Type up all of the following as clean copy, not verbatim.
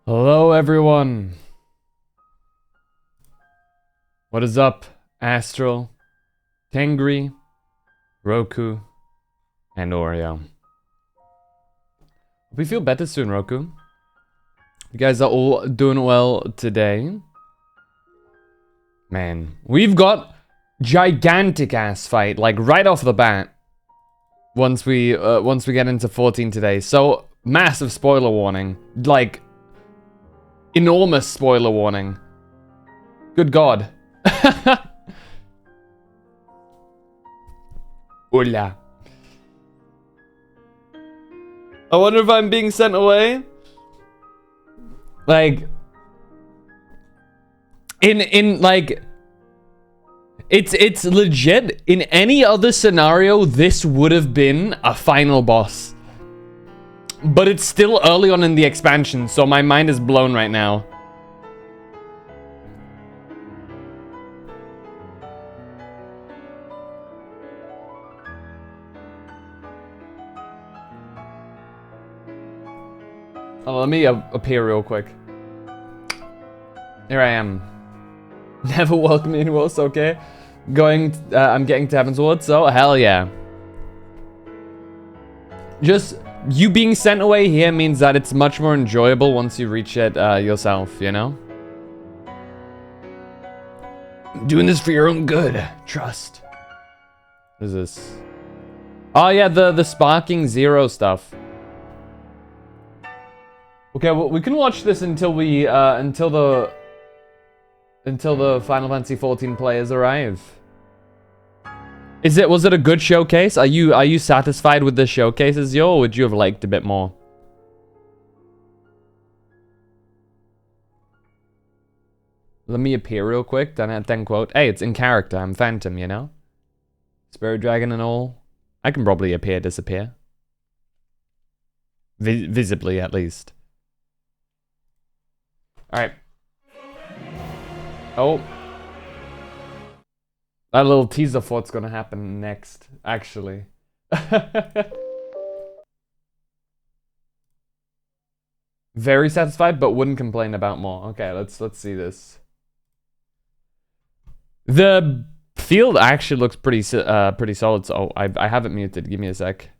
Hello, everyone. What is up, Astral, Tengri, Roku, and Oreo? Hope you feel better soon, Roku. You guys are all doing well today. Man, we've got gigantic ass fight, like right off the bat. Once we get into 14 today, so massive spoiler warning, like enormous spoiler warning. Good God. Hola. I wonder if I'm being sent away. Like, in like, it's legit. In any other scenario, this would have been a final boss. But it's still early on in the expansion, so my mind is blown right now. Oh, let me appear real quick. Here I am. Never welcome anyone else, okay? I'm getting to Heaven's Ward, so hell yeah. Just, you being sent away here means that it's much more enjoyable once you reach it yourself, you know? Doing this for your own good. Trust. What is this? Oh yeah, the sparking zero stuff. Okay, well, we can watch this until we until the Final Fantasy 14 players arrive. Was it a good showcase? Are you satisfied with the showcases, yo, or would you have liked a bit more? Let me appear real quick, then quote. Hey, it's in character, I'm Phantom, you know? Spirit Dragon and all. I can probably appear, disappear. Visibly, at least. Alright. Oh. That little teaser for what's gonna happen next, actually. Very satisfied, but wouldn't complain about more. Okay, let's see this. The field actually looks pretty solid. So I have it muted. Give me a sec.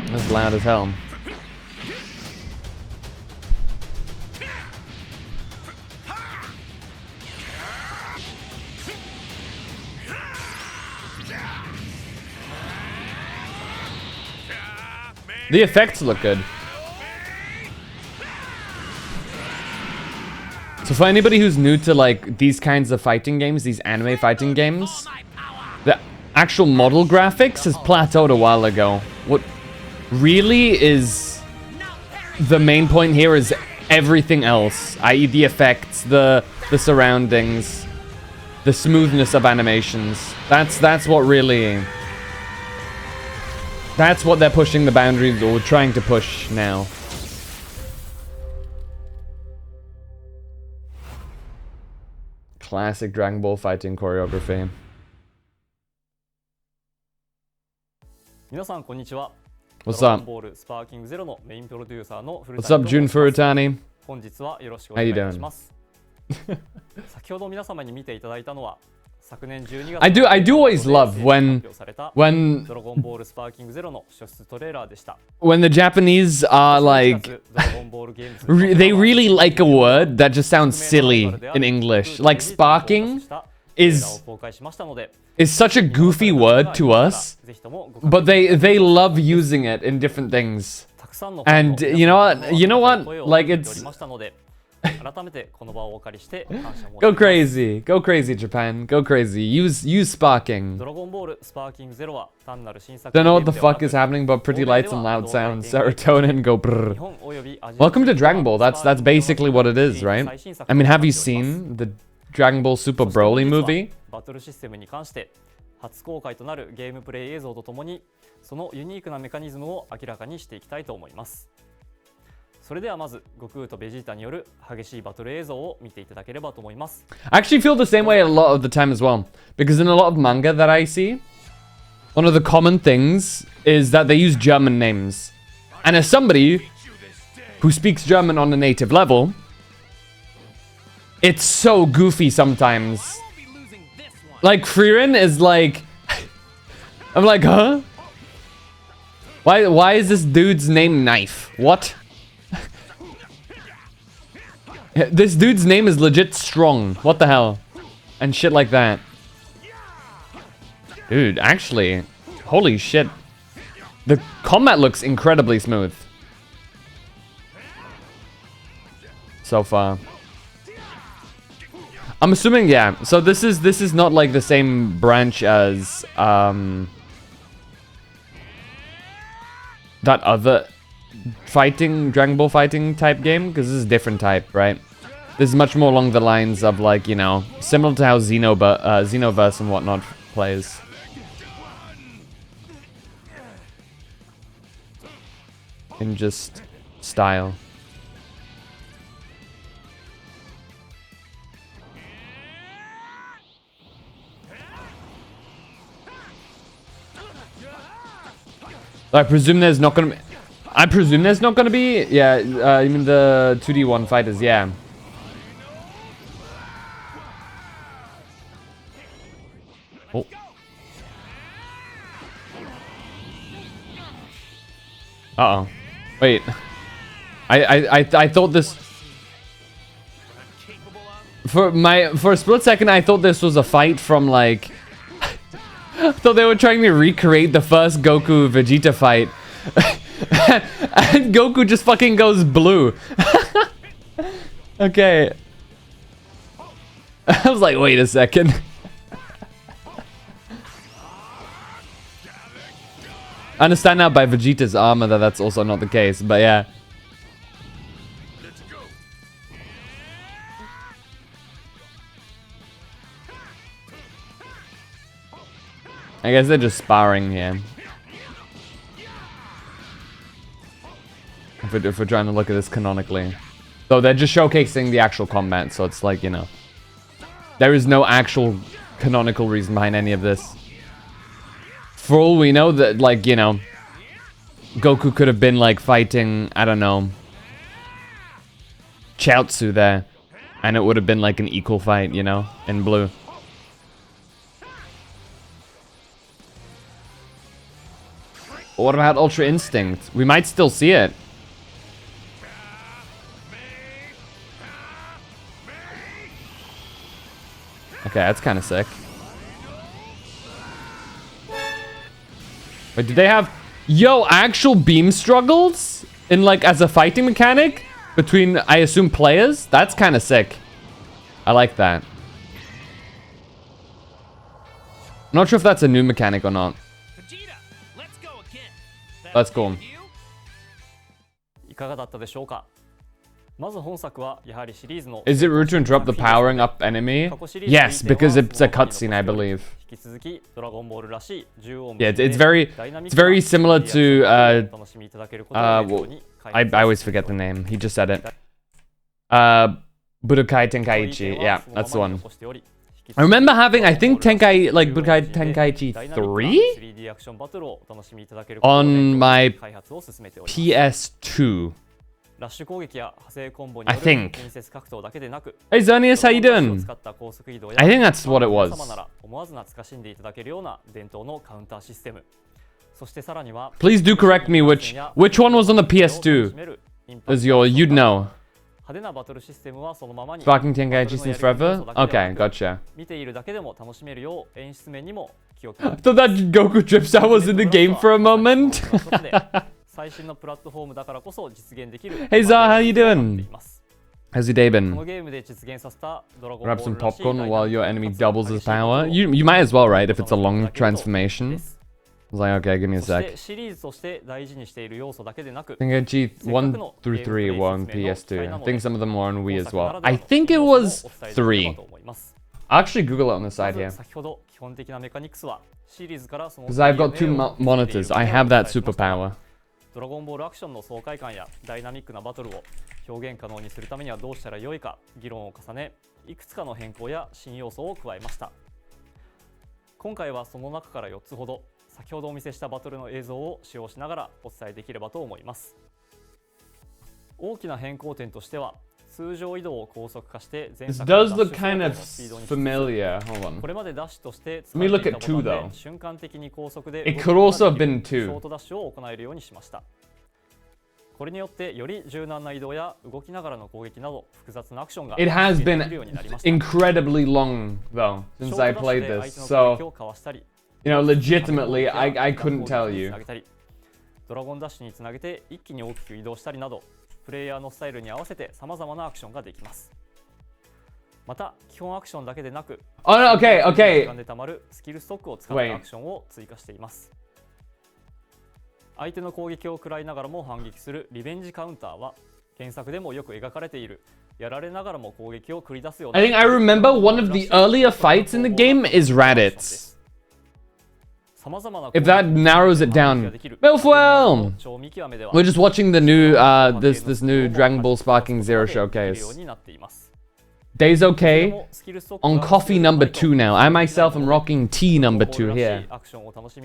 That's loud as hell. The effects look good. So for anybody who's new to like these kinds of fighting games, these anime fighting games, the actual model graphics has plateaued a while ago. What really is the main point here is everything else, i.e. the effects, the surroundings, the smoothness of animations. That's what really... That's what they're pushing the boundaries, or trying to push now. Classic Dragon Ball fighting choreography. What's up? What's up, Jun Furutani? How you doing? I do always love when the Japanese are like they really like a word that just sounds silly in English. Like sparking is such a goofy word to us, but they love using it in different things. And you know what? Like it's Go crazy, Japan, go crazy. Use sparking. Don't know what the fuck is happening, but pretty lights and loud sounds. Serotonin, go brrr. Welcome to Dragon Ball. That's basically what it is, right? I mean, have you seen the Dragon Ball Super Broly movie? 初公開となるゲームプレイ映像とともにそのユニークなメカニズムを明らかにしていきたいと思います。それではまず悟空とベジータによる激しいバトル映像を見ていただければと思います。I actually feel the same way a lot of the time as well, because in a lot of manga that I see, one of the common things is that they use German names. And as somebody who speaks German on a native level, it's so goofy sometimes. Like, Frieren is like... I'm like, huh? Why is this dude's name Knife? What? This dude's name is legit Strong. What the hell? And shit like that. Dude, actually, holy shit. The combat looks incredibly smooth. So far. I'm assuming, yeah. So this is not like the same branch as that other Dragon Ball fighting type game, because this is a different type, right? This is much more along the lines of, like, you know, similar to how Xenoverse and whatnot plays. In just style. I presume there's not gonna be. Yeah, you mean the 2D1 fighters? Yeah. Oh. Uh-oh. Wait. I thought this... For a split second, I thought this was a fight from, like... I thought they were trying to recreate the first Goku-Vegeta fight. And Goku just fucking goes blue. Okay. I was like, wait a second. I understand now by Vegeta's armor that that's also not the case, but yeah. I guess they're just sparring here. If we're trying to look at this canonically. So they're just showcasing the actual combat, so it's like, you know. There is no actual canonical reason behind any of this. For all we know, that, like, you know, Goku could have been, like, fighting, I don't know, Chaozu there. And it would have been, like, an equal fight, you know, in blue. But what about Ultra Instinct? We might still see it. Okay, that's kind of sick. Wait, did they have... Yo, actual beam struggles? In, like, as a fighting mechanic? Between, I assume, players? That's kind of sick. I like that. I'm not sure if that's a new mechanic or not. Let's go. Is it rude to interrupt the powering up enemy? Yes, because it's a cutscene, I believe. Yeah, it's very similar to I always forget the name. He just said it. Budokai Tenkaichi. Yeah, that's the one. I remember having, I think, Budokai Tenkaichi 3 on my PS2. I think. Hey Xerneas, how you doing? I think that's what it was. Please do correct me which one was on the PS2. As you'd know. Sparking Tenkaichi since forever? Okay, gotcha. I thought that Goku Drips out was in the game for a moment. Hey Zah, how you doing? How's your day been? Grab some popcorn while your enemy doubles his power. You might as well, right? If it's a long transformation. I was like, okay, give me a sec. Tenkaichi 1 through 3 were on PS2. I think some of them were on Wii as well. I think it was 3. I'll actually Google it on the side here. Because I've got 2 monitors. I have that superpower. ドラゴンボールアクションの爽快感やダイナミックなバトルを表現可能にするためにはどうしたらよいか議論を重ね、いくつかの変更や新要素を加えました。今回はその中から4つほど先ほどお見せしたバトルの映像を使用しながらお伝えできればと思います。大きな変更点としては、通常移動を高速化して前作のダッシュ走行のスピードにしつつ、これまでダッシュとして使っていたボタンで瞬間的に高速で動くことができるショートダッシュを行えるようにしました。これによってより柔軟な移動や動きながらの攻撃など複雑なアクションができるようになりました。 incredibly long though since I played this, so you know, legitimately I couldn't tell you. ドラゴンダッシュにつなげて一気に大きく移動したりなど、プレイヤーのスタイルに合わせて様々なアクションができます。また基本アクションだけでなく、時間でたまるスキルストックを使ったアクションを追加しています。相手の攻撃を食らいながらも反撃するリベンジカウンターは原作でもよく描かれているやられながらも攻撃を繰り出すような I think I remember one of the earlier fights in the game is Raditz. If that narrows it down. Milfwell! We're just watching the new this new Dragon Ball Sparking Zero showcase. Day's okay. On coffee number 2 now. I myself am rocking tea number 2 here.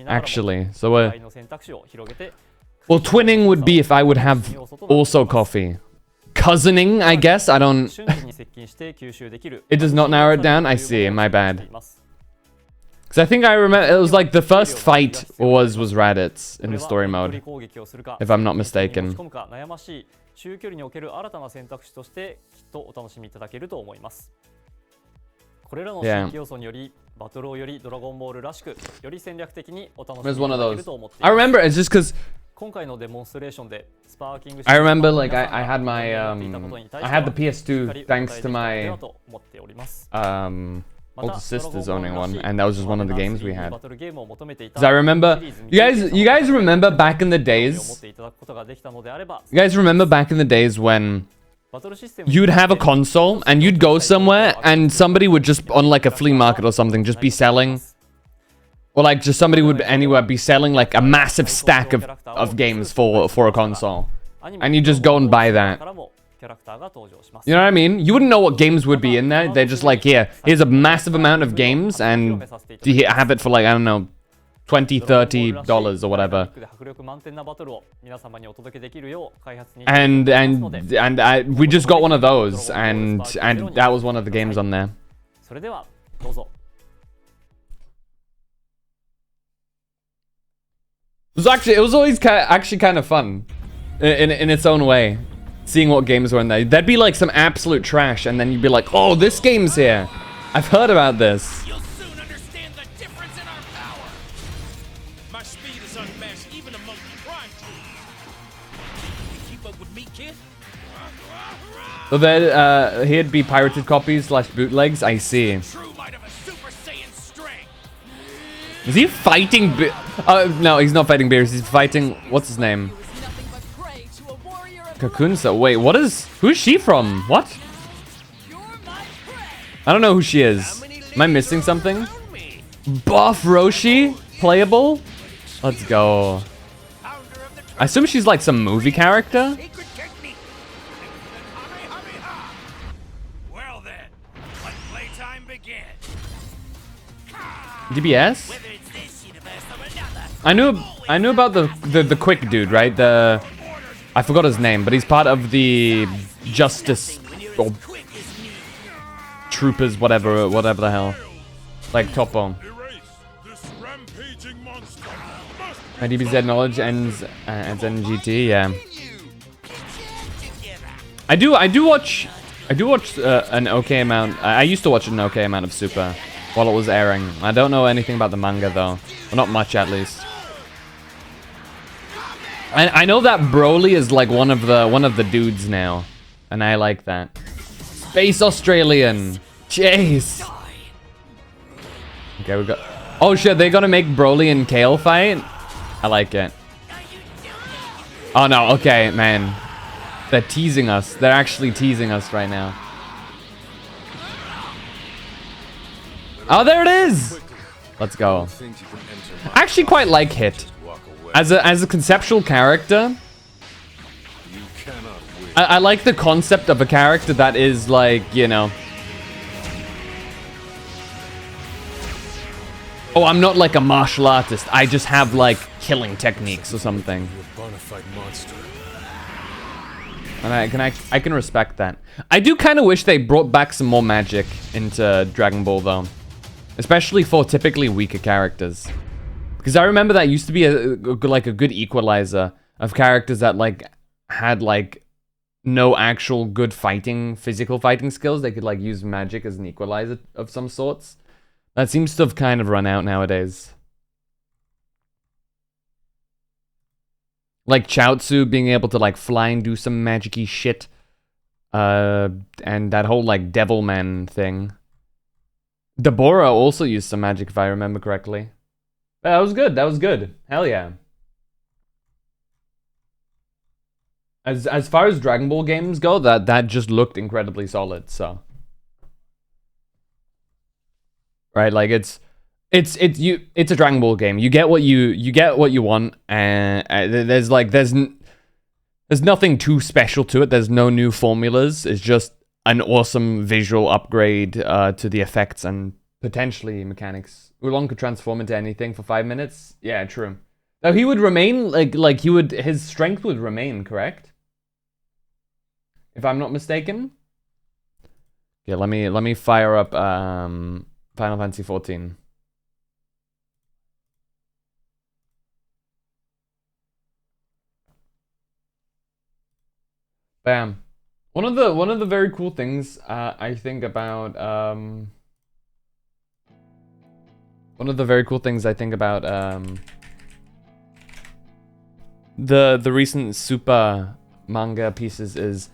Actually, so well, twinning would be if I would have also coffee. Cousining, I guess. I don't. It does not narrow it down. I see. My bad. Because I think I remember it was like the first fight was Raditz in the story mode, if I'm not mistaken. 中距離における新たな選択肢としてきっとお楽しみいただけると思います。これらの新規要素により、バトルをよりドラゴンボールらしく、より戦略的にお楽しみいただけると思っています。I remember it's just because 今回のデモンストレーションでスパーキング I remember like I had my I had the PS2 thanks to my older sister's owning one, and that was just one of the games we had. Because I remember, you guys remember back in the days? You guys remember back in the days when you'd have a console and you'd go somewhere and somebody would just on like a flea market or something just be selling, or like just somebody would anywhere be selling like a massive stack of games for a console, and you just go and buy that. You know what I mean? You wouldn't know what games would be in there. They're just like, here's a massive amount of games, and you have it for like, I don't know, $20, $30 or whatever. And we just got one of those, and that was one of the games on there. It was always actually kind of fun in its own way. Seeing what games were in there. There'd be like some absolute trash, and then you'd be like, oh, this game's here. I've heard about this. You'll soon understand the difference in our power. My speed is unmatched even among the prime teams. Keep up with me, kid. So there, here'd be pirated copies / bootlegs. I see. True might have a Super Saiyan strength. Is he fighting? No, he's not fighting Beerus. He's fighting. What's his name? Kakunsa. Wait, who's she from? What? I don't know who she is. Am I missing something? Buff Roshi? Playable? Let's go. I assume she's like some movie character? Well then, let playtime begin. DBS? I knew about the quick dude, right? I forgot his name, but he's part of the Justice or Troopers, whatever the hell. Like Topo. My DBZ knowledge ends in GT, yeah. I do watch an okay amount. I used to watch an okay amount of Super while it was airing. I don't know anything about the manga though. Well, not much at least. I know that Broly is like one of the dudes now, and I like that. Space Australian, jeez. Okay, we got. Oh shit, they're gonna make Broly and Kale fight. I like it. Oh no, okay, man. They're teasing us. They're actually teasing us right now. Oh, there it is. Let's go. I actually quite like Hit. As a conceptual character, I like the concept of a character that is like, you know, Oh, I'm not like a martial artist. I just have like killing techniques or something. You're a bona fide monster. And I can respect that. I do kind of wish they brought back some more magic into Dragon Ball though. Especially for typically weaker characters. Because I remember that used to be a good equalizer of characters that like had like no actual good physical fighting skills. They could like use magic as an equalizer of some sorts. That seems to have kind of run out nowadays. Like Chaozu being able to like fly and do some magic-y shit. And that whole like Devilman thing. Deborah also used some magic if I remember correctly. That was good, that was good. Hell yeah. As far as Dragon Ball games go, that just looked incredibly solid, so. Right, like it's a Dragon Ball game. You get what you want, and there's nothing too special to it. There's no new formulas. It's just an awesome visual upgrade to the effects and potentially mechanics. Oolong could transform into anything for 5 minutes. Yeah, true. Now he would remain his strength would remain, correct? If I'm not mistaken. Yeah, let me fire up Final Fantasy 14. Bam. One of the very cool things I think about the recent Super manga pieces is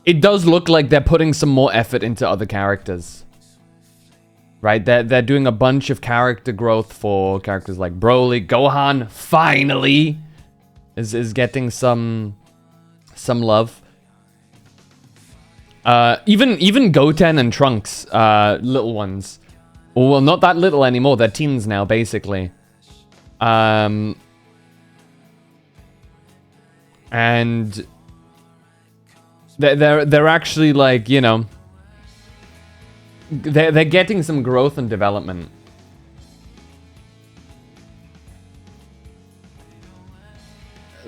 it does look like they're putting some more effort into other characters. Right? They're doing a bunch of character growth for characters like Broly. Gohan finally is getting some love. Even Goten and Trunks, little ones. Well, not that little anymore. They're teens now, basically. And they're actually like, you know, they're getting some growth and development.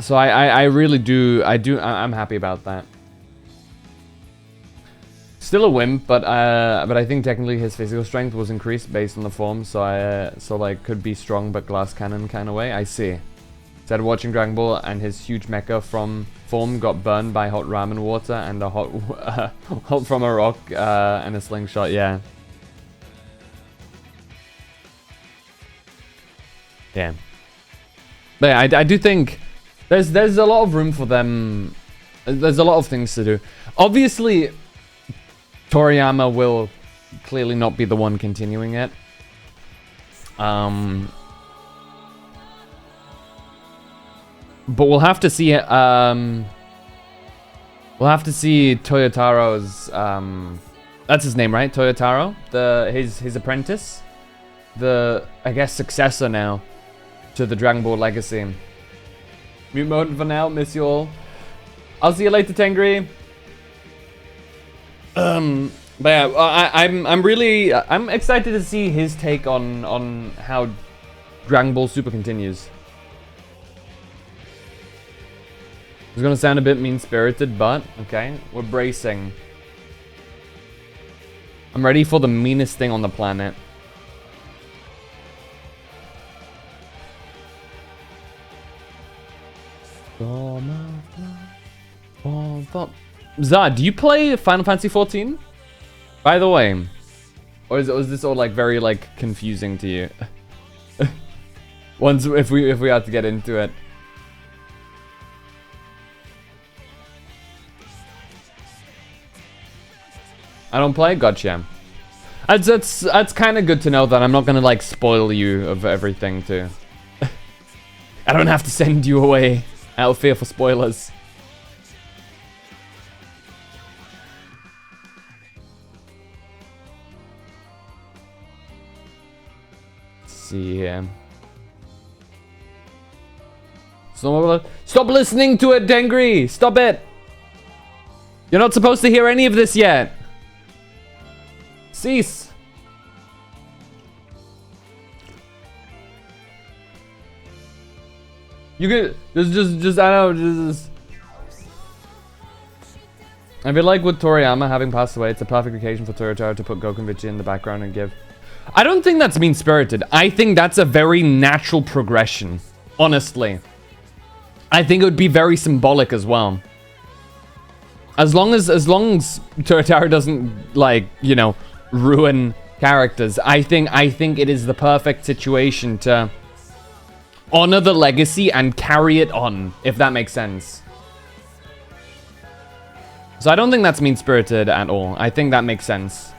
So I really do I'm happy about that. Still a wimp, but I think technically his physical strength was increased based on the form, so like could be strong but glass cannon kind of way. I see. Started watching Dragon Ball and his huge mecha from form got burned by hot ramen water and a hot from a rock and a slingshot. Yeah. Yeah. But yeah, I do think there's a lot of room for them. There's a lot of things to do. Obviously, Toriyama will clearly not be the one continuing it. But we'll have to see it. We'll have to see Toyotaro's. That's his name, right? Toyotaro, his apprentice, I guess successor now to the Dragon Ball legacy. Mute mode for now. Miss you all. I'll see you later, Tengri. But yeah, I'm excited to see his take on how Dragon Ball Super continues. It's gonna sound a bit mean-spirited, but okay, we're bracing. I'm ready for the meanest thing on the planet. Zad, do you play Final Fantasy 14? By the way, or is this all like very like confusing to you? If we had to get into it. I don't play? Gotcha. That's kind of good to know that I'm not gonna like spoil you of everything too. I don't have to send you away out of fear for spoilers. Let's see here. Stop listening to it, Dengri! Stop it! You're not supposed to hear any of this yet. Cease. You could just I don't know, just. I feel like with Toriyama having passed away, it's a perfect occasion for Toyotaro to put Goku and Vegeta in the background and give. I don't think that's mean-spirited. I think that's a very natural progression. Honestly, I think it would be very symbolic as well. As long as Toyotaro doesn't, like, you know, ruin characters, I think it is the perfect situation to honor the legacy and carry it on, if that makes sense. So I don't think that's mean-spirited at all. I think that makes sense.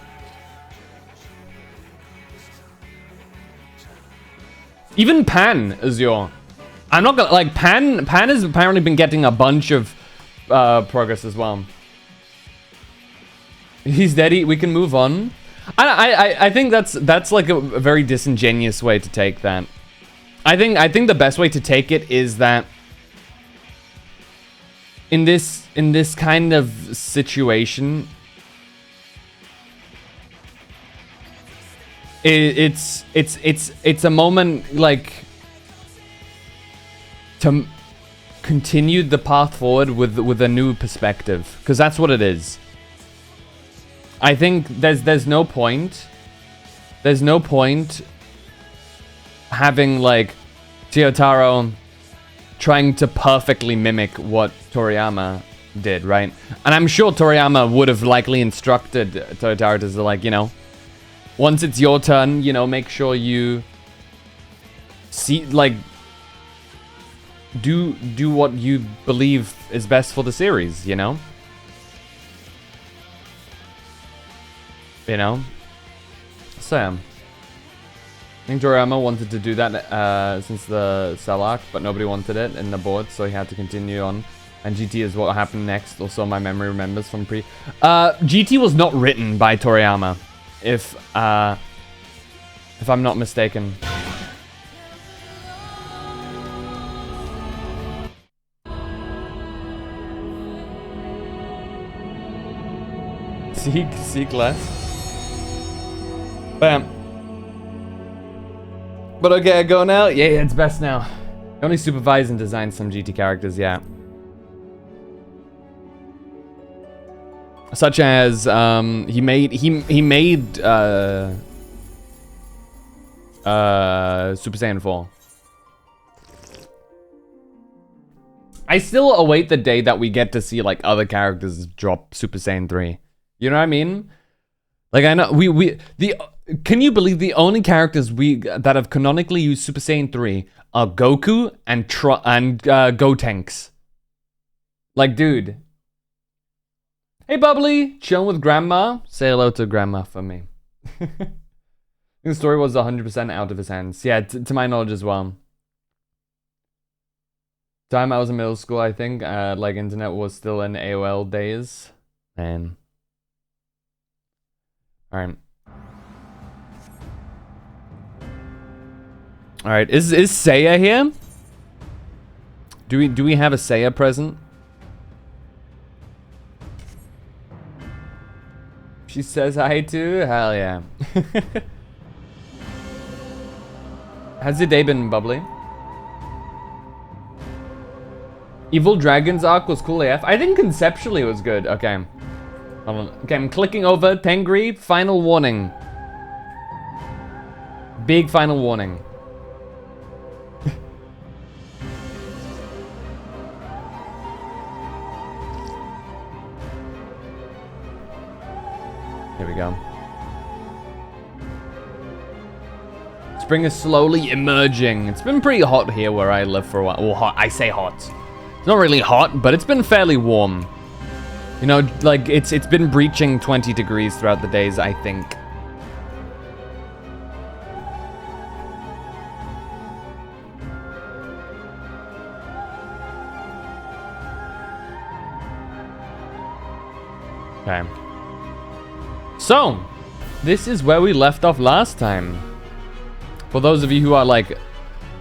Even Pan, Azure. I'm not gonna, like, Pan has apparently been getting a bunch of progress as well. He's dead. We can move on. I think that's like a very disingenuous way to take that. I think the best way to take it is that in this kind of situation, it's a moment, like, to continue the path forward with a new perspective, because that's what it is. I think there's no point having, like, Toyotaro trying to perfectly mimic what Toriyama did, right? And I'm sure Toriyama would have likely instructed Toyotaro to, like, you know, once it's your turn, you know, make sure you see, like, do what you believe is best for the series, you know? You know? So, I think Toriyama wanted to do that since the Cell arc, but nobody wanted it in the board, so he had to continue on. And GT is what happened next, also my memory remembers from GT was not written by Toriyama, if I'm not mistaken. Seek less. Bam. But okay, I go now? Yeah, it's best now. I only supervise and design some GT characters, yeah. Such as, he made Super Saiyan 4. I still await the day that we get to see, like, other characters drop Super Saiyan 3. You know what I mean? Like, I know, can you believe the only characters that have canonically used Super Saiyan 3 are Goku and Gotenks? Like, dude. Hey, Bubbly, chilling with Grandma. Say hello to Grandma for me. The story was 100% out of his hands. Yeah, to my knowledge as well. Time I was in middle school, I think, like, internet was still in AOL days. Man. Alright. Alright, is Seiya here? Do we have a Seiya present? She says hi too? Hell yeah. How's your day been, Bubbly? Evil Dragon's arc was cool AF. I think conceptually it was good. Okay. Hold on. Okay, I'm clicking over. Tengri, final warning. Big final warning. Here we go. Spring is slowly emerging. It's been pretty hot here where I live for a while. Well, hot. I say hot. It's not really hot, but it's been fairly warm. You know, like, it's been breaching 20 degrees throughout the days, I think. Okay. So, this is where we left off last time. For those of you who are, like,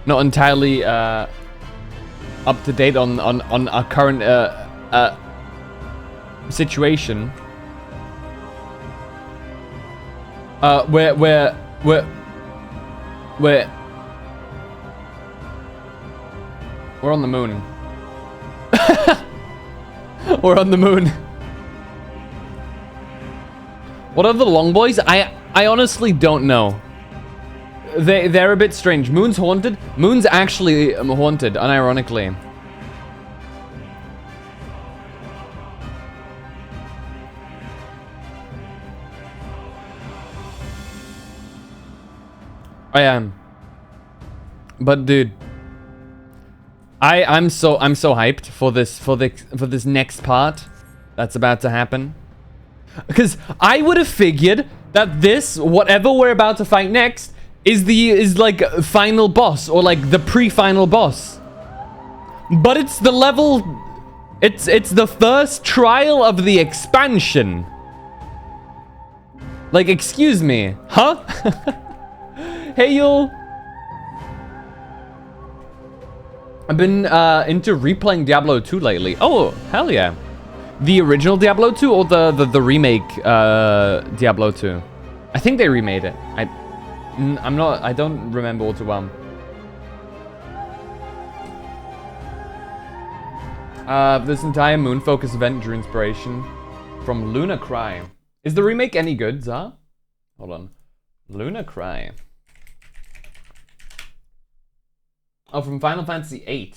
not entirely up to date on our current situation, we're We're on the moon. We're on the moon. What are the long boys? I honestly don't know. They're a bit strange. Moon's haunted. Moon's actually haunted, unironically. I am. But dude, I'm so hyped for this next part that's about to happen. Because I would have figured that this, whatever we're about to fight next, is like final boss or like the pre-final boss. But it's the level, it's the first trial of the expansion. Like, excuse me, huh? Hey y'all. I've been into replaying Diablo 2 lately. Oh, hell yeah. The original Diablo 2 or the remake Diablo 2? I think they remade it. I don't remember all too well. This entire moon focus event drew inspiration from Luna Cry. Is the remake any good, Zah? Hold on. Luna Cry. Oh, from Final Fantasy VIII.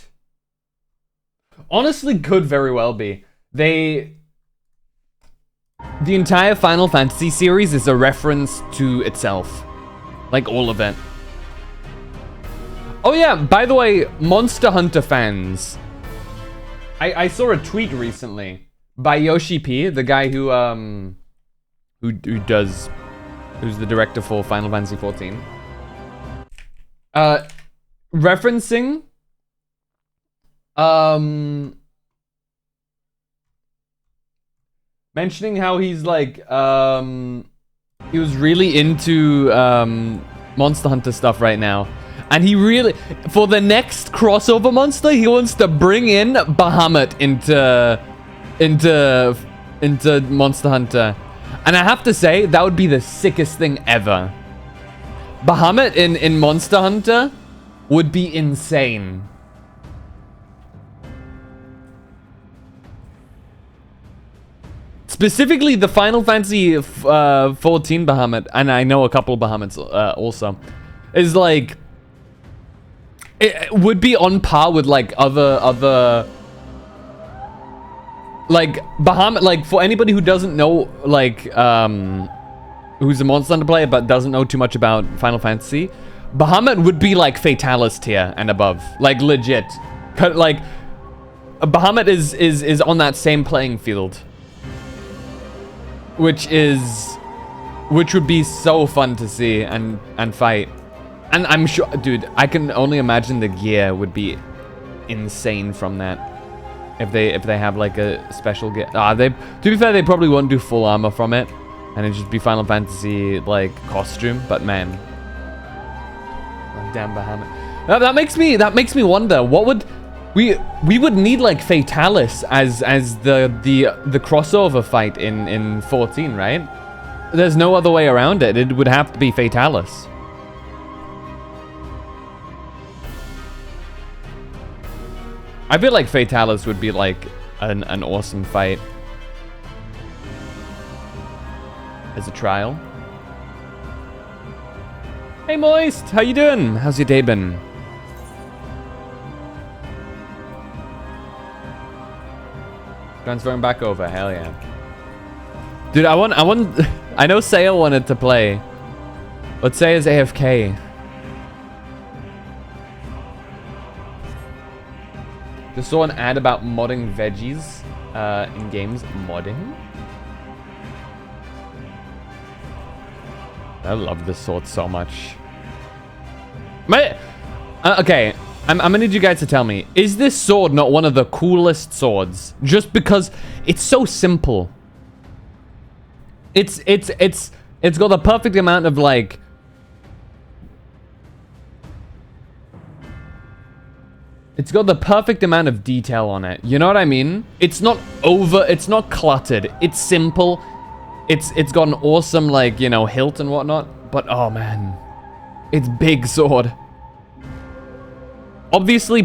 Honestly, could very well be. The entire Final Fantasy series is a reference to itself. Like, all of it. Oh yeah, by the way, Monster Hunter fans. I saw a tweet recently by Yoshi P, the guy who's the director for Final Fantasy XIV. Referencing mentioning how he's like he was really into Monster Hunter stuff right now, and he really, for the next crossover monster, he wants to bring in Bahamut into Monster Hunter, and I have to say that would be the sickest thing ever. Bahamut in Monster Hunter would be insane. Specifically, the Final Fantasy 14 Bahamut, and I know a couple of Bahamuts also, is like, it would be on par with like other like Bahamut. Like, for anybody who doesn't know, like who's a Monster Hunter player but doesn't know too much about Final Fantasy, Bahamut would be like Fatalis tier and above, like legit. Like, Bahamut is on that same playing field. Which would be so fun to see and fight. And I'm sure, dude, I can only imagine the gear would be insane from that. If they have like a special gear. To be fair, they probably won't do full armor from it. And it'd just be Final Fantasy like costume, but man. Oh, damn Bahamut. That makes me wonder, what would we would need like Fatalis as the crossover fight in 14, right? There's no other way around it. It would have to be Fatalis. I feel like Fatalis would be like an awesome fight as a trial. Hey Moist, how you doing? How's your day been? Transferring back over, hell yeah. Dude, I know Sail wanted to play. Let's say it's AFK. Just saw an ad about modding veggies in games. Modding? I love this sword so much. Okay, I'm gonna need you guys to tell me, is this sword not one of the coolest swords? Just because it's so simple. It's got the perfect amount of like, it's got the perfect amount of detail on it. You know what I mean? It's not cluttered. It's simple. It's got an awesome, like, you know, hilt and whatnot. But oh man, it's big sword. Obviously,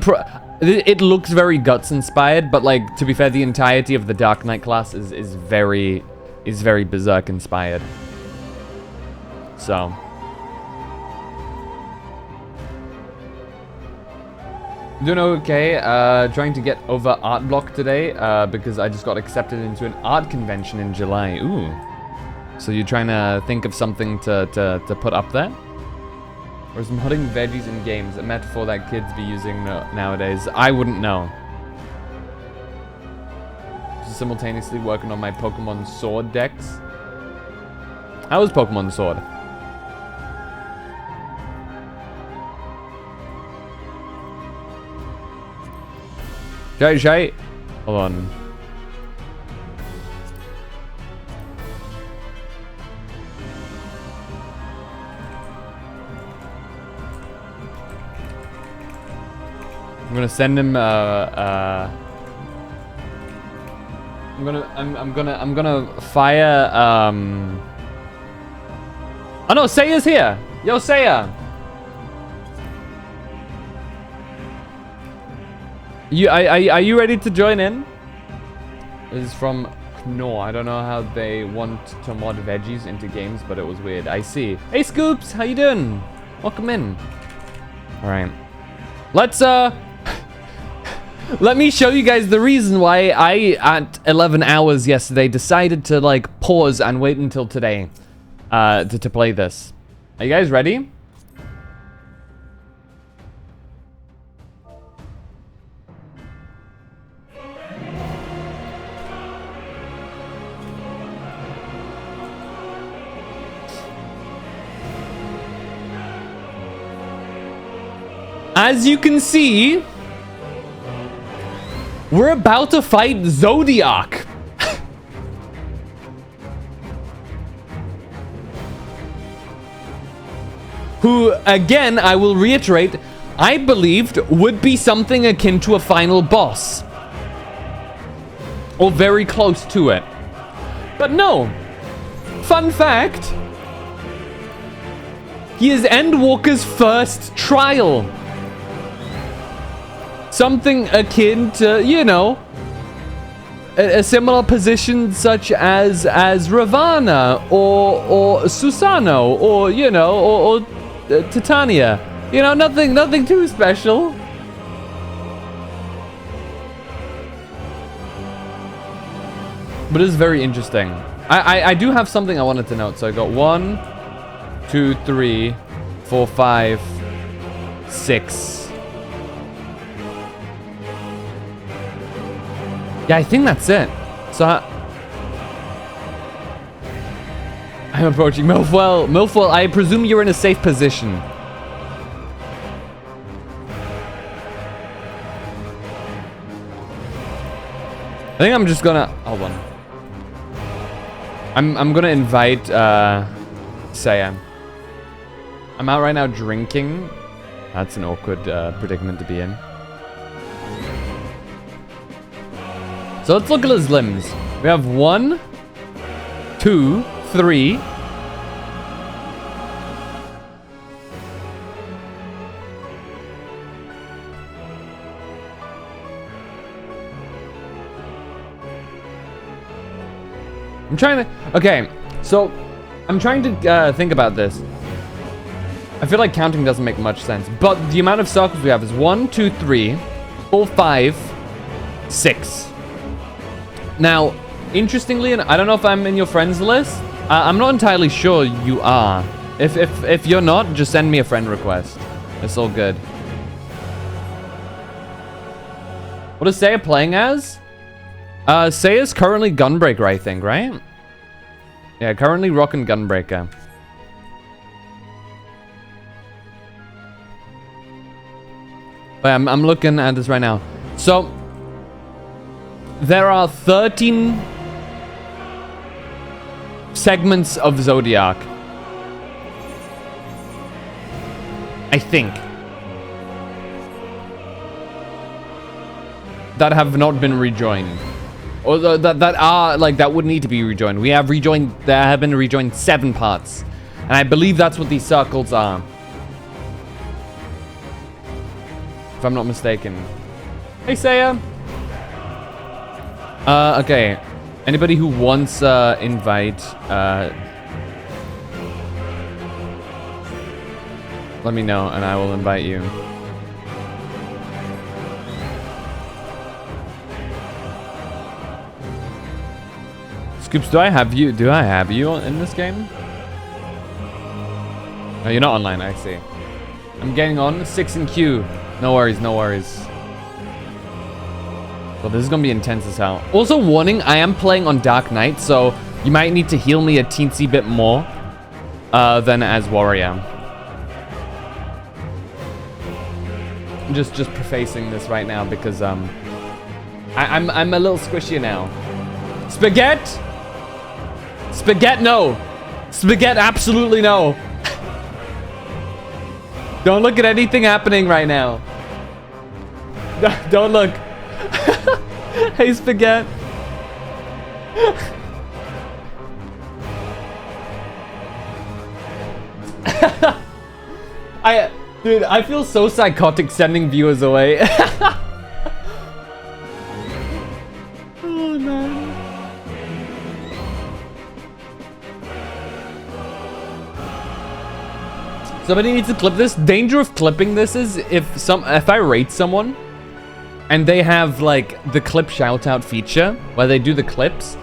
It looks very Guts inspired, but like, to be fair, the entirety of the Dark Knight class is very Berserk inspired. So. Doing okay, trying to get over art block today, because I just got accepted into an art convention in July. Ooh. So you're trying to think of something to put up there? Or is modding veggies in games a metaphor that kids be using nowadays? I wouldn't know. Just simultaneously working on my Pokemon Sword decks. How was Pokemon Sword? Shay. Hold on. I'm gonna send him I'm gonna fire oh no, Seiya's here! Yo, Seiya! Are you ready to join in? This is from Knorr. I don't know how they want to mod veggies into games, but it was weird. I see. Hey Scoops, how you doing? Welcome in. Alright. Let's let me show you guys the reason why I, at 11 hours yesterday, decided to like pause and wait until today to play this. Are you guys ready? As you can see, we're about to fight Zodiac. Who, again, I will reiterate, I believed would be something akin to a final boss. Or very close to it. But no. Fun fact. He is Endwalker's first trial. Something akin to, you know, a similar position such as Ravana or Susano or, you know, or Titania. You know, nothing too special. But it's very interesting. I do have something I wanted to note. So I got 1, 2, 3, 4, 5, 6. Yeah, I think that's it. So I'm approaching Milfwell. Milfwell, I presume you're in a safe position. I think I'm just gonna hold on. I'm gonna invite Seiya. I'm out right now drinking. That's an awkward predicament to be in. So let's look at his limbs. We have 1, 2, 3. I'm trying to... Okay, so I'm trying to think about this. I feel like counting doesn't make much sense, but the amount of circles we have is 1, 2, 3, 4, 5, 6. Now, interestingly, and I don't know if I'm in your friends list. I'm not entirely sure you are. If you're not, just send me a friend request. It's all good. What is Seiya playing as? Seiya's currently Gunbreaker, I think, right? Yeah, currently rocking Gunbreaker. But I'm looking at this right now. So there are 13 segments of Zodiac. I think. That have not been rejoined. Or that are, like, that would need to be rejoined. We have rejoined, there have been rejoined 7 parts. And I believe that's what these circles are. If I'm not mistaken. Hey, Saya. Okay. Anybody who wants invite, let me know and I will invite you. Scoops, do I have you? Do I have you in this game? No, you're not online, I see. I'm getting on 6 in queue. No worries, no worries. Well, this is gonna be intense as hell. Also, warning, I am playing on Dark Knight, so you might need to heal me a teensy bit more than as Warrior. I'm just prefacing this right now because I'm a little squishier now. Spaghetti? Spaghetti, no. Spaghetti, absolutely no. Don't look at anything happening right now. Don't look. Hey, Spaghetti. Dude, I feel so psychotic sending viewers away. Oh, man. Somebody needs to clip this. Danger of clipping this is if I rate someone and they have like the clip shout out feature where they do the clips,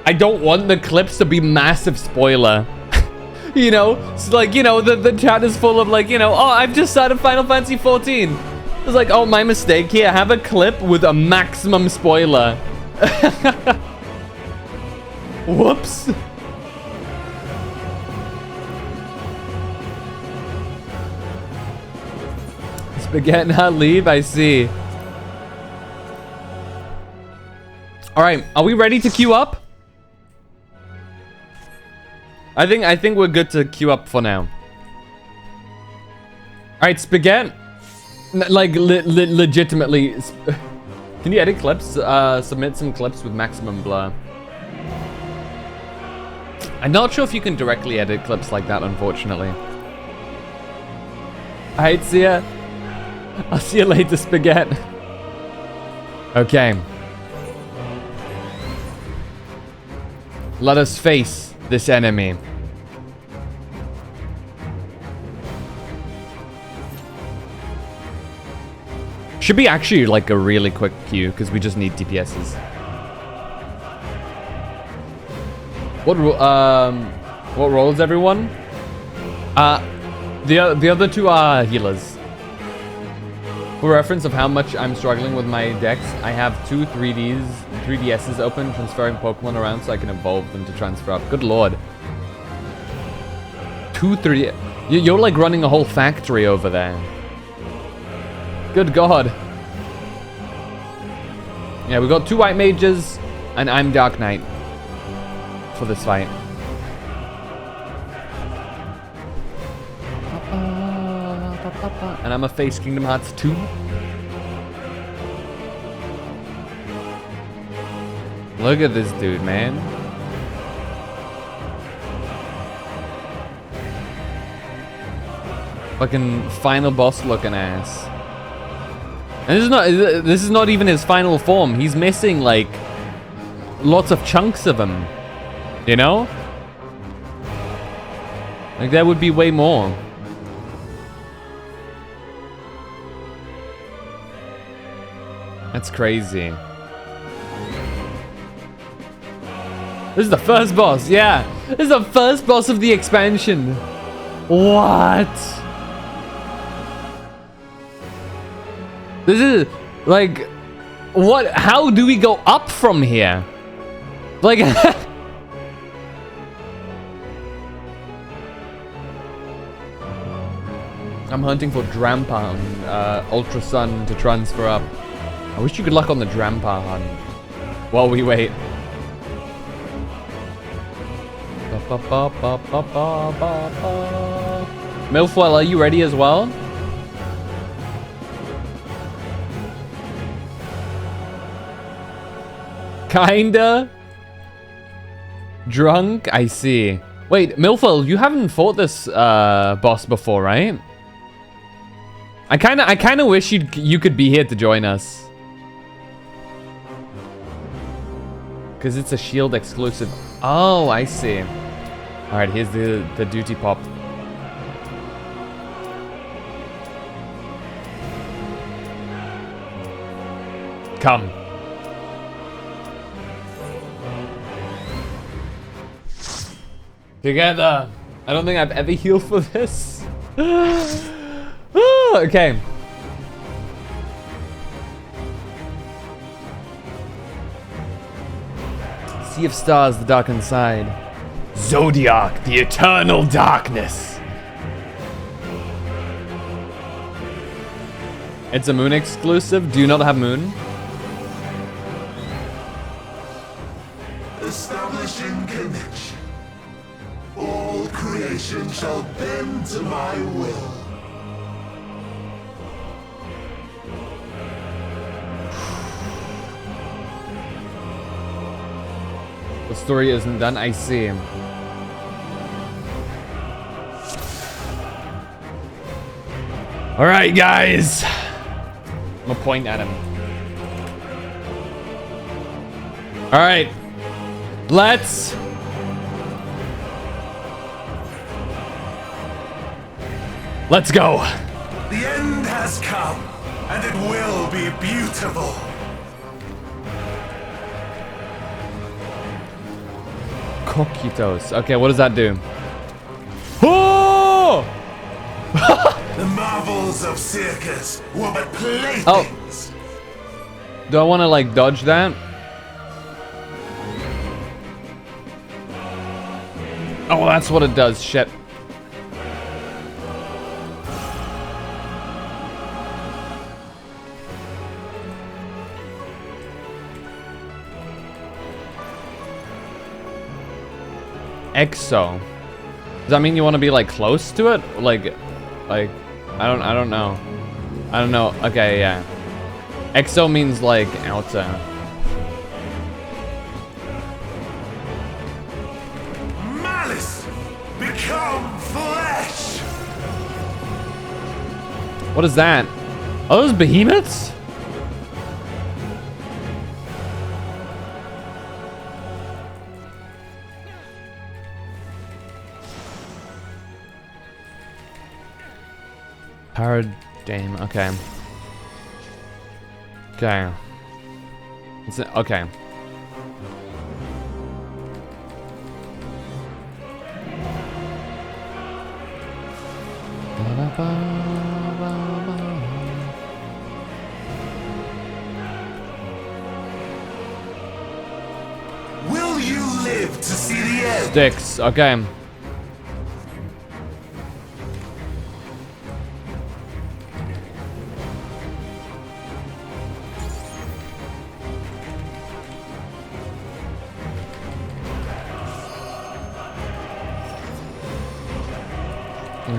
I don't want the clips to be massive spoiler. You know, it's like, you know, the chat is full of like, you know, oh, I've just started Final Fantasy 14. It's like, oh, my mistake here. Have a clip with a maximum spoiler. Whoops. Spaghetti not leave, I see. All right, are we ready to queue up? I think we're good to queue up for now. All right, Spaghetti. Like, legitimately. Can you edit clips? Submit some clips with maximum blur. I'm not sure if you can directly edit clips like that, unfortunately. All right, see ya. I'll see you later, Spaghetti. Okay. Let us face this enemy. Should be actually like a really quick queue because we just need DPSs. What roles, everyone? The other two are healers. For reference of how much I'm struggling with my decks, I have two 3DSs open, transferring Pokemon around so I can evolve them to transfer up. Good lord. Two 3D... You're like running a whole factory over there. Good god. Yeah, we got two white mages, and I'm Dark Knight for this fight. And I'm a face Kingdom Hearts 2. Look at this dude, man. Fucking final boss looking ass. And this is not even his final form. He's missing like lots of chunks of him. You know? Like there would be way more. That's crazy. This is the first boss, yeah. This is the first boss of the expansion. What? This is like, what? How do we go up from here? Like, I'm hunting for Drampa on Ultra Sun to transfer up. I wish you good luck on the Drampa hunt while we wait. Milfoil, are you ready as well? Kinda. Drunk? I see. Wait, Milfoil, you haven't fought this boss before, right? I kind of wish you could be here to join us. Because it's a Shield exclusive. Oh, I see. All right, here's the duty pop. Come. Together. I don't think I've ever healed for this. Okay. Sea of Stars, the darkened side. Zodiac, the eternal darkness. It's a Moon exclusive. Do you not have Moon? Establishing connection. All creation shall bend to my will. The story isn't done, I see. Alright, guys. I'm gonna point at him. Alright. Let's go. The end has come, and it will be beautiful. Coquitos. Okay, what does that do? Oh! The marvels of circus were but playthings. Oh. Do I want to like dodge that? Oh, that's what it does. Shit. Exo. Does that mean you want to be like close to it? Like I don't know. I don't know. Okay, yeah. Exo means like outer. Malice, become flesh. What is that? Are those behemoths? Paradigm, okay. Okay. Okay. Will you live to see the end? Sticks, okay.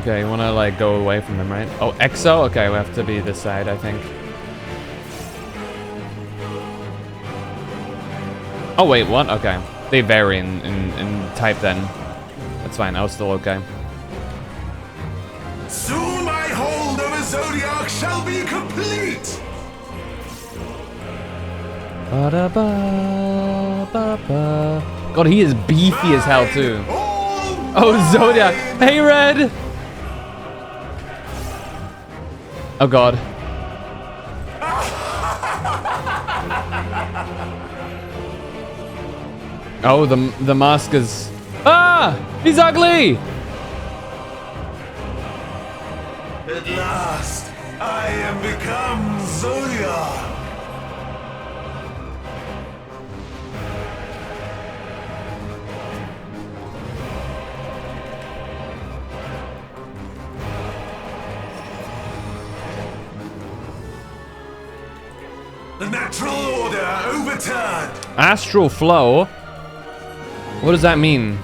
Okay, you wanna like go away from them, right? Oh, Exo? Okay, we have to be this side, I think. Oh wait, what? Okay. They vary in type then. That's fine, I was still okay. Soon my hold over Zodiac shall be complete! God, he is beefy as hell too. Oh, Zodiac. Hey, Red! Oh god. Oh, the mask is... Ah! He's ugly! At last, I am become Zodiac! The natural order overturned! Astral flow? What does that mean?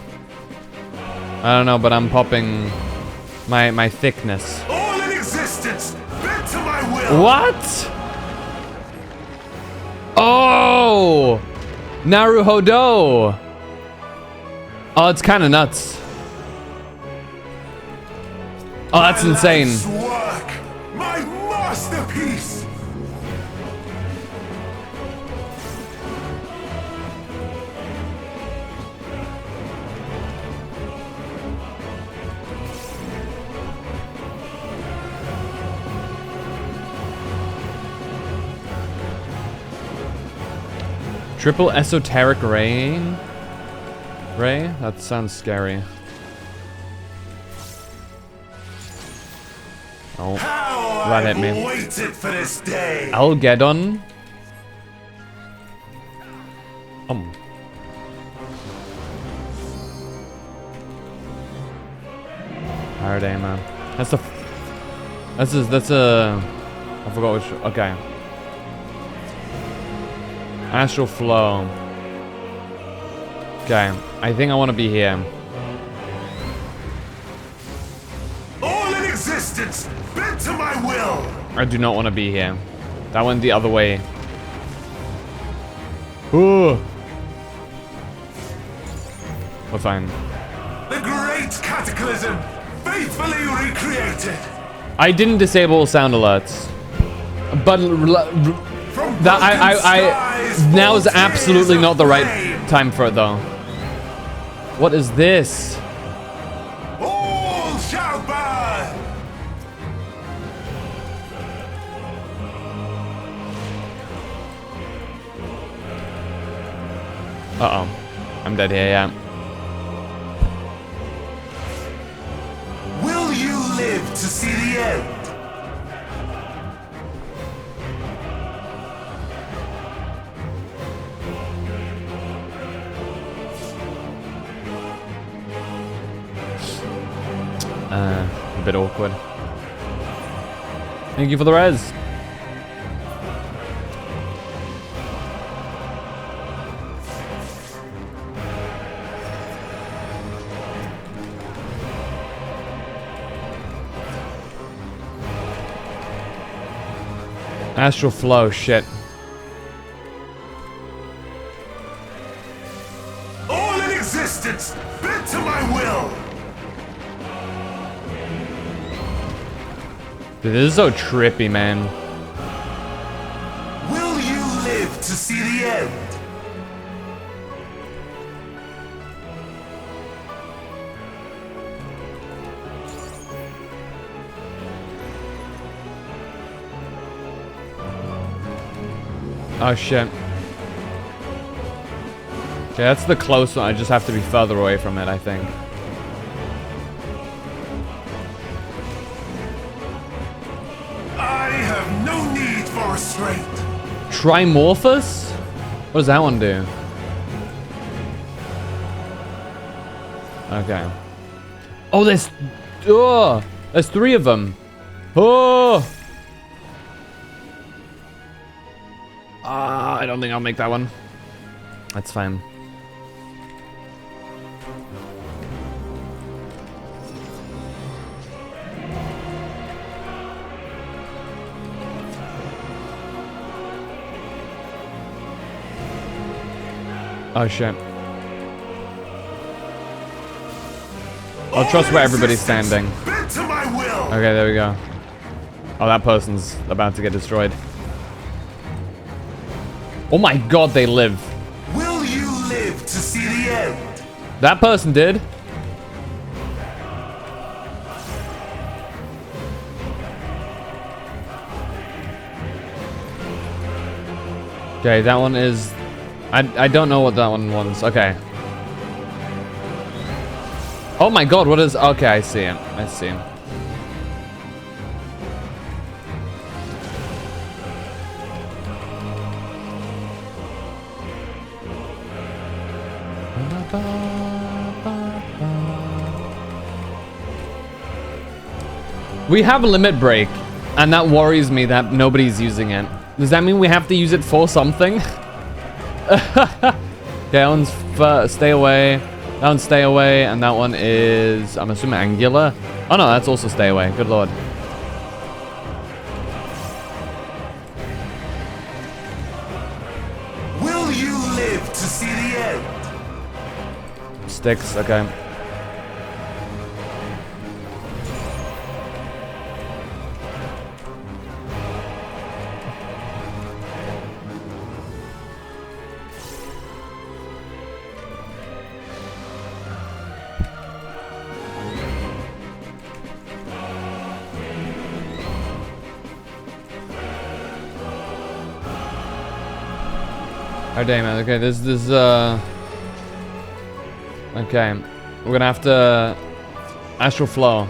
I don't know, but I'm popping my thickness. All in existence, bent to my will! What? Oh! Naruhodo! Oh, it's kind of nuts. Oh, that's insane. Life's work, my masterpiece! Triple esoteric rain? Ray? That sounds scary. Oh, that hit me. Waited for this day. Algeddon? Faraday, man. That's a... That's a... I forgot which... Okay. Astral Flow. Okay. I think I want to be here. All in existence, bent to my will. I do not want to be here. That went the other way. Ooh. We're fine. The great cataclysm, faithfully recreated. I didn't disable sound alerts, but that I now is absolutely not the right time for it though. What is this? All shall burn. Uh-oh. I'm dead here, yeah. Will you live to see the end? A bit awkward. Thank you for the res. Astral Flow, shit. All in existence, bent to my will. Dude, this is so trippy, man. Will you live to see the end? Oh shit. Okay, that's the close one. I just have to be further away from it, I think. I have no need for restraint. Trimorphous? What does that one do? Okay. Oh, there's 3 of them. Oh! I don't think I'll make that one. That's fine. Oh shit. I'll trust where everybody's standing. Okay, there we go. Oh, that person's about to get destroyed. Oh my god, they live. Will you live to see the end? That person did. Okay, that one is... I don't know what that one wants. Okay. Oh my god, what is... Okay, I see him. I see him. We have a limit break, and that worries me that nobody's using it. Does that mean we have to use it for something? Okay, that one's stay away. That one's stay away, and that one is, I'm assuming, angular. Oh no, that's also stay away. Good lord. Will you live to see the end? Sticks, okay. Oh damn it. Okay, this okay. We're gonna have to astral flow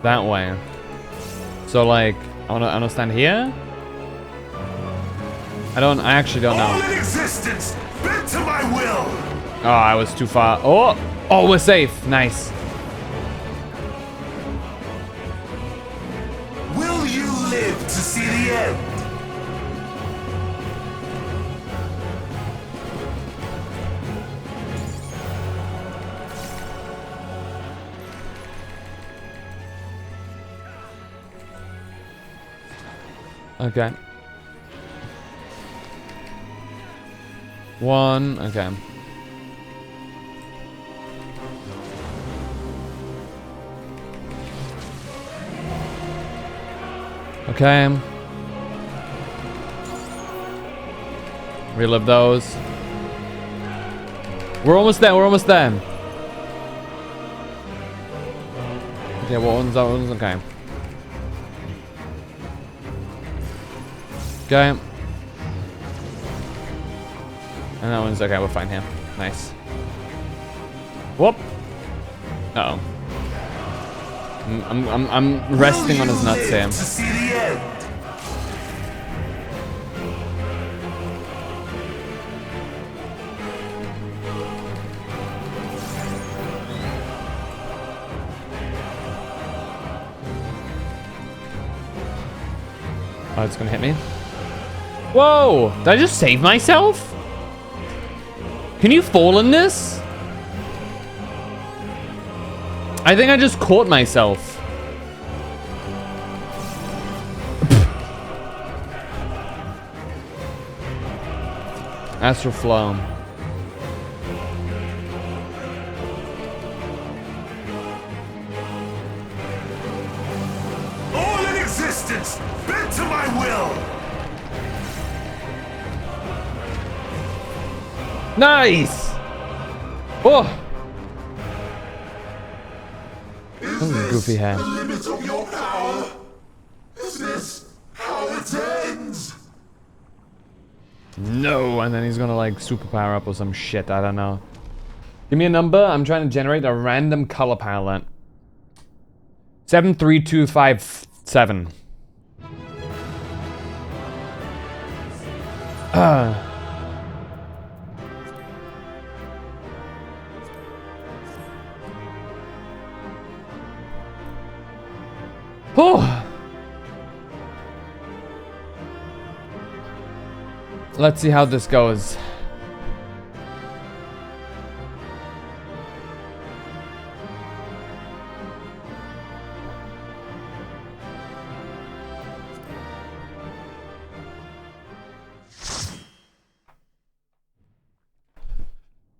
that way. So like I wanna stand here? I actually don't know. All in existence, bent to my will. Oh, I was too far. Oh, we're safe. Nice. Will you live to see the end? Okay. One. Okay. Okay. Relive those. We're almost there. We're almost there. Okay, what one's that one's okay. Okay. And that one's okay, we're fine here. Nice. Whoop. Uh-oh. I'm resting on his nuts here. To see the end? Oh, it's gonna hit me. Whoa! Did I just save myself? Can you fall in this? I think I just caught myself. Astral flow. All in existence, bent to my will. Nice! Oh! Is That was this goofy hair. the limit of your power? Is this how it ends? No, and then he's gonna like super power up or some shit, I don't know. Give me a number, I'm trying to generate a random color palette. 73257. Oh! Let's see how this goes.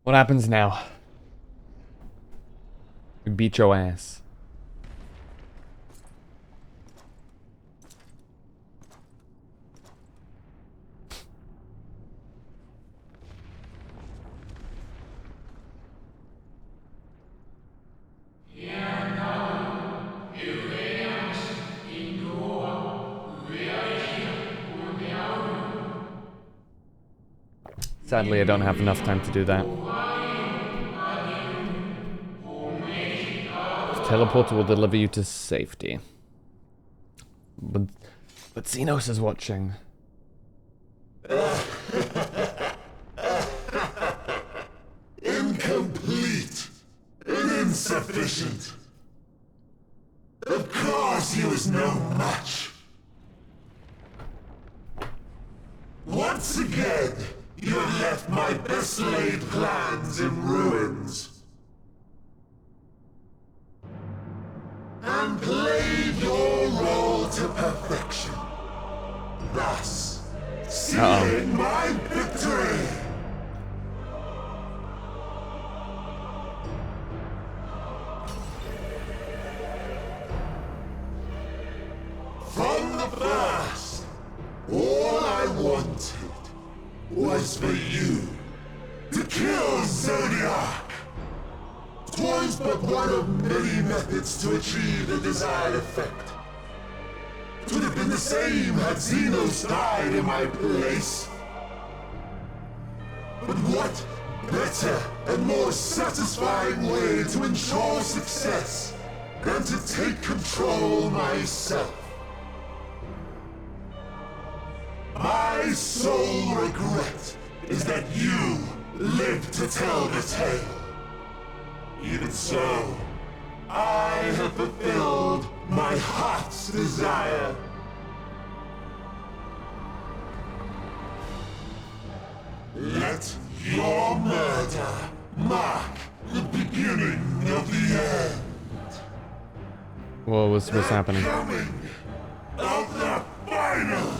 What happens now? We beat your ass. Sadly, I don't have enough time to do that. This teleporter will deliver you to safety. But Xenos is watching. Incomplete and insufficient. Of course he was no match. Once again, you have left my best laid plans in ruins. And played your role to perfection. Thus, sealing my victory. From the first, all I wanted was for you to kill Zodiac. 'Twas but one of many methods to achieve the desired effect. 'Twould have been the same had Xenos died in my place. But what better and more satisfying way to ensure success than to take control myself? My sole regret is that you lived to tell the tale. Even so, I have fulfilled my heart's desire. Let your murder mark the beginning of the end. Whoa, what's happening? Coming of the final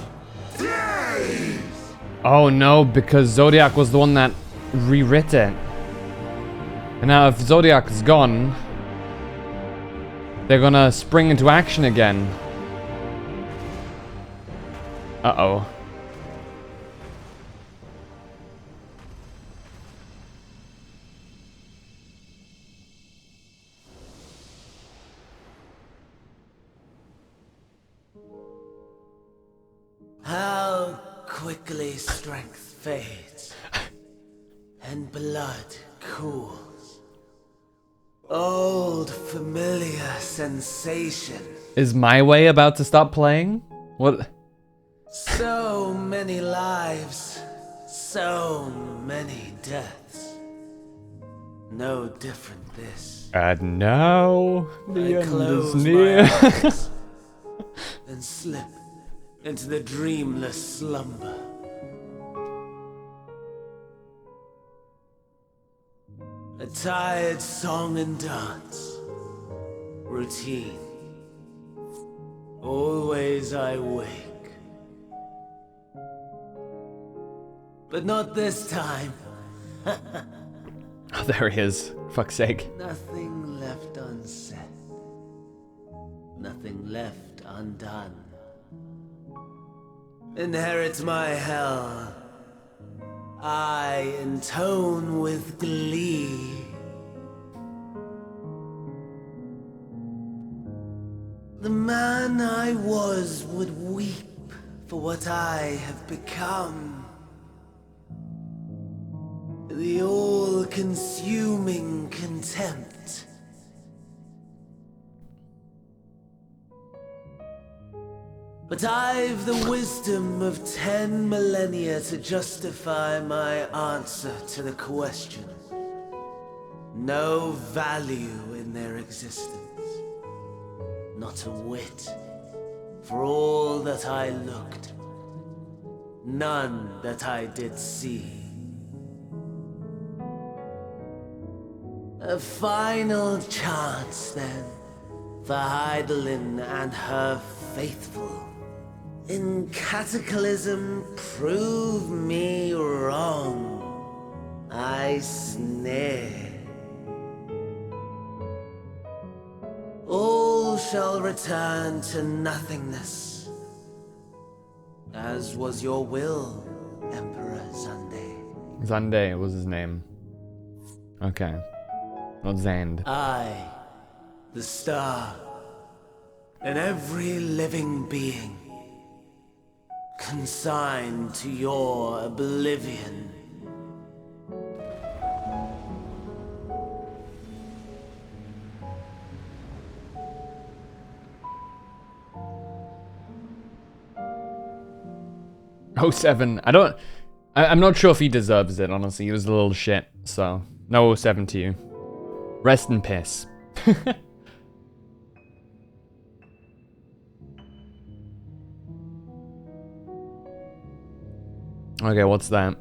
days. Oh no, because Zodiac was the one that rewrit it. And now if Zodiac is gone, they're gonna spring into action again. Uh-oh. How quickly strength fades and blood cools. Old familiar sensation. Is my way about to stop playing? What? So many lives, so many deaths. No different this. And now the I end is close near. my eyes and slip into the dreamless slumber. A tired song and dance. Routine. Always I wake. But not this time. Oh, there he is. Fuck's sake. Nothing left unsaid. Nothing left undone. Inherit my hell. I intone with glee. The man I was would weep for what I have become. The all-consuming contempt. But I've the wisdom of 10 millennia to justify my answer to the question. No value in their existence. Not a whit. For all that I looked. None that I did see. A final chance then for Heidelin and her faithful. In Cataclysm, prove me wrong. I snare. All shall return to nothingness, as was your will, Emperor Zande. Zande was his name. Okay. Not Zand. I, the star, and every living being, consigned to your oblivion. Oh, 07. I'm not sure if he deserves it, honestly. He was a little shit, so no 07 to you. Rest in peace. Okay, what's that?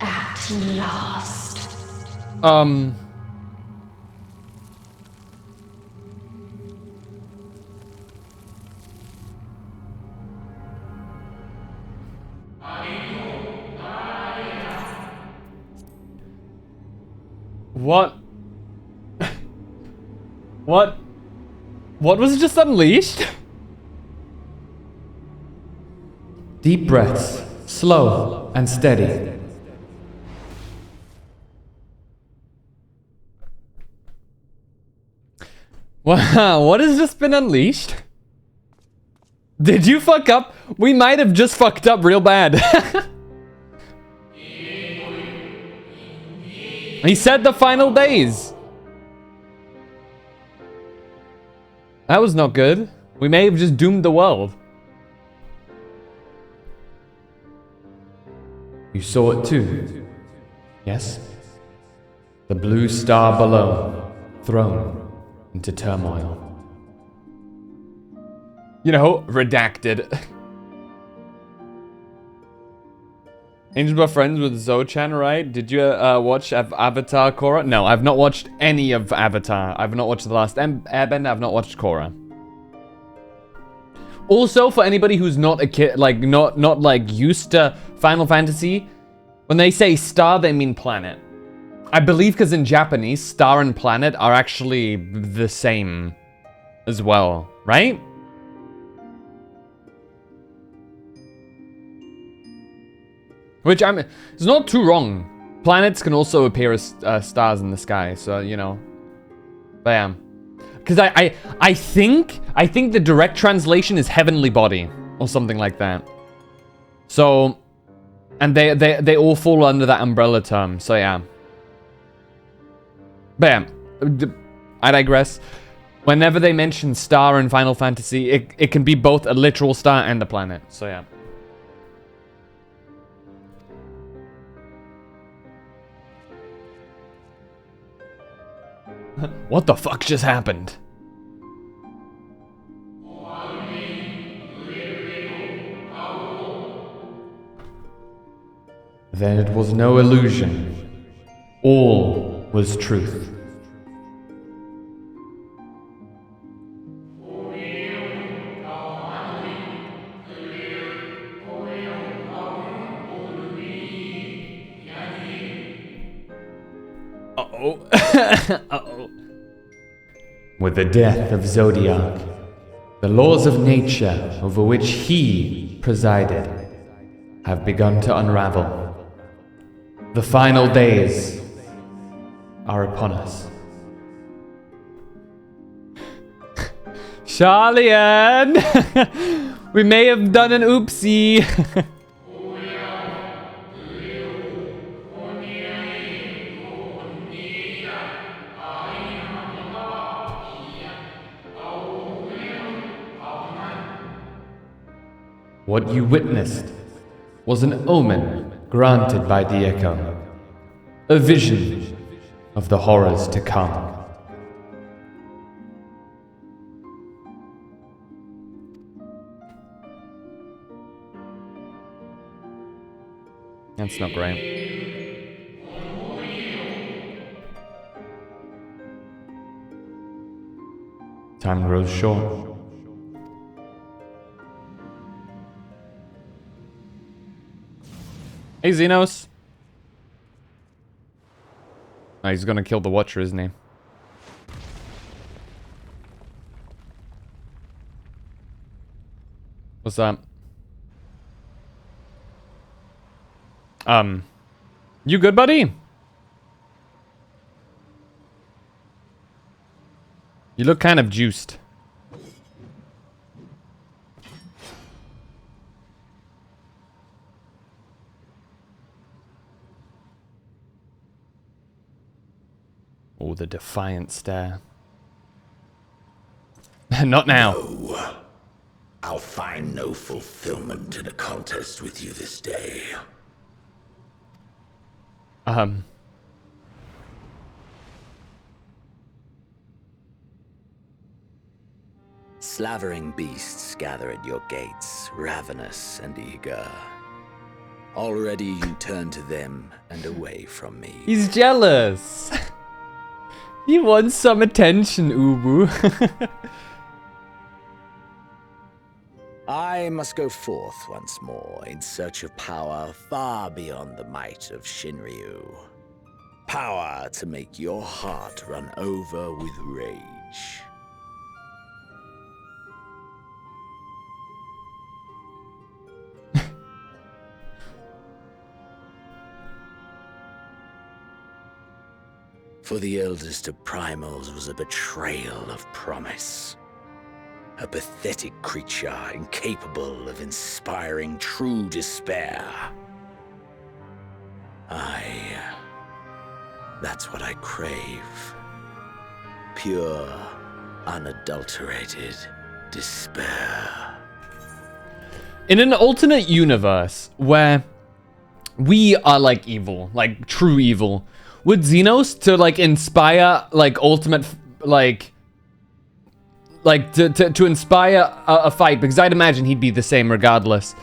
At last. What? What? What was just unleashed? Deep breaths, slow and steady. Wow, what has just been unleashed? Did you fuck up? We might have just fucked up real bad. He said the final days. That was not good. We may have just doomed the world. You saw it too. Yes? The blue star below, thrown into turmoil. You know, redacted. Angel Buff friends with Zochan, right? Did you watch Avatar Korra? No, I've not watched any of Avatar. I've not watched The Last Airbender. I've not watched Korra. Also, for anybody who's not a kid, like not like used to Final Fantasy, when they say star, they mean planet. I believe because in Japanese, star and planet are actually the same as well, right? Which it's not too wrong. Planets can also appear as stars in the sky, so you know. Bam. Because I think the direct translation is heavenly body or something like that. So, and they all fall under that umbrella term. So yeah. Bam. I digress. Whenever they mention star in Final Fantasy, it can be both a literal star and a planet. So yeah. What the fuck just happened? Then it was no illusion. All was truth. Uh-oh. Uh-oh. With the death of Zodiac, the laws of nature over which he presided have begun to unravel. The final days are upon us. Charlian! We may have done an oopsie. What you witnessed was an omen granted by the Echo, a vision of the horrors to come. That's not great. Time grows short. Hey, Xenos. Oh, he's gonna kill the Watcher, isn't he? What's up? You good, buddy? You look kind of juiced. Oh, the defiant stare. Not now. No. I'll find no fulfillment in a contest with you this day. Slavering beasts gather at your gates, ravenous and eager. Already you turn to them and away from me. He's jealous. He wants some attention, Ubu. I must go forth once more in search of power far beyond the might of Shinryu. Power to make your heart run over with rage. For the eldest of primals was a betrayal of promise. A pathetic creature incapable of inspiring true despair. That's what I crave. Pure, unadulterated despair. In an alternate universe where we are like evil, like true evil, would Xenos to like inspire like ultimate to inspire a fight, because I'd imagine he'd be the same regardless.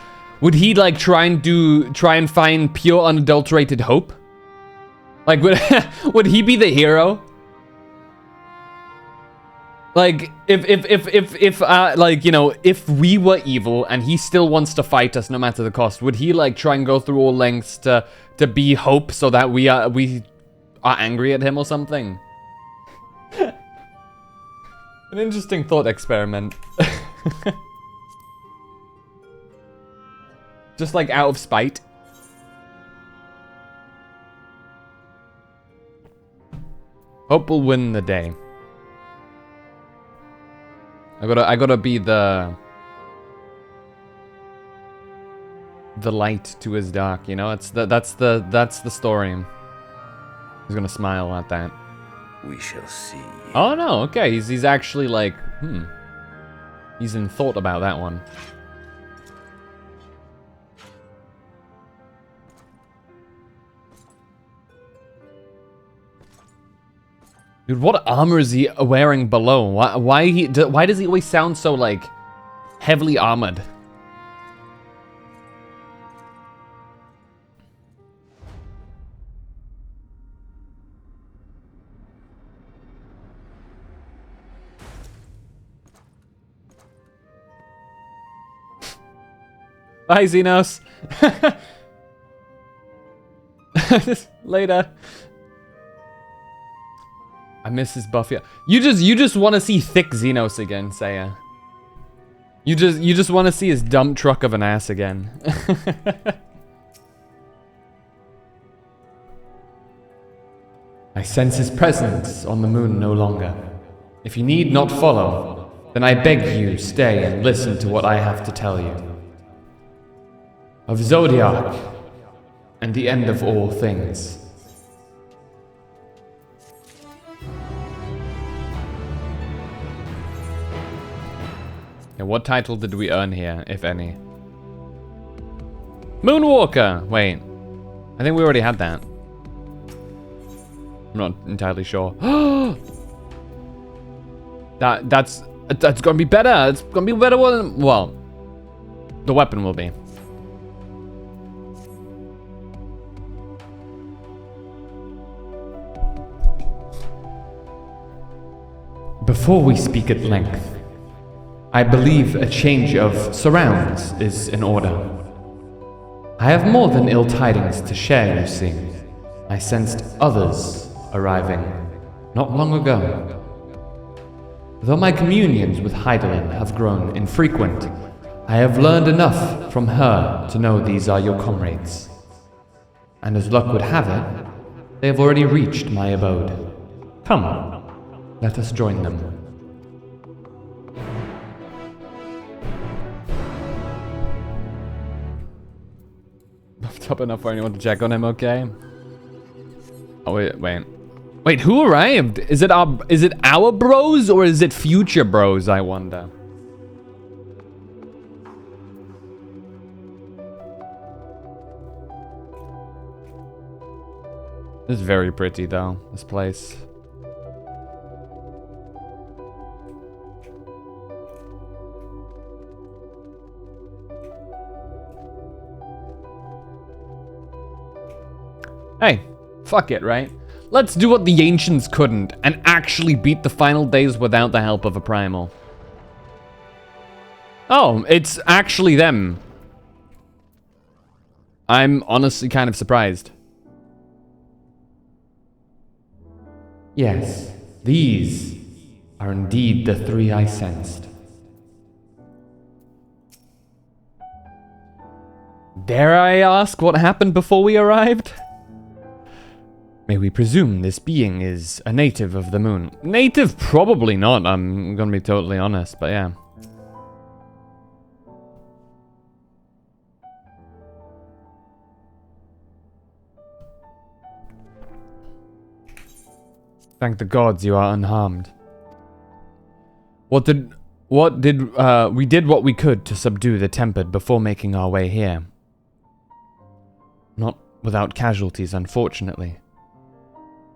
Would he like try and find pure unadulterated hope? Like would he be the hero? Like if like, you know, if we were evil and he still wants to fight us no matter the cost, would he like try and go through all lengths to be hope so that we are angry at him or something? An interesting thought experiment. Just like out of spite. Hope will win the day. I gotta be the light to his dark, you know? That's the story. He's gonna smile at that. We shall see. Oh no, okay, he's actually like, he's in thought about that one. Dude, what armor is he wearing below? Why does he always sound so like heavily armored? Bye, Xenos. Later. I miss his Buffy. You just want to see thick Xenos again, Saya. You just want to see his dump truck of an ass again. I sense his presence on the moon no longer. If you need not follow, then I beg you stay and listen to what I have to tell you. Of Zodiac and the end of all things. Yeah, what title did we earn here, if any? Moonwalker! Wait. I think we already had that. I'm not entirely sure. That's gonna be better. It's gonna be better than, well, the weapon will be. Before we speak at length, I believe a change of surrounds is in order. I have more than ill tidings to share, you see. I sensed others arriving not long ago. Though my communions with Heidelin have grown infrequent, I have learned enough from her to know these are your comrades. And as luck would have it, they have already reached my abode. Come. Let us join them. Top enough for anyone to check on him, okay? Oh, wait, who arrived? Is it our bros or is it future bros, I wonder? This is very pretty though, this place. Hey, fuck it, right? Let's do what the ancients couldn't and actually beat the final days without the help of a primal. Oh, it's actually them. I'm honestly kind of surprised. Yes, these are indeed the three I sensed. Dare I ask what happened before we arrived? May we presume this being is a native of the moon? Native? Probably not, I'm gonna be totally honest, but yeah. Thank the gods you are unharmed. We did what we could to subdue the tempered before making our way here. Not without casualties, unfortunately.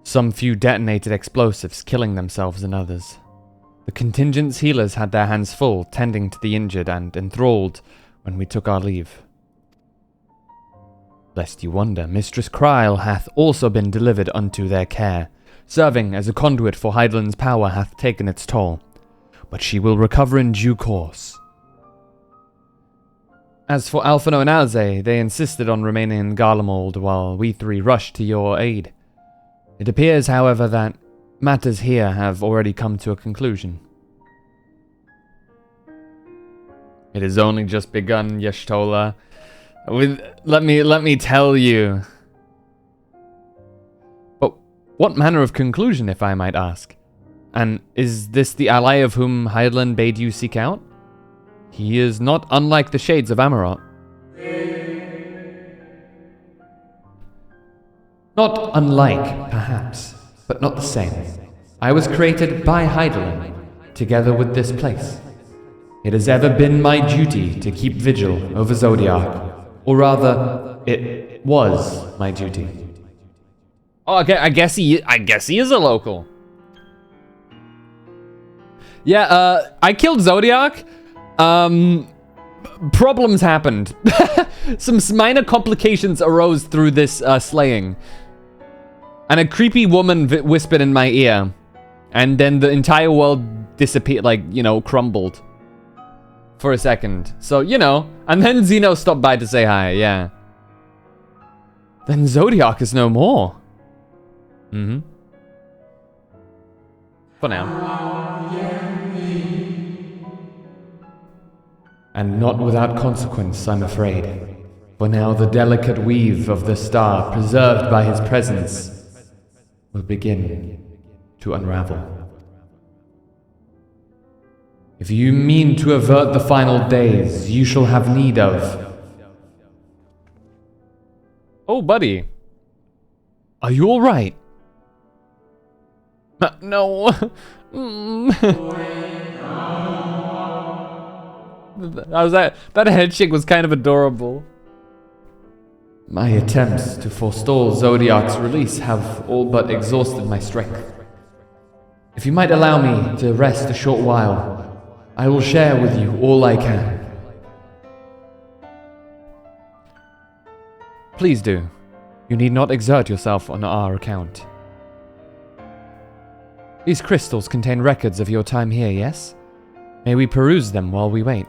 Some few detonated explosives, killing themselves and others. The contingent's healers had their hands full, tending to the injured and enthralled when we took our leave. Lest you wonder, Mistress Kryl hath also been delivered unto their care. Serving as a conduit for Hydaelyn's power hath taken its toll, but she will recover in due course. As for Alphino and Alze, they insisted on remaining in Garlemald while we three rushed to your aid. It appears, however, that matters here have already come to a conclusion. It has only just begun, Y'shtola. Let me tell you. But what manner of conclusion, if I might ask? And is this the ally of whom Hydaelyn bade you seek out? He is not unlike the shades of Amarot. Not unlike, perhaps, but not the same. I was created by Hydaelyn, together with this place. It has ever been my duty to keep vigil over Zodiac, or rather, it was my duty. Oh, okay, I guess he is a local. Yeah, I killed Zodiac. Problems happened. Some minor complications arose through this slaying. And a creepy woman whispered in my ear. And then the entire world disappeared, like, you know, crumbled. For a second. So, you know. And then Zeno stopped by to say hi, yeah. Then Zodiac is no more. Mm-hmm. For now. And not without consequence, I'm afraid. For now the delicate weave of the star, preserved by his presence, will begin to unravel. If you mean to avert the final days, you shall have need of... Oh, buddy. Are you alright? No. That head shake was kind of adorable. My attempts to forestall Zodiac's release have all but exhausted my strength. If you might allow me to rest a short while, I will share with you all I can. Please do. You need not exert yourself on our account. These crystals contain records of your time here, yes? May we peruse them while we wait?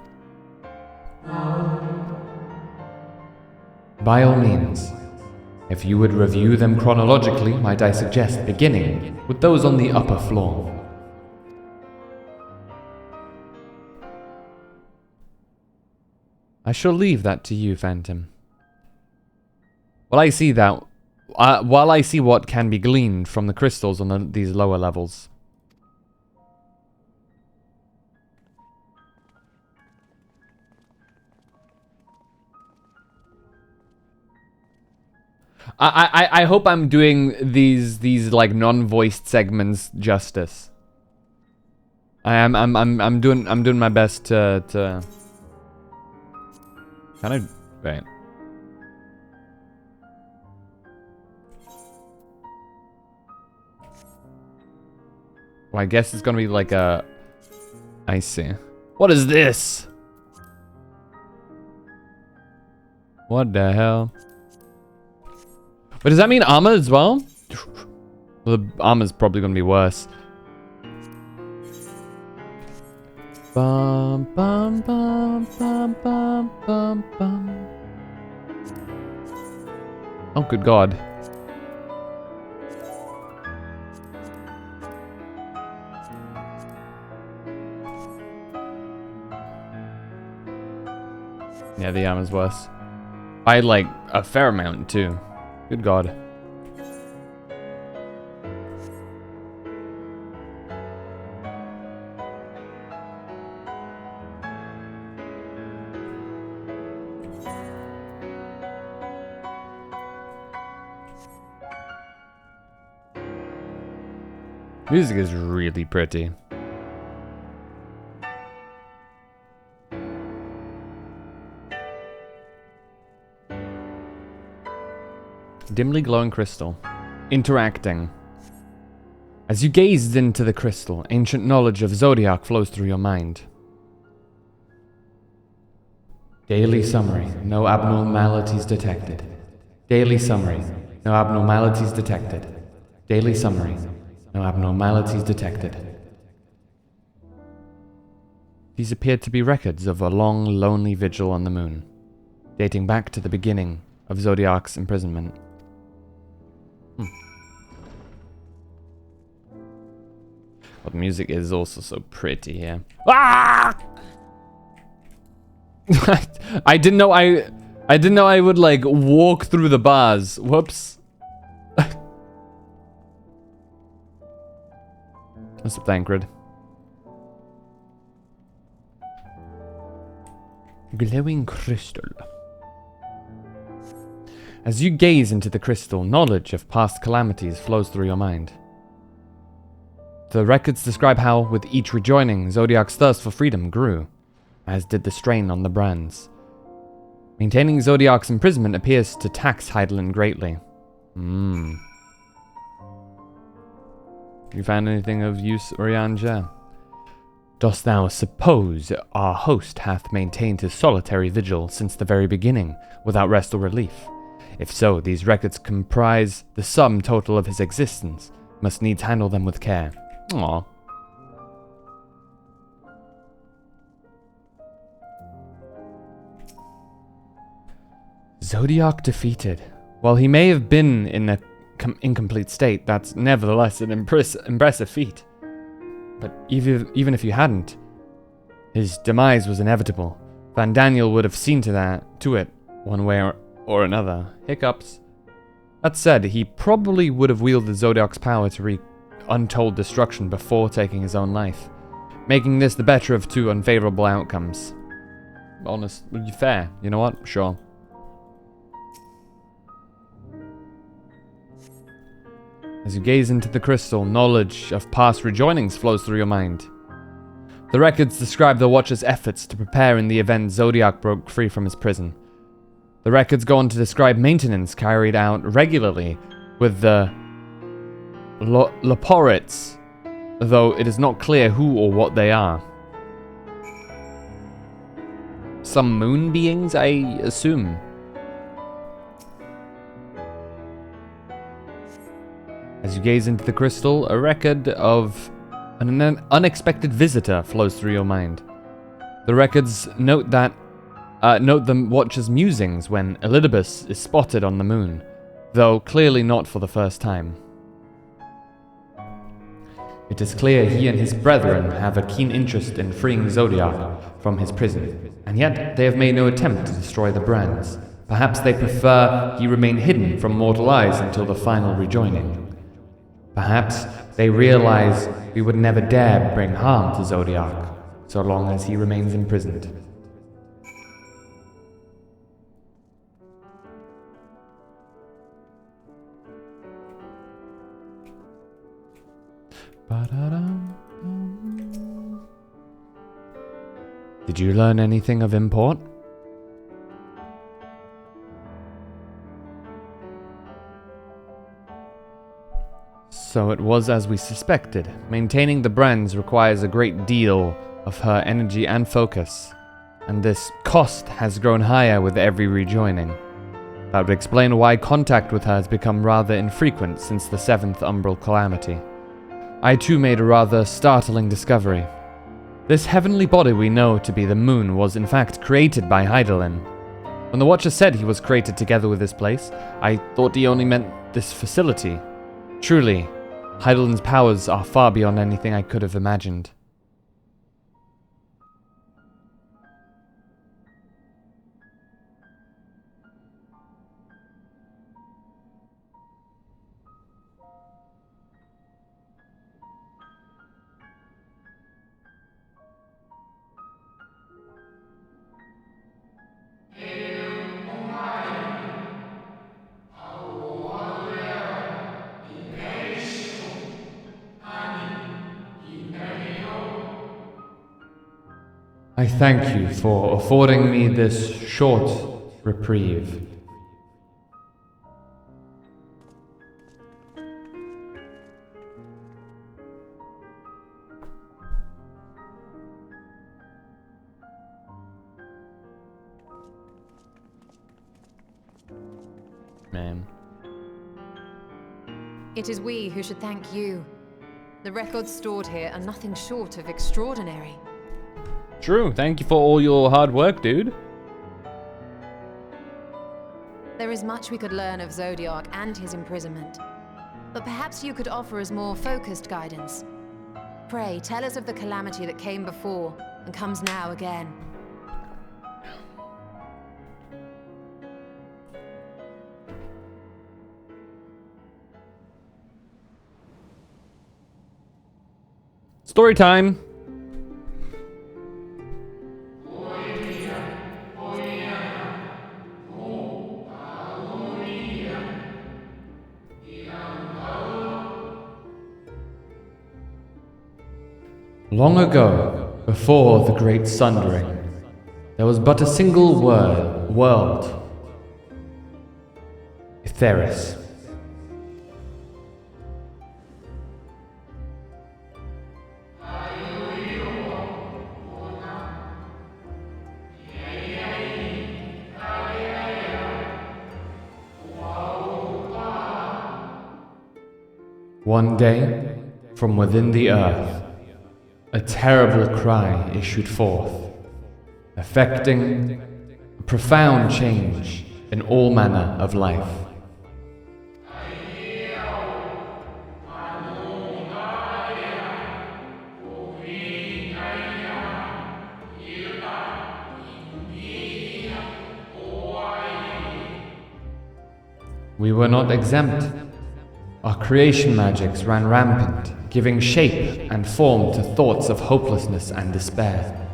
By all means. If you would review them chronologically, might I suggest beginning with those on the upper floor. I shall leave that to you, Phantom. While I see what can be gleaned from the crystals on these lower levels. I hope I'm doing these like non-voiced segments justice. I'm doing my best to kind of right. Well, I guess it's gonna be like a... I see. What is this? What the hell? But does that mean armor as well? Well, the armor's probably gonna be worse. Bum bum bum bum bum bum bum. Oh, good God. Yeah, the armor's worse. By like a fair amount too. Good God. Music is really pretty. Dimly glowing crystal. Interacting. As you gazed into the crystal, ancient knowledge of Zodiac flows through your mind. Daily summary. No abnormalities detected. Daily summary. No abnormalities detected. Daily summary. No abnormalities detected. These appeared to be records of a long, lonely vigil on the moon, dating back to the beginning of Zodiac's imprisonment. But the music is also so pretty here. Ah! I didn't know I would like walk through the bars. Whoops. What's up, Thancred? Glowing crystal. As you gaze into the crystal, knowledge of past calamities flows through your mind. The records describe how, with each rejoining, Zodiac's thirst for freedom grew, as did the strain on the brands. Maintaining Zodiac's imprisonment appears to tax Heidelin greatly. You found anything of use, Orianja? Dost thou suppose our host hath maintained his solitary vigil since the very beginning, without rest or relief? If so, these records comprise the sum total of his existence. Must needs handle them with care. Aww. Zodiac defeated. While he may have been in an incomplete state, that's nevertheless an impressive feat. But even if you hadn't, his demise was inevitable. Van Daniel would have seen to it, one way or another. Hiccups. That said, he probably would have wielded Zodiac's power to wreak untold destruction before taking his own life, making this the better of two unfavorable outcomes. Honest, fair. You know what? Sure. As you gaze into the crystal, knowledge of past rejoinings flows through your mind. The records describe the Watcher's efforts to prepare in the event Zodiac broke free from his prison. The records go on to describe maintenance carried out regularly with the Leporites, though it is not clear who or what they are. Some moon beings, I assume. As you gaze into the crystal, a record of an unexpected visitor flows through your mind. The records note the Watcher's musings when Elidibus is spotted on the moon, though clearly not for the first time. It is clear he and his brethren have a keen interest in freeing Zodiac from his prison, and yet they have made no attempt to destroy the brands. Perhaps they prefer he remain hidden from mortal eyes until the final rejoining. Perhaps they realize we would never dare bring harm to Zodiac, so long as he remains imprisoned. Did you learn anything of import? So it was as we suspected. Maintaining the brands requires a great deal of her energy and focus, and this cost has grown higher with every rejoining. That would explain why contact with her has become rather infrequent since the 7th Umbral Calamity. I too made a rather startling discovery. This heavenly body we know to be the moon was in fact created by Heidelin. When the Watcher said he was created together with this place, I thought he only meant this facility. Truly, Heidelin's powers are far beyond anything I could have imagined. I thank you for affording me this short reprieve. Man. It is we who should thank you. The records stored here are nothing short of extraordinary. True, thank you for all your hard work, dude. There is much we could learn of Zodiac and his imprisonment, but perhaps you could offer us more focused guidance. Pray, tell us of the calamity that came before and comes now again. Story time. Long ago, before the Great Sundering, there was but a single world. Etheris. One day, from within the earth, a terrible cry issued forth, affecting a profound change in all manner of life. We were not exempt. Our creation magics ran rampant, giving shape and form to thoughts of hopelessness and despair.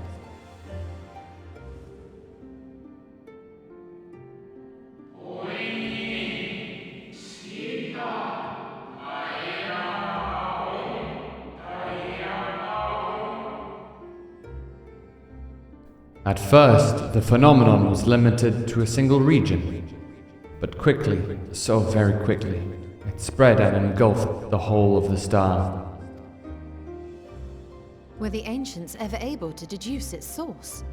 At first, the phenomenon was limited to a single region, but quickly, so very quickly, it spread and engulfed the whole of the star. Were the ancients ever able to deduce its source?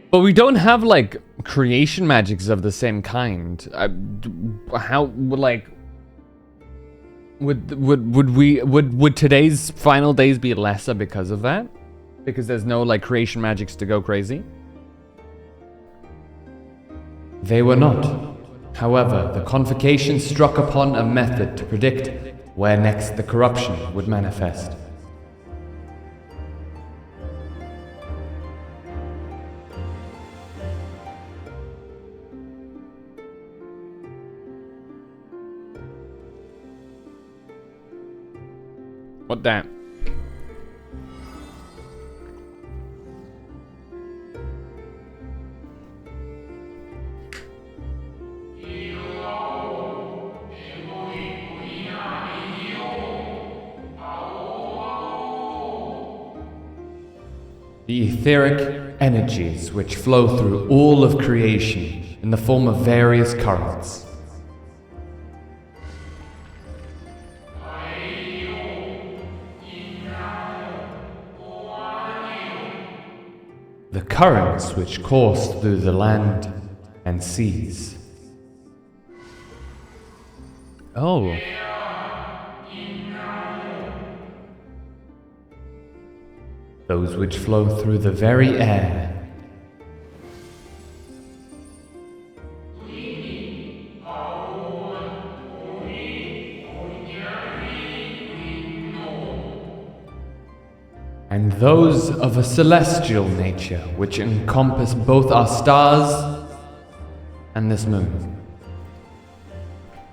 But we don't have, like, creation magics of the same kind. How, like... Would today's final days be lesser because of that? Because there's no, like, creation magics to go crazy? They were not. However, the Convocation struck upon a method to predict where next the corruption would manifest. What that? The etheric energies which flow through all of creation in the form of various currents. The currents which course through the land and seas. Oh. Those which flow through the very air. And those of a celestial nature which encompass both our stars and this moon.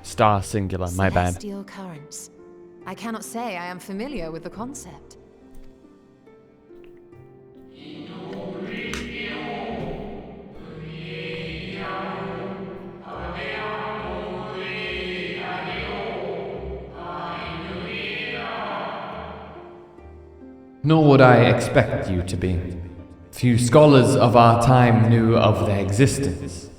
Star singular, my bad. Celestial currents. I cannot say I am familiar with the concept. Nor would I expect you to be. Few scholars of our time knew of their existence.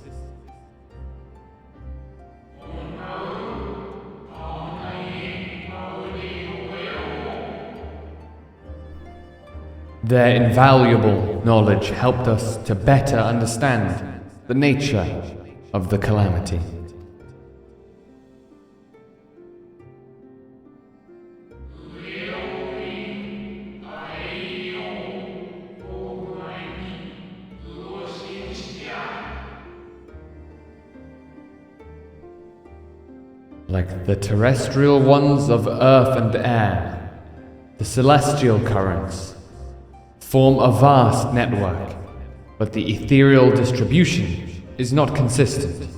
Their invaluable knowledge helped us to better understand the nature of the calamity. Like the terrestrial ones of earth and air, the celestial currents form a vast network, but the ethereal distribution is not consistent.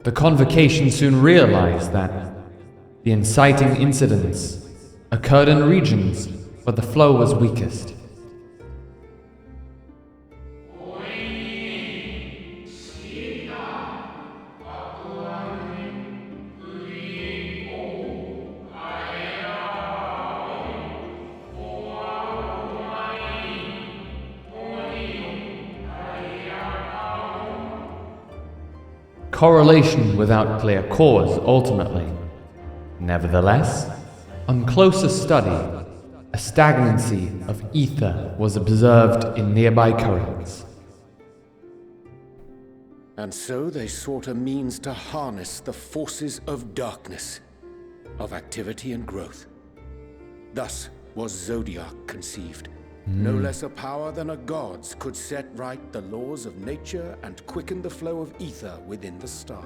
The convocation soon realized that the inciting incidents occurred in regions where the flow was weakest. Correlation without clear cause, ultimately. Nevertheless, on closer study, a stagnancy of ether was observed in nearby currents. And so they sought a means to harness the forces of darkness, of activity and growth. Thus was Zodiac conceived. No less a power than a god's could set right the laws of nature and quicken the flow of ether within the star.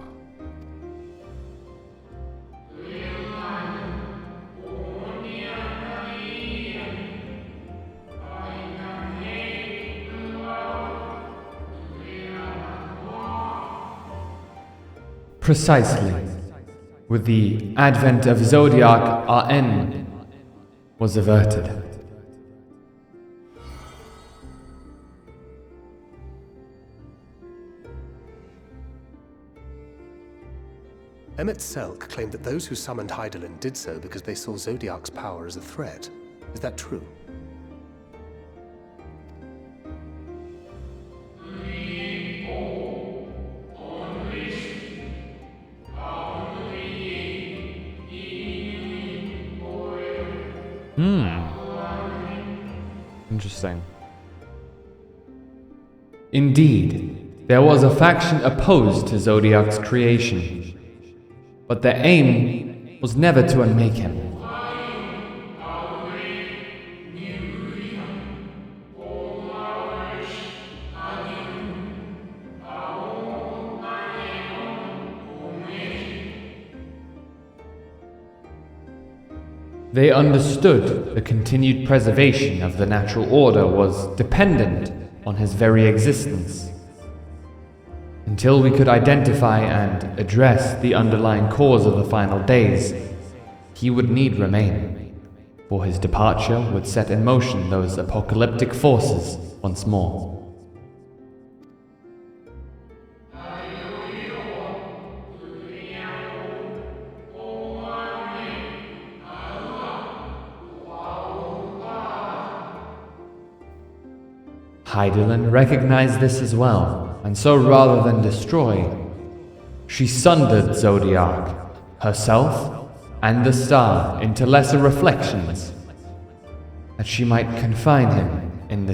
Precisely. With the advent of Zodiac, our end was averted. Emmett Selk claimed that those who summoned Hydaelyn did so because they saw Zodiac's power as a threat. Is that true? Interesting. Indeed, there was a faction opposed to Zodiac's creation, but their aim was never to unmake him. They understood the continued preservation of the natural order was dependent on his very existence. Until we could identify and address the underlying cause of the final days, he would need remain, for his departure would set in motion those apocalyptic forces once more. Hydaelyn recognized this as well, and so rather than destroy, she sundered Zodiac, herself, and the star into lesser reflections, that she might confine him in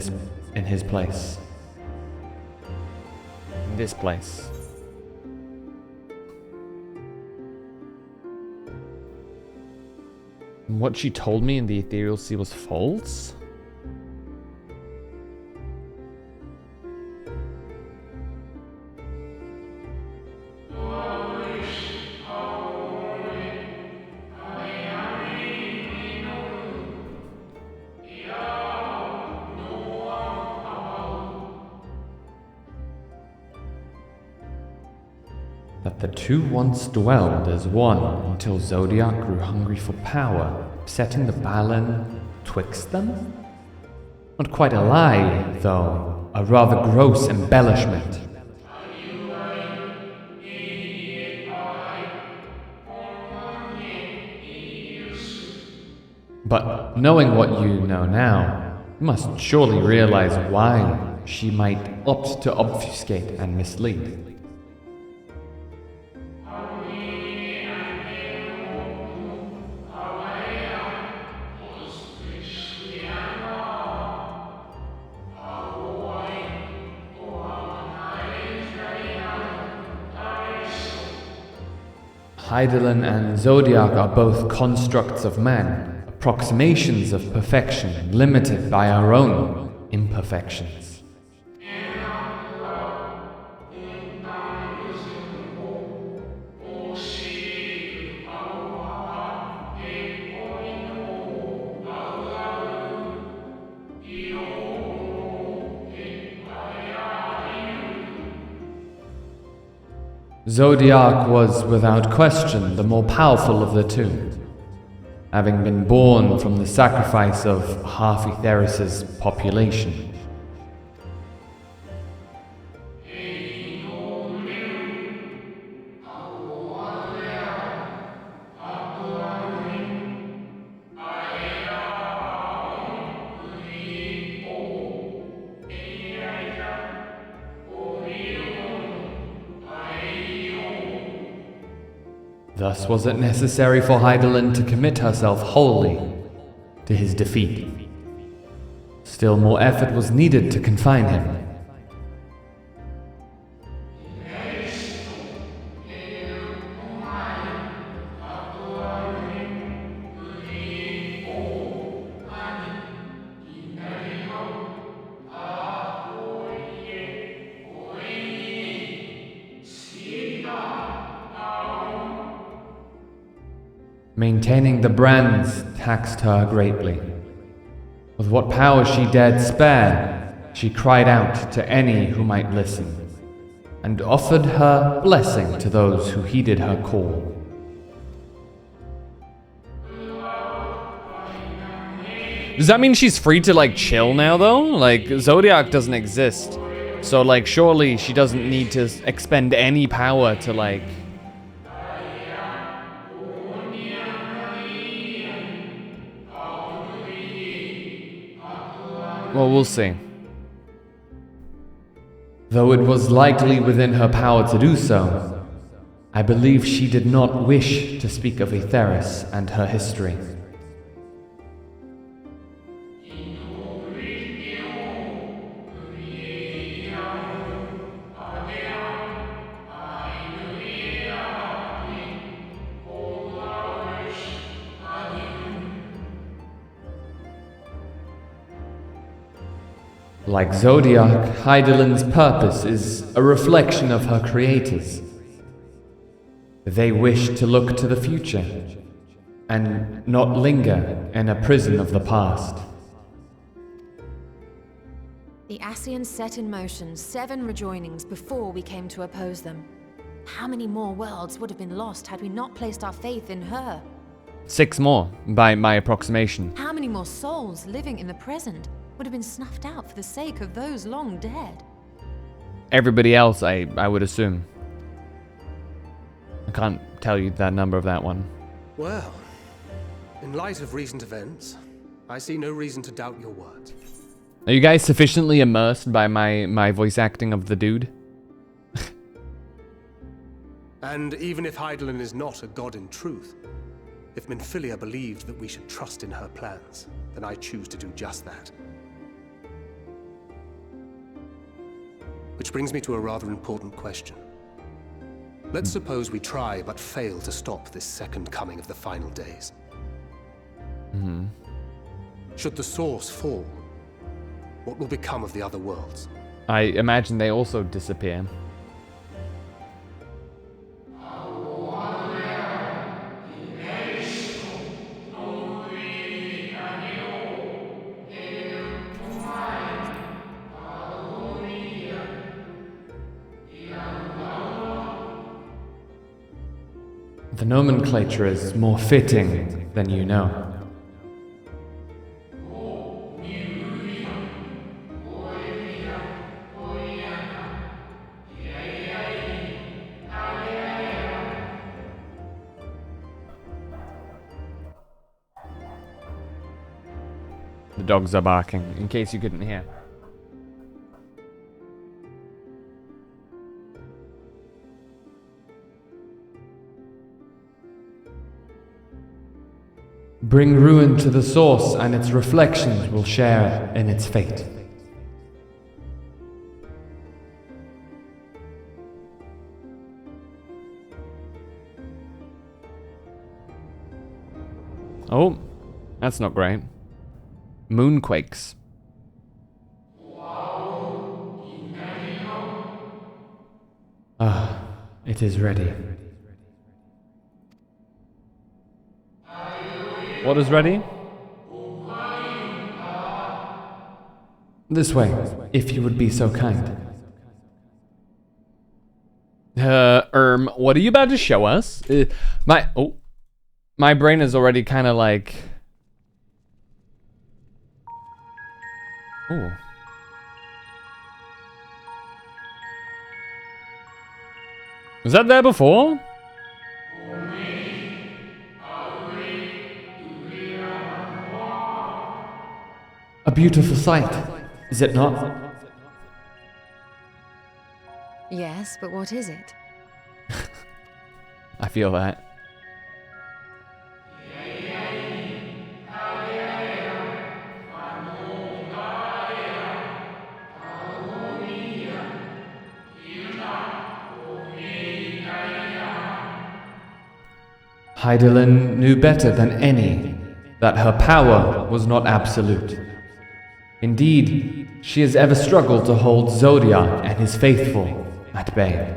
his place. In this place. And what she told me in the Ethereal Sea was false? That the two once dwelled as one until Zodiac grew hungry for power, setting the balance twixt them? Not quite a lie, though, a rather gross embellishment. But knowing what you know now, you must surely realize why she might opt to obfuscate and mislead. Hydaelyn and Zodiac are both constructs of man, approximations of perfection limited by our own imperfections. Zodiac was, without question, the more powerful of the two, having been born from the sacrifice of half Etheris' population. Thus was it necessary for Hydaelyn to commit herself wholly to his defeat. Still more effort was needed to confine him. Maintaining the brands taxed her greatly. With what power she dared spare, she cried out to any who might listen, and offered her blessing to those who heeded her call. Does that mean she's free to, like, chill now, though? Like, Zodiac doesn't exist. So, like, surely she doesn't need to expend any power to, like... Well, we'll see. Though it was likely within her power to do so, I believe she did not wish to speak of Etheris and her history. Like Zodiac, Hydaelyn's purpose is a reflection of her creators. They wish to look to the future and not linger in a prison of the past. The Ascians set in motion 7 rejoinings before we came to oppose them. How many more worlds would have been lost had we not placed our faith in her? 6 more, by my approximation. How many more souls living in the present would have been snuffed out for the sake of those long dead? Everybody else, I would assume. I can't tell you the number of that one. Well, in light of recent events, I see no reason to doubt your words. Are you guys sufficiently immersed by my voice acting of the dude? And even if Hydaelyn is not a god in truth, if Minfilia believed that we should trust in her plans, then I choose to do just that. Which brings me to a rather important question. Let's suppose we try but fail to stop this second coming of the final days. Should the source fall, what will become of the other worlds? I imagine they also disappear. The nomenclature is more fitting than you know. The dogs are barking, in case you couldn't hear. Bring ruin to the source, and its reflections will share in its fate. Oh, that's not great. Moonquakes. Ah, it is ready. What is ready? This way, if you would be so kind. What are you about to show us? My brain is already kind of like... Ooh. Was that there before? A beautiful sight, is it not? Yes, but what is it? I feel that. Hydaelyn knew better than any that her power was not absolute. Indeed, she has ever struggled to hold Zodiac and his faithful at bay.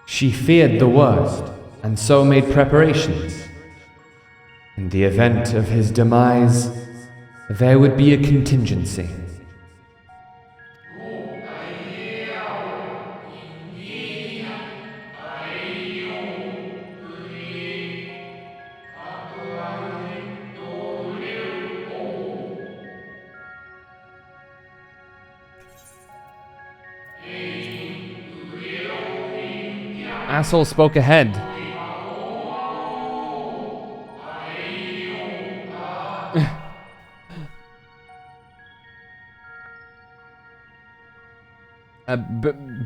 She feared the worst, and so made preparations. In the event of his demise, there would be a contingency. Asshole spoke ahead.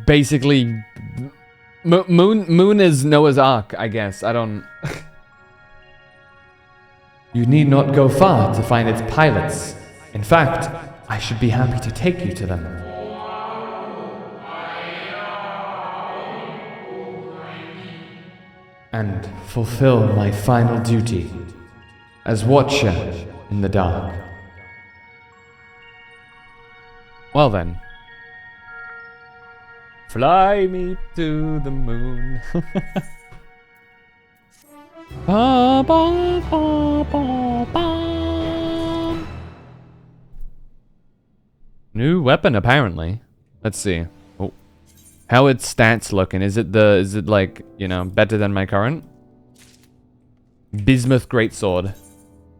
Basically, Moon is Noah's Ark, I guess. I don't... You need not go far to find its pilots. In fact, I should be happy to take you to them. And fulfill my final duty as Watcher in the dark. Well then. Fly me to the moon. Ba, ba, ba, ba, ba. New weapon apparently. Let's see. Oh. How its stats looking? Is it like, you know, better than my current? Bismuth Greatsword.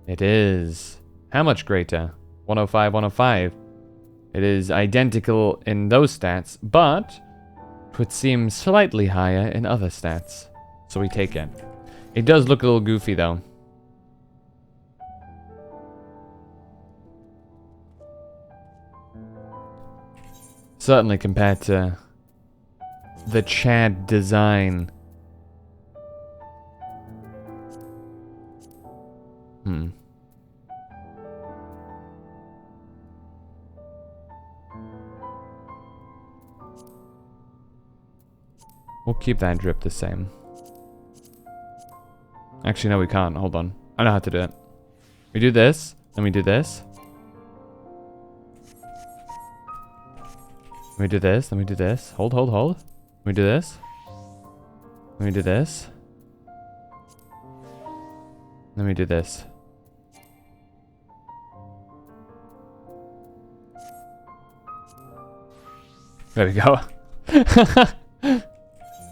It is. How much greater? 105, 105. It is identical in those stats, but it would seem slightly higher in other stats. So we take it. It does look a little goofy though. Certainly compared to the Chad design. We'll keep that drip the same. Actually, no, we can't. Hold on. I know how to do it. We do this, then we do this. We do this, then we do this. Hold, hold, hold. We do this. Then we do this. Then we do this. There we go.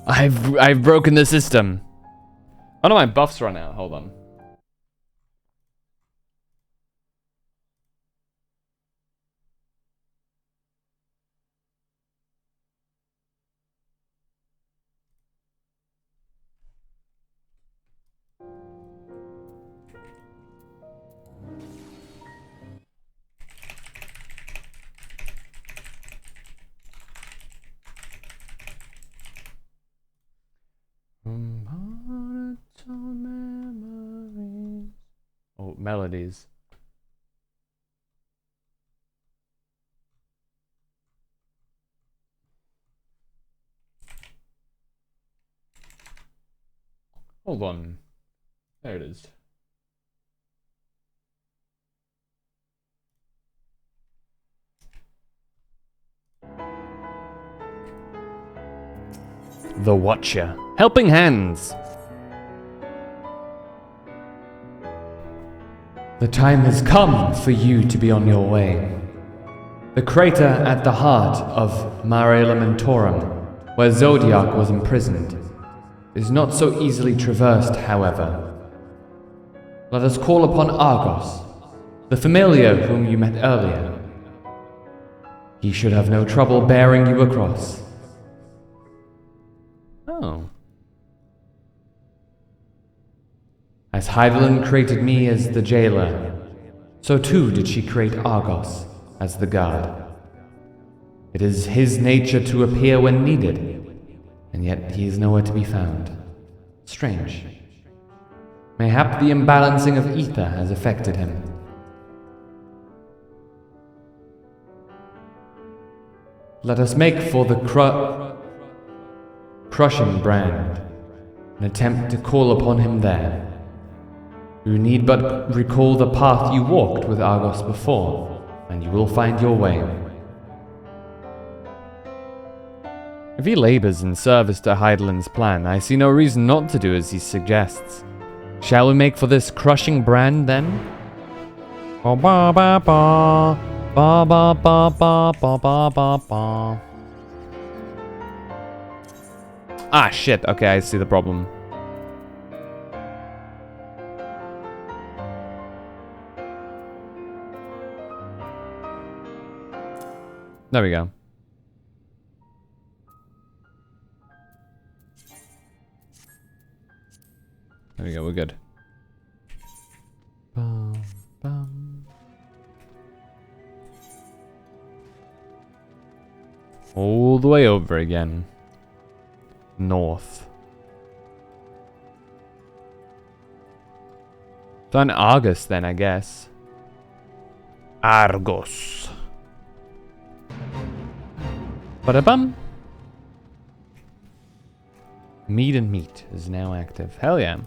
I've broken the system. Oh no, my buffs run out. Hold on. melodies. Hold on. There it is. The Watcher. Helping Hands. The time has come for you to be on your way. The crater at the heart of Mare Lamentorum, where Zodiac was imprisoned, is not so easily traversed, however. Let us call upon Argos, the familiar whom you met earlier. He should have no trouble bearing you across. Oh. As Heidelin created me as the jailer, so too did she create Argos as the guard. It is his nature to appear when needed, and yet he is nowhere to be found. Strange. Mayhap the imbalancing of ether has affected him. Let us make for the crushing brand, and attempt to call upon him there. You need but recall the path you walked with Argos before, and you will find your way. If he labors in service to Heidelin's plan, I see no reason not to do as he suggests. Shall we make for this crushing brand, then? Ba ba ba ba. Ba ba ba ba ba ba ba ba. Ah, shit. Okay, I see the problem. There we go. There we go, we're good. Bum, bum. All the way over again. North. Done Argus then, I guess. Argos. Ba-da-bum. Meat and Meat is now active. Hell yeah.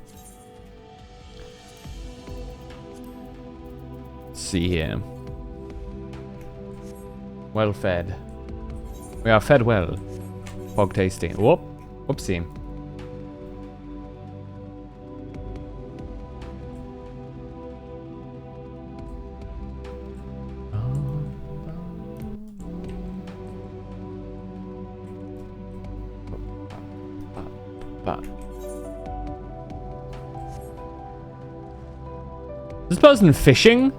Let's see here. Well fed. We are fed well. Fog tasty. Whoop. Whoopsie. Is this person fishing?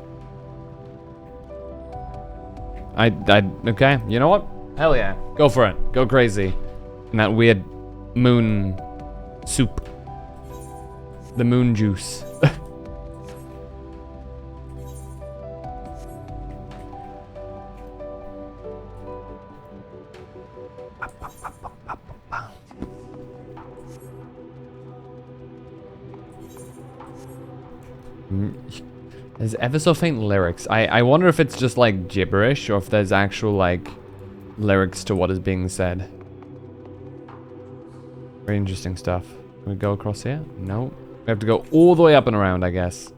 Okay, you know what? Hell yeah. Go for it. Go crazy. And that weird moon soup. The moon juice. There's ever so faint lyrics. I wonder if it's just like gibberish or if there's actual like lyrics to what is being said. Very interesting stuff. Can we go across here? No. We have to go all the way up and around, I guess.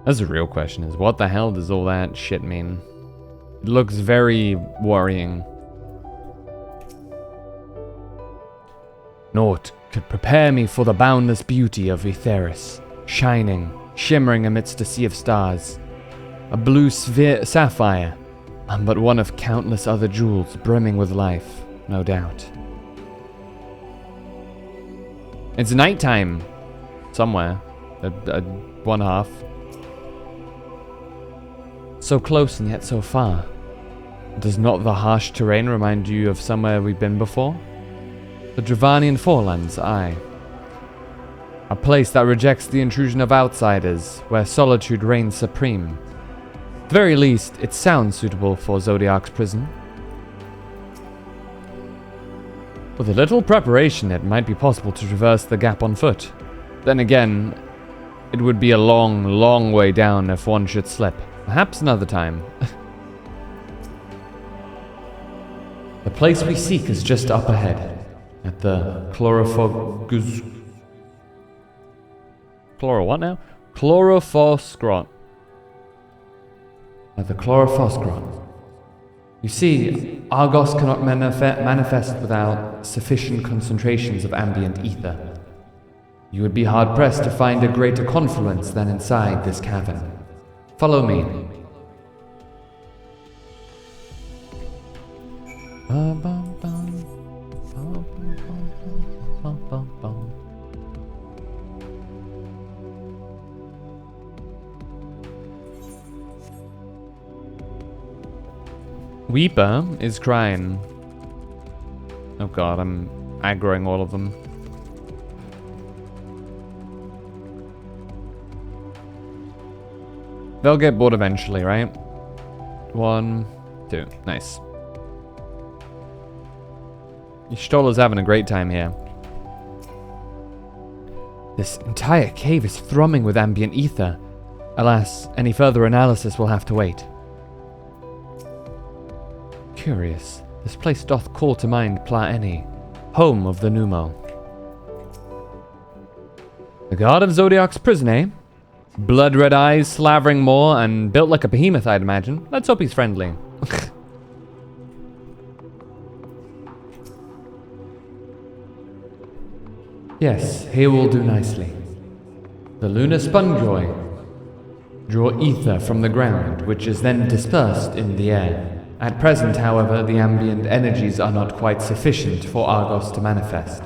That's the real question, is what the hell does all that shit mean? It looks very worrying. Naught could prepare me for the boundless beauty of Aetheris, shining, shimmering amidst a sea of stars. A blue sapphire, but one of countless other jewels brimming with life, no doubt. It's nighttime. Somewhere. One half. So close and yet so far. Does not the harsh terrain remind you of somewhere we've been before? The Dravanian Forelands, aye. A place that rejects the intrusion of outsiders, where solitude reigns supreme. At the very least, it sounds suitable for Zodiac's prison. With a little preparation, it might be possible to traverse the gap on foot. Then again, it would be a long, long way down if one should slip. Perhaps another time. The place we seek is just up ahead, at the Chlorophosgron. At the Chlorophosgron. You see, Argos cannot manifest without sufficient concentrations of ambient ether. You would be hard-pressed to find a greater confluence than inside this cavern. Follow me. Weeper is crying. Oh god, I'm aggroing all of them. They'll get bored eventually, right? 1, 2. Nice. Stolla's having a great time here. This entire cave is thrumming with ambient ether. Alas, any further analysis will have to wait. Curious. This place doth call to mind Plaeni, home of the Numo. The god of Zodiac's prison, eh? Blood-red eyes, slavering more, and built like a behemoth, I'd imagine. Let's hope he's friendly. Yes, here will do nicely. The lunar spongoy draw ether from the ground, which is then dispersed in the air. At present, however, the ambient energies are not quite sufficient for Argos to manifest.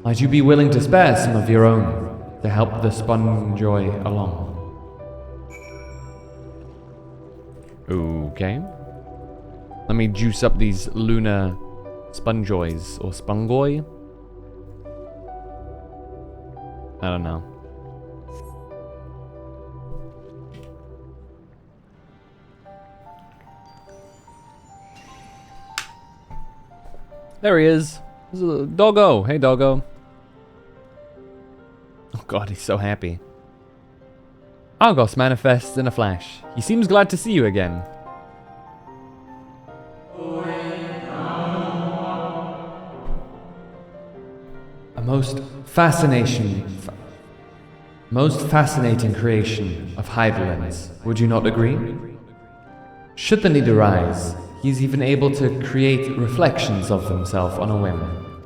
Might you be willing to spare some of your own to help the spongoy along? Okay. Let me juice up these lunar spongoys, or spongoi? I don't know. There he is. This is a doggo. Hey, doggo. Oh god, he's so happy. Argos manifests in a flash. He seems glad to see you again. A most fascinating creation of Heidelberg's, would you not agree? Should the need arise, he's even able to create reflections of himself on a whim.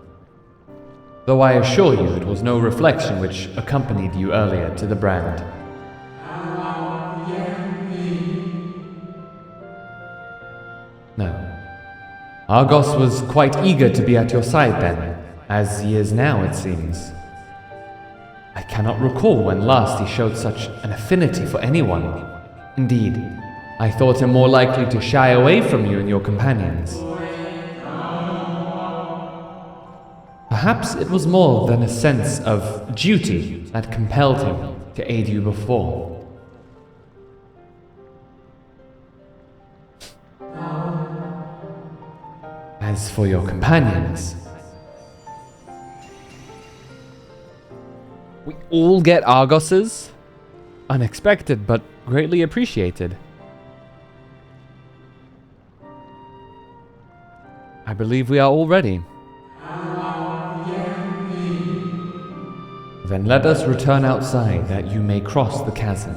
Though I assure you it was no reflection which accompanied you earlier to the brand. No. Argos was quite eager to be at your side then, as he is now, it seems. I cannot recall when last he showed such an affinity for anyone. Indeed, I thought him more likely to shy away from you and your companions. Perhaps it was more than a sense of duty that compelled him to aid you before. As for your companions, we all get Argoses? Unexpected, but greatly appreciated. I believe we are all ready. Then let us return outside that you may cross the chasm.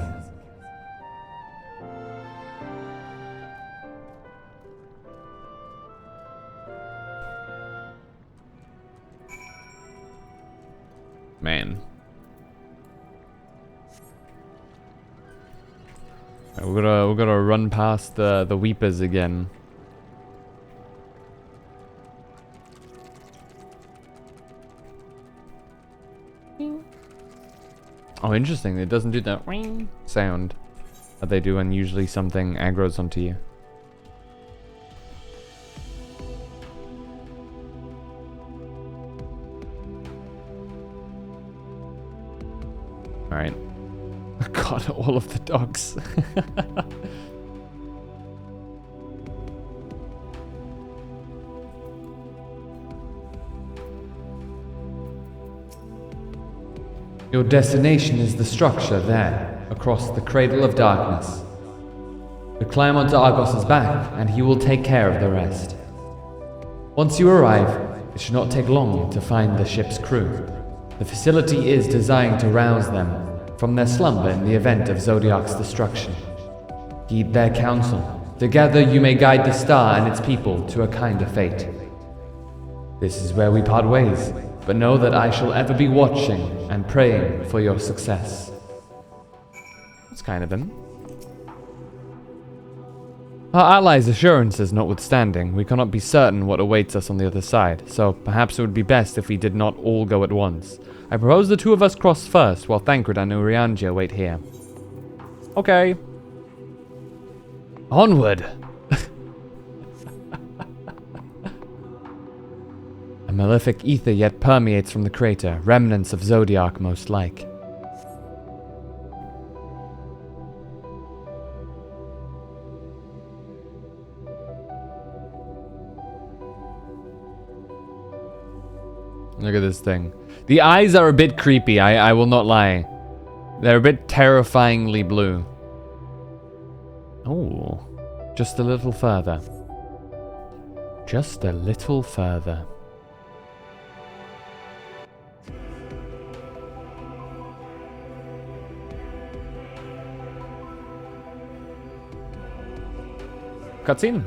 Man. We're gonna run past the Weepers again. Oh, interesting. It doesn't do that ring sound that they do when usually something aggroes onto you. Alright. God, all of the dogs. Your destination is the structure there, across the Cradle of Darkness. But climb onto Argos's back, and he will take care of the rest. Once you arrive, it should not take long to find the ship's crew. The facility is designed to rouse them from their slumber in the event of Zodiac's destruction. Heed their counsel. Together you may guide the star and its people to a kinder fate. This is where we part ways, but know that I shall ever be watching and praying for your success. That's kind of him. Our allies' assurances notwithstanding, we cannot be certain what awaits us on the other side, so perhaps it would be best if we did not all go at once. I propose the two of us cross first, while Thancred and Urianger wait here. Okay. Onward! A malefic ether yet permeates from the crater, remnants of Zodiac most like. Look at this thing. The eyes are a bit creepy, I will not lie. They're a bit terrifyingly blue. Oh, just a little further. Just a little further. Cutscene.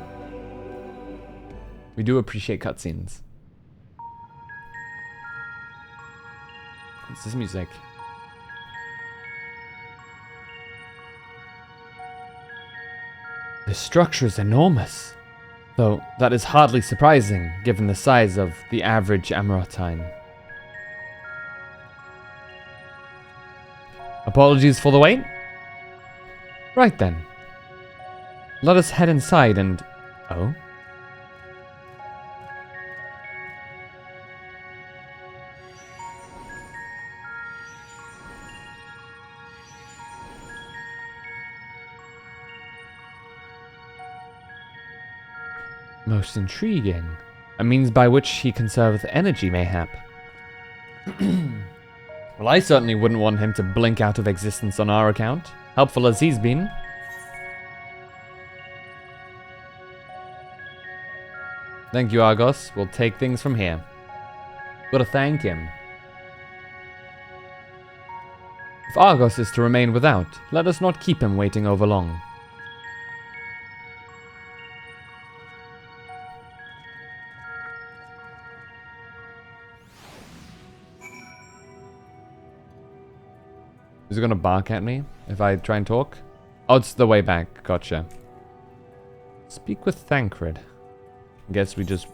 We do appreciate cutscenes. What's this music? The structure is enormous, though that is hardly surprising given the size of the average Amarotine. Apologies for the wait? Right then. Let us head inside and... Oh? Most intriguing. A means by which he conserveth energy, mayhap. Well, I certainly wouldn't want him to blink out of existence on our account, helpful as he's been. Thank you, Argos. We'll take things from here. Gotta thank him. If Argos is to remain without, let us not keep him waiting over long. Is it gonna bark at me if I try and talk? Oh, it's the way back. Gotcha. Speak with Thancred. I guess we just...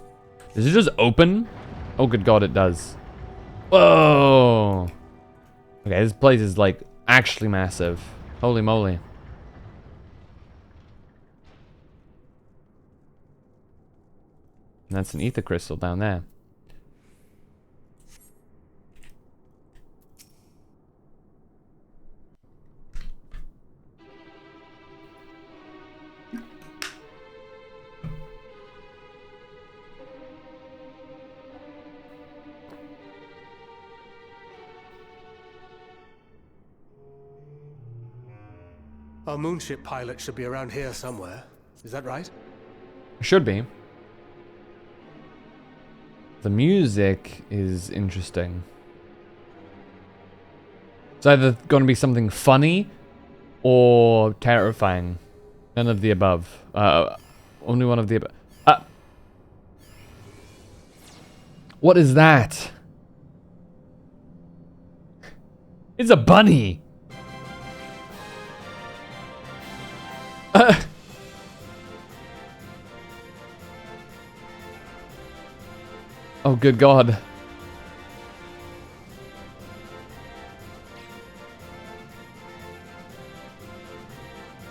Does it just open? Oh, good God, it does. Whoa! Okay, this place is, like, actually massive. Holy moly. And that's an ether crystal down there. Our moonship pilot should be around here somewhere. Is that right? Should be. The music is interesting. It's either going to be something funny or terrifying. None of the above. Only one of the above. What is that? It's a bunny. Oh, good God.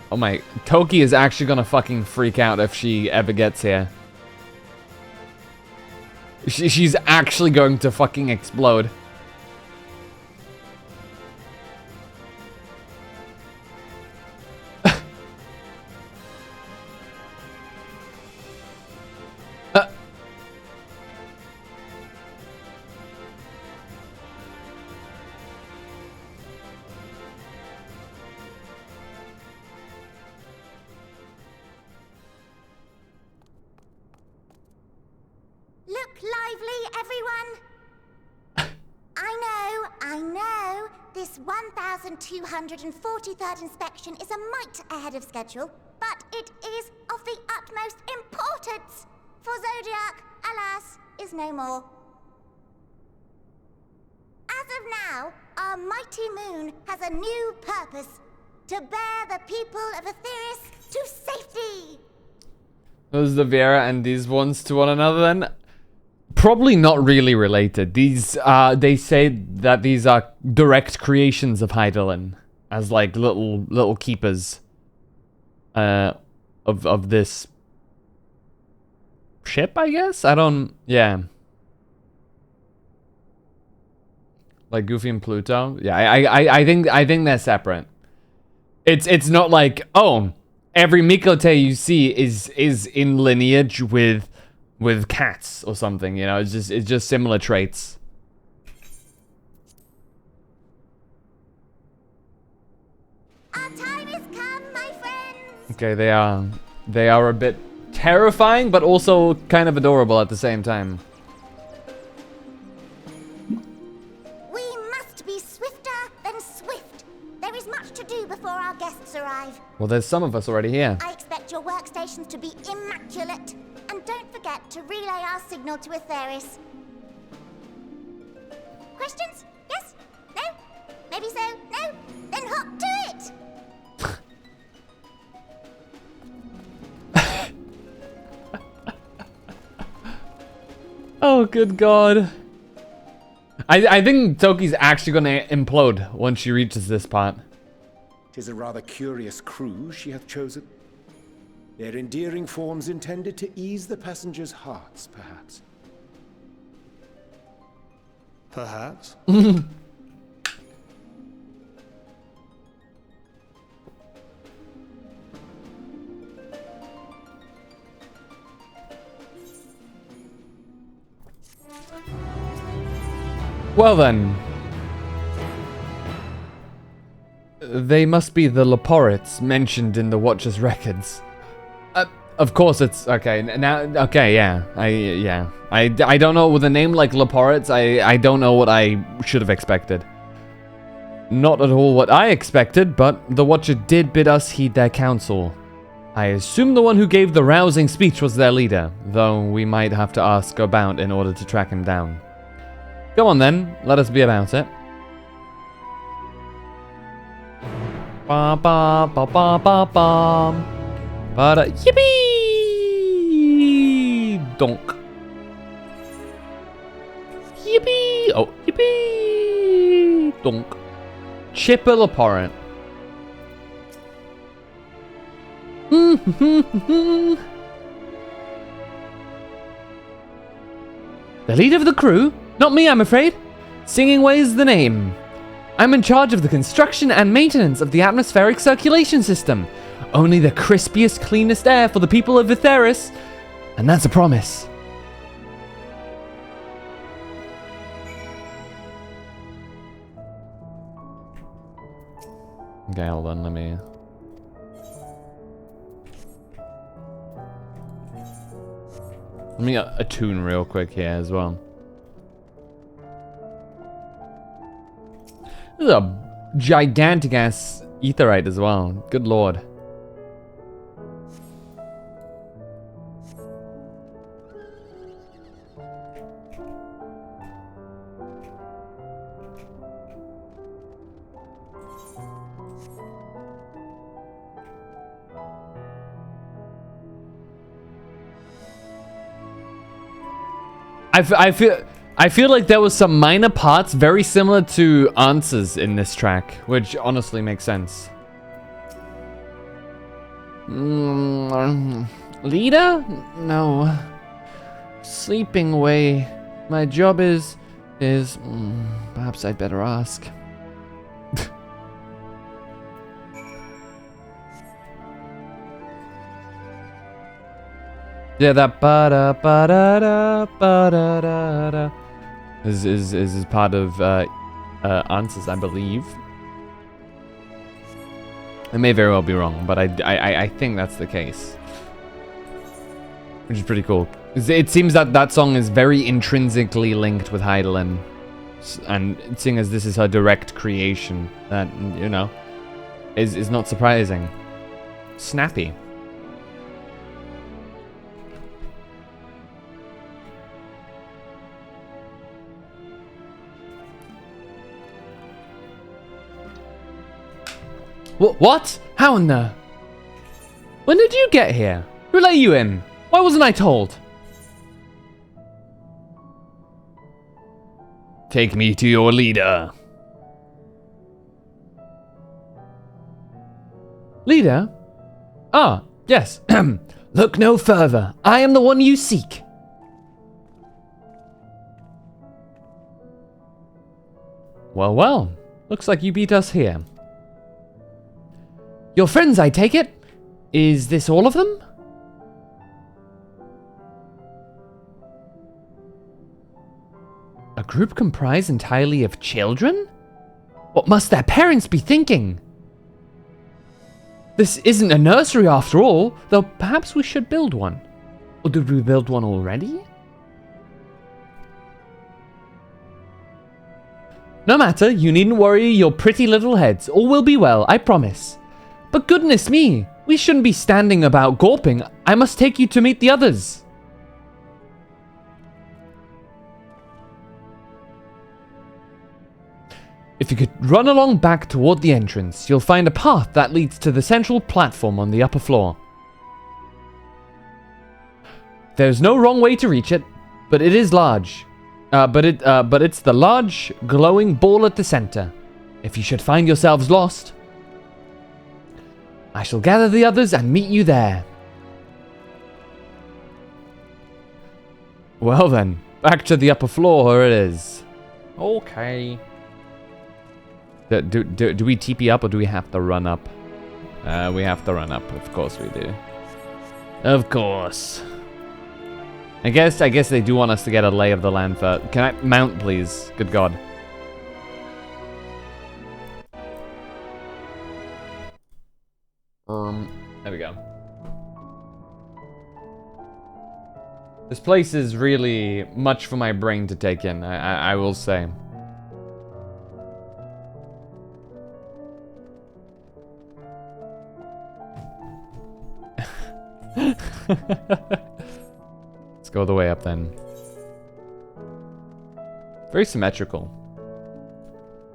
Oh my, Toki is actually gonna fucking freak out if she ever gets here. She's actually going to fucking explode. everyone! I know. This 1243rd inspection is a mite ahead of schedule, but it is of the utmost importance. For Zodiac, alas, is no more. As of now, our mighty moon has a new purpose. To bear the people of Etheris to safety! Those the Vera and these ones to one another then? Probably not really related. These, they say that these are direct creations of Hydaelyn. As like little keepers. Of this ship, I guess? Yeah. Like Goofy and Pluto? Yeah, I think they're separate. It's not like, oh, every Mikote you see is in lineage with cats or something, you know, it's just similar traits. Our time has come, my friends. Okay, they are a bit terrifying, but also kind of adorable at the same time. We must be swifter than swift. There is much to do before our guests arrive. Well, there's some of us already here. I expect your workstations to be immaculate. And don't forget to relay our signal to Etheris. Questions? Yes? No? Maybe so? No? Then hop to it! Oh, good God. I think Toki's actually gonna implode once she reaches this part. 'Tis a rather curious crew she hath chosen. Their endearing forms intended to ease the passengers' hearts, perhaps. Perhaps. Well then. They must be the Leporits mentioned in the Watcher's records. Of course it's okay now. Okay, yeah, I don't know with a name like Leporits. I don't know what I should have expected. Not at all what I expected, but the Watcher did bid us heed their counsel. I assume the one who gave the rousing speech was their leader, though we might have to ask about in order to track him down. Go on then, let us be about it. Ba ba ba ba ba ba. Ba yippee! Donk. Yippee! Oh, yippee! Donk. Chipper Leporrit. The leader of the crew? Not me, I'm afraid. Singing Way is the name. I'm in charge of the construction and maintenance of the atmospheric circulation system. Only the crispiest, cleanest air for the people of Etheris. And that's a promise. Okay, hold on, let me attune real quick here as well. This is a gigantic ass etherite as well. Good lord. I feel like there was some minor parts very similar to answers in this track, which honestly makes sense. Leader? No. Sleeping away. My job is perhaps I'd better ask. Yeah, that ba-da ba-da-da ba-da-da-da is part of answers, I believe. I may very well be wrong, but I think that's the case. Which is pretty cool. It seems that that song is very intrinsically linked with Heidelin. And seeing as this is her direct creation, that, you know, is not surprising. Snappy. What? How in the... When did you get here? Who let you in? Why wasn't I told? Take me to your leader. Leader? Ah, yes. Look no further. I am the one you seek. Well, well. Looks like you beat us here. Your friends, I take it? Is this all of them? A group comprised entirely of children? What must their parents be thinking? This isn't a nursery after all, though perhaps we should build one. Or did we build one already? No matter, you needn't worry your pretty little heads. All will be well, I promise. But goodness me, we shouldn't be standing about gawping. I must take you to meet the others. If you could run along back toward the entrance, you'll find a path that leads to the central platform on the upper floor. There's no wrong way to reach it, but it is large. But it's the large, glowing ball at the center. If you should find yourselves lost, I shall gather the others and meet you there. Well then, back to the upper floor it is. Okay. Do we TP up or do we have to run up? We have to run up. Of course we do. Of course. I guess they do want us to get a lay of the land first. Can I mount, please? Good God. There we go. This place is really much for my brain to take in, I will say. Let's go the way up then. Very symmetrical.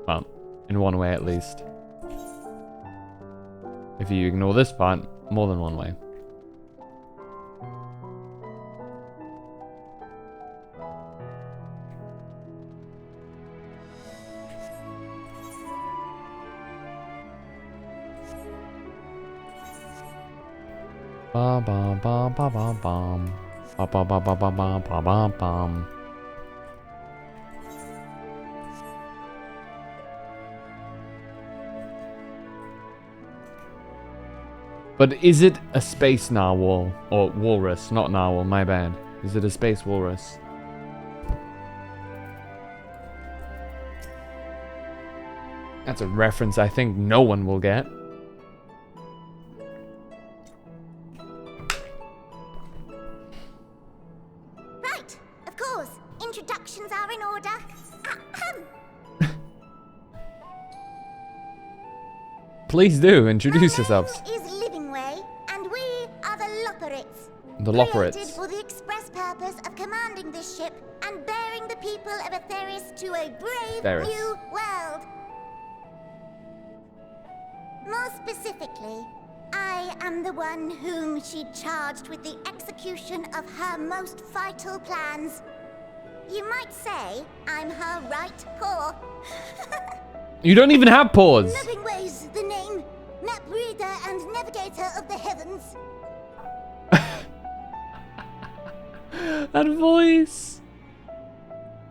Well, in one way at least. If you ignore this part, more than one way. Ba ba ba ba ba bum. Ba ba ba ba ba ba ba ba bum. But is it a space narwhal? Or walrus, not narwhal, my bad. Is it a space walrus? That's a reference I think no one will get. Right, of course. Introductions are in order. Please do, introduce yourselves. Is Livingway, and we are the Loporits. The Loporits. Created for the express purpose of commanding this ship and bearing the people of Atheris to a brave new world. More specifically, I am the one whom she charged with the execution of her most vital plans. You might say I'm her right paw. You don't even have paws. Livingway's the name. Map reader and navigator of the heavens. That voice.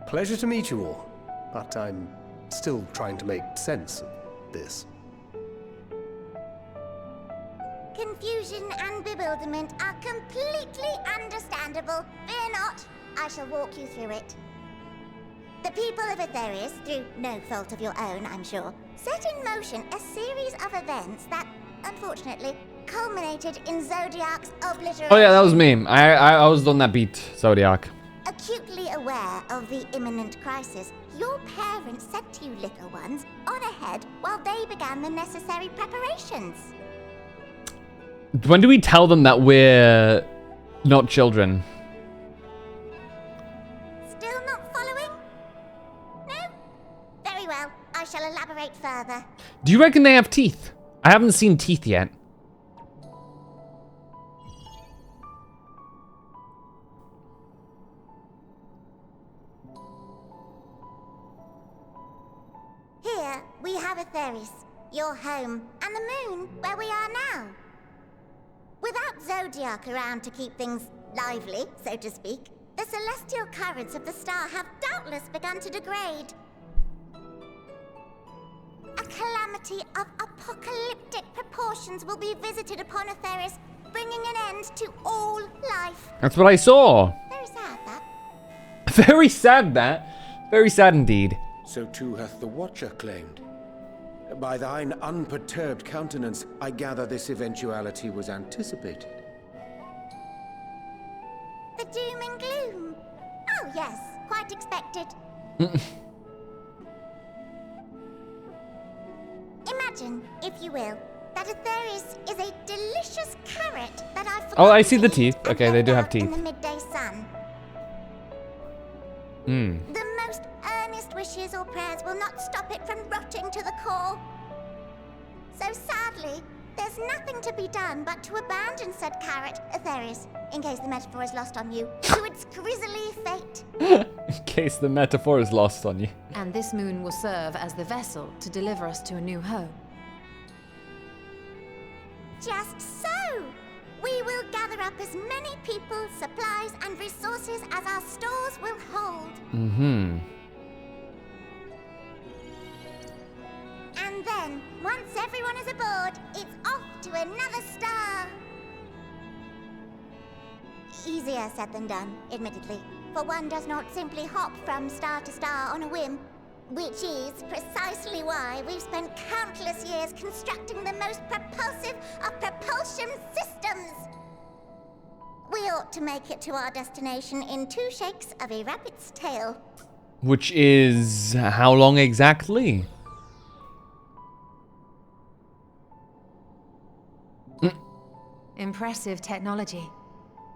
Pleasure to meet you all, but I'm still trying to make sense of this. Confusion and bewilderment are completely understandable. Fear not, I shall walk you through it. The people of Atheris, through no fault of your own, I'm sure, set in motion a series of events that unfortunately, culminated in Zodiac's obliteration. Oh yeah, that was me. I was the one that beat Zodiac. Acutely aware of the imminent crisis, your parents said to you little ones, on ahead while they began the necessary preparations. When do we tell them that we're not children? Still not following? No? Very well, I shall elaborate further. Do you reckon they have teeth? I haven't seen teeth yet. Here, we have Atheris, your home, and the moon, where we are now. Without Zodiac around to keep things lively, so to speak, the celestial currents of the star have doubtless begun to degrade. A calamity of apocalyptic proportions will be visited upon Atheris, bringing an end to all life. That's what I saw. Very sad, that. Very sad, that. Very sad indeed. So too hath the Watcher claimed. By thine unperturbed countenance, I gather this eventuality was anticipated. The doom and gloom. Oh yes, quite expected. Imagine, if you will, that Atheris is a delicious carrot that I've forgotten. Oh, I see the to teeth. eat and Okay, they do left have out teeth. in the midday sun. The most earnest wishes or prayers will not stop it from rotting to the core. So sadly, there's nothing to be done but to abandon said carrot, Atheris, in case the metaphor is lost on you, to its grisly fate. In case the metaphor is lost on you. And this moon will serve as the vessel to deliver us to a new home. Just so! We will gather up as many people, supplies, and resources as our stores will hold. And then, once everyone is aboard, it's off to another star. Easier said than done, admittedly, for one does not simply hop from star to star on a whim. Which is precisely why we've spent countless years constructing the most propulsive of propulsion systems. We ought to make it to our destination in 2 shakes of a rabbit's tail. Which is how long exactly? Impressive technology.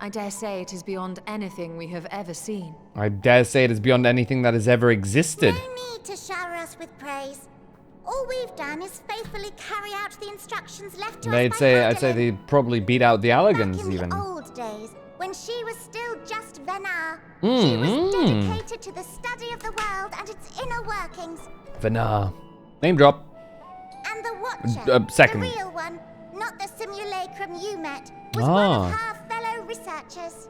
I dare say it is beyond anything we have ever seen. I dare say it is beyond anything that has ever existed. No need to shower us with praise. All we've done is faithfully carry out the instructions left to us by I'd say Magdalene. they probably beat out the Allergans Back in even. the old days, when she was still just Venar, she was dedicated to the study of the world and its inner workings. Venar. Name drop. And the Watcher, second. the real one, not the simulacrum you met, was one of her fellow researchers.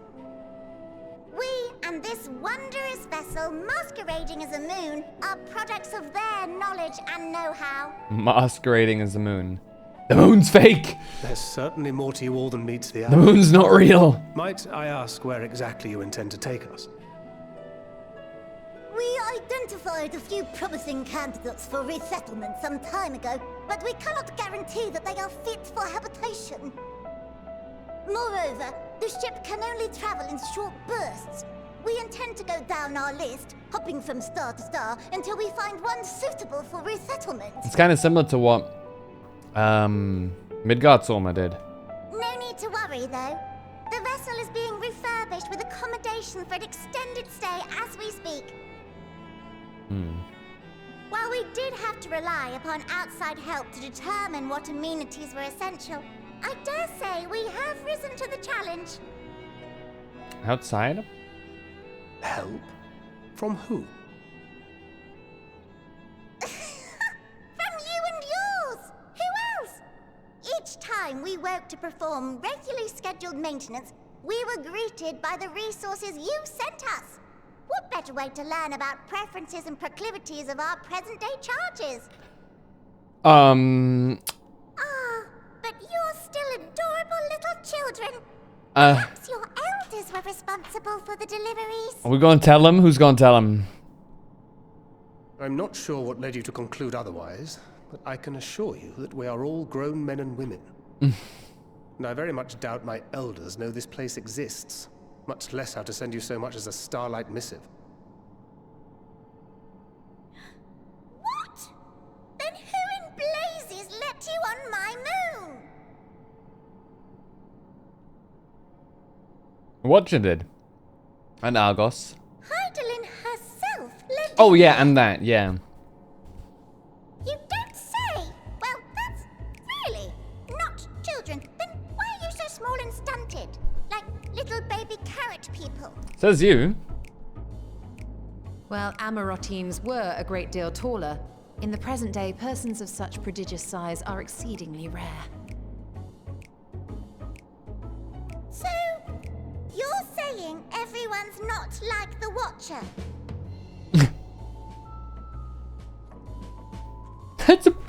We and this wondrous vessel masquerading as a moon are products of their knowledge and know-how. Masquerading as the moon. The moon's fake! There's certainly more to you all than meets the eye. The moon's not real! Might I ask where exactly you intend to take us? We identified a few promising candidates for resettlement some time ago, but we cannot guarantee that they are fit for habitation. Moreover, the ship can only travel in short bursts. We intend to go down our list, hopping from star to star, until we find one suitable for resettlement. It's kind of similar to what Midgardsormr did. No need to worry, though. The vessel is being refurbished with accommodation for an extended stay as we speak. While we did have to rely upon outside help to determine what amenities were essential, I dare say we have risen to the challenge. Outside? Help? From who? From you and yours! Who else? Each time we woke to perform regularly scheduled maintenance, we were greeted by the resources you sent us. What better way to learn about preferences and proclivities of our present-day charges? Ah, but you're still adorable little children. Perhaps your elders were responsible for the deliveries. Are we gonna tell him? Who's gonna tell him? I'm not sure what led you to conclude otherwise, but I can assure you that we are all grown men and women. And I very much doubt my elders know this place exists, much less how to send you so much as a starlight missive. What? Then who in blazes let you on my moon? Watcher did. And Argos. Heidelin herself let you. Oh yeah, and that, yeah. You don't say! Well, that's really not children. Then why are you so small and stunted? Like little baby carrot people. Says you. Well, Amarotines were a great deal taller. In the present day, persons of such prodigious size are exceedingly rare. So, you're saying everyone's not like the Watcher?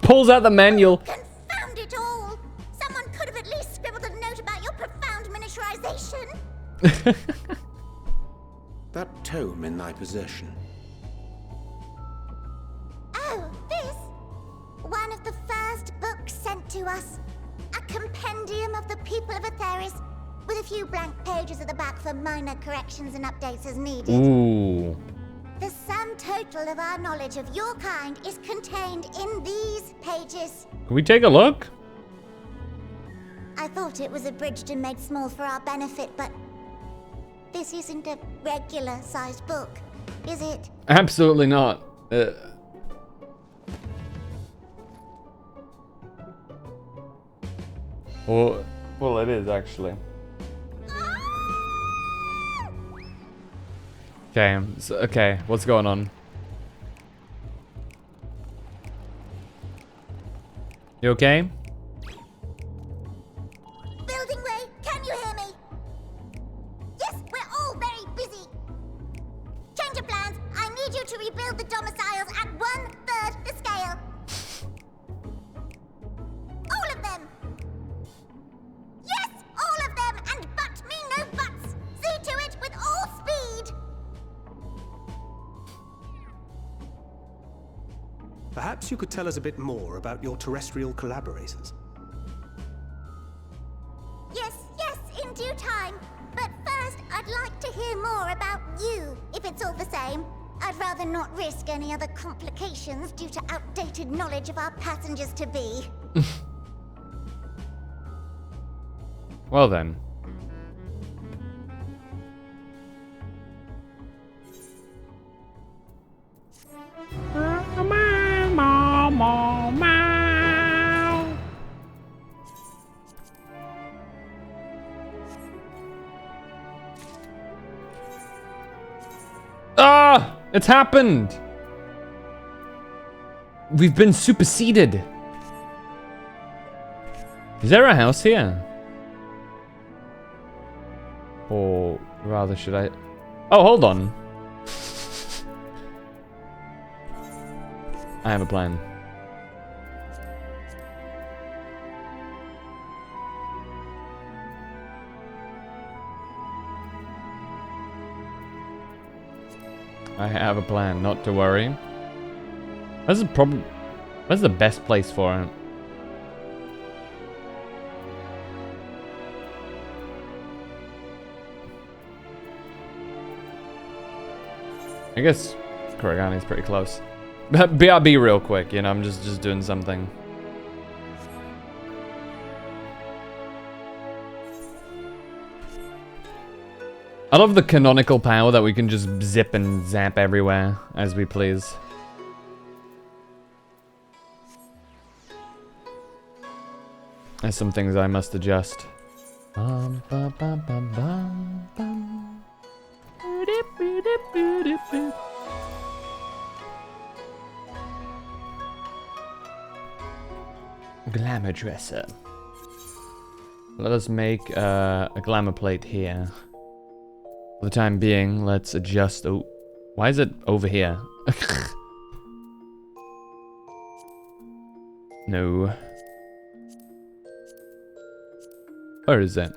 Pulls out the manual. Confound it all! Someone could have at least scribbled a note about your profound miniaturization. That tome in thy possession. Oh, this? One of the first books sent to us. A compendium of the people of Atheris, with a few blank pages at the back for minor corrections and updates as needed. Ooh. The sum total of our knowledge of your kind is contained in these pages. Can we take a look? I thought it was abridged and made small for our benefit, but this isn't a regular-sized book, is it? Absolutely not. Well, it is actually. Okay, so, okay, what's going on? You okay? Building Ray, can you hear me? Yes, we're all very busy. Change of plans. I need you to rebuild the domiciles at 1/3 the scale. All of them. Yes, all of them, and but me no buts. See to it with all speed. Perhaps you could tell us a bit more about your terrestrial collaborators. Yes, in due time. But first, I'd like to hear more about you, if it's all the same. I'd rather not risk any other complications due to outdated knowledge of our passengers-to-be. Well then. Ah! It's happened! We've been superseded. Is there a house here? Or rather, should I... Oh, hold on. I have a plan. I have a plan, not to worry. Where's the problem? Where's the best place for it? I guess Kuragani's pretty close. But BRB real quick, you know, I'm just doing something. I love the canonical power that we can just zip and zap everywhere as we please. There's some things I must adjust. Glamour dresser. Let us make a glamour plate here. For the time being, let's adjust. Oh, why is it over here? No. Where is it?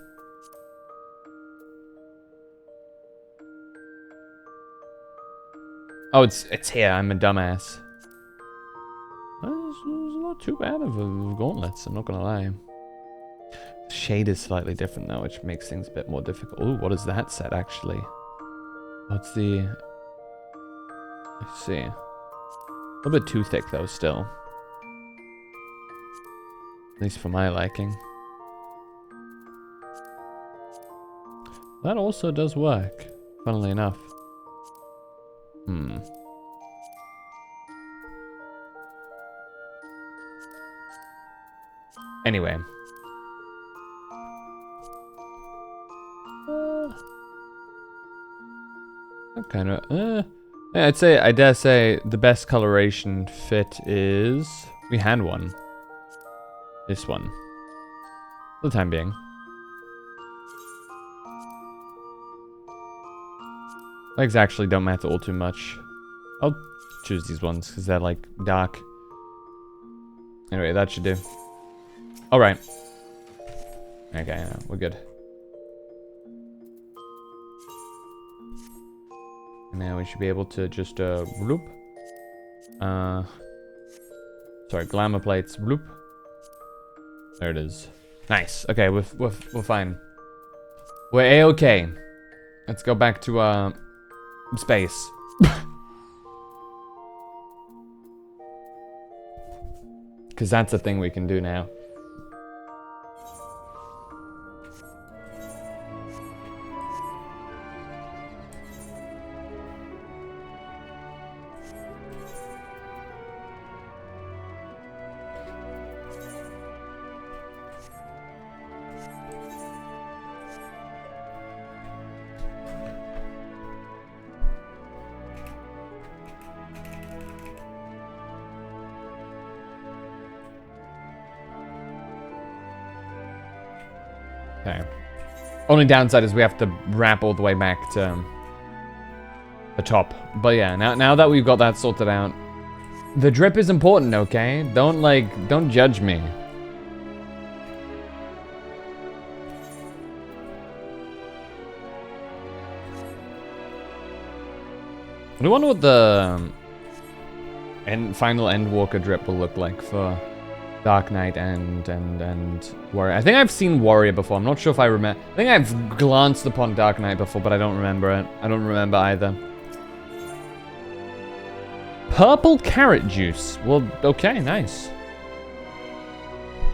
Oh, it's here. I'm a dumbass. There's a lot not too bad of gauntlets, I'm not gonna lie. The shade is slightly different though, which makes things a bit more difficult. Ooh, what is that set actually? What's the... Let's see. A little bit too thick though, still. At least for my liking. That also does work, funnily enough. Anyway. Kind of, yeah, I dare say the best coloration fit is... We had one. This one. For the time being. Legs actually don't matter all too much. I'll choose these ones because they're like dark. Anyway, that should do. Alright. Okay, no, we're good. And now we should be able to just bloop. Sorry, glamour plates, bloop. There it is. Nice. Okay, we're fine. We're A-okay. Let's go back to space. Because that's a thing we can do now. Okay. Only downside is we have to wrap all the way back to the top. But yeah, now that we've got that sorted out, the drip is important, okay? Don't judge me. I wonder what the final Endwalker drip will look like for Dark Knight and Warrior. I think I've seen Warrior before. I'm not sure if I remember. I think I've glanced upon Dark Knight before, but I don't remember it. I don't remember either. Purple carrot juice. Well, okay, nice.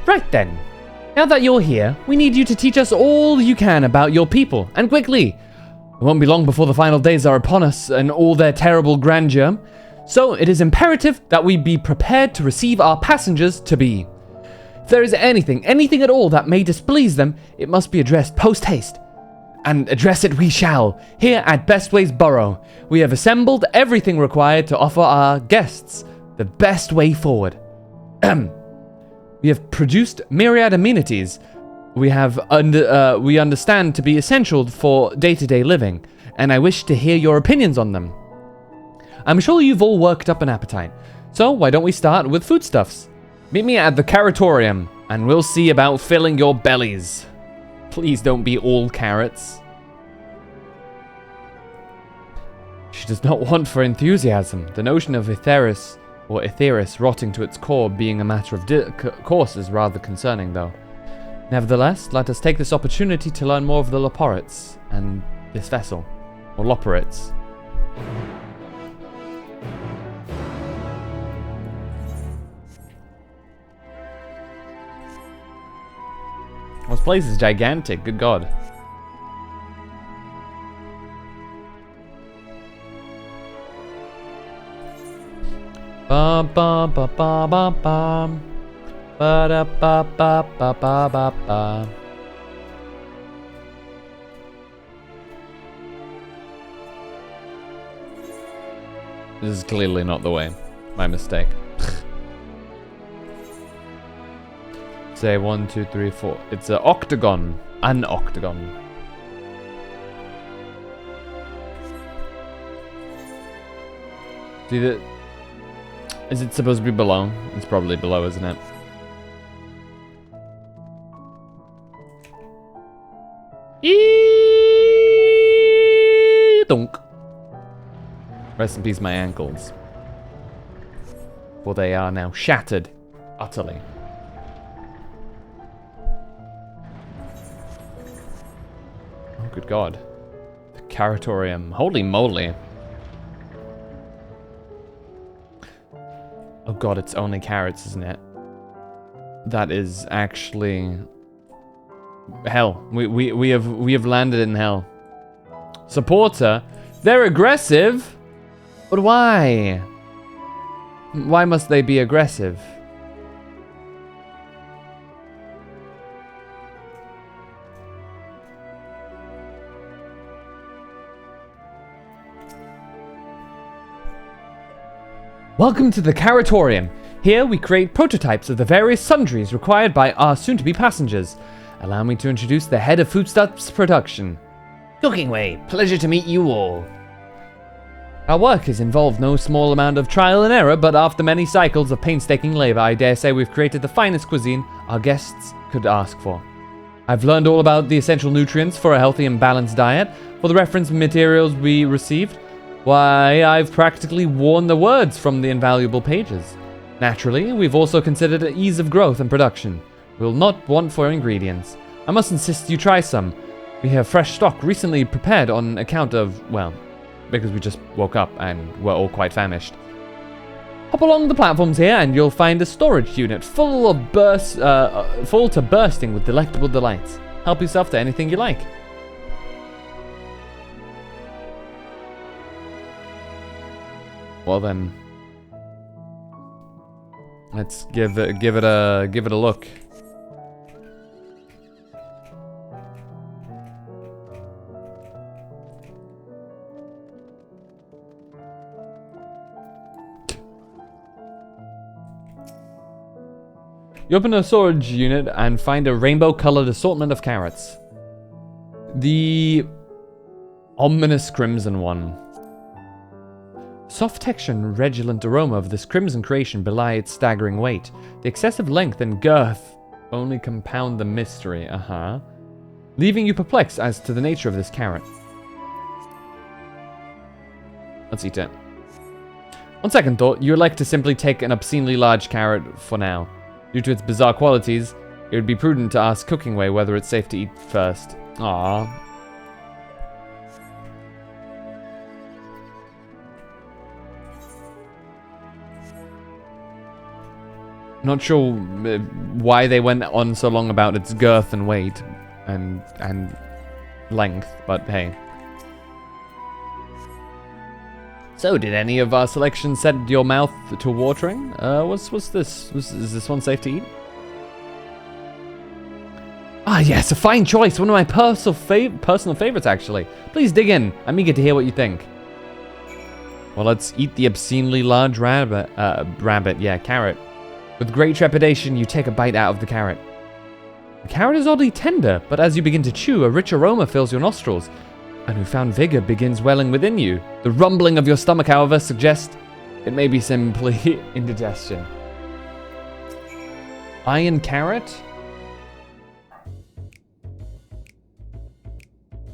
Right then. Now that you're here, we need you to teach us all you can about your people, and quickly. It won't be long before the final days are upon us and all their terrible grandeur. So it is imperative that we be prepared to receive our passengers to be. If there is anything at all that may displease them, it must be addressed post-haste. And address it we shall, here at Bestway's Burrow. We have assembled everything required to offer our guests the best way forward. We have produced myriad amenities we understand to be essential for day-to-day living, and I wish to hear your opinions on them. I'm sure you've all worked up an appetite, so why don't we start with foodstuffs? Meet me at the Carrotorium, and we'll see about filling your bellies. Please don't be all carrots. She does not want for enthusiasm. The notion of Aetheris rotting to its core being a matter of course is rather concerning, though. Nevertheless, let us take this opportunity to learn more of the Loporites and this vessel, or Loporites. This place is gigantic, good god. Ba ba ba ba ba ba. Ba da ba ba ba ba ba ba. This is clearly not the way. My mistake. Say 1, 2, 3, 4. It's an octagon. An octagon. See that? Is it supposed to be below? It's probably below, isn't it? Donk. Rest in peace, my ankles. For they are now shattered. Utterly. Oh, good God. The Caratorium. Holy moly. Oh God, it's only carrots, isn't it? That is actually hell. We have landed in hell. Supporter, they're aggressive, but why? Why must they be aggressive? Welcome to the Caratorium. Here we create prototypes of the various sundries required by our soon-to-be passengers. Allow me to introduce the head of foodstuffs production. Cookingway, pleasure to meet you all. Our work has involved no small amount of trial and error, but after many cycles of painstaking labor, I dare say we've created the finest cuisine our guests could ask for. I've learned all about the essential nutrients for a healthy and balanced diet. For the reference materials we received, why, I've practically worn the words from the invaluable pages. Naturally, we've also considered ease of growth and production. We'll not want for ingredients. I must insist you try some. We have fresh stock recently prepared on account of, well, because we just woke up and we're all quite famished. Hop along the platforms here and you'll find a storage unit full to bursting with delectable delights. Help yourself to anything you like. Well then, let's give it a look. You open a storage unit and find a rainbow-colored assortment of carrots. The ominous crimson one. Soft texture and redolent aroma of this crimson creation belie its staggering weight. The excessive length and girth only compound the mystery, leaving you perplexed as to the nature of this carrot. Let's eat it. On second thought, you would like to simply take an obscenely large carrot for now. Due to its bizarre qualities, it would be prudent to ask Cookingway whether it's safe to eat first. Aww. Not sure why they went on so long about its girth and weight and length, but hey. So, did any of our selections set your mouth to watering? What's this? Is this one safe to eat? Ah, yes, a fine choice. One of my personal favorites, actually. Please dig in. I'm eager to hear what you think. Well, let's eat the obscenely large carrot. With great trepidation, you take a bite out of the carrot. The carrot is oddly tender, but as you begin to chew, a rich aroma fills your nostrils. A newfound vigor begins welling within you. The rumbling of your stomach, however, suggests it may be simply indigestion. Iron carrot?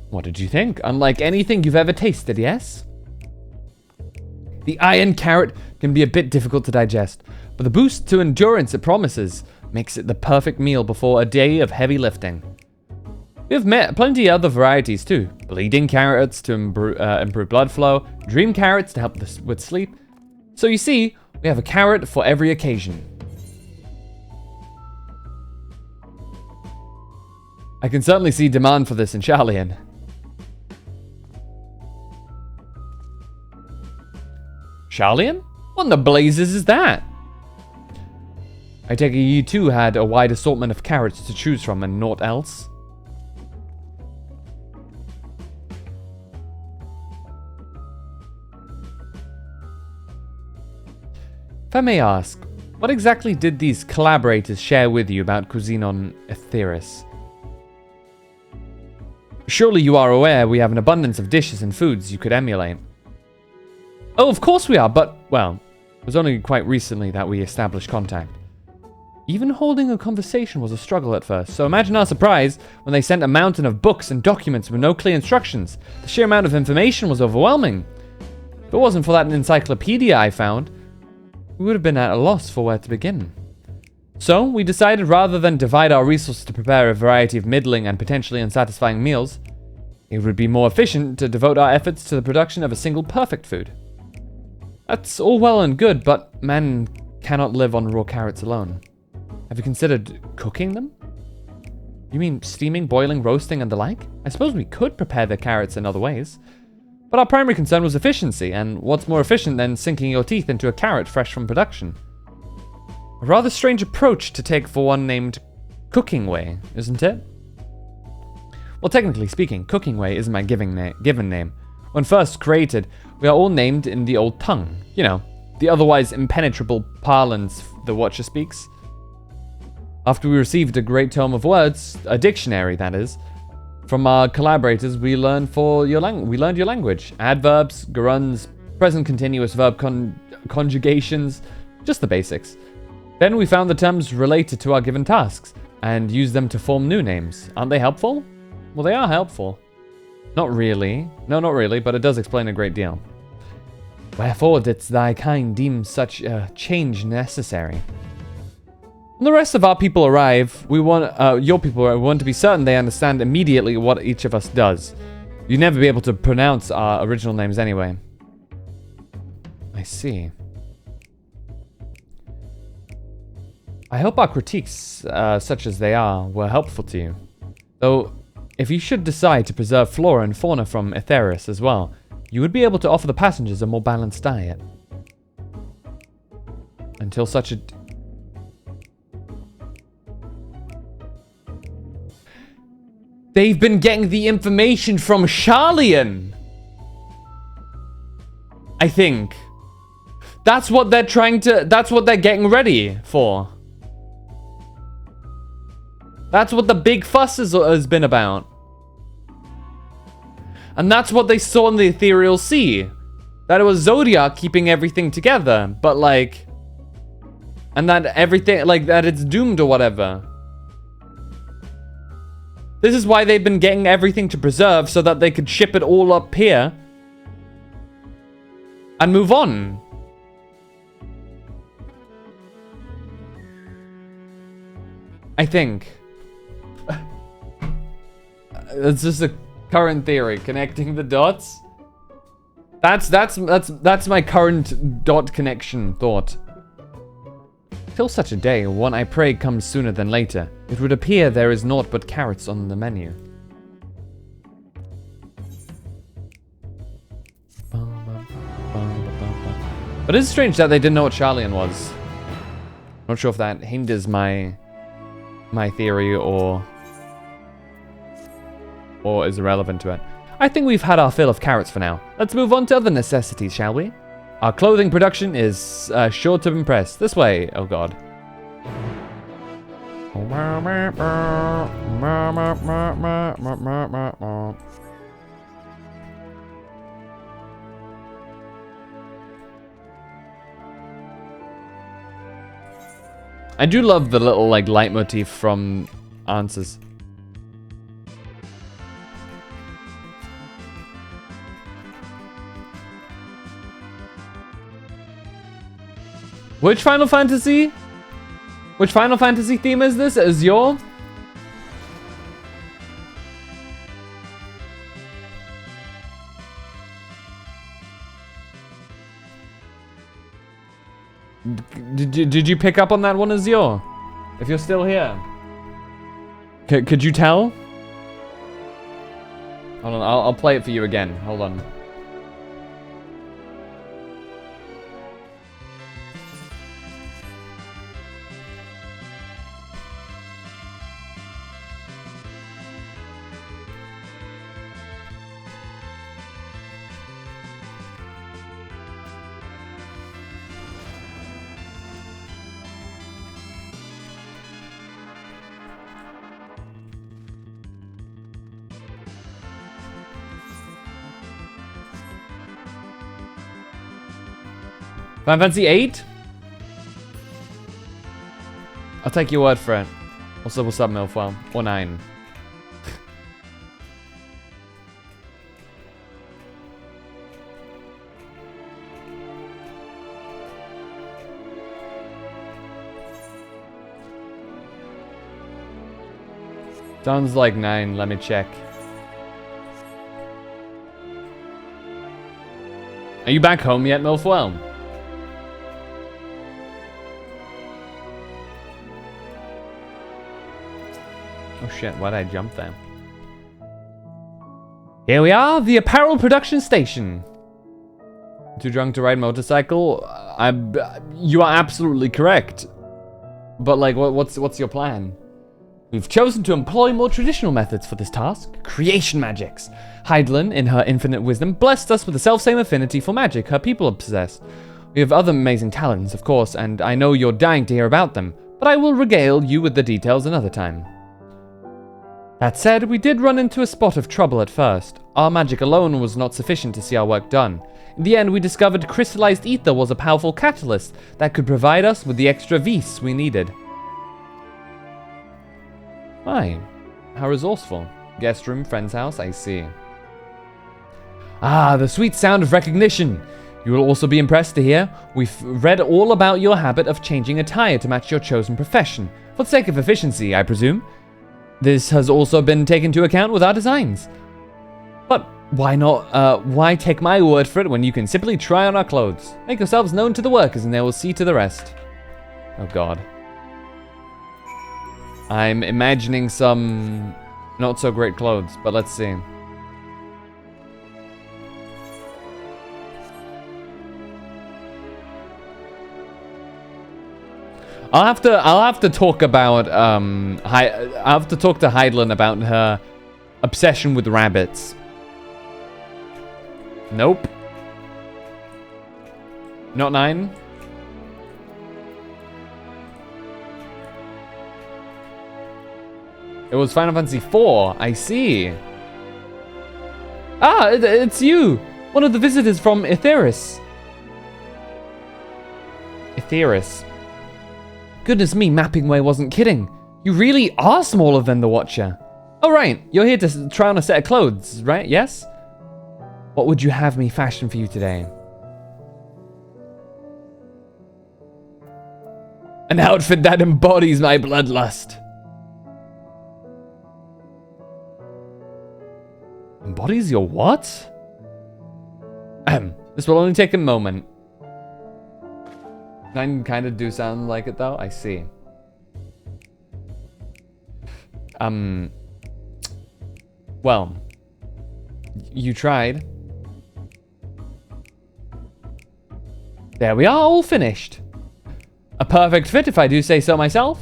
What did you think? Unlike anything you've ever tasted, yes? The iron carrot can be a bit difficult to digest, but the boost to endurance it promises makes it the perfect meal before a day of heavy lifting. We have met plenty of other varieties too. Bleeding carrots to improve blood flow, dream carrots to help with sleep. So you see, we have a carrot for every occasion. I can certainly see demand for this in Charlian. Charlian? What in the blazes is that? I take it you too had a wide assortment of carrots to choose from and naught else? If I may ask, what exactly did these collaborators share with you about cuisine on Etheris? Surely you are aware we have an abundance of dishes and foods you could emulate. Oh, of course we are, but, well, it was only quite recently that we established contact. Even holding a conversation was a struggle at first, so imagine our surprise when they sent a mountain of books and documents with no clear instructions. The sheer amount of information was overwhelming. If it wasn't for that encyclopedia I found, we would have been at a loss for where to begin. So, we decided rather than divide our resources to prepare a variety of middling and potentially unsatisfying meals, it would be more efficient to devote our efforts to the production of a single perfect food. That's all well and good, but man cannot live on raw carrots alone. Have you considered cooking them? You mean steaming, boiling, roasting, and the like? I suppose we could prepare the carrots in other ways. But our primary concern was efficiency, and what's more efficient than sinking your teeth into a carrot fresh from production? A rather strange approach to take for one named Cooking Way, isn't it? Well, technically speaking, Cooking Way is my given name. When first created, we are all named in the old tongue. You know, the otherwise impenetrable parlance the Watcher speaks. After we received a great tome of words, a dictionary that is, from our collaborators, we learned your language. Adverbs, gerunds, present continuous verb conjugations, just the basics. Then we found the terms related to our given tasks, and used them to form new names. Aren't they helpful? Well, they are helpful. Not really. No, not really, but it does explain a great deal. Wherefore didst thy kind deem such a change necessary? When the rest of our people arrive, we want to be certain they understand immediately what each of us does. You'd never be able to pronounce our original names anyway. I see. I hope our critiques, such as they are, were helpful to you. Though, if you should decide to preserve flora and fauna from Aetheris as well, you would be able to offer the passengers a more balanced diet. Until such a... They've been getting the information from Sharlayan! I think. That's what they're that's what they're getting ready for. That's what the big fuss has been about. And that's what they saw in the Ethereal Sea. That it was Zodiac keeping everything together, but like... And that everything, like, that it's doomed or whatever. This is why they've been getting everything to preserve, so that they could ship it all up here. And move on. I think. It's just a current theory, connecting the dots. That's my current dot connection thought. Till such a day, one I pray comes sooner than later, it would appear there is naught but carrots on the menu. But it's strange that they didn't know what Sharlayan was. Not sure if that hinders my theory or is irrelevant to it. I think we've had our fill of carrots for now. Let's move on to other necessities, shall we? Our clothing production is sure to impress. This way, oh god. I do love the little like leitmotif from answers. Which Final Fantasy? Which Final Fantasy theme is this? Azure? Did you pick up on that one, Azure? If you're still here. Could you tell? Hold on, I'll play it for you again. Hold on. Final Fantasy 8? I'll take your word for it. Also, what's up, Milfoil? Or 9. Sounds like 9. Let me check. Are you back home yet, Milfwell? Oh shit, why'd I jump there? Here we are, the apparel production station. Too drunk to ride motorcycle? You are absolutely correct. But like, what's your plan? We've chosen to employ more traditional methods for this task. Creation magics. Heidelin, in her infinite wisdom, blessed us with the self-same affinity for magic her people possess. We have other amazing talents, of course, and I know you're dying to hear about them, but I will regale you with the details another time. That said, we did run into a spot of trouble at first. Our magic alone was not sufficient to see our work done. In the end, we discovered crystallized ether was a powerful catalyst that could provide us with the extra vis we needed. Why? How resourceful. Guest room, friend's house, I see. Ah, the sweet sound of recognition. You will also be impressed to hear we've read all about your habit of changing attire to match your chosen profession. For the sake of efficiency, I presume. This has also been taken into account with our designs. But why not, why take my word for it when you can simply try on our clothes? Make yourselves known to the workers and they will see to the rest. Oh god. I'm imagining some not so great clothes, but let's see. I'll have to talk about I'll have to talk to Heidelin about her obsession with rabbits. Nope. Not 9. It was Final Fantasy IV. I see. Ah, it's you. One of the visitors from Etheris. Etheris. Goodness me, Mapping Way wasn't kidding. You really are smaller than the Watcher. Oh right, you're here to try on a set of clothes, right? Yes? What would you have me fashion for you today? An outfit that embodies my bloodlust. Embodies your what? This will only take a moment. 9 kind of do sound like it though, I see. Well, you tried. There we are, all finished. A perfect fit if I do say so myself.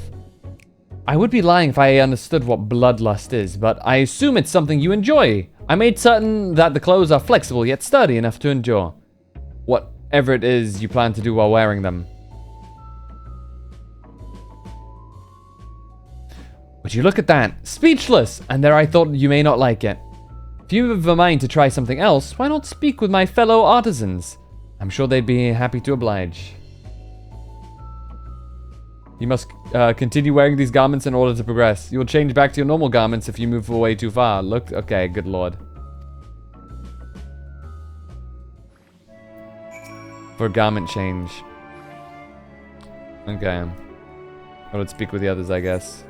I would be lying if I understood what bloodlust is, but I assume it's something you enjoy. I made certain that the clothes are flexible yet sturdy enough to endure whatever it is you plan to do while wearing them. Would you look at that? Speechless! And there I thought you may not like it. If you have a mind to try something else, why not speak with my fellow artisans? I'm sure they'd be happy to oblige. You must continue wearing these garments in order to progress. You will change back to your normal garments if you move away too far. Look, okay, good lord. For garment change. Okay. I would speak with the others, I guess.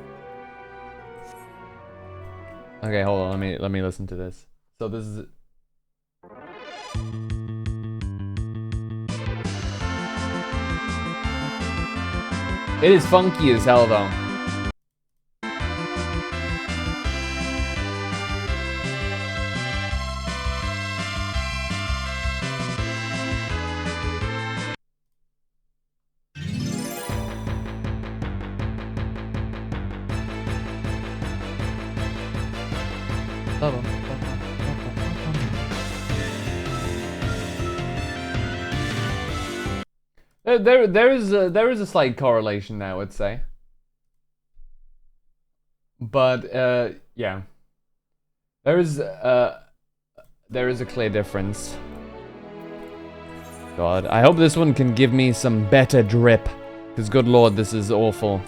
Okay, hold on. Let me listen to this. So this is. It is funky as hell, though. There is a slight correlation there, I would say. But yeah, there is a clear difference. God, I hope this one can give me some better drip, because good lord, this is awful.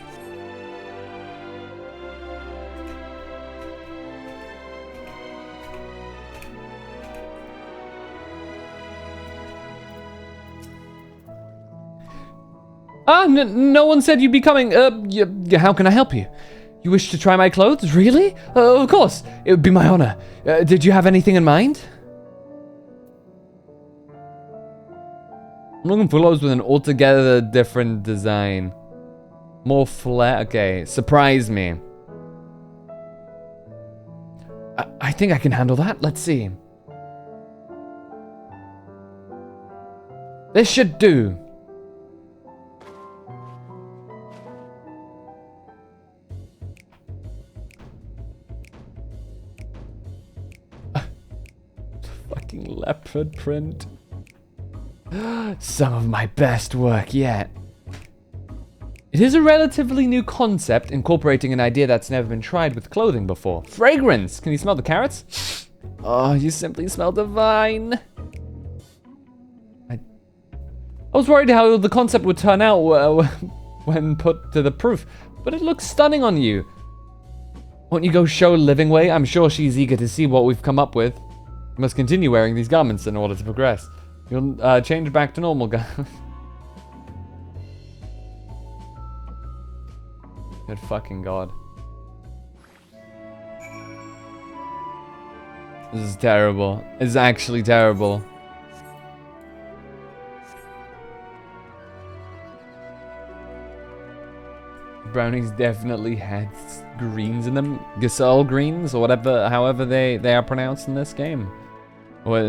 Ah, no one said you'd be coming. How can I help you? You wish to try my clothes? Really? Of course. It would be my honor. Did you have anything in mind? I'm looking for clothes with an altogether different design. More flair. Okay, surprise me. I think I can handle that. Let's see. This should do. Fucking leopard print. Some of my best work yet. It is a relatively new concept, incorporating an idea that's never been tried with clothing before. Fragrance! Can you smell the carrots? Oh, you simply smell divine. I was worried how the concept would turn out when put to the proof, but it looks stunning on you. Won't you go show Living Way? I'm sure she's eager to see what we've come up with. You must continue wearing these garments in order to progress. You'll change back to normal garments. Good fucking god. This is terrible. It's actually terrible. Brownies definitely had greens in them. Gasol greens, or whatever, however they are pronounced in this game. Or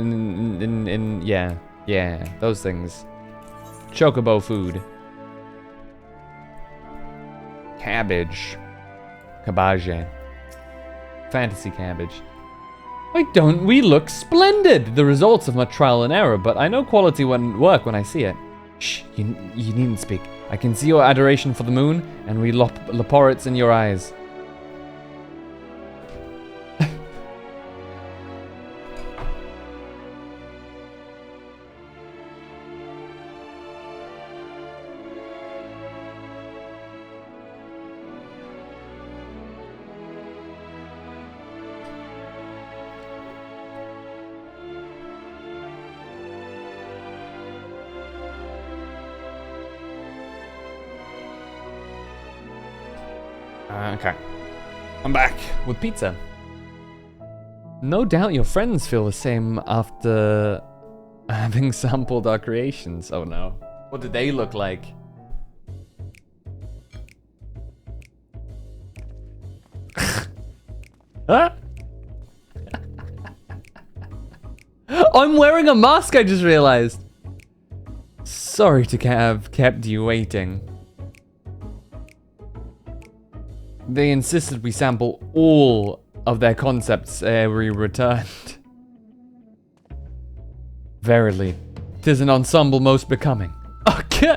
yeah, those things. Chocobo food. Cabbage. Cabbage. Fantasy cabbage. Why don't we look splendid? The results of much trial and error, but I know quality won't work when I see it. Shh, you needn't speak. I can see your adoration for the moon, and we leporits in your eyes. Okay. I'm back with pizza. No doubt your friends feel the same after having sampled our creations. Oh no. What did they look like? Huh? I'm wearing a mask, I just realized. Sorry to have kept you waiting. They insisted we sample all of their concepts ere we returned. Verily, 'tis an ensemble most becoming. Okay.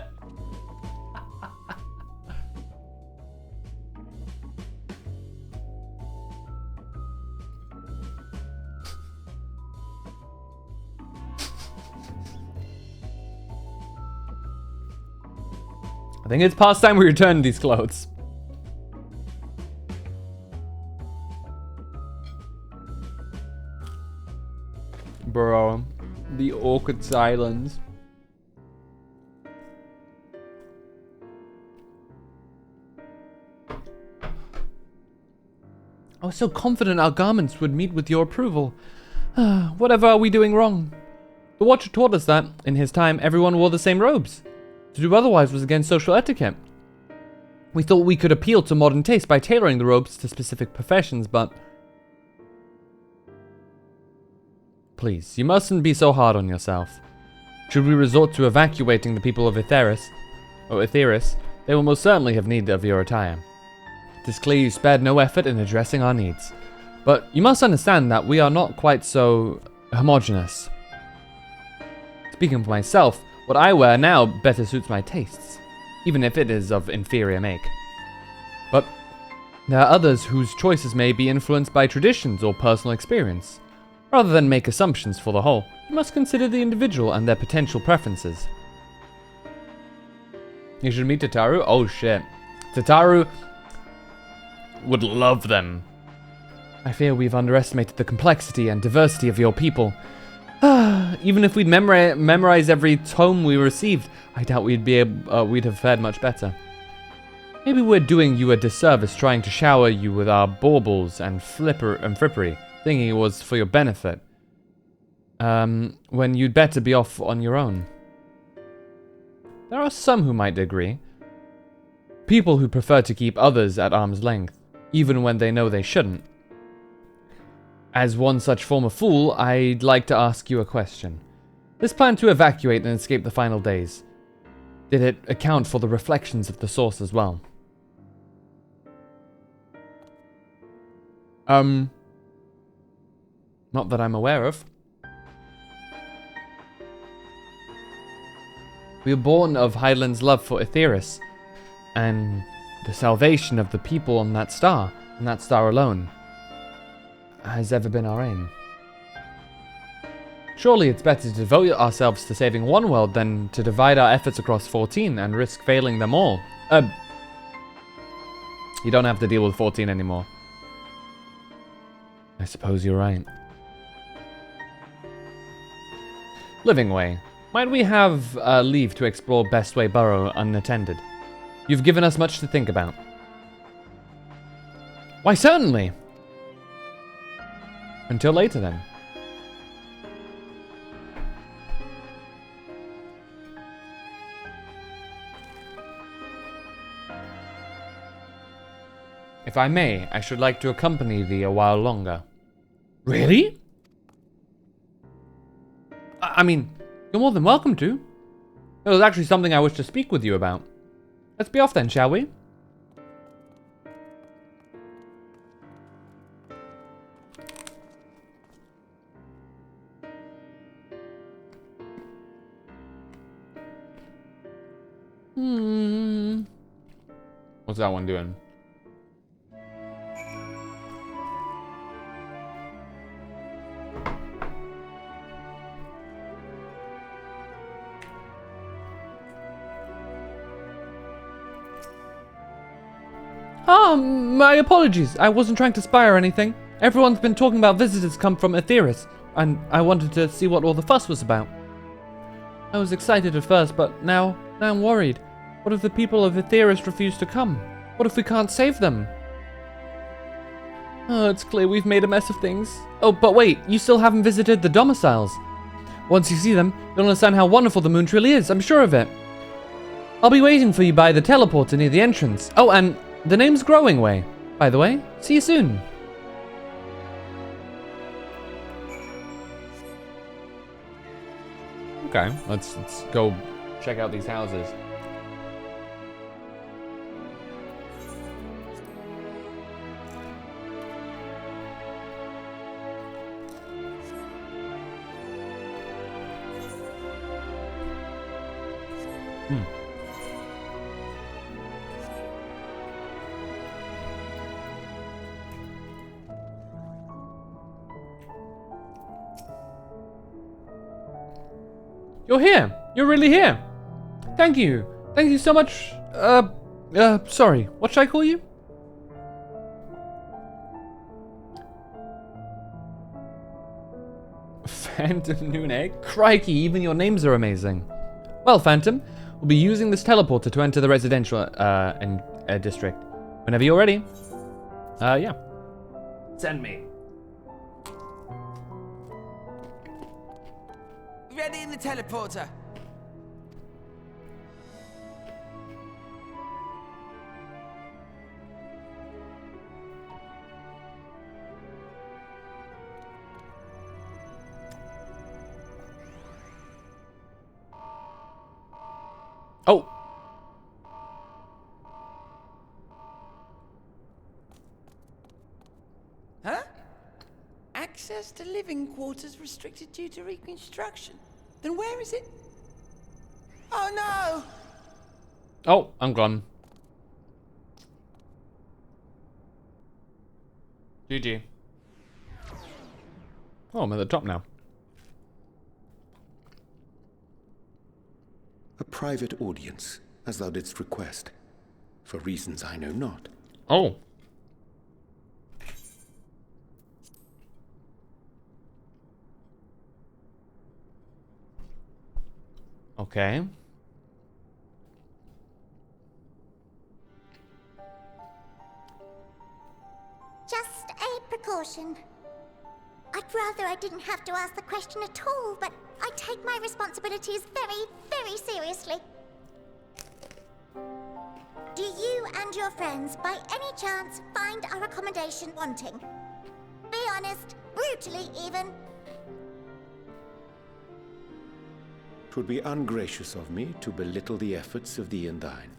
I think it's past time we return these clothes. Bro, the awkward silence. I was so confident our garments would meet with your approval. Whatever are we doing wrong? The Watcher taught us that, in his time, everyone wore the same robes. To do otherwise was against social etiquette. We thought we could appeal to modern taste by tailoring the robes to specific professions, but... Please, you mustn't be so hard on yourself. Should we resort to evacuating the people of Etheris, they will most certainly have need of your attire. It is clear you spared no effort in addressing our needs. But you must understand that we are not quite so homogeneous. Speaking for myself, what I wear now better suits my tastes, even if it is of inferior make. But there are others whose choices may be influenced by traditions or personal experience. Rather than make assumptions for the whole, you must consider the individual and their potential preferences. You should meet Tataru? Oh shit. Tataru would love them. I fear we've underestimated the complexity and diversity of your people. Even if we'd memorize every tome we received, I doubt we'd have fared much better. Maybe we're doing you a disservice trying to shower you with our baubles and frippery, thinking it was for your benefit. When you'd better be off on your own. There are some who might agree. People who prefer to keep others at arm's length, even when they know they shouldn't. As one such former fool, I'd like to ask you a question. This plan to evacuate and escape the final days, did it account for the reflections of the source as well? Not that I'm aware of. We were born of Hyland's love for Aetheris, and the salvation of the people on that star, and that star alone, has ever been our aim. Surely it's better to devote ourselves to saving one world than to divide our efforts across 14 and risk failing them all. You don't have to deal with 14 anymore. I suppose you're right. Living Way. Might we have leave to explore Bestway Burrow unattended? You've given us much to think about. Why, certainly! Until later, then. If I may, I should like to accompany thee a while longer. Really? I mean, you're more than welcome to. It was actually something I wish to speak with you about. Let's be off then, shall we? What's that one doing? My apologies. I wasn't trying to spy or anything. Everyone's been talking about visitors come from Aetheris, and I wanted to see what all the fuss was about. I was excited at first, but now I'm worried. What if the people of Aetheris refuse to come? What if we can't save them? Oh, it's clear we've made a mess of things. Oh, but wait, you still haven't visited the domiciles. Once you see them, you'll understand how wonderful the moon truly is, I'm sure of it. I'll be waiting for you by the teleporter near the entrance. Oh, and the name's Growing Way, by the way. See you soon. Okay, let's go check out these houses. You're here! You're really here! Thank you! Thank you so much! Sorry, what should I call you? Phantom Noon Egg? Crikey, even your names are amazing. Well, Phantom, we'll be using this teleporter to enter the residential district. Whenever you're ready. Yeah. Send me. Ready in the teleporter. Oh. Huh? Access to living quarters restricted due to reconstruction. Then where is it? Oh no! Oh, I'm gone. GG. Oh, I'm at the top now. A private audience, as thou didst request, for reasons I know not. Oh. Okay. caution. I'd rather I didn't have to ask the question at all, but I take my responsibilities very, very seriously. Do you and your friends, by any chance, find our accommodation wanting? Be honest, brutally even. 'Twould be ungracious of me to belittle the efforts of thee and thine.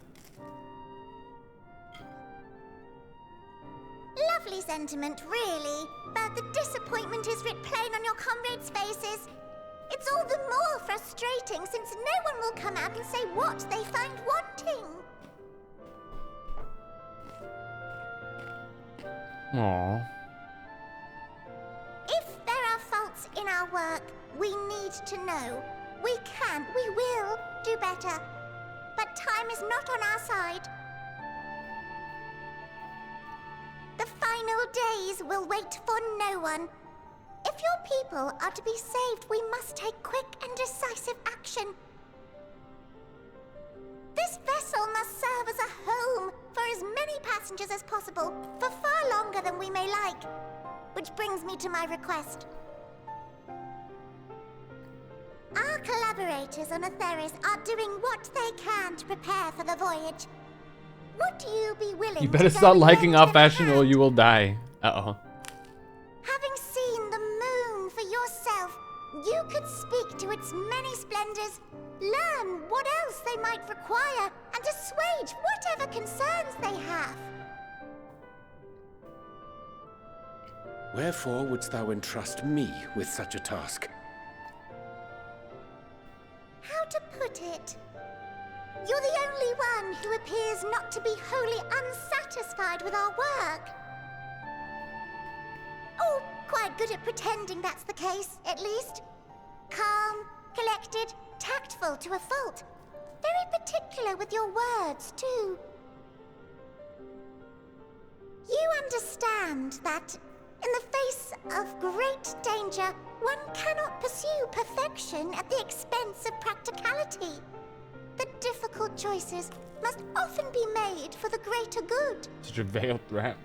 Lovely sentiment, really. But the disappointment is writ plain on your comrades' faces. It's all the more frustrating since no one will come out and say what they find wanting. Aww. If there are faults in our work, we need to know. We will do better. But time is not on our side. The final days will wait for no one. If your people are to be saved, we must take quick and decisive action. This vessel must serve as a home for as many passengers as possible, for far longer than we may like. Which brings me to my request. Our collaborators on Atheris are doing what they can to prepare for the voyage. Would you be willing You better start liking our fashion or you will die. Uh-oh. Having seen the moon for yourself, you could speak to its many splendors, learn what else they might require, and assuage whatever concerns they have. Wherefore wouldst thou entrust me with such a task? How to put it? You're the only one who appears not to be wholly unsatisfied with our work. Oh, quite good at pretending that's the case, at least. Calm, collected, tactful to a fault. Very particular with your words, too. You understand that, in the face of great danger, one cannot pursue perfection at the expense of practicality. The difficult choices must often be made for the greater good. Such a veiled threat.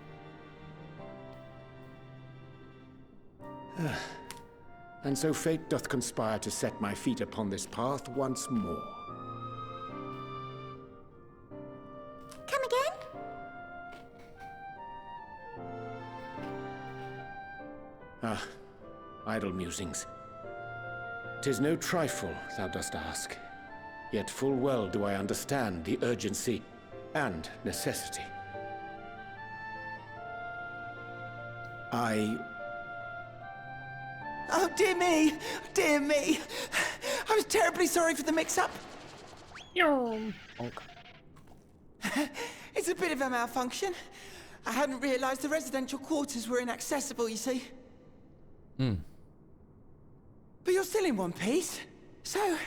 And so fate doth conspire to set my feet upon this path once more. Come again? Ah, idle musings. 'Tis no trifle thou dost ask. Yet full well do I understand the urgency and necessity. Oh, dear me! Dear me! I was terribly sorry for the mix-up. It's a bit of a malfunction. I hadn't realized the residential quarters were inaccessible, you see. But you're still in one piece, so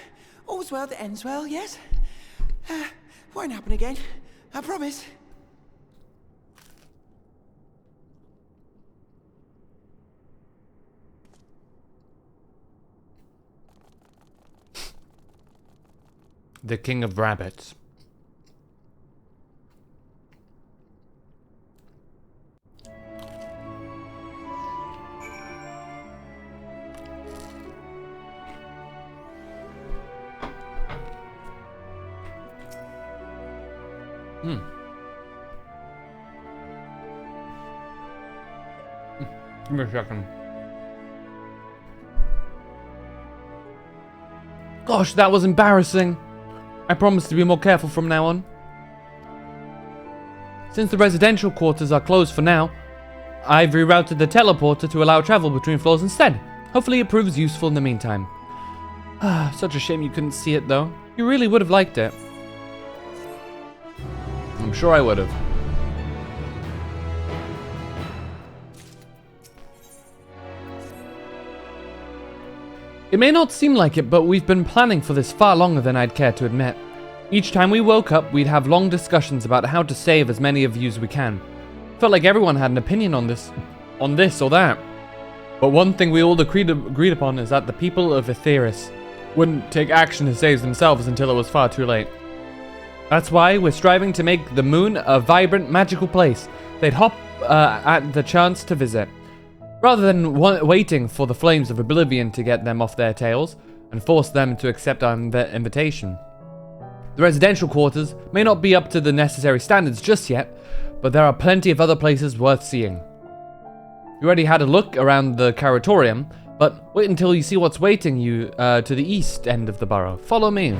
all's well that ends well, yes? Won't happen again, I promise. The King of Rabbits. Give me a second. Gosh, that was embarrassing. I promise to be more careful from now on. Since the residential quarters are closed for now, I've rerouted the teleporter to allow travel between floors instead. Hopefully it proves useful in the meantime. Such a shame you couldn't see it though. You really would have liked it. I'm sure I would have. It may not seem like it, but we've been planning for this far longer than I'd care to admit. Each time we woke up, we'd have long discussions about how to save as many of you as we can. Felt like everyone had an opinion on this or that. But one thing we all agreed upon is that the people of Atheris wouldn't take action to save themselves until it was far too late. That's why we're striving to make the moon a vibrant, magical place they'd hop at the chance to visit. rather than waiting for the flames of oblivion to get them off their tails and force them to accept our invitation. The residential quarters may not be up to the necessary standards just yet, but there are plenty of other places worth seeing. You already had a look around the Caratorium, but wait until you see what's waiting you to the east end of the borough. Follow me.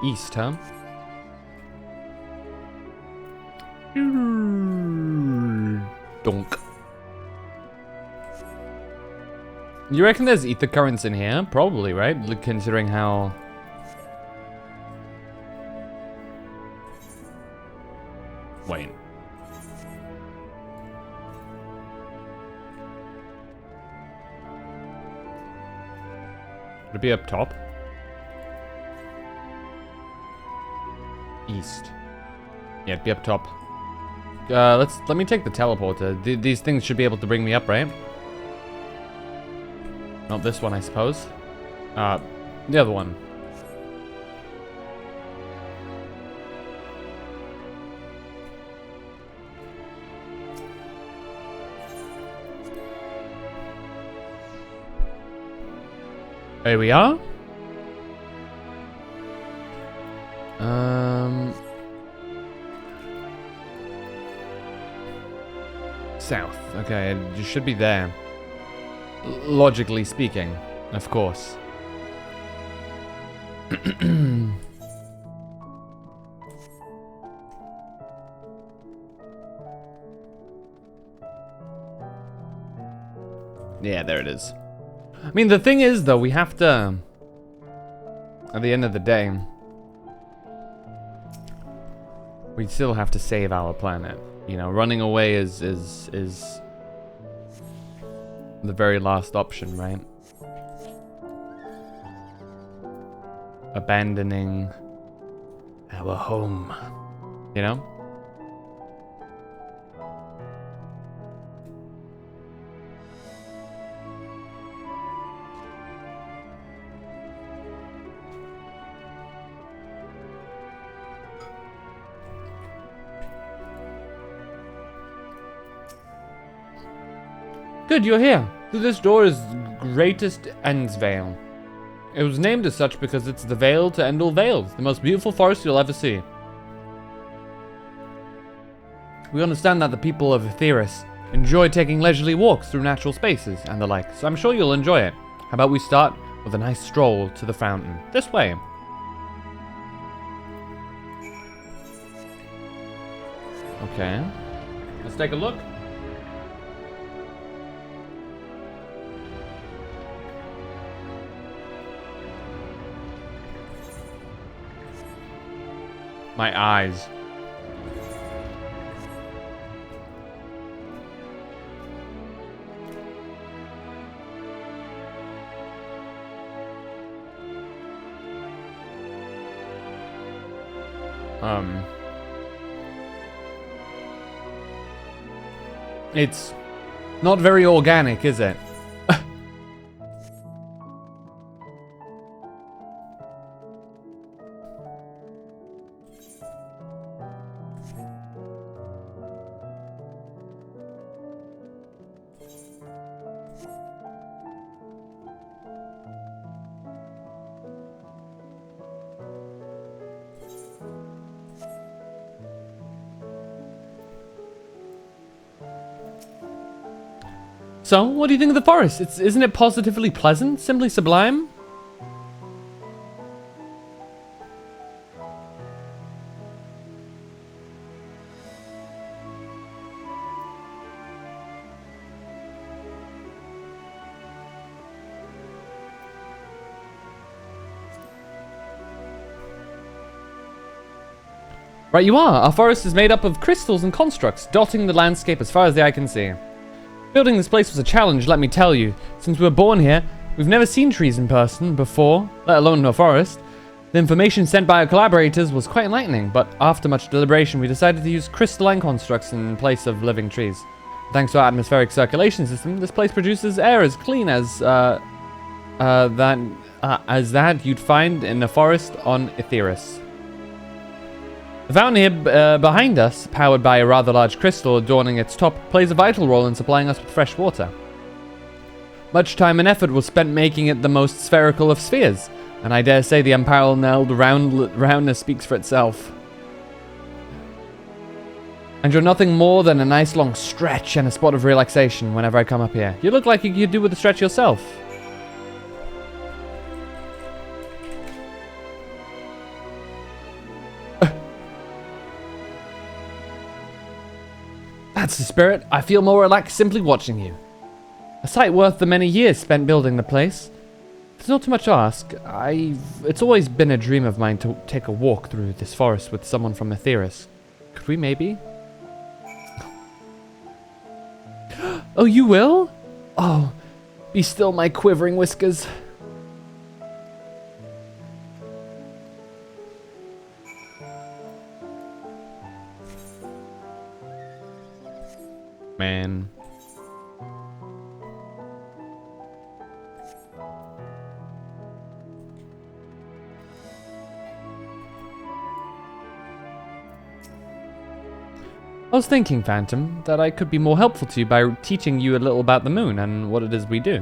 East, huh? Donk. You reckon there's ether currents in here? Probably, right? Considering how... Wait. Would it be up top? East. Yeah, it'd be up top. Let me take the teleporter. These things should be able to bring me up, right? Not this one, I suppose. The other one. Here we are. South. Okay, it should be there. Logically speaking, of course. Yeah, there it is. I mean, the thing is, though, we have to... At the end of the day... We still have to save our planet. You know, running away is the very last option, right? Abandoning our home, you know? Good, you're here. This door is Greatest Endsvale. It was named as such because it's the veil to end all veils, the most beautiful forest you'll ever see. We understand that the people of Aetheris enjoy taking leisurely walks through natural spaces and the like, so I'm sure you'll enjoy it. How about we start with a nice stroll to the fountain? This way. Okay. Let's take a look. My eyes. It's not very organic, is it? So, what do you think of the forest? Isn't it positively pleasant? Simply sublime? Right you are. Our forest is made up of crystals and constructs, dotting the landscape as far as the eye can see. Building this place was a challenge, let me tell you. Since we were born here, we've never seen trees in person before, let alone a forest. The information sent by our collaborators was quite enlightening, but after much deliberation, we decided to use crystalline constructs in place of living trees. Thanks to our atmospheric circulation system, this place produces air as clean as that you'd find in a forest on Etheris. The fountain here behind us, powered by a rather large crystal adorning its top, plays a vital role in supplying us with fresh water. Much time and effort was spent making it the most spherical of spheres, and I dare say the unparalleled roundness speaks for itself. And you're nothing more than a nice long stretch and a spot of relaxation whenever I come up here. You look like you could do with a stretch yourself. That's the spirit. I feel more relaxed simply watching you. A sight worth the many years spent building the place. It's not too much to ask. It's always been a dream of mine to take a walk through this forest with someone from Etheris. Could we maybe? Oh, you will? Oh, be still, my quivering whiskers. Man. I was thinking, Phantom, that I could be more helpful to you by teaching you a little about the moon and what it is we do.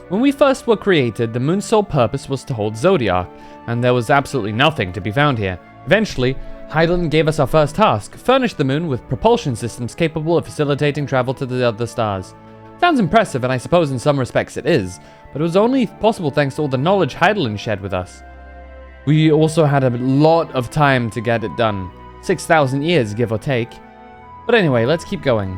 When we first were created, the moon's sole purpose was to hold Zodiac, and there was absolutely nothing to be found here. Eventually, Hydaelyn gave us our first task, furnish the moon with propulsion systems capable of facilitating travel to the other stars. Sounds impressive, and I suppose in some respects it is, but it was only possible thanks to all the knowledge Hydaelyn shared with us. We also had a lot of time to get it done. 6,000 years, give or take. But anyway, let's keep going.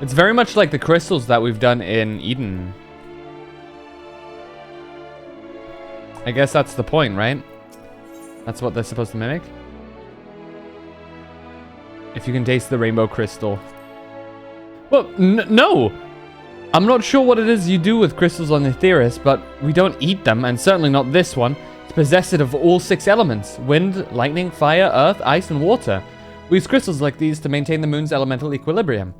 It's very much like the crystals that we've done in Eden. I guess that's the point, right? That's what they're supposed to mimic. If you can taste the rainbow crystal. Well, no! I'm not sure what it is you do with crystals on Etheris, but we don't eat them, and certainly not this one. It's possessed of all 6 elements: wind, lightning, fire, earth, ice, and water. We use crystals like these to maintain the moon's elemental equilibrium.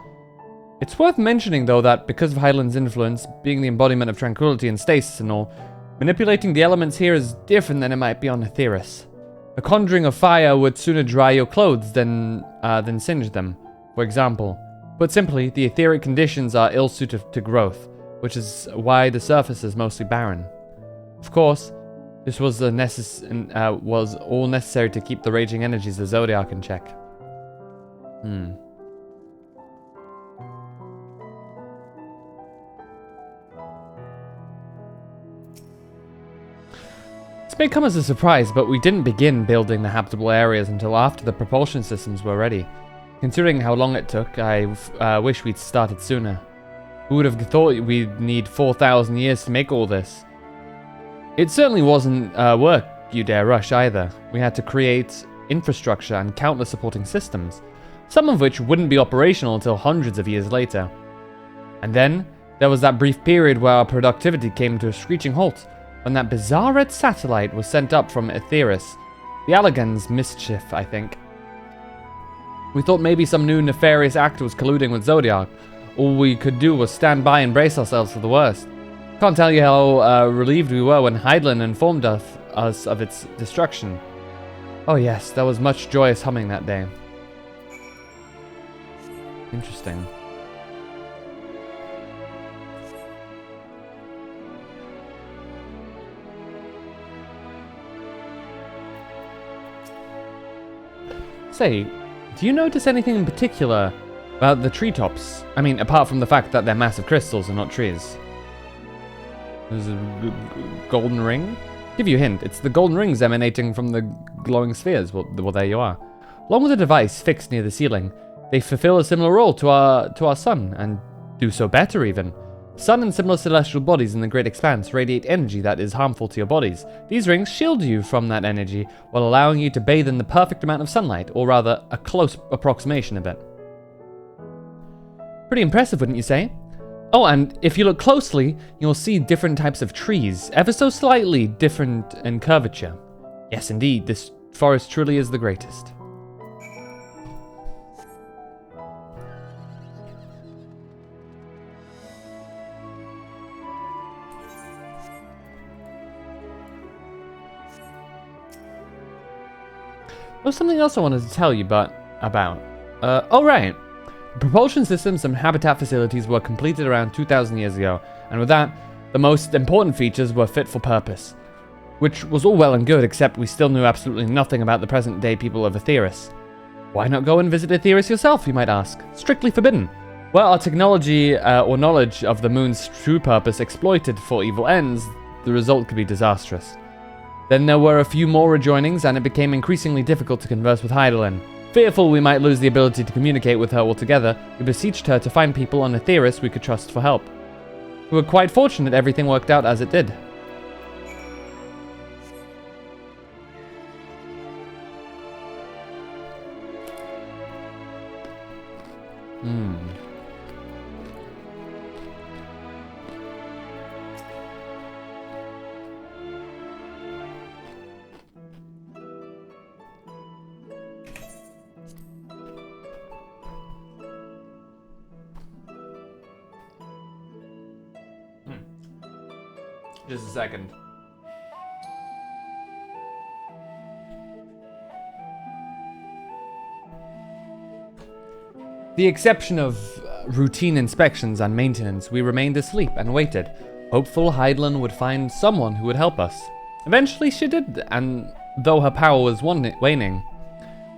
It's worth mentioning, though, that because of Hydaelyn's influence, being the embodiment of tranquility and stasis and all, manipulating the elements here is different than it might be on Etheris. A conjuring of fire would sooner dry your clothes than singe them, for example. Put simply, the etheric conditions are ill-suited to growth, which is why the surface is mostly barren. Of course, this was all necessary to keep the raging energies of Zodiac in check. This may come as a surprise, but we didn't begin building the habitable areas until after the propulsion systems were ready. Considering how long it took, I wish we'd started sooner. Who would have thought we'd need 4,000 years to make all this? It certainly wasn't work you dare rush either. We had to create infrastructure and countless supporting systems, some of which wouldn't be operational until hundreds of years later. And then, there was that brief period where our productivity came to a screeching halt, when that bizarre red satellite was sent up from Etheris. The Allagan's mischief, I think. We thought maybe some new nefarious actor was colluding with Zodiac. All we could do was stand by and brace ourselves for the worst. Can't tell you how relieved we were when Hydaelyn informed us of its destruction. Oh yes, there was much joyous humming that day. Interesting. Say, do you notice anything in particular about the treetops? I mean, apart from the fact that they're massive crystals and not trees. There's a golden ring? Give you a hint, it's the golden rings emanating from the glowing spheres. Well, there you are. Along with a device fixed near the ceiling, they fulfill a similar role to our sun, and do so better even. Sun and similar celestial bodies in the Great Expanse radiate energy that is harmful to your bodies. These rings shield you from that energy while allowing you to bathe in the perfect amount of sunlight, or rather, a close approximation of it. Pretty impressive, wouldn't you say? Oh, and if you look closely, you'll see different types of trees, ever so slightly different in curvature. Yes, indeed, this forest truly is the greatest. There was something else I wanted to tell you about. Oh right. The propulsion systems and habitat facilities were completed around 2,000 years ago, and with that, the most important features were fit for purpose. Which was all well and good, except we still knew absolutely nothing about the present-day people of Aetheris. Why not go and visit Aetheris yourself, you might ask? Strictly forbidden. Were our technology or knowledge of the moon's true purpose exploited for evil ends, the result could be disastrous. Then there were a few more rejoinings, and it became increasingly difficult to converse with Heidelin. Fearful we might lose the ability to communicate with her altogether, we beseeched her to find people on Aetheris we could trust for help. We were quite fortunate everything worked out as it did. Just a second. The exception of routine inspections and maintenance, we remained asleep and waited, hopeful Heidelin would find someone who would help us. Eventually she did, and though her power was waning,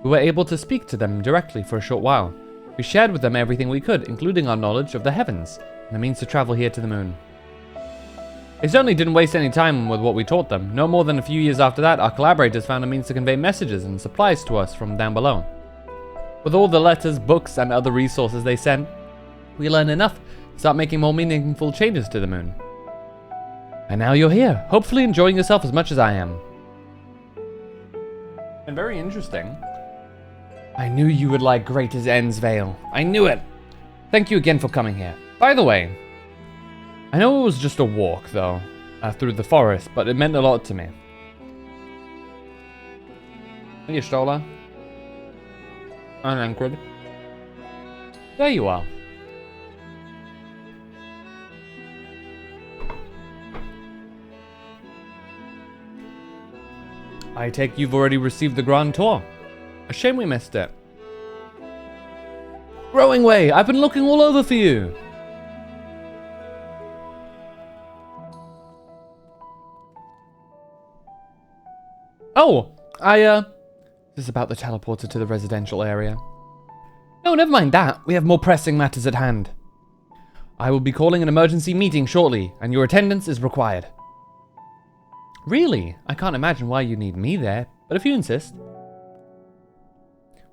we were able to speak to them directly for a short while. We shared with them everything we could, including our knowledge of the heavens, and the means to travel here to the moon. They certainly didn't waste any time with what we taught them. No more than a few years after that, our collaborators found a means to convey messages and supplies to us from down below. With all the letters, books, and other resources they sent, we learned enough to start making more meaningful changes to the moon. And now you're here, hopefully enjoying yourself as much as I am. And very interesting. I knew you would like Great as Ends Vale. I knew it! Thank you again for coming here. By the way, I know it was just a walk, though, through the forest, but it meant a lot to me. Hey, Stola. Unanchored. There you are. I take you've already received the Grand Tour. A shame we missed it. Growing Way, I've been looking all over for you. Oh, This is about the teleporter to the residential area. No, never mind that. We have more pressing matters at hand. I will be calling an emergency meeting shortly, and your attendance is required. Really? I can't imagine why you need me there, but if you insist.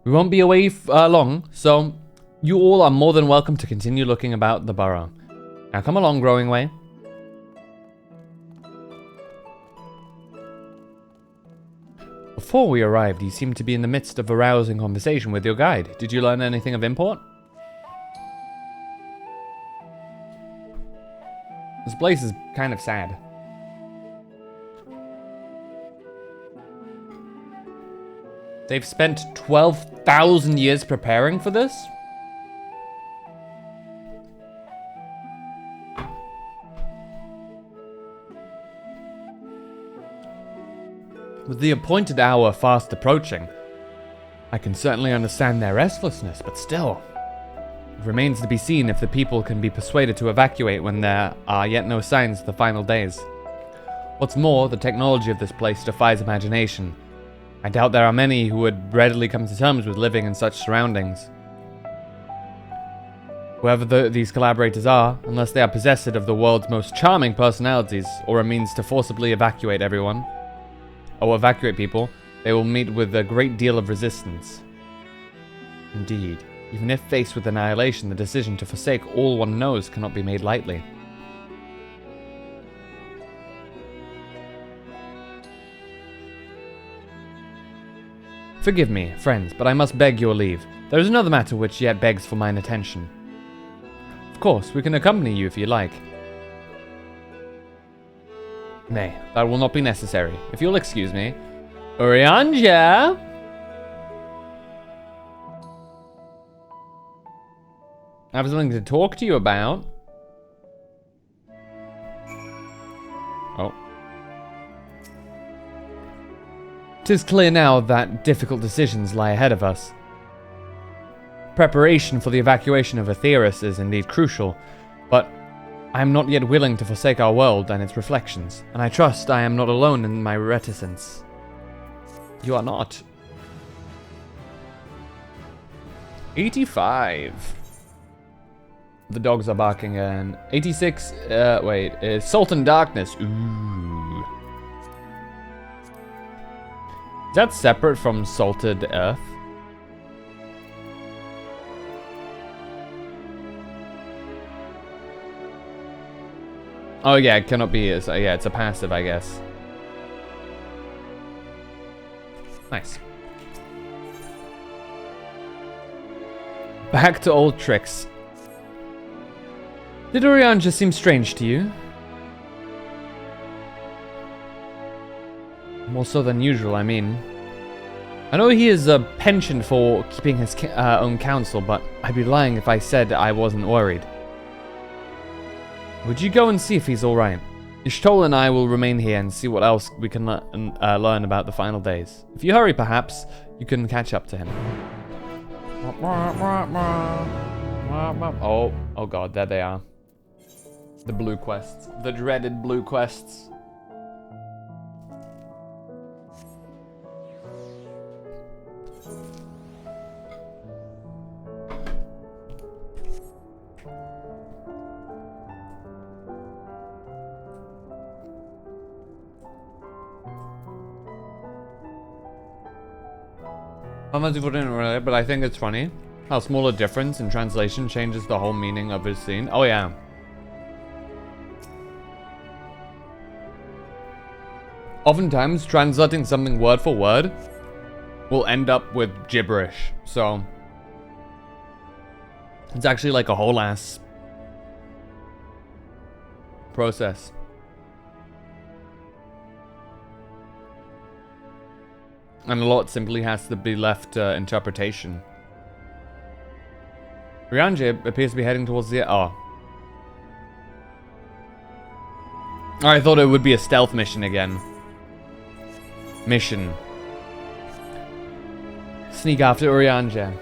We won't be away long, so you all are more than welcome to continue looking about the burrow. Now come along, Growing Way. Before we arrived, you seemed to be in the midst of a rousing conversation with your guide. Did you learn anything of import? This place is kind of sad. They've spent 12,000 years preparing for this? With the appointed hour fast approaching, I can certainly understand their restlessness, but still. It remains to be seen if the people can be persuaded to evacuate when there are yet no signs of the final days. What's more, the technology of this place defies imagination. I doubt there are many who would readily come to terms with living in such surroundings. Whoever these collaborators are, unless they are possessed of the world's most charming personalities, or a means to forcibly evacuate everyone, or evacuate people, they will meet with a great deal of resistance. Indeed, even if faced with annihilation, the decision to forsake all one knows cannot be made lightly. Forgive me, friends, but I must beg your leave. There is another matter which yet begs for mine attention. Of course, we can accompany you if you like. Nay, that will not be necessary. If you'll excuse me. Urianger! I have something to talk to you about. Oh. 'Tis clear now that difficult decisions lie ahead of us. Preparation for the evacuation of Aetheris is indeed crucial, but I am not yet willing to forsake our world and its reflections, and I trust I am not alone in my reticence. You are not. 85. The dogs are barking and 86, wait, it's Salt and Darkness. Ooh. Is that separate from Salted Earth? Oh yeah, it cannot be, yeah, it's a passive, I guess. Nice. Back to old tricks. Did Urianger seem strange to you? More so than usual, I mean. I know he is a penchant for keeping his own counsel, but I'd be lying if I said I wasn't worried. Would you go and see if he's alright? Ishtol and I will remain here and see what else we can learn about the final days. If you hurry, perhaps, you can catch up to him. Oh god, there they are. The blue quests. The dreaded blue quests. How much people didn't really, but I think it's funny how small a difference in translation changes the whole meaning of his scene. Oh yeah. Oftentimes, translating something word for word will end up with gibberish, so it's actually like a whole ass process. And a lot simply has to be left to interpretation. Urianger appears to be heading towards the... Oh. I thought it would be a stealth mission again. Mission. Sneak after Urianger.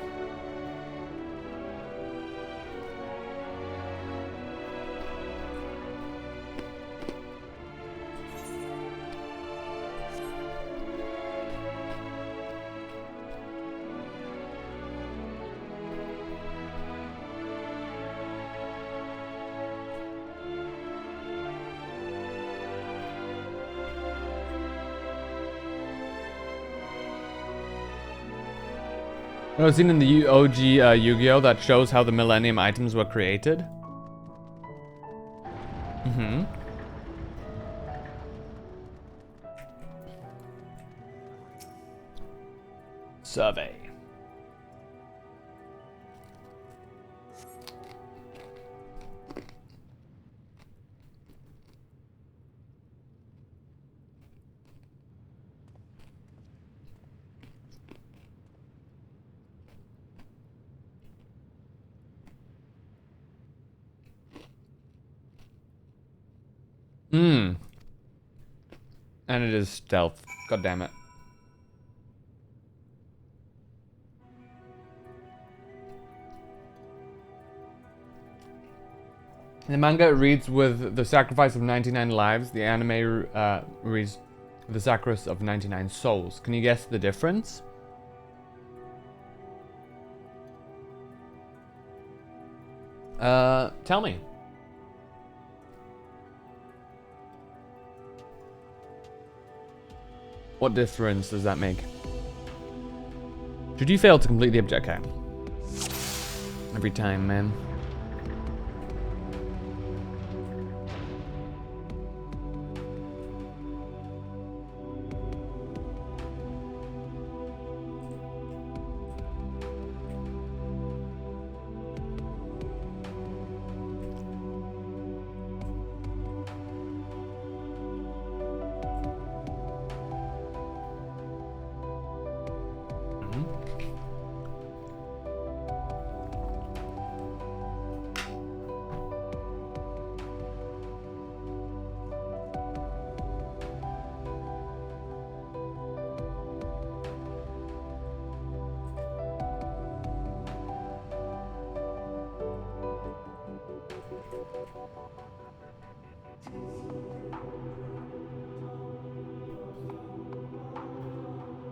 I've seen in the OG Yu-Gi-Oh! That shows how the Millennium items were created. Mm-hmm. Survey. Hmm. And it is stealth. God damn it. In the manga, it reads with the sacrifice of 99 lives. The anime reads with the sacrifice of 99 souls. Can you guess the difference? Tell me. What difference does that make? Should you fail to complete the objective? Every time, man.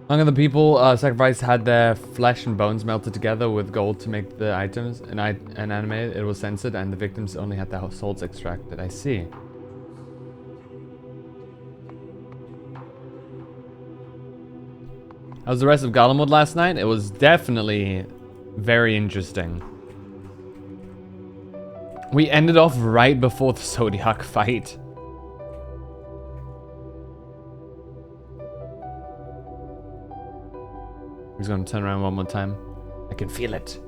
None of the people sacrificed had their flesh and bones melted together with gold to make the items. And animated, it was censored, and the victims only had their souls extracted. I see. How was the rest of Garlemwood last night? It was definitely very interesting. We ended off right before the Zodiac fight. He's gonna turn around one more time. I can feel it.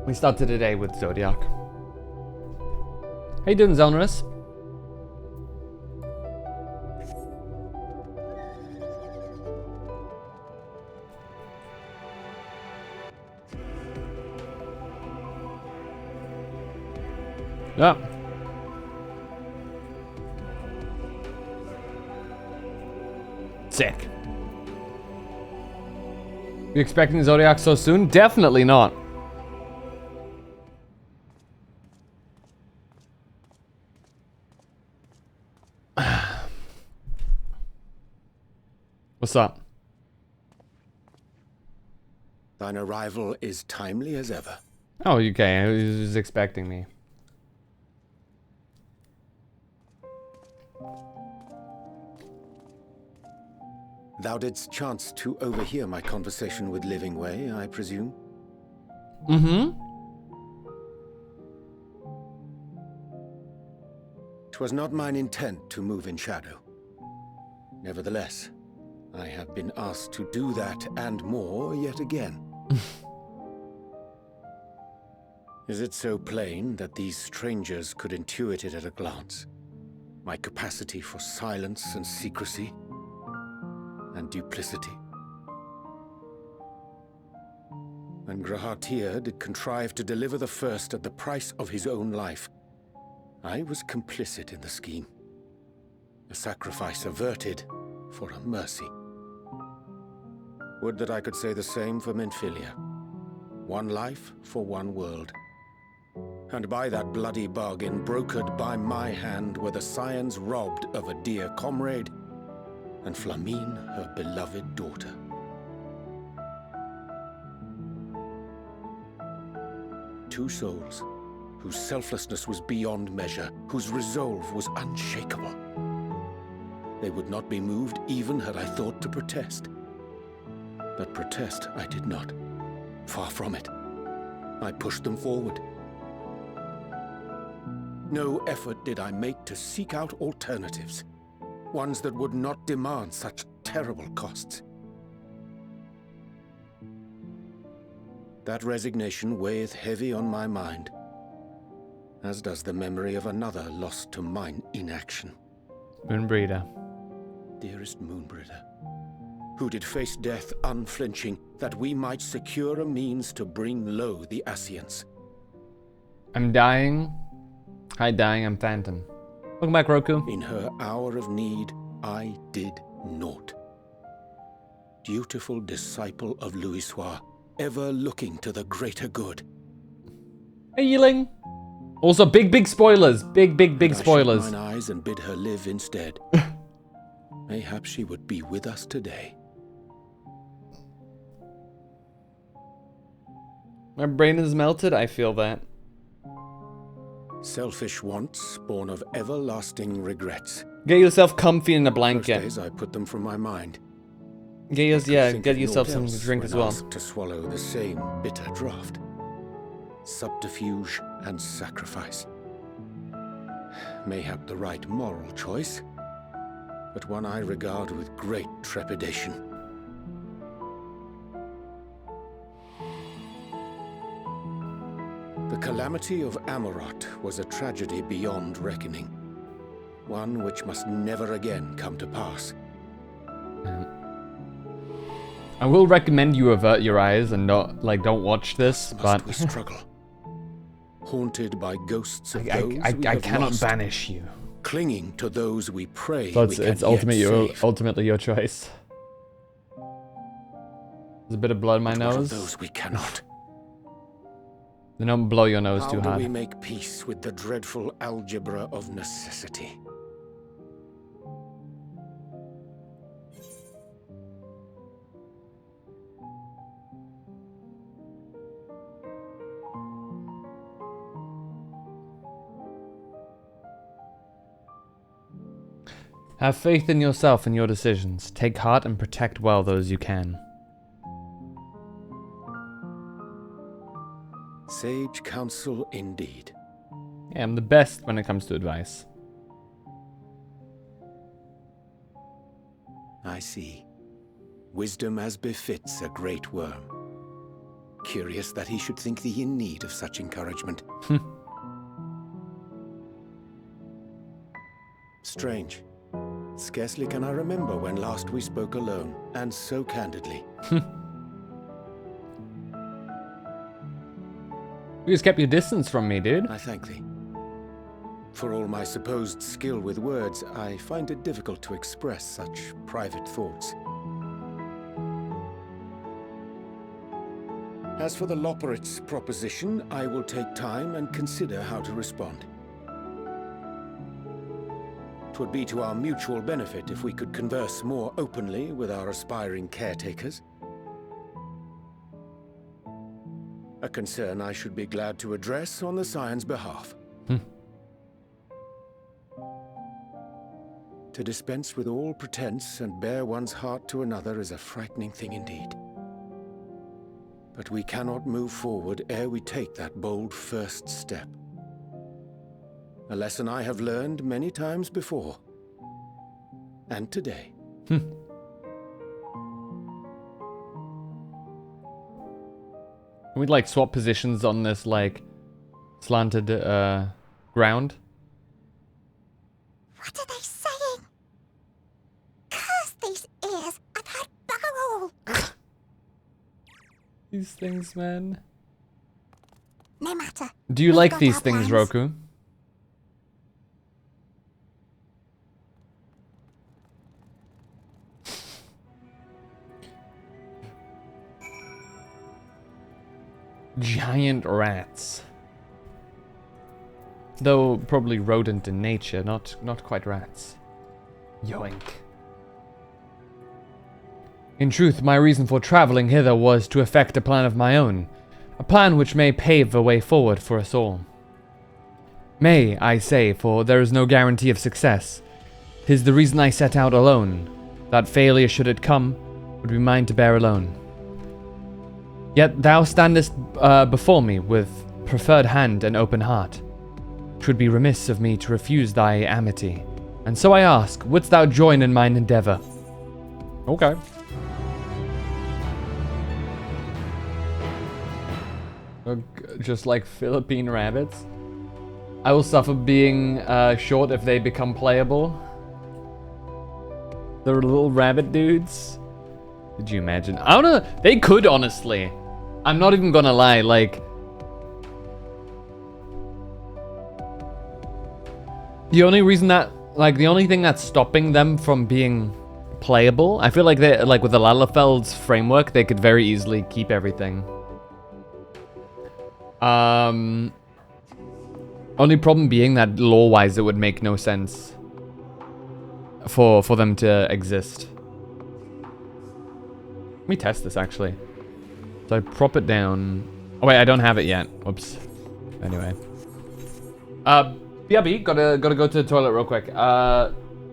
We started today with Zodiac. How you doing, Zelnerus? Yeah. Sick. You expecting Zodiac so soon? Definitely not. What's up? Thine arrival is timely as ever. Oh, okay. I was expecting me. Thou didst chance to overhear my conversation with Living Way, I presume? Mm-hmm. 'Twas not mine intent to move in shadow. Nevertheless, I have been asked to do that and more yet again. Is it so plain that these strangers could intuit it at a glance? My capacity for silence and secrecy? And duplicity. When Grahatir did contrive to deliver the first at the price of his own life, I was complicit in the scheme. A sacrifice averted for a mercy. Would that I could say the same for Minfilia. One life for one world. And by that bloody bargain brokered by my hand were the scions robbed of a dear comrade and Flamine, her beloved daughter. Two souls, whose selflessness was beyond measure, whose resolve was unshakable. They would not be moved even had I thought to protest. But protest I did not. Far from it. I pushed them forward. No effort did I make to seek out alternatives. Ones that would not demand such terrible costs. That resignation weigheth heavy on my mind, as does the memory of another lost to mine inaction. Moonbreeder. Dearest Moonbreeder, who did face death unflinching, that we might secure a means to bring low the Ascians. I'm dying. Hi, dying. I'm Phantom. Welcome back, Roku. In her hour of need, I did naught. Dutiful disciple of Louisoix, ever looking to the greater good. Healing. Also, big spoilers. Big spoilers. I shut mine eyes and bid her live instead. Mayhap she would be with us today. My brain is melted. I feel that. Selfish wants, born of everlasting regrets. Get yourself comfy in a blanket. Most days I put them from my mind. Get yourself some drink as well. Asked to swallow the same bitter draught. Subterfuge and sacrifice. Mayhap the right moral choice, but one I regard with great trepidation. The calamity of Amarot was a tragedy beyond reckoning. One which must never again come to pass. I will recommend you avert your eyes and don't watch this, but we struggle. Haunted by ghosts of those I we have cannot lost, banish you. clinging to those we pray. So we can it's yet ultimately your choice. There's a bit of blood in my But what of nose. those we cannot. Then don't blow your nose too How do hard. we make peace with the dreadful algebra of necessity? Have faith in yourself and your decisions. Take heart and protect well those you can. Sage counsel indeed. Yeah, I'm the best when it comes to advice. I see. Wisdom as befits a great worm. Curious that he should think thee in need of such encouragement. Strange. Scarcely can I remember when last we spoke alone, and so candidly. You just kept your distance from me, dude. I thank thee. For all my supposed skill with words, I find it difficult to express such private thoughts. As for the Loporrit's proposition, I will take time and consider how to respond. 'Twould be to our mutual benefit if we could converse more openly with our aspiring caretakers. A concern I should be glad to address on the Scion's behalf. To dispense with all pretense and bare one's heart to another is a frightening thing indeed. But we cannot move forward ere we take that bold first step. A lesson I have learned many times before. And today. We'd like swap positions on this like slanted ground. What are they saying? Curse these ears and her barrel! These things, man. No matter. Do you We've like got these our things, plans. Roku? Giant rats. Though probably rodent in nature, not quite rats. Yoink. In truth, my reason for traveling hither was to effect a plan of my own. A plan which may pave the way forward for us all. May, I say, for there is no guarantee of success. 'Tis the reason I set out alone. That failure, should it come, would be mine to bear alone. Yet thou standest before me with preferred hand and open heart. 'Twould be remiss of me to refuse thy amity. And so I ask, wouldst thou join in mine endeavor? Okay. Just like Philippine rabbits. I will suffer being short if they become playable. The little rabbit dudes. Could you imagine? I don't know. They could, honestly. I'm not even gonna lie, like... The only reason that... Like, the only thing that's stopping them from being playable, I feel like they, like with the Lalafeld's framework, they could very easily keep everything. Only problem being that lore-wise it would make no sense for them to exist. Let me test this actually. So I prop it down. Oh wait, I don't have it yet. Whoops. Anyway. BRB, gotta go to the toilet real quick.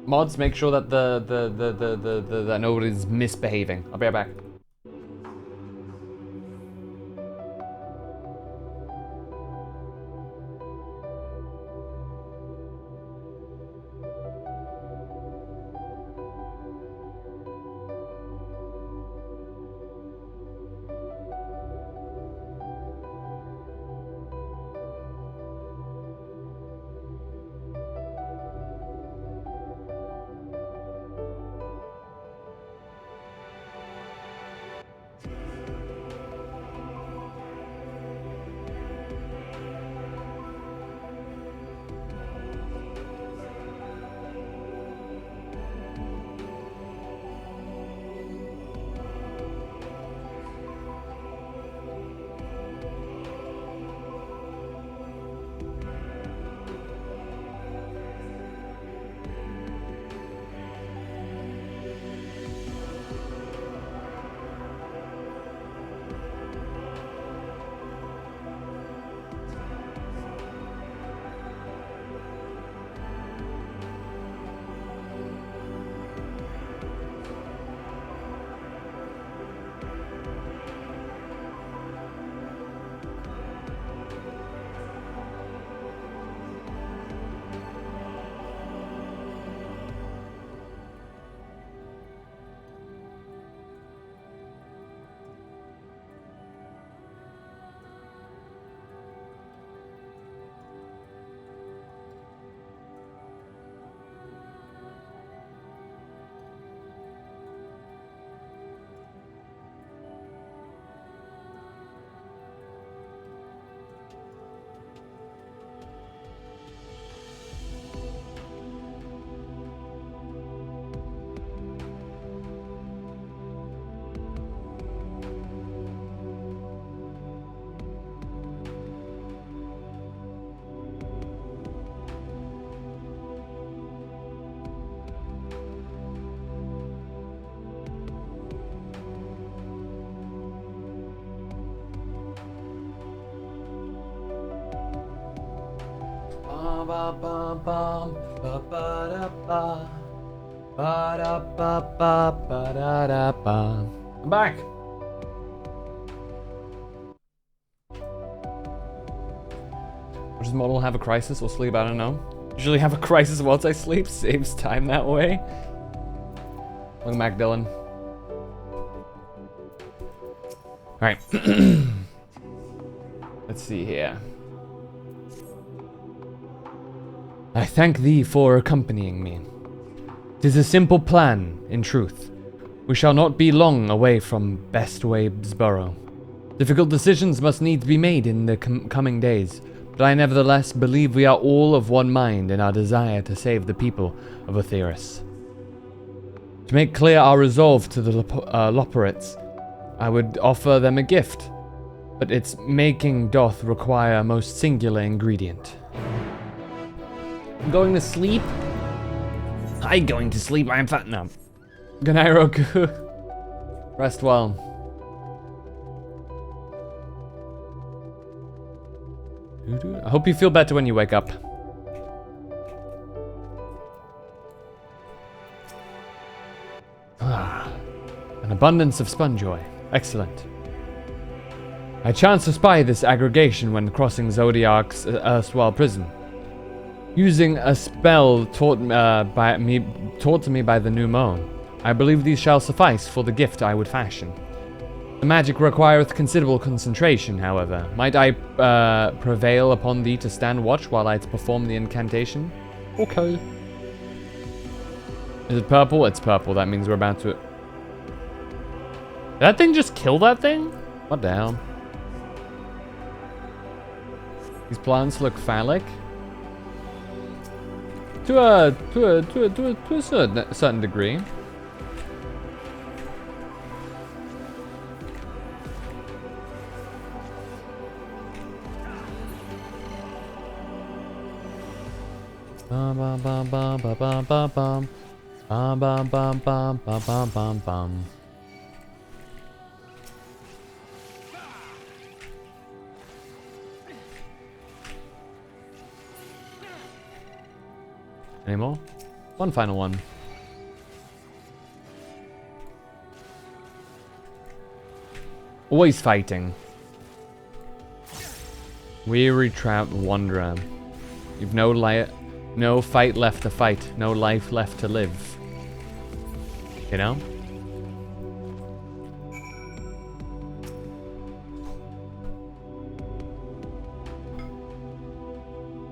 Mods, make sure that that nobody's misbehaving. I'll be right back. I'm back. Does model have a crisis or sleep? I don't know. Usually have a crisis whilst I sleep. Saves time that way. Welcome back, Dylan. Alright. Let's see here. I thank thee for accompanying me. 'Tis a simple plan, in truth. We shall not be long away from Bestwayb's burrow. Difficult decisions must needs be made in the coming days, but I nevertheless believe we are all of one mind in our desire to save the people of Otheris. To make clear our resolve to the Loporites, I would offer them a gift, but its making doth require a most singular ingredient. I'm going to sleep? I'm going to sleep, I am fat now. Good night, Roku. Rest well. I hope you feel better when you wake up. An abundance of sponge-oil. Excellent. I chanced to spy this aggregation when crossing Zodiac's erstwhile prison. Using a spell taught to me by the new Mo, I believe these shall suffice for the gift I would fashion. The magic requireth considerable concentration, however. Might I prevail upon thee to stand watch while I perform the incantation? Okay. Is it purple? It's purple. That means we're about to... Did that thing just kill that thing? What the hell? These plants look phallic. To a certain degree. Bum bum bum bum bum bum bum bum bum bum bum bum bum bum bum bum. Any more? One final one. Always fighting. Weary trapped wanderer. You've no fight left to fight, no life left to live. You know?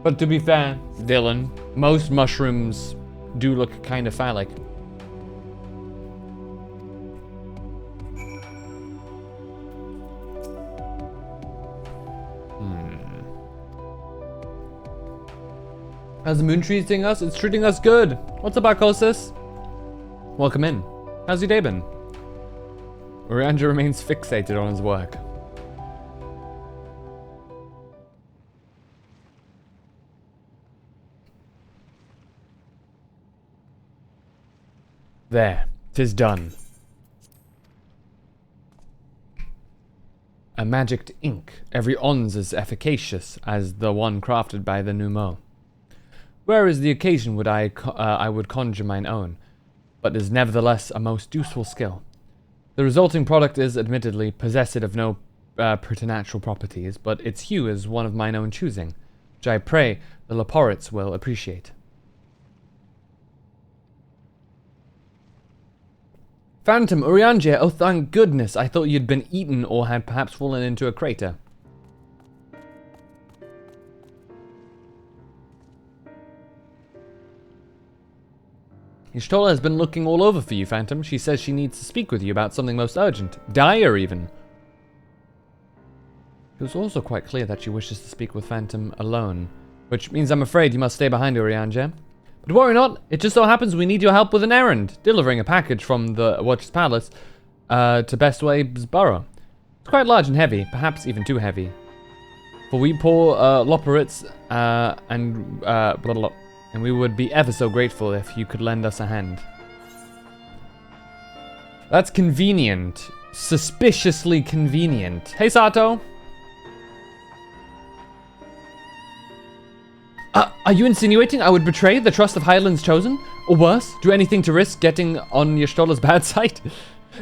But to be fair, Dylan, most mushrooms do look kind of phallic. How's the moon treating us? It's treating us good. What's up, Arcosis? Welcome in. How's your day been? Oriander remains fixated on his work. There, 'tis done. A magicked ink, every ons as efficacious as the one crafted by the Numo. Where is the occasion would I would conjure mine own, but is nevertheless a most useful skill. The resulting product is, admittedly, possessed of no preternatural properties, but its hue is one of mine own choosing, which I pray the Loporites will appreciate. Phantom, Urianger, oh thank goodness, I thought you'd been eaten or had perhaps fallen into a crater. Ishtola has been looking all over for you, Phantom. She says she needs to speak with you about something most urgent. Dire, even. It was also quite clear that she wishes to speak with Phantom alone, which means I'm afraid you must stay behind, Urianger. But worry not, it just so happens we need your help with an errand, delivering a package from the Watcher's Palace to Bestwayb's burrow. It's quite large and heavy, perhaps even too heavy. For we poor Loporites and we would be ever so grateful if you could lend us a hand. That's convenient. Suspiciously convenient. Hey, Sato. Are you insinuating I would betray the trust of Highland's Chosen? Or worse, do anything to risk getting on Y'shtola's bad side?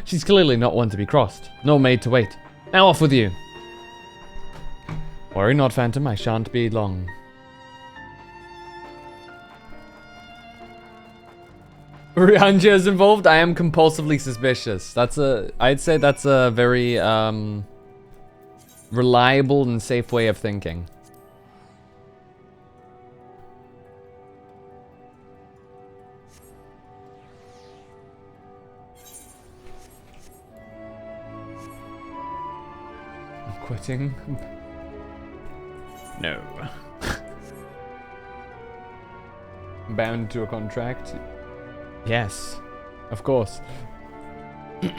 She's clearly not one to be crossed, nor made to wait. Now off with you. Worry not, Phantom, I shan't be long. Rianja is involved? I am compulsively suspicious. I'd say that's a very, reliable and safe way of thinking. I'm quitting. No. Bound to a contract? Yes, of course. Let's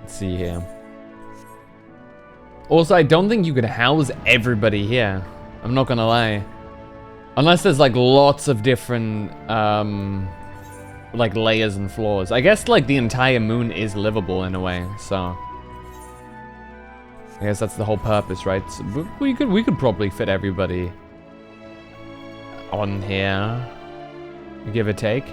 see here. Also, I don't think you could house everybody here. I'm not gonna lie. Unless there's like lots of different like layers and floors. I guess like the entire moon is livable in a way, so I guess that's the whole purpose, right? So we could probably fit everybody on here. Give or take.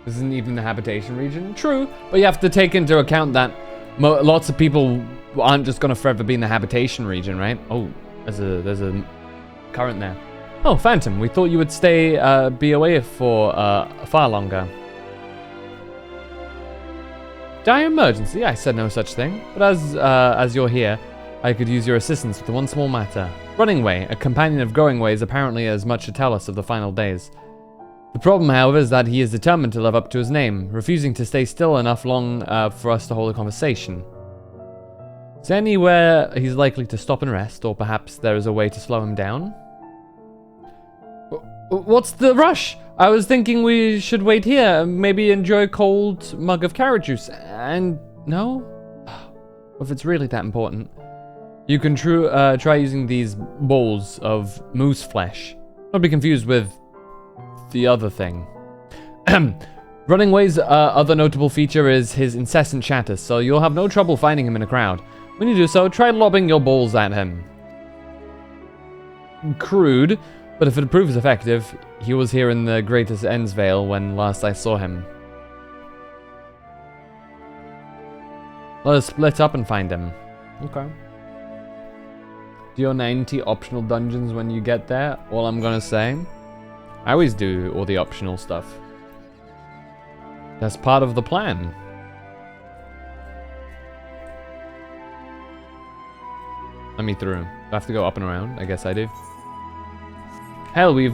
This isn't even the habitation region. True, but you have to take into account that lots of people aren't just gonna forever be in the habitation region, right? Oh, there's a current there. Oh, Phantom, we thought you would be away for far longer. Dire emergency? I said no such thing. But as you're here, I could use your assistance with one small matter. Running Way, a companion of Growing Ways, apparently has much to tell us of the final days. The problem, however, is that he is determined to live up to his name, refusing to stay still enough long for us to hold a conversation. Is there anywhere he's likely to stop and rest, or perhaps there is a way to slow him down? What's the rush? I was thinking we should wait here, maybe enjoy a cold mug of carrot juice, and no? Well, if it's really that important. You can try using these bowls of moose flesh. Don't be confused with the other thing. Running Way's other notable feature is his incessant chatter, so you'll have no trouble finding him in a crowd. When you do so, try lobbing your balls at him. Crude, but if it proves effective, he was here in the Greatest Endsvale when last I saw him. Let us split up and find him. Okay. Do your 90 optional dungeons when you get there? All I'm gonna say, I always do all the optional stuff. That's part of the plan. Let me through. Do I have to go up and around? I guess I do. Hell, we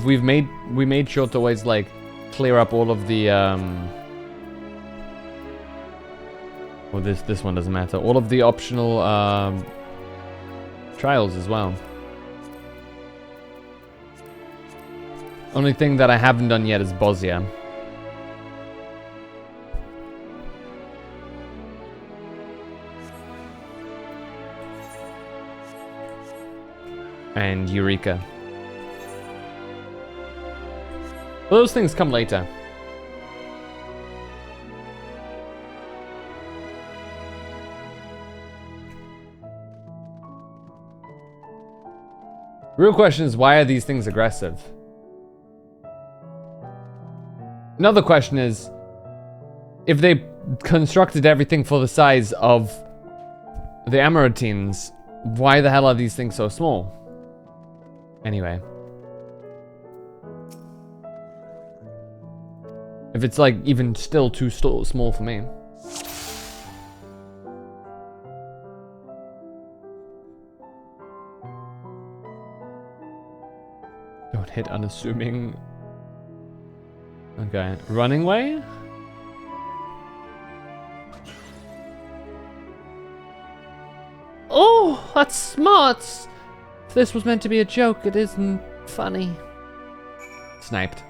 made sure to always like clear up all of the well, this one doesn't matter. All of the optional trials as well. Only thing that I haven't done yet is Bosnia. And Eureka. Well, those things come later. Real question is, why are these things aggressive? Another question is, if they constructed everything for the size of the Amaretines, why the hell are these things so small? Anyway. If it's like even still too small for me. Don't hit unassuming. Okay, Running Way? Oh, that's smart! If this was meant to be a joke, it isn't funny. Sniped.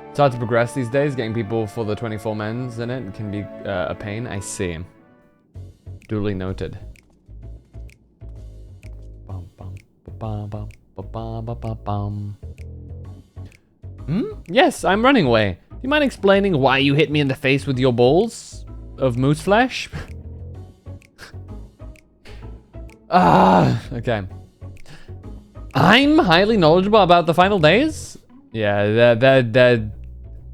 It's hard to progress these days. Getting people for the 24 men's in it can be a pain. I see. Duly noted. Yes, I'm Running Away. Do you mind explaining why you hit me in the face with your balls of moose flesh? Okay. I'm highly knowledgeable about the final days? Yeah, that.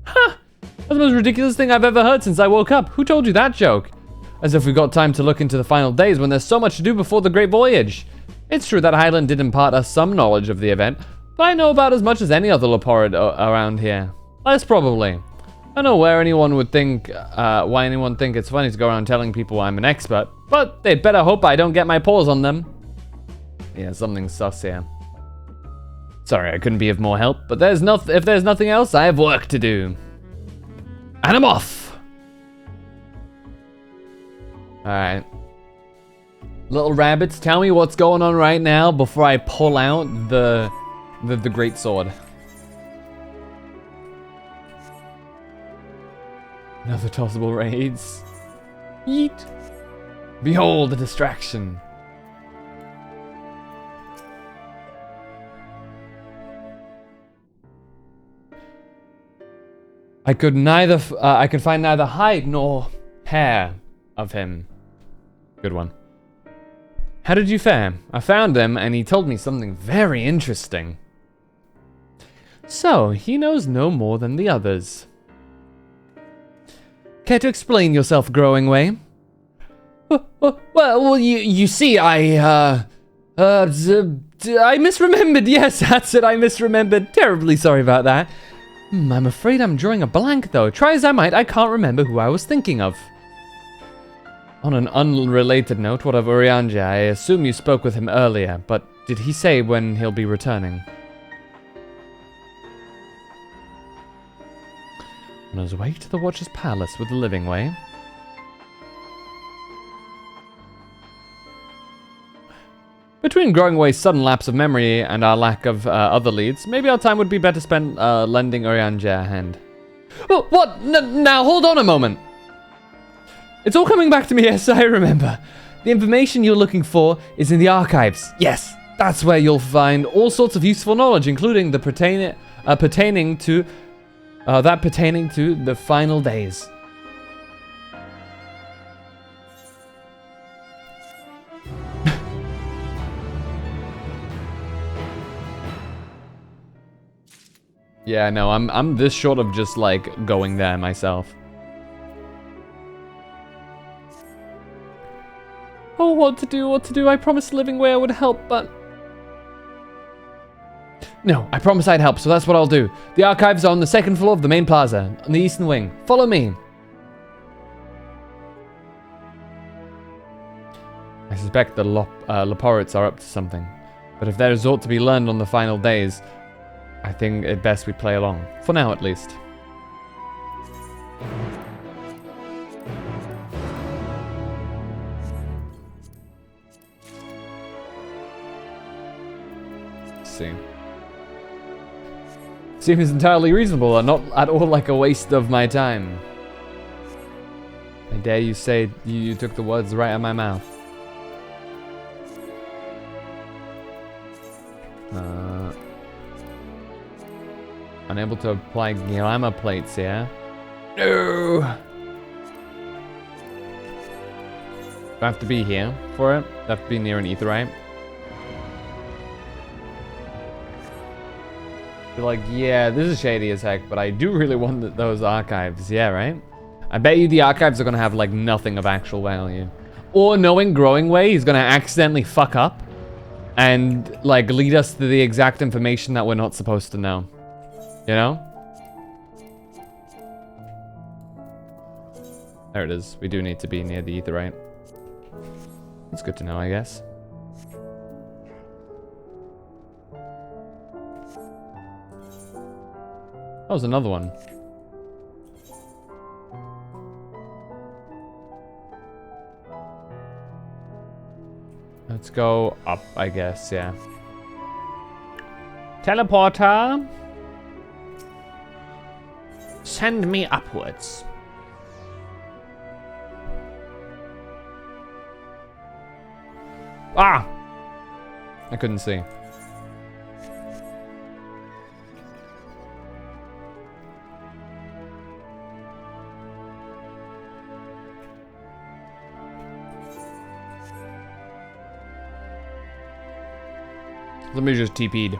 Huh! That's the most ridiculous thing I've ever heard since I woke up. Who told you that joke? As if we've got time to look into the final days when there's so much to do before the Great Voyage. It's true that Highland did impart us some knowledge of the event, but I know about as much as any other Leporid around here. Less probably. I don't know where anyone would think, why anyone think it's funny to go around telling people I'm an expert, but they'd better hope I don't get my paws on them. Yeah, something's sus here. Sorry, I couldn't be of more help, but if there's nothing else, I have work to do. And I'm off! Alright. Little rabbits, tell me what's going on right now before I pull out the great sword. Another tossable raids. Yeet. Behold the distraction. I could find neither hide nor hair of him. Good one. How did you fare? I found him and he told me something very interesting. So, he knows no more than the others. Care to explain yourself, Growing Way? Well, you see, I misremembered. Yes, that's it, I misremembered. Terribly sorry about that. I'm afraid I'm drawing a blank, though. Try as I might, I can't remember who I was thinking of. On an unrelated note, what of Urianger? I assume you spoke with him earlier, but did he say when he'll be returning? On his way to the Watcher's Palace with the Living Way. Between Growing Way's sudden lapse of memory and our lack of other leads, maybe our time would be better spent lending Urianger a hand. Oh, what? Now, hold on a moment. It's all coming back to me, yes, I remember. The information you're looking for is in the archives. Yes, that's where you'll find all sorts of useful knowledge, including the pertaining to the final days. Yeah, no, I'm this short of just like going there myself. Oh, what to do? I promised Living Way I would help, but... No, I promised I'd help, so that's what I'll do. The archives are on the second floor of the main plaza, on the eastern wing. Follow me. I suspect the Leporids are up to something, but if there is aught to be learned on the final days, I think it best we play along. For now, at least. See. Seems entirely reasonable and not at all like a waste of my time. I dare you say you took the words right out of my mouth. Unable to apply glamour plates here. No! Do I have to be here for it? Do I have to be near an etherite? Be like, yeah, this is shady as heck, but I do really want those archives. Yeah, right? I bet you the archives are gonna have like nothing of actual value. Or knowing Growing Way, he's gonna accidentally fuck up and like lead us to the exact information that we're not supposed to know. You know? There it is. We do need to be near the etherite. It's good to know, I guess. That was another one. Let's go up, I guess, yeah. Teleporter. Send me upwards. Ah! I couldn't see. Somebody just TP'd.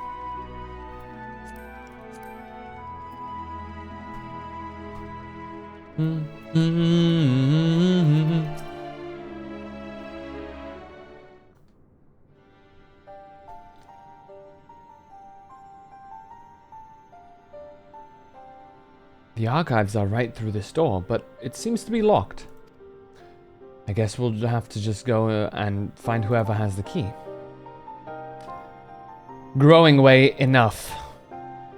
The archives are right through this door, but it seems to be locked. I guess we'll have to just go and find whoever has the key. Growing way, enough.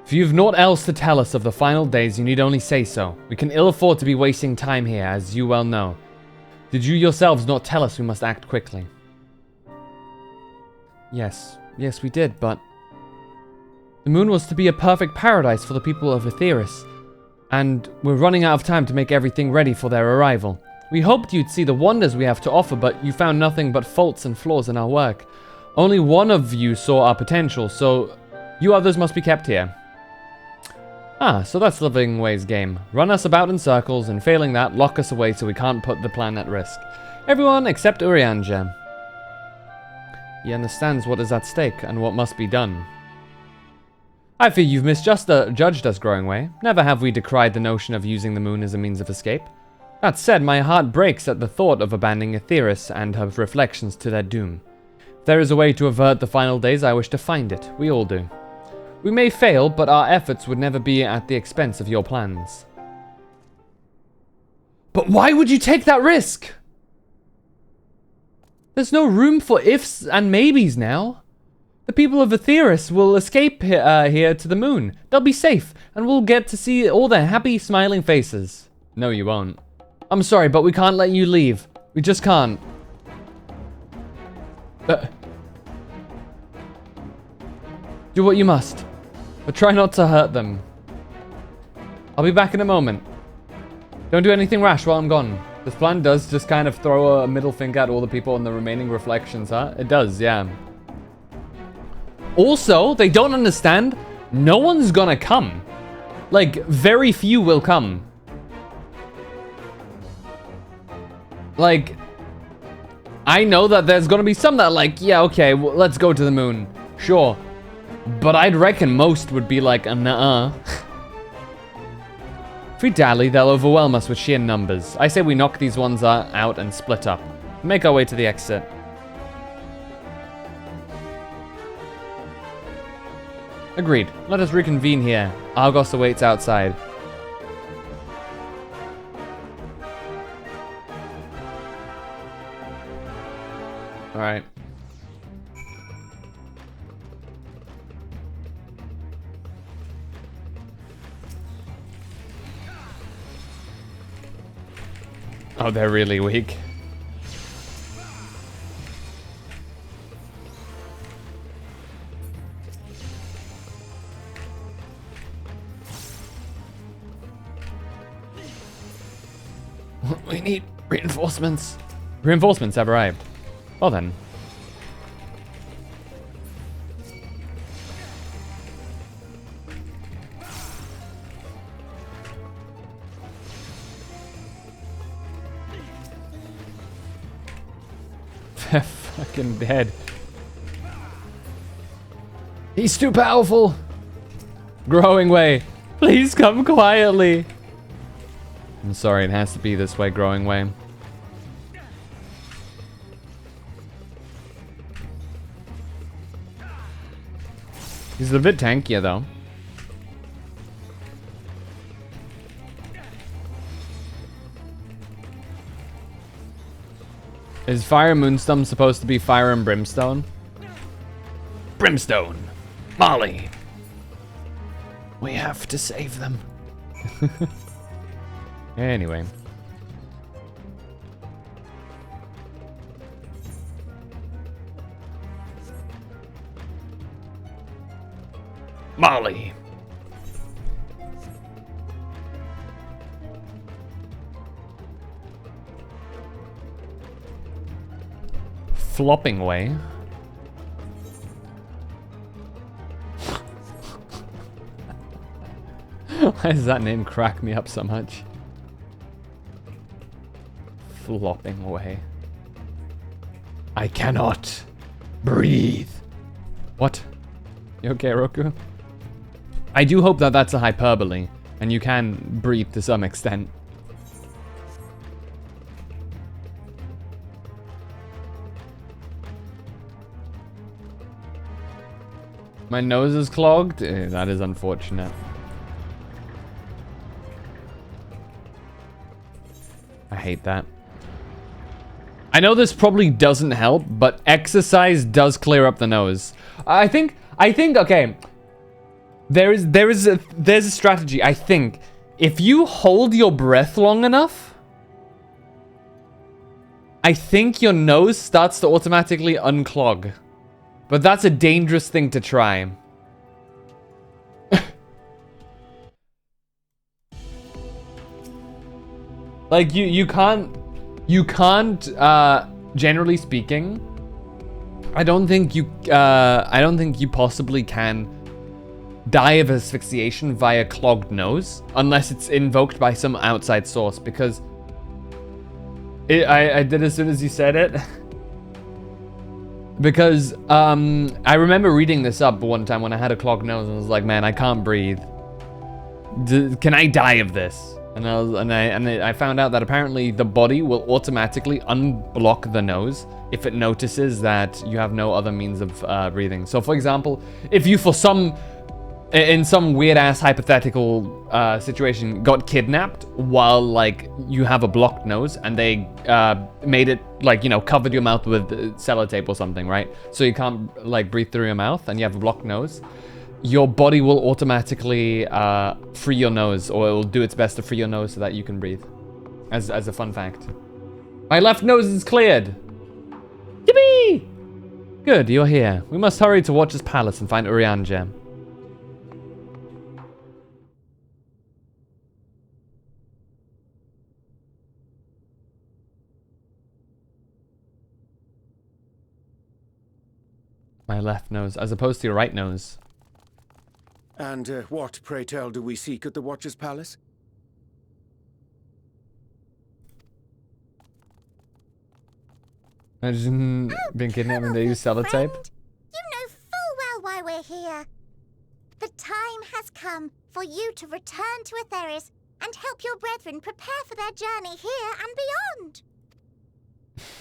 If you've naught else to tell us of the final days, you need only say so. We can ill afford to be wasting time here, as you well know. Did you yourselves not tell us we must act quickly? Yes, we did, but... The moon was to be a perfect paradise for the people of Aetheris, and we're running out of time to make everything ready for their arrival. We hoped you'd see the wonders we have to offer, but you found nothing but faults and flaws in our work. Only one of you saw our potential, so you others must be kept here. Ah, so that's Living Way's game. Run us about in circles, and failing that, lock us away so we can't put the plan at risk. Everyone except Urianger. He understands what is at stake and what must be done. I fear you've misjudged us, Growing Way. Never have we decried the notion of using the moon as a means of escape. That said, my heart breaks at the thought of abandoning Aetheris and her reflections to their doom. If there is a way to avert the final days, I wish to find it. We all do. We may fail, but our efforts would never be at the expense of your plans. But why would you take that risk? There's no room for ifs and maybes now. The people of Aetheris will escape here to the moon. They'll be safe, and we'll get to see all their happy, smiling faces. No, you won't. I'm sorry, but we can't let you leave. We just can't. Do what you must, but try not to hurt them. I'll be back in a moment. Don't do anything rash while I'm gone. This plan does just kind of throw a middle finger at all the people in the remaining reflections, huh? It does, yeah. Also, they don't understand. No one's gonna come. Like, very few will come. Like, I know that there's gonna be some that are like, yeah, okay, well, let's go to the moon. Sure. But I'd reckon most would be like, nuh-uh. If we dally, they'll overwhelm us with sheer numbers. I say we knock these ones out and split up. Make our way to the exit. Agreed. Let us reconvene here. Argos awaits outside. Alright. Oh, they're really weak. We need reinforcements. Reinforcements have arrived. Well then. They're fucking dead. He's too powerful. Growing Way. Please come quietly. I'm sorry, it has to be this way, Growing Way. He's a bit tankier, though. Is Fire and Moonstorm supposed to be Fire and Brimstone? Brimstone! Molly! We have to save them. Anyway. Molly. Flopping Way. Why does that name crack me up so much? Flopping away. I cannot breathe. What? You okay, Roku? I do hope that that's a hyperbole, and you can breathe to some extent. My nose is clogged? That is unfortunate. I hate that. I know this probably doesn't help, but exercise does clear up the nose. I think, okay. There's a strategy. I think if you hold your breath long enough, I think your nose starts to automatically unclog. But that's a dangerous thing to try. Like you can't generally speaking, I don't think you possibly can die of asphyxiation via clogged nose unless it's invoked by some outside source, because I did as soon as you said it. Because I remember reading this up one time when I had a clogged nose and I was like, man, I can't breathe. Can I die of this? And I found out that apparently the body will automatically unblock the nose if it notices that you have no other means of breathing. So for example, if you in some weird ass hypothetical situation got kidnapped while like you have a blocked nose and they made it like, you know, covered your mouth with sellotape or something, right? So you can't like breathe through your mouth and you have a blocked nose, your body will automatically free your nose, or it will do its best to free your nose so that you can breathe. As a fun fact. My left nose is cleared. Yippee! Good, you're here. We must hurry to Watcher's Palace and find Urian Gem. My left nose, as opposed to your right nose. And what, pray tell, do we seek at the Watcher's Palace? Imagine being kidnapped and they use sellotape. You know full well why we're here. The time has come for you to return to Atheris and help your brethren prepare for their journey here and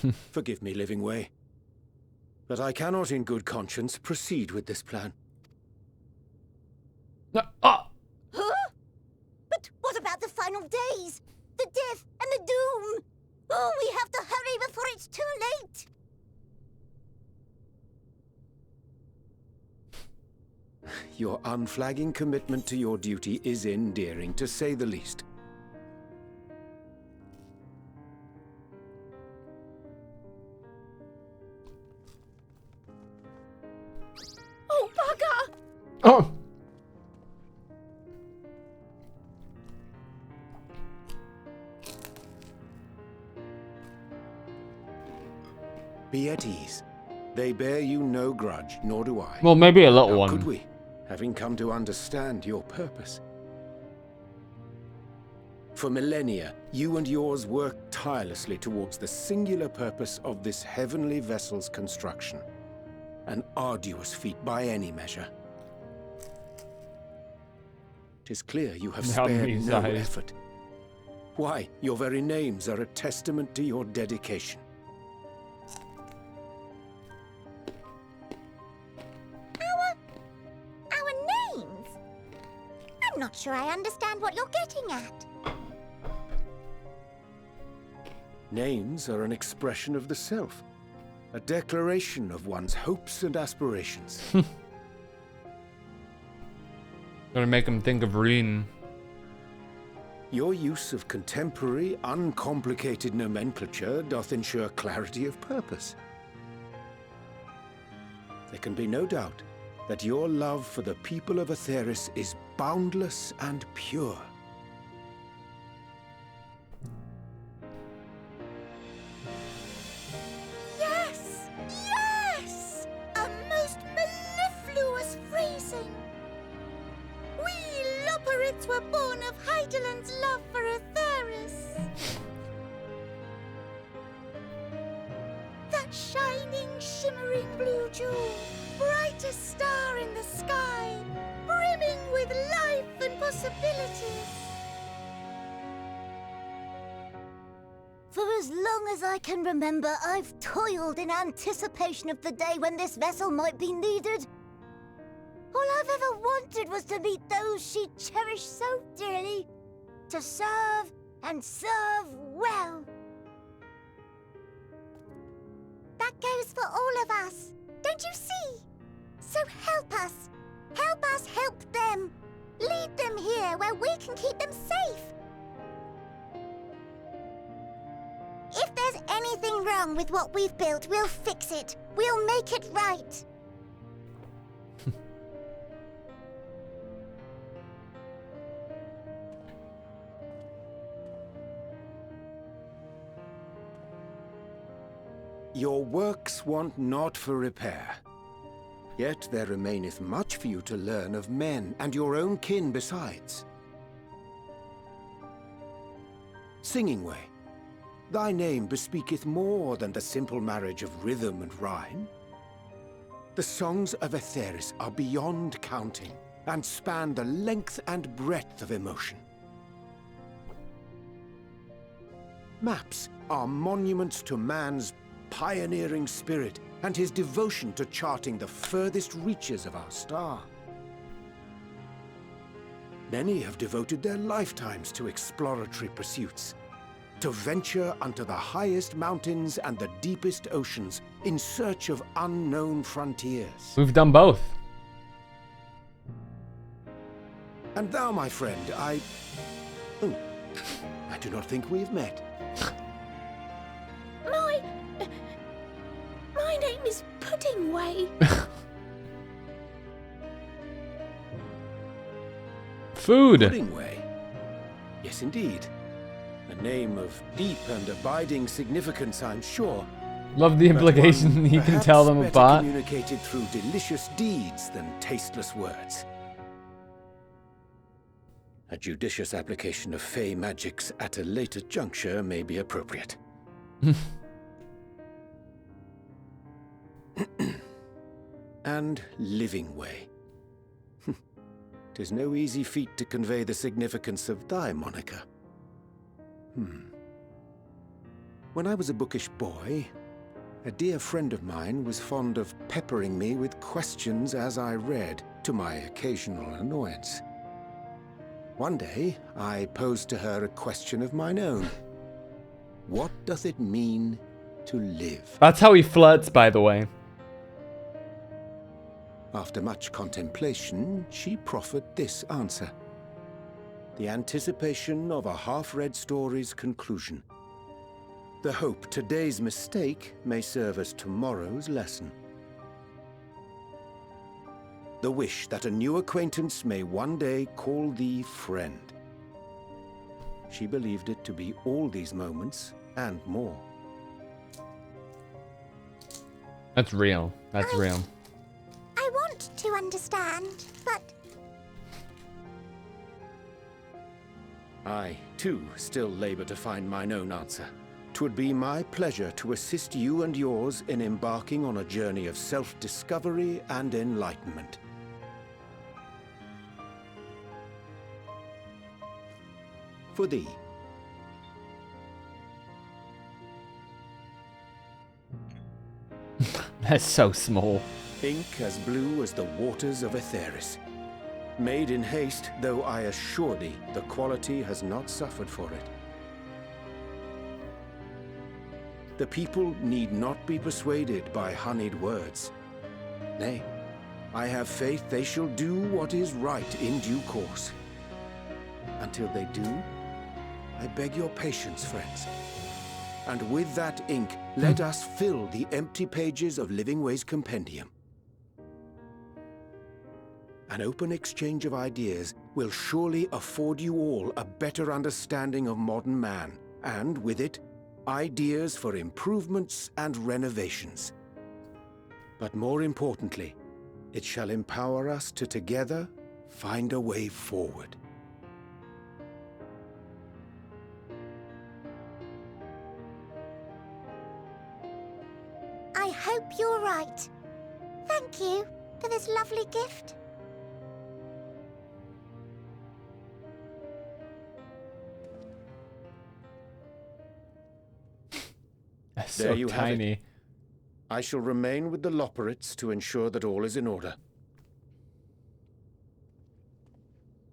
beyond. Forgive me, Living Way, but I cannot in good conscience proceed with this plan. Huh? But what about the final days? The death and the doom? Oh, we have to hurry before it's too late. Your unflagging commitment to your duty is endearing, to say the least. Oh, bugger! Oh! Be at ease. They bear you no grudge, nor do I. Well, maybe a little How one. could we, having come to understand your purpose? For millennia, you and yours worked tirelessly towards the singular purpose of this heavenly vessel's construction. An arduous feat by any measure. 'Tis clear you have spared no effort. Why, your very names are a testament to your dedication. Our names? I'm not sure I understand what you're getting at. Names are an expression of the self. A declaration of one's hopes and aspirations. Gonna make him think of Reen. Your use of contemporary, uncomplicated nomenclature doth ensure clarity of purpose. There can be no doubt that your love for the people of Atheris is boundless and pure. Yes! Yes! A most mellifluous phrasing! We Loperids were born of Hydaelyn's love for Atheris. That shining, shimmering blue jewel, brightest star in the sky, brimming with life and possibilities. For as long as I can remember, I've toiled in anticipation of the day when this vessel might be needed. All I've ever wanted was to meet those she cherished so dearly, to serve and serve well. That goes for all of us, don't you see? So help us help them. Lead them here where we can keep them safe. If there's anything wrong with what we've built, we'll fix it. We'll make it right. Your works want not for repair. Yet there remaineth much for you to learn of men, and your own kin besides. Singing Way, thy name bespeaketh more than the simple marriage of rhythm and rhyme. The songs of Aetheris are beyond counting, and span the length and breadth of emotion. Maps are monuments to man's pioneering spirit and his devotion to charting the furthest reaches of our star. Many have devoted their lifetimes to exploratory pursuits, to venture unto the highest mountains and the deepest oceans in search of unknown frontiers. We've done both. And thou, my friend, I do not think we've met. My name is Pudding Way. Food. Pudding Way? Yes, indeed. A name of deep and abiding significance, I'm sure. Love the implication you can tell them apart. Communicated through delicious deeds than tasteless words. A judicious application of fey magics at a later juncture may be appropriate. And Living Way. 'Tis no easy feat to convey the significance of thy moniker. When I was a bookish boy, a dear friend of mine was fond of peppering me with questions as I read, to my occasional annoyance. One day, I posed to her a question of mine own. What doth it mean to live? That's how he flirts, by the way. After much contemplation, she proffered this answer. The anticipation of a half-read story's conclusion. The hope today's mistake may serve as tomorrow's lesson. The wish that a new acquaintance may one day call thee friend. She believed it to be all these moments and more. That's real. That's real. I want to understand, but... I, too, still labor to find mine own answer. 'Twould be my pleasure to assist you and yours in embarking on a journey of self-discovery and enlightenment. For thee. That's so small. Ink as blue as the waters of Aetheris. Made in haste, though I assure thee, the quality has not suffered for it. The people need not be persuaded by honeyed words. Nay, I have faith they shall do what is right in due course. Until they do, I beg your patience, friends. And with that ink, let us fill the empty pages of Living Way's compendium. An open exchange of ideas will surely afford you all a better understanding of modern man, and with it, ideas for improvements and renovations. But more importantly, it shall empower us to together find a way forward. I hope you're right. Thank you for this lovely gift. That's There so you have it. tiny. I shall remain with the Loperites to ensure that all is in order.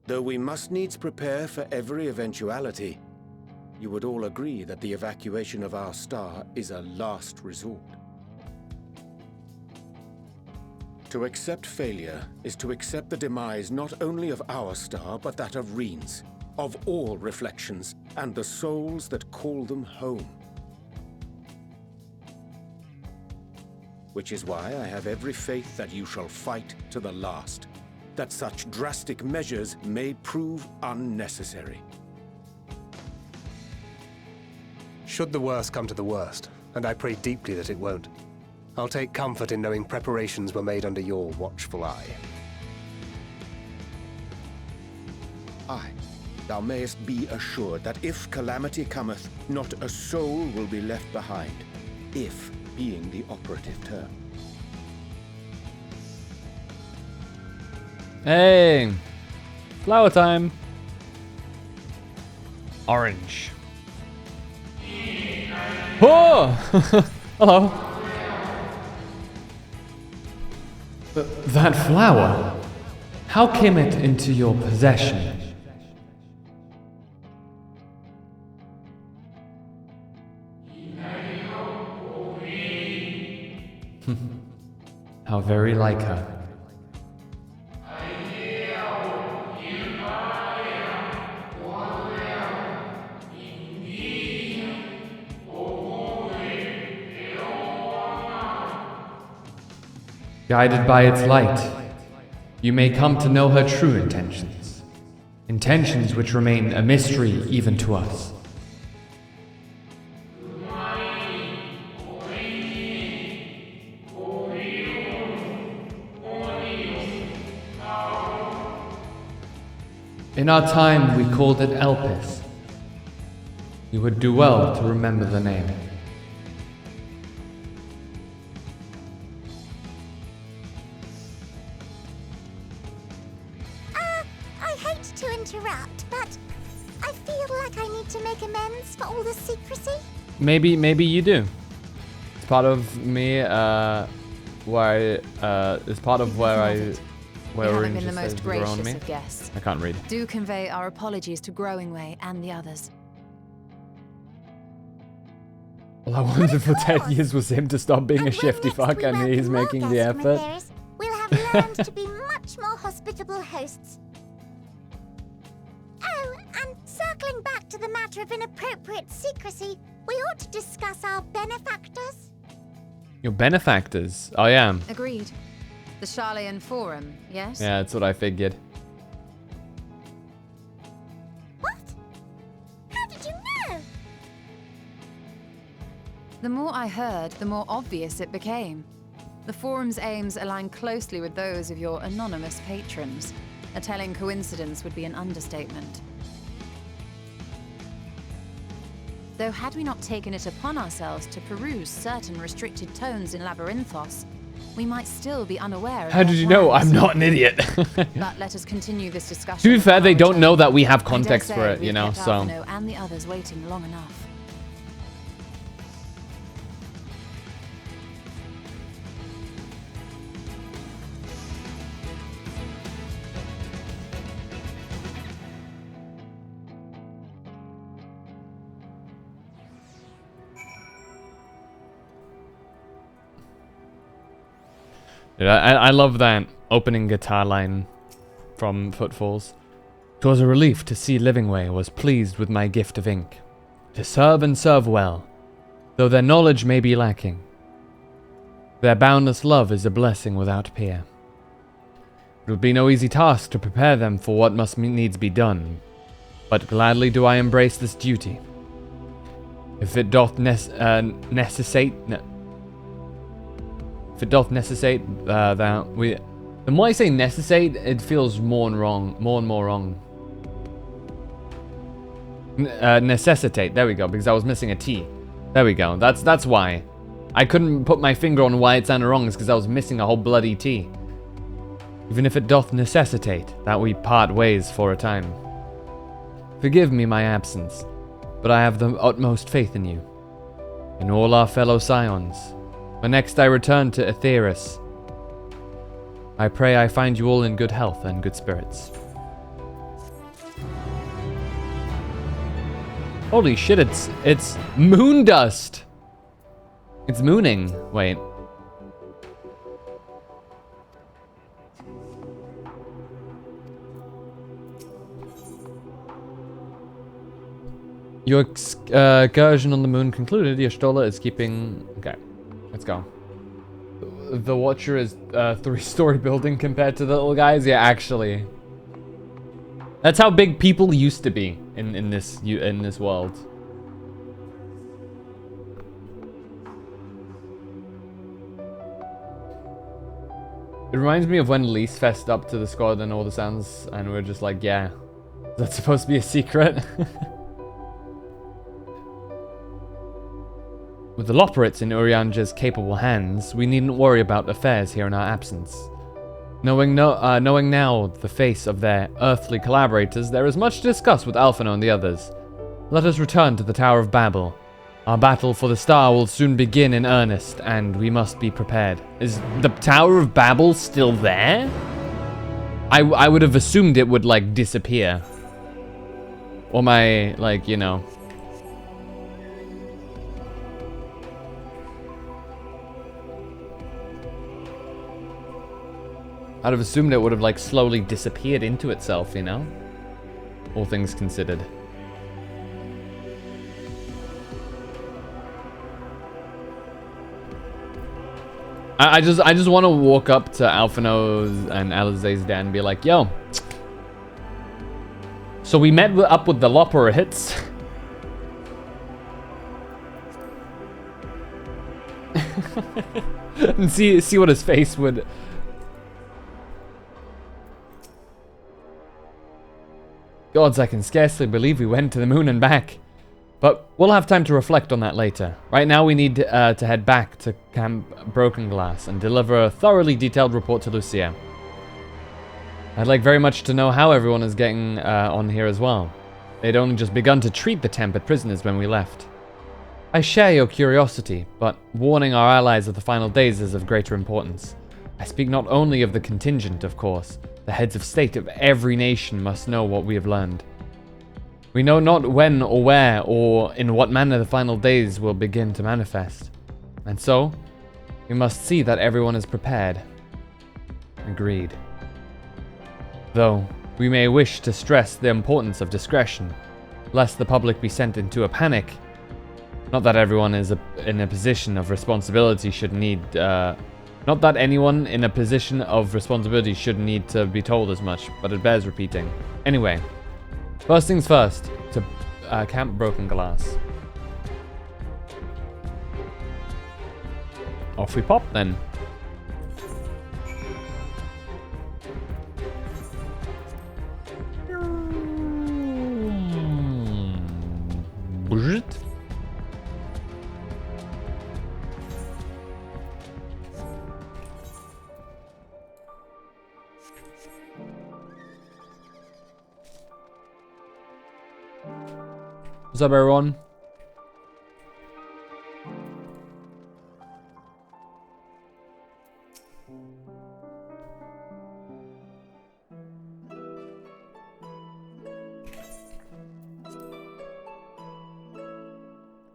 Though we must needs prepare for every eventuality, you would all agree that the evacuation of our star is a last resort. To accept failure is to accept the demise not only of our star, but that of Reen's, of all reflections, and the souls that call them home. Which is why I have every faith that you shall fight to the last, that such drastic measures may prove unnecessary. Should the worst come to the worst, and I pray deeply that it won't, I'll take comfort in knowing preparations were made under your watchful eye. Aye, thou mayest be assured that if calamity cometh, not a soul will be left behind, if being the operative term. Hey! Flower time! Orange. Oh! Hello. That flower, how came it into your possession? How very like her. Guided by its light, you may come to know her true intentions. Intentions which remain a mystery even to us. In our time, we called it Elpis. You would do well to remember the name. I hate to interrupt, but I feel like I need to make amends for all the secrecy. Maybe you do. It's part of me, where it's part of where We haven't been Orange the most says grown gracious me. of guests. I can't read. Do convey our apologies to Growing Way and the others. All I wanted for 10 years was him to stop being a shifty fuck, and he's making the effort. We'll have learned to be much more hospitable hosts. Oh, and circling back to the matter of inappropriate secrecy, we ought to discuss our benefactors. Your benefactors? Oh yeah. Agreed. The Charleyan Forum, yes? Yeah, that's what I figured. What? How did you know? The more I heard, the more obvious it became. The Forum's aims align closely with those of your anonymous patrons. A telling coincidence would be an understatement. Though had we not taken it upon ourselves to peruse certain restricted tones in Labyrinthos, we might still be unaware of How did you know? I'm not an idiot. But let us continue this discussion. To be fair, they don't know that we have I dare context say for it, we've you know, kept so. Alphino and the others waiting long enough. Yeah, I love that opening guitar line from Footfalls. 'Twas a relief to see Livingway was pleased with my gift of ink, to serve and serve well, though their knowledge may be lacking. Their boundless love is a blessing without peer. It would be no easy task to prepare them for what must needs be done, but gladly do I embrace this duty. If it doth necessitate that we... The more I say necessitate, it feels more and more wrong. Necessitate, there we go, because I was missing a T. There we go, that's why. I couldn't put my finger on why it sounded wrong, is because I was missing a whole bloody T. Even if it doth necessitate that we part ways for a time. Forgive me my absence, but I have the utmost faith in you, in all our fellow scions. When next I return to Aetheris, I pray I find you all in good health and good spirits. Holy shit, it's moon dust! It's mooning. Wait. Your excursion on the moon concluded. Your Stola is keeping... Okay, let's go. The Watcher is a 3-story building compared to the little guys? Yeah, actually. That's how big people used to be in this world. It reminds me of when Lise fessed up to the squad and all the sounds, and we we're just like, yeah, that's supposed to be a secret. With the Loporrits in Urianger's capable hands, we needn't worry about affairs here in our absence. Knowing now the face of their earthly collaborators, there is much to discuss with Alphino and the others. Let us return to the Tower of Babel. Our battle for the star will soon begin in earnest, and we must be prepared. Is the Tower of Babel still there? I would have assumed it would, like, disappear. Or my, like, you know... I'd have assumed it would have, like, slowly disappeared into itself, you know? All things considered. I just want to walk up to Alphino's and Alizé's dad and be like, yo. So we met up with the Loporrits. And see what his face would... Gods, I can scarcely believe we went to the moon and back. But we'll have time to reflect on that later. Right now we need to head back to Camp Broken Glass and deliver a thoroughly detailed report to Lucia. I'd like very much to know how everyone is getting on here as well. They'd only just begun to treat the tempered prisoners when we left. I share your curiosity, but warning our allies of the final days is of greater importance. I speak not only of the contingent, of course. The heads of state of every nation must know what we have learned. We know not when or where or in what manner the final days will begin to manifest. And so, we must see that everyone is prepared. Agreed. Though, we may wish to stress the importance of discretion, lest the public be sent into a panic. Not that everyone is in a position of responsibility should need... Not that anyone in a position of responsibility should need to be told as much, but it bears repeating. Anyway, first things first, to Camp Broken Glass. Off we pop then. Buzit. What's up, everyone?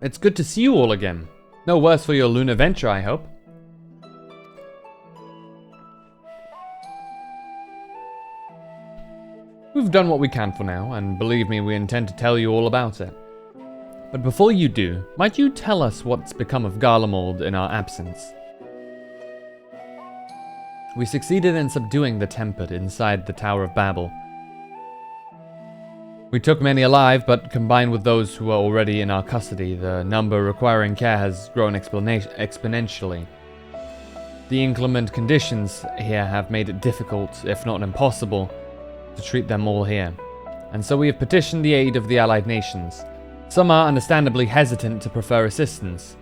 It's good to see you all again. No worse for your lunar venture, I hope. We've done what we can for now, and believe me, we intend to tell you all about it. But before you do, might you tell us what's become of Garlemald in our absence? We succeeded in subduing the Tempered inside the Tower of Babel. We took many alive, but combined with those who are already in our custody, the number requiring care has grown exponentially. The inclement conditions here have made it difficult, if not impossible, to treat them all here. And so we have petitioned the aid of the allied nations. Some are understandably hesitant to prefer assistance.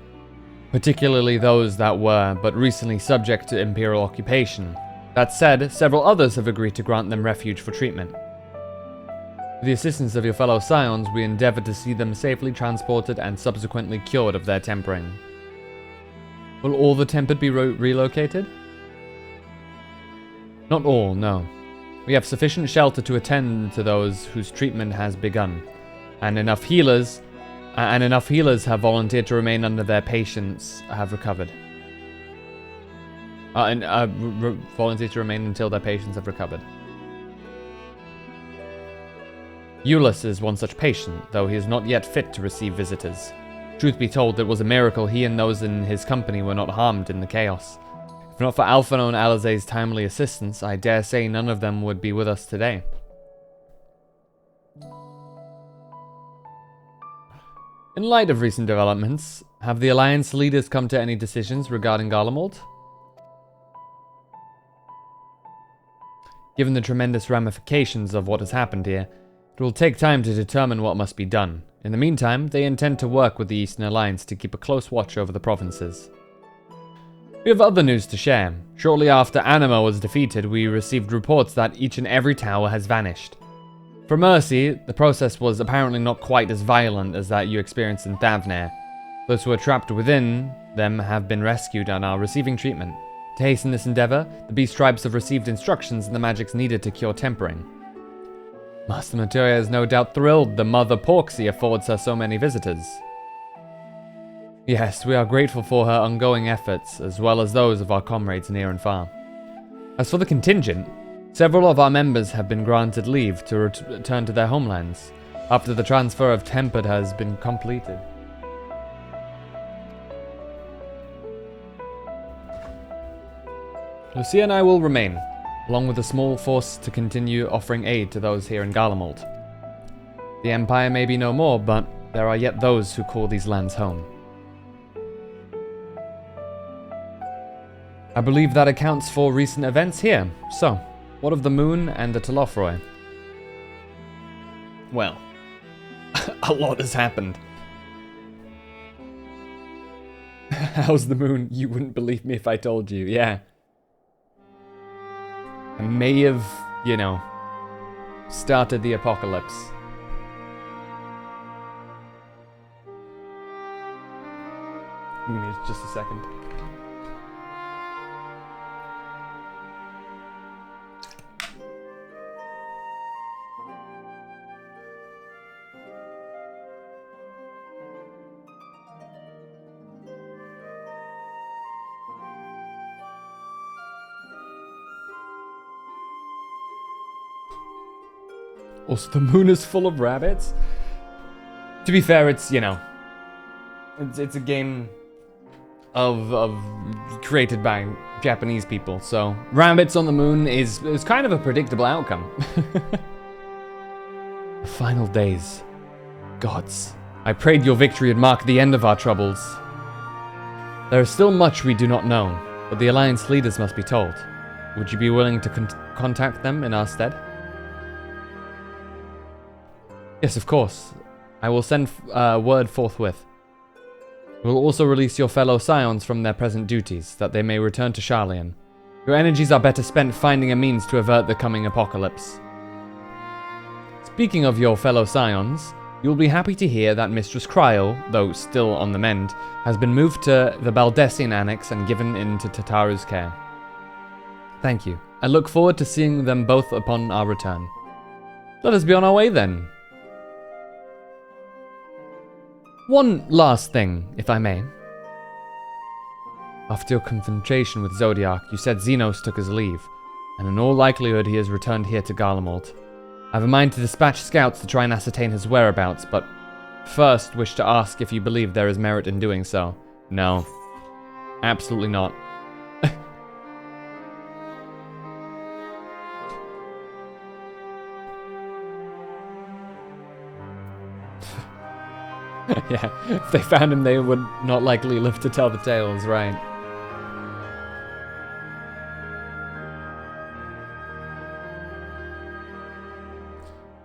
particularly those that were but recently subject to Imperial occupation. That said, several others have agreed to grant them refuge for treatment. With the assistance of your fellow scions, we endeavor to see them safely transported and subsequently cured of their tempering. Will all the tempered be relocated? Not all, no. We have sufficient shelter to attend to those whose treatment has begun, and enough healers have volunteered to remain under their patients have recovered. Volunteered to remain until their patients have recovered. Eulus is one such patient, though he is not yet fit to receive visitors. Truth be told, it was a miracle he and those in his company were not harmed in the chaos. If not for Alphinaud and Alizé's timely assistance, I dare say none of them would be with us today. In light of recent developments, have the Alliance leaders come to any decisions regarding Garlemald? Given the tremendous ramifications of what has happened here, it will take time to determine what must be done. In the meantime, they intend to work with the Eastern Alliance to keep a close watch over the provinces. We have other news to share. Shortly after Anima was defeated, we received reports that each and every tower has vanished. For Mercy, the process was apparently not quite as violent as that you experienced in Thavnair. Those who are trapped within them have been rescued and are receiving treatment. To hasten this endeavor, the Beast Tribes have received instructions and the magics needed to cure tempering. Master Materia is no doubt thrilled the Mother Porksy affords her so many visitors. Yes, we are grateful for her ongoing efforts, as well as those of our comrades near and far. As for the contingent, several of our members have been granted leave to return to their homelands, after the transfer of Tempered has been completed. Lucia and I will remain, along with a small force to continue offering aid to those here in Garlemald. The Empire may be no more, but there are yet those who call these lands home. I believe that accounts for recent events here. So, what of the Moon and the Telofroi? Well, a lot has happened. How's the Moon? You wouldn't believe me if I told you, yeah. I may have, started the apocalypse. Give me just a second. Also, the moon is full of rabbits. To be fair, it's, it's a game of created by Japanese people, so rabbits on the moon is kind of a predictable outcome. The final days. Gods, I prayed your victory would mark the end of our troubles. There is still much we do not know, but the Alliance leaders must be told. Would you be willing to contact them in our stead? Yes, of course. I will send word forthwith. We will also release your fellow scions from their present duties, that they may return to Sharlayan. Your energies are better spent finding a means to avert the coming apocalypse. Speaking of your fellow scions, you will be happy to hear that Mistress Cryo, though still on the mend, has been moved to the Baldessian Annex and given into Tataru's care. Thank you. I look forward to seeing them both upon our return. Let us be on our way then. One last thing, if I may. After your confrontation with Zodiac, you said Xenos took his leave, and in all likelihood he has returned here to Garlemald. I have a mind to dispatch scouts to try and ascertain his whereabouts, but first wish to ask if you believe there is merit in doing so. No. Absolutely not. Yeah, if they found him, they would not likely live to tell the tales, right?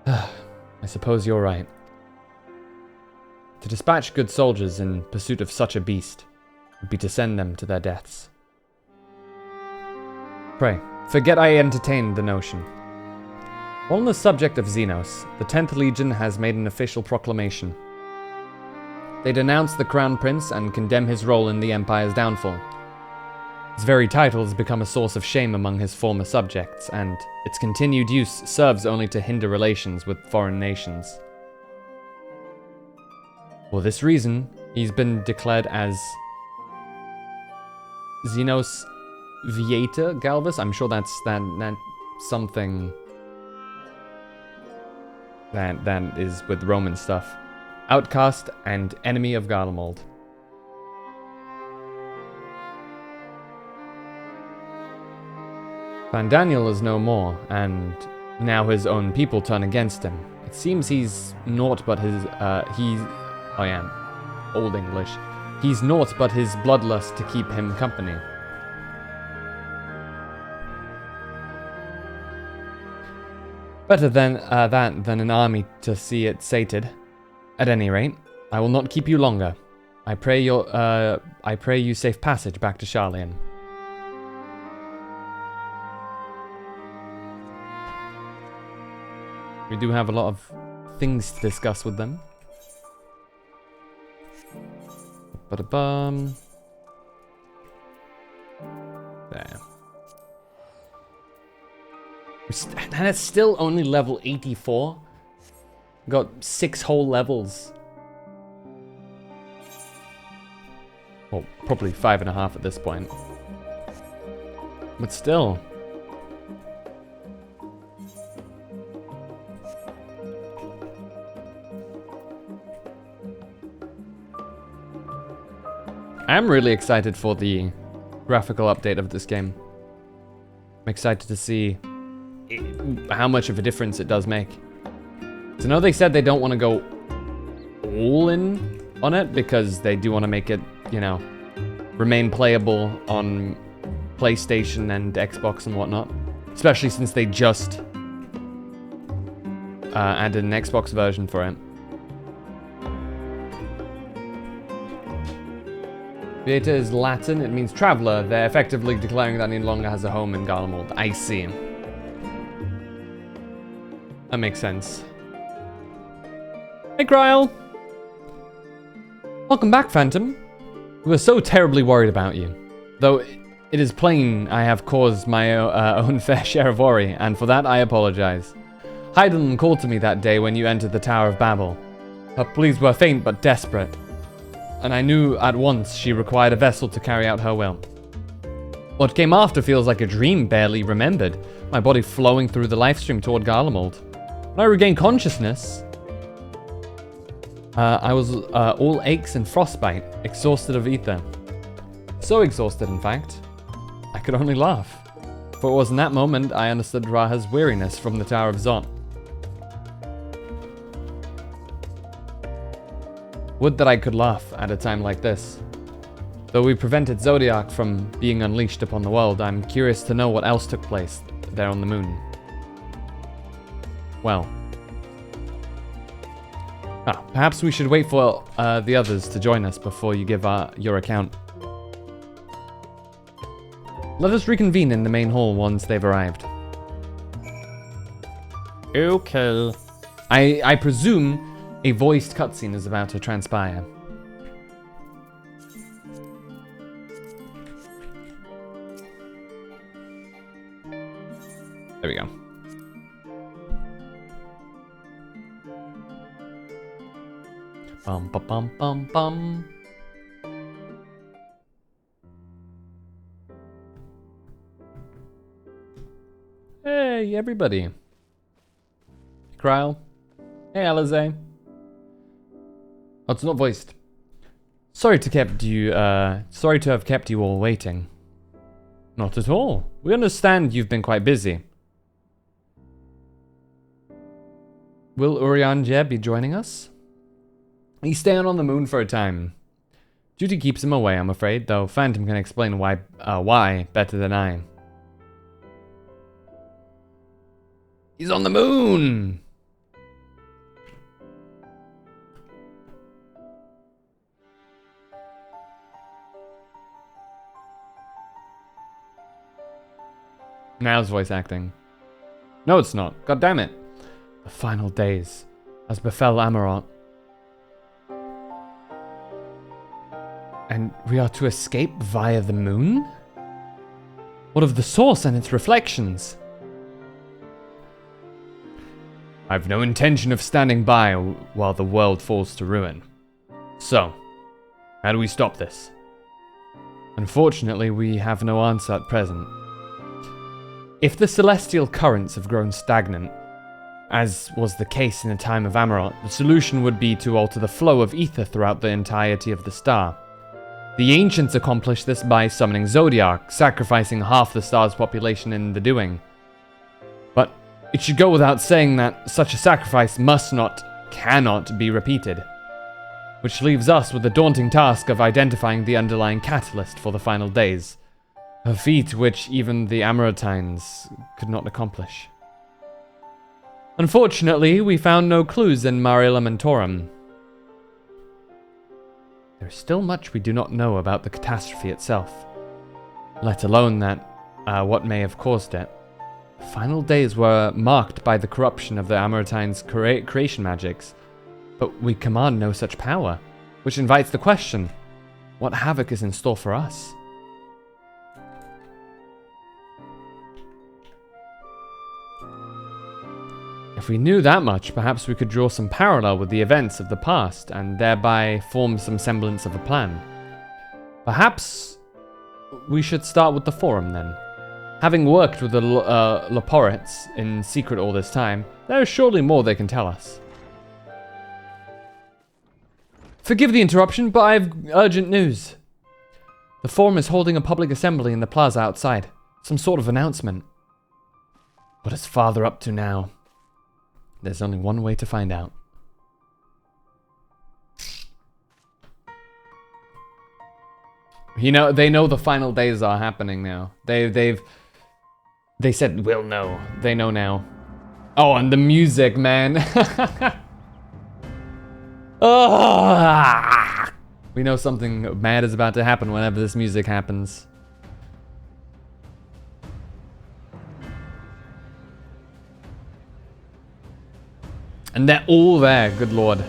I suppose you're right. To dispatch good soldiers in pursuit of such a beast, would be to send them to their deaths. Pray, forget I entertained the notion. While on the subject of Xenos, the 10th Legion has made an official proclamation. They denounce the Crown Prince and condemn his role in the Empire's downfall. His very title has become a source of shame among his former subjects, and its continued use serves only to hinder relations with foreign nations. For this reason, he's been declared as Xenos Viator Galvus. I'm sure that's something that is with Roman stuff. Outcast and enemy of Garlemald. Van Daniel is no more, and now his own people turn against him. It seems he's naught but his, Old English. He's naught but his bloodlust to keep him company. Better than that than an army to see it sated. At any rate, I will not keep you longer. I pray you safe passage back to Sharlayan. We do have a lot of things to discuss with them. Ba-da-bum. There. And it's still only level 84. Got 6 whole levels. Well, probably 5.5 at this point. But still. I'm really excited for the graphical update of this game. I'm excited to see how much of a difference it does make. So I know they said they don't want to go all in on it because they do want to make it, you know, remain playable on PlayStation and Xbox and whatnot. Especially since they just added an Xbox version for it. Vieta is Latin, it means traveler. They're effectively declaring that he no longer has a home in Garlemald. I see. That makes sense. Hey, Kryl! Welcome back, Phantom. We were so terribly worried about you. Though it is plain I have caused my own fair share of worry, and for that I apologize. Heidelin called to me that day when you entered the Tower of Babel. Her pleas were faint but desperate, and I knew at once she required a vessel to carry out her will. What came after feels like a dream barely remembered, my body flowing through the lifestream toward Garlemald. When I regained consciousness, I was all aches and frostbite, exhausted of ether. So exhausted, in fact, I could only laugh. For it was in that moment I understood Raha's weariness from the Tower of Zot. Would that I could laugh at a time like this. Though we prevented Zodiac from being unleashed upon the world, I'm curious to know what else took place there on the moon. Well. Perhaps we should wait for the others to join us before you give your account. Let us reconvene in the main hall once they've arrived. Okay. I presume a voiced cutscene is about to transpire. There we go. Bum bum bum bum bum. Hey everybody. Kryl. Hey Alize. Oh, it's not voiced. Sorry to have kept you all waiting. Not at all. We understand you've been quite busy. Will Urianger be joining us? He's staying on the moon for a time. Duty keeps him away, I'm afraid, though Phantom can explain why better than I. He's on the moon! Now it's voice acting. No, it's not. God damn it. The final days, as befell Amarant. And we are to escape via the moon? What of the source and its reflections? I've no intention of standing by while the world falls to ruin. So, how do we stop this? Unfortunately, we have no answer at present. If the celestial currents have grown stagnant, as was the case in the time of Amarant, the solution would be to alter the flow of ether throughout the entirety of the star. The ancients accomplished this by summoning Zodiac, sacrificing half the star's population in the doing. But it should go without saying that such a sacrifice cannot be repeated. Which leaves us with the daunting task of identifying the underlying catalyst for the final days. A feat which even the Amarantines could not accomplish. Unfortunately, we found no clues in Mare Lamentorum. There is still much we do not know about the catastrophe itself, let alone what may have caused it. The final days were marked by the corruption of the Amarantines' creation magics, but we command no such power, which invites the question, what havoc is in store for us? If we knew that much, perhaps we could draw some parallel with the events of the past, and thereby form some semblance of a plan. Perhaps we should start with the Forum then. Having worked with the Leporets in secret all this time, there is surely more they can tell us. Forgive the interruption, but I have urgent news. The Forum is holding a public assembly in the plaza outside. Some sort of announcement. What is Father up to now? There's only one way to find out. They know the final days are happening now. They said we'll know. They know now. Oh, and the music, man. Oh, we know something mad is about to happen whenever this music happens. And they're all there, good lord.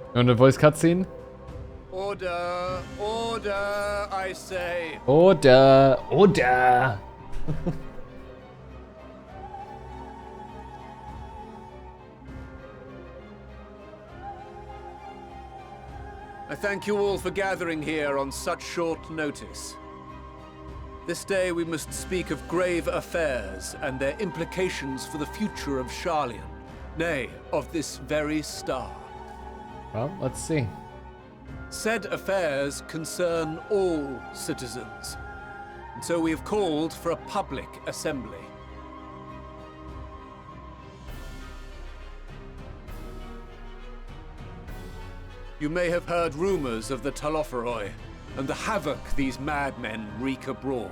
You want a voice cutscene? Order, order, I say. Order, order. I thank you all for gathering here on such short notice. This day we must speak of grave affairs and their implications for the future of Sharlayan, nay, of this very star. Well, let's see. Said affairs concern all citizens, and so we have called for a public assembly. You may have heard rumors of the Telophoroi and the havoc these madmen wreak abroad.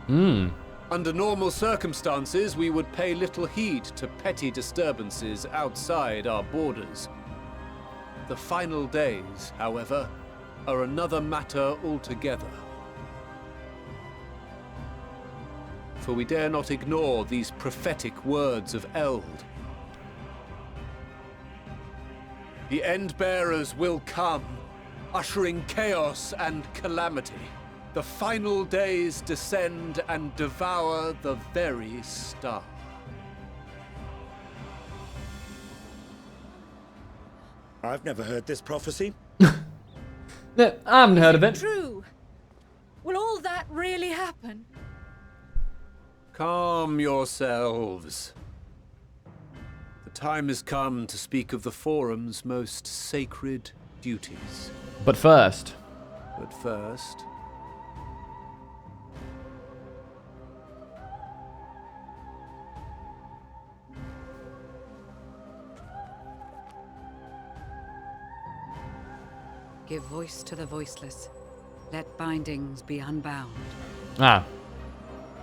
Under normal circumstances, we would pay little heed to petty disturbances outside our borders. The final days, however, are another matter altogether. For we dare not ignore these prophetic words of Eld. The Endbearers will come, ushering chaos and calamity. The final days descend and devour the very star. I've never heard this prophecy. I haven't heard of it. True. Will all that really happen? Calm yourselves. The time has come to speak of the Forum's most sacred duties. But first... Give voice to the voiceless. Let bindings be unbound. Ah.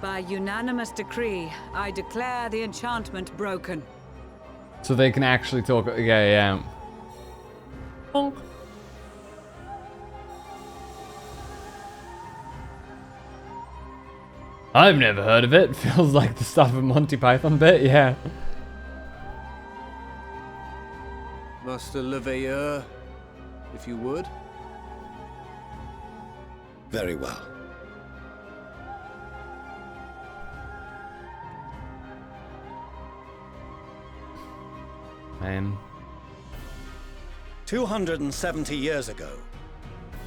By unanimous decree, I declare the enchantment broken. So they can actually talk. Yeah. Bonk. I've never heard of it. Feels like the stuff of Monty Python bit, yeah. Master Leveilleur, if you would. Very well. Man. 270 years ago,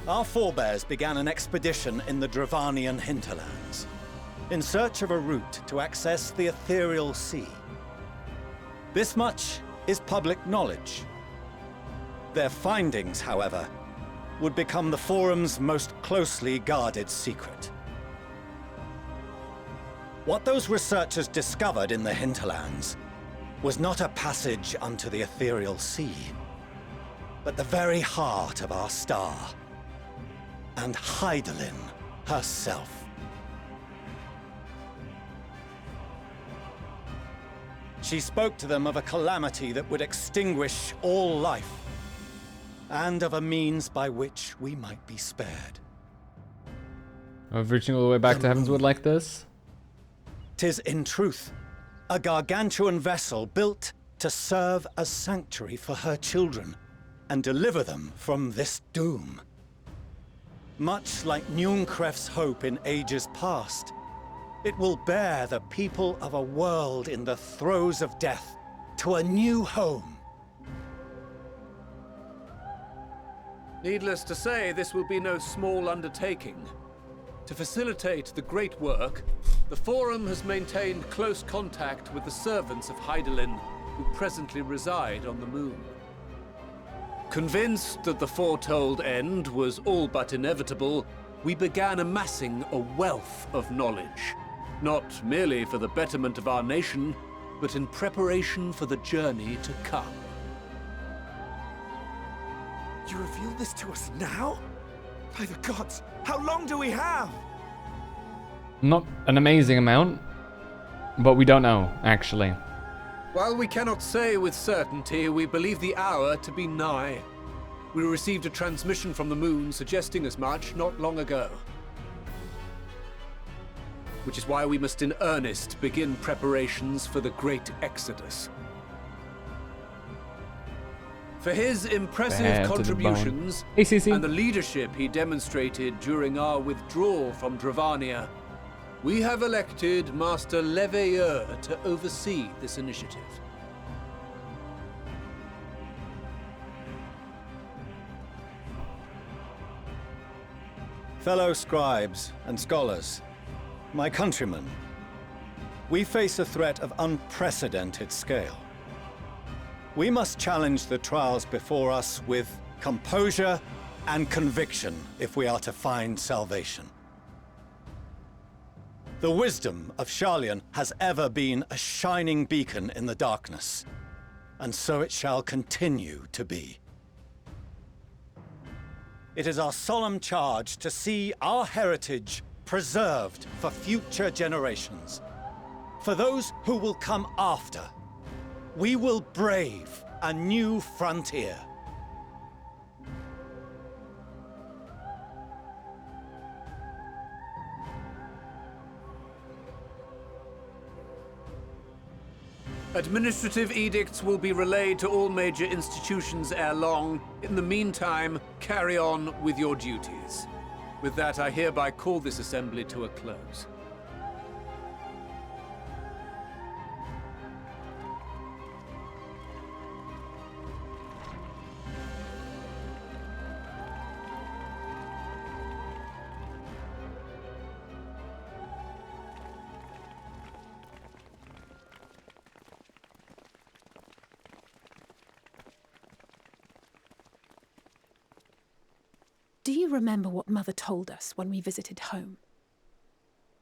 our forebears began an expedition in the Dravanian hinterlands, in search of a route to access the ethereal sea. This much is public knowledge. Their findings, however, would become the Forum's most closely guarded secret. What those researchers discovered in the hinterlands was not a passage unto the ethereal sea, but the very heart of our star, and Hydaelyn herself. She spoke to them of a calamity that would extinguish all life, and of a means by which we might be spared. Of reaching all the way back to Heavensward like this? 'Tis in truth a gargantuan vessel built to serve as sanctuary for her children and deliver them from this doom. Much like Njunkref's hope in ages past, it will bear the people of a world in the throes of death to a new home. Needless to say, this will be no small undertaking. To facilitate the great work, the Forum has maintained close contact with the servants of Hydaelyn, who presently reside on the moon. Convinced that the foretold end was all but inevitable, we began amassing a wealth of knowledge, not merely for the betterment of our nation, but in preparation for the journey to come. You reveal this to us now? By the gods, how long do we have? Not an amazing amount, but we don't know, actually. While we cannot say with certainty, we believe the hour to be nigh. We received a transmission from the moon suggesting as much not long ago. Which is why we must in earnest begin preparations for the great exodus. For his impressive contributions and the leadership he demonstrated during our withdrawal from Dravania, we have elected Master Leveilleur to oversee this initiative. Fellow scribes and scholars, my countrymen, we face a threat of unprecedented scale. We must challenge the trials before us with composure and conviction if we are to find salvation. The wisdom of Sharlayan has ever been a shining beacon in the darkness, and so it shall continue to be. It is our solemn charge to see our heritage preserved for future generations. For those who will come after, we will brave a new frontier. Administrative edicts will be relayed to all major institutions ere long. In the meantime, carry on with your duties. With that, I hereby call this assembly to a close. Do you remember what Mother told us when we visited home?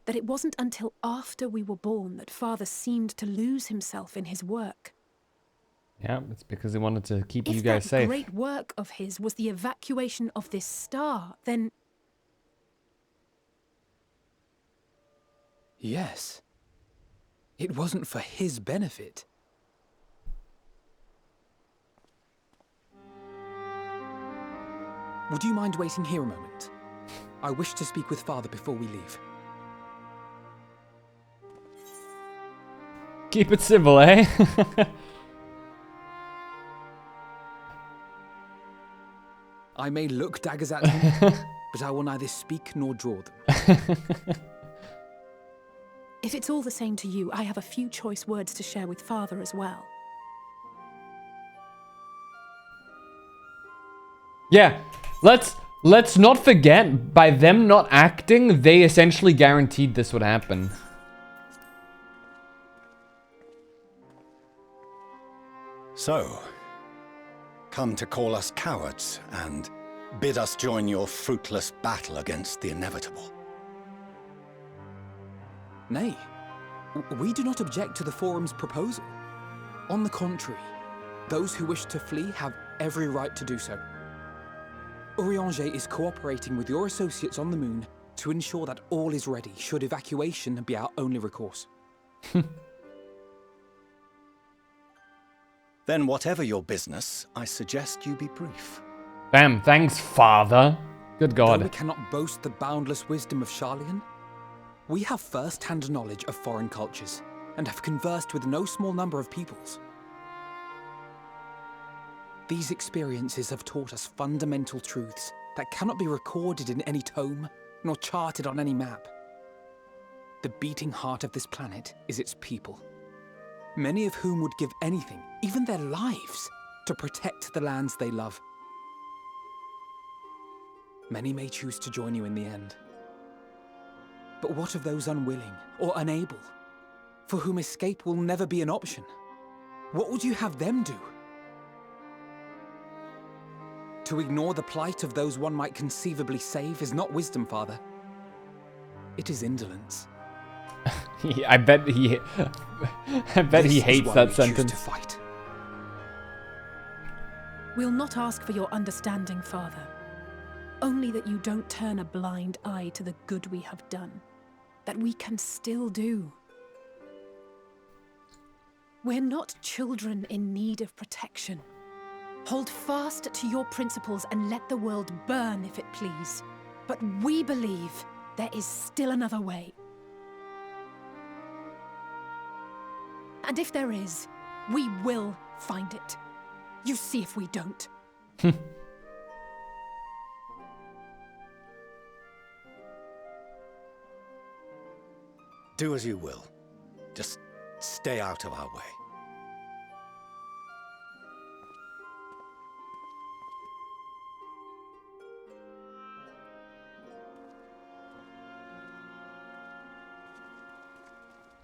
That it wasn't until after we were born that Father seemed to lose himself in his work. Yeah, it's because he wanted to keep you If guys that safe. great work of his was the evacuation of this star, then... Yes. It wasn't for his benefit. Would you mind waiting here a moment? I wish to speak with Father before we leave. Keep it civil, eh? I may look daggers at him, but I will neither speak nor draw them. If it's all the same to you, I have a few choice words to share with Father as well. Yeah, let's not forget, by them not acting, they essentially guaranteed this would happen. So, come to call us cowards and bid us join your fruitless battle against the inevitable. Nay, we do not object to the Forum's proposal. On the contrary, those who wish to flee have every right to do so. Urianger is cooperating with your associates on the moon to ensure that all is ready should evacuation be our only recourse. Then whatever your business, I suggest you be brief. Damn, thanks, Father. Good God. Though we cannot boast the boundless wisdom of Charlian, we have first-hand knowledge of foreign cultures and have conversed with no small number of peoples. These experiences have taught us fundamental truths that cannot be recorded in any tome, nor charted on any map. The beating heart of this planet is its people, many of whom would give anything, even their lives, to protect the lands they love. Many may choose to join you in the end. But what of those unwilling or unable, for whom escape will never be an option? What would you have them do? To ignore the plight of those one might conceivably save is not wisdom, Father. It is indolence. I bet he hates that sentence. To fight. We'll not ask for your understanding, Father. Only that you don't turn a blind eye to the good we have done. That we can still do. We're not children in need of protection. Hold fast to your principles and let the world burn if it please. But we believe there is still another way. And if there is, we will find it. You see if we don't. Do as you will. Just stay out of our way.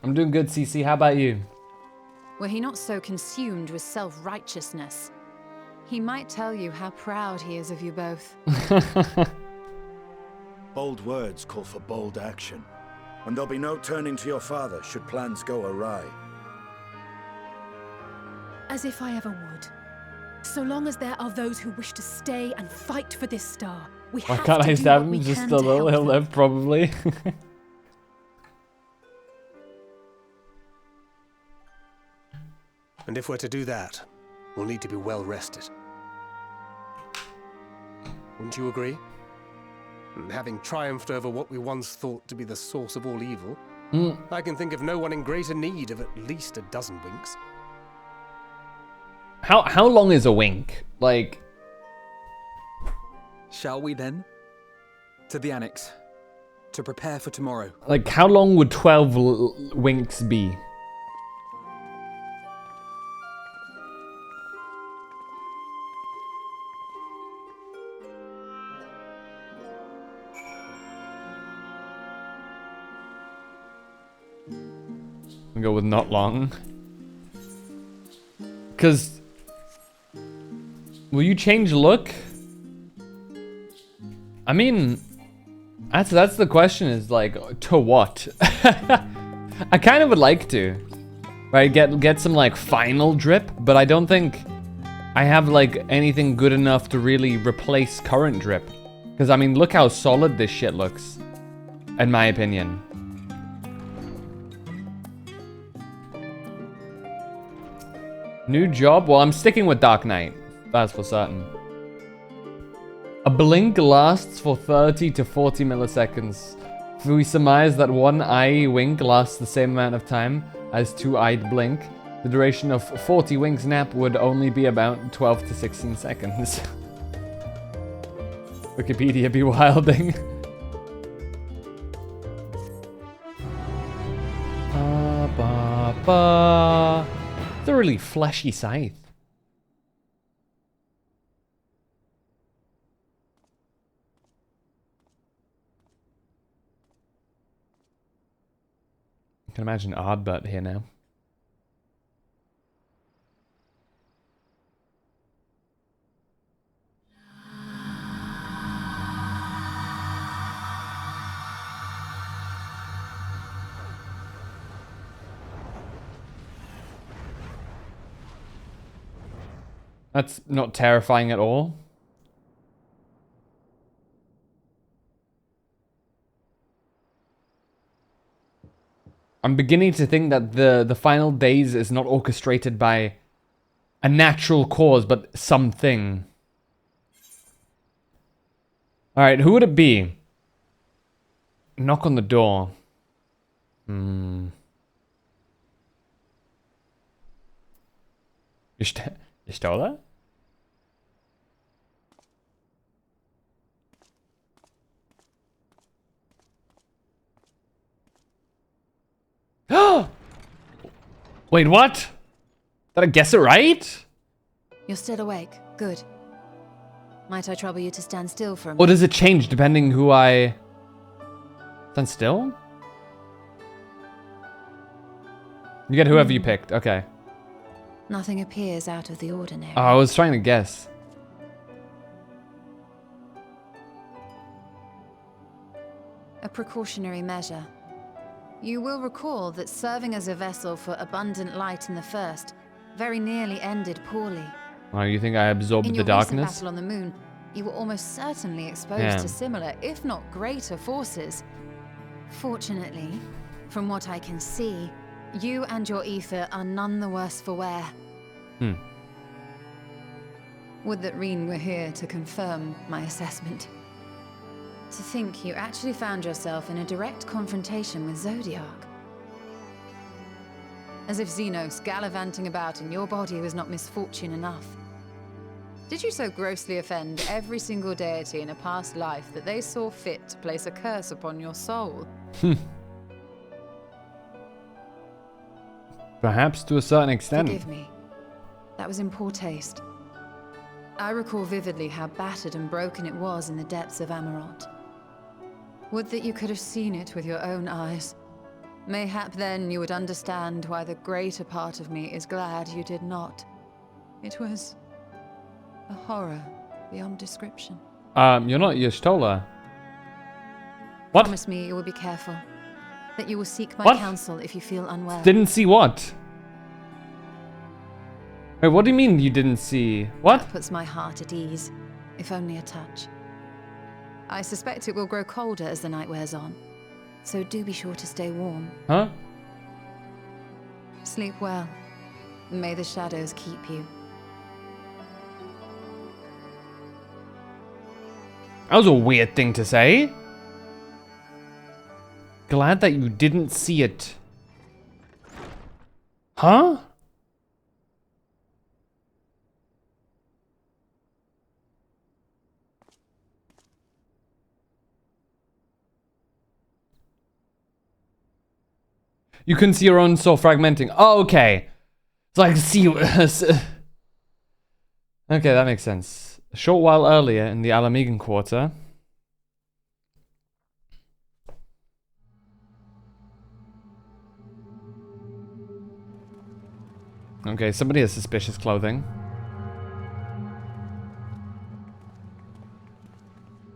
I'm doing good, CC. How about you? Were he not so consumed with self-righteousness, he might tell you how proud he is of you both. Bold words call for bold action. And there'll be no turning to your father should plans go awry. As if I ever would. So long as there are those who wish to stay and fight for this star, we Why have can't to I do stab what him? we Just can a to little, help he'll them. live, probably. And if we're to do that, we'll need to be well rested. Wouldn't you agree? And having triumphed over what we once thought to be the source of all evil, I can think of no one in greater need of at least a dozen winks. How long is a wink? Like... Shall we then? To the annex. To prepare for tomorrow. Like, how long would 12 winks be? I'll go with not long. Because... Will you change look? I mean... That's the question, is like, to what? I kind of would like to. Right, get some like final drip, but I don't think I have like anything good enough to really replace current drip. Because I mean, look how solid this shit looks. In my opinion. New job? Well, I'm sticking with Dark Knight. That's for certain. A blink lasts for 30 to 40 milliseconds. If we surmise that one eye wink lasts the same amount of time as two-eyed blink, the duration of 40 winks nap would only be about 12 to 16 seconds. Wikipedia be wilding. Ba, ba, ba. It's a really fleshy scythe. I can imagine Ardbert here now. That's not terrifying at all. I'm beginning to think that the final days is not orchestrated by a natural cause, but something. Alright, who would it be? Knock on the door. Y'shtola? Wait, what? Did I guess it right? You're still awake. Good. Might I trouble you to stand still for a Or moment? does it change depending who I... Stand still? You get whoever you picked, okay. Nothing appears out of the ordinary. Oh, I was trying to guess. A precautionary measure. You will recall that serving as a vessel for abundant light in the first very nearly ended poorly. Oh, you think I absorbed In the your darkness? recent battle on the moon, you were almost certainly exposed Yeah. to similar, if not greater, forces. Fortunately, from what I can see, you and your ether are none the worse for wear. Would that Reen were here to confirm my assessment. To think you actually found yourself in a direct confrontation with Zodiac. As if Xenos gallivanting about in your body was not misfortune enough. Did you so grossly offend every single deity in a past life that they saw fit to place a curse upon your soul? Perhaps to a certain extent. Forgive me. That was in poor taste. I recall vividly how battered and broken it was in the depths of Amarant. Would that you could have seen it with your own eyes. Mayhap then you would understand why the greater part of me is glad you did not. It was a horror beyond description. You're not Y'shtola. What? Promise me you will be careful. That you will seek my What? counsel if you feel unwell. Didn't see what? Wait, what do you mean you didn't see? What? That puts my heart at ease, if only a touch. I suspect it will grow colder as the night wears on, so do be sure to stay warm. Huh? Sleep well. May the shadows keep you. That was a weird thing to say. Glad that you didn't see it. Huh? You can see your own soul fragmenting. Oh, okay. It's like see. Okay, that makes sense. A short while earlier in the Alamegan Quarter. Okay, somebody has suspicious clothing.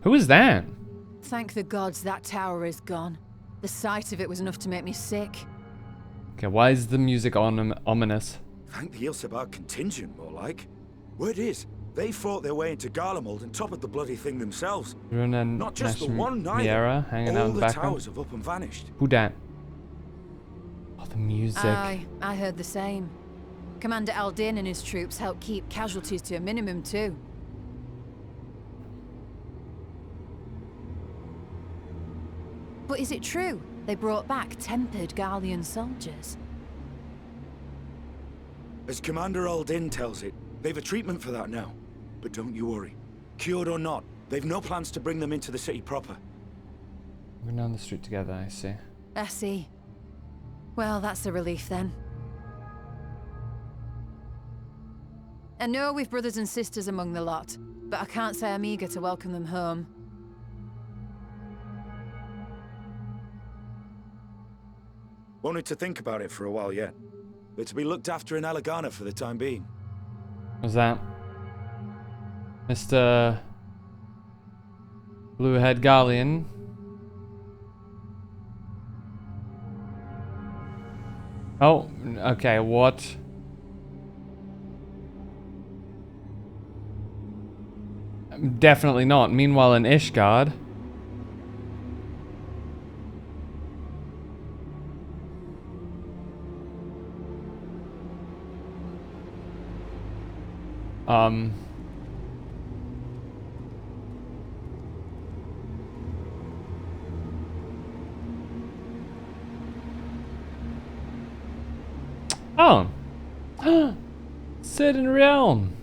Who is that? Thank the gods that tower is gone. The sight of it was enough to make me sick. Okay, why is the music ominous? Thank the Ilsabar contingent, more like. Word is, they fought their way into Garlemald and toppled the bloody thing themselves. Not just the one neither. Miera hanging out All in the the background. towers have up and vanished. Who dat? Oh, the music. I heard the same. Commander Aldin and his troops helped keep casualties to a minimum, too. But is it true they brought back tempered Garlean soldiers? As Commander Aldin tells it, they've a treatment for that now. But don't you worry. Cured or not, they've no plans to bring them into the city proper. We're down the street together, I see. I see. Well, that's a relief then. I know we've brothers and sisters among the lot, but I can't say I'm eager to welcome them home. Wanted to think about it for a while yet. They're to be looked after in Alagana for the time being. What's that? Mr. Bluehead Garlean. Oh, okay, what? Definitely not. Meanwhile, in Ishgard. Oh. Sid and Realm.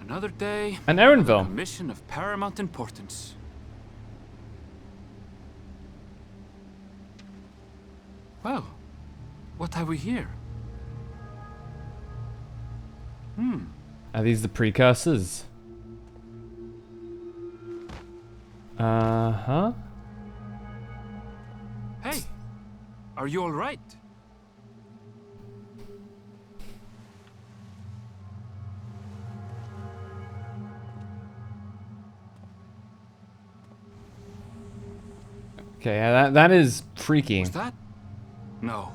Another day. And Erenville. A mission of paramount importance. Well, what have we here? Are these the precursors? Uh-huh. Hey, are you all right? Okay, yeah, that is freaky. Was that? No.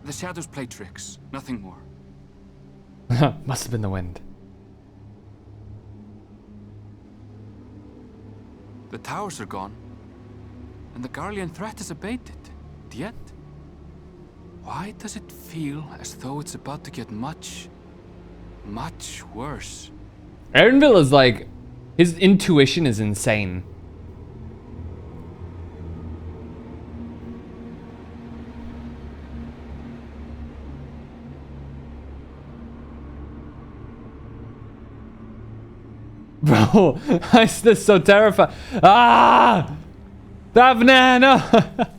The shadows play tricks, nothing more. Must have been the wind. The towers are gone, and the Garlean threat is abated. Yet, why does it feel as though it's about to get much, much worse? Erenville is like, his intuition is insane. Bro, I'm just so terrified. Ah! That banana!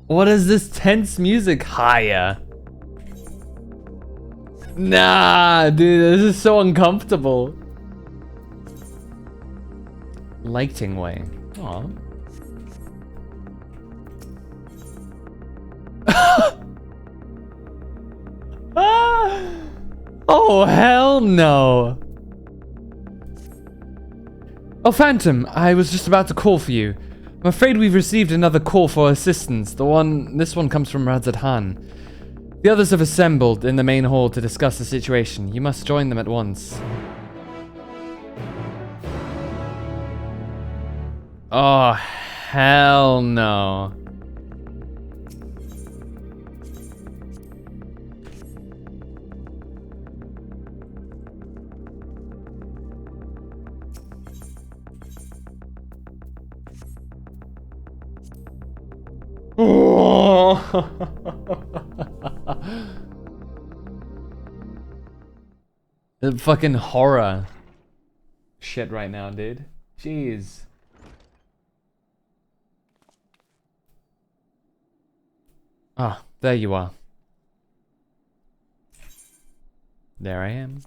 What is this tense music? Higher. Nah, dude, this is so uncomfortable. Lighting way. Aw. Oh, hell no. Oh, Phantom, I was just about to call for you. I'm afraid we've received another call for assistance. This one comes from Radzad Han. The others have assembled in the main hall to discuss the situation. You must join them at once. Oh, hell no. The fucking horror shit right now, dude. Jeez. Ah, there you are. There I am.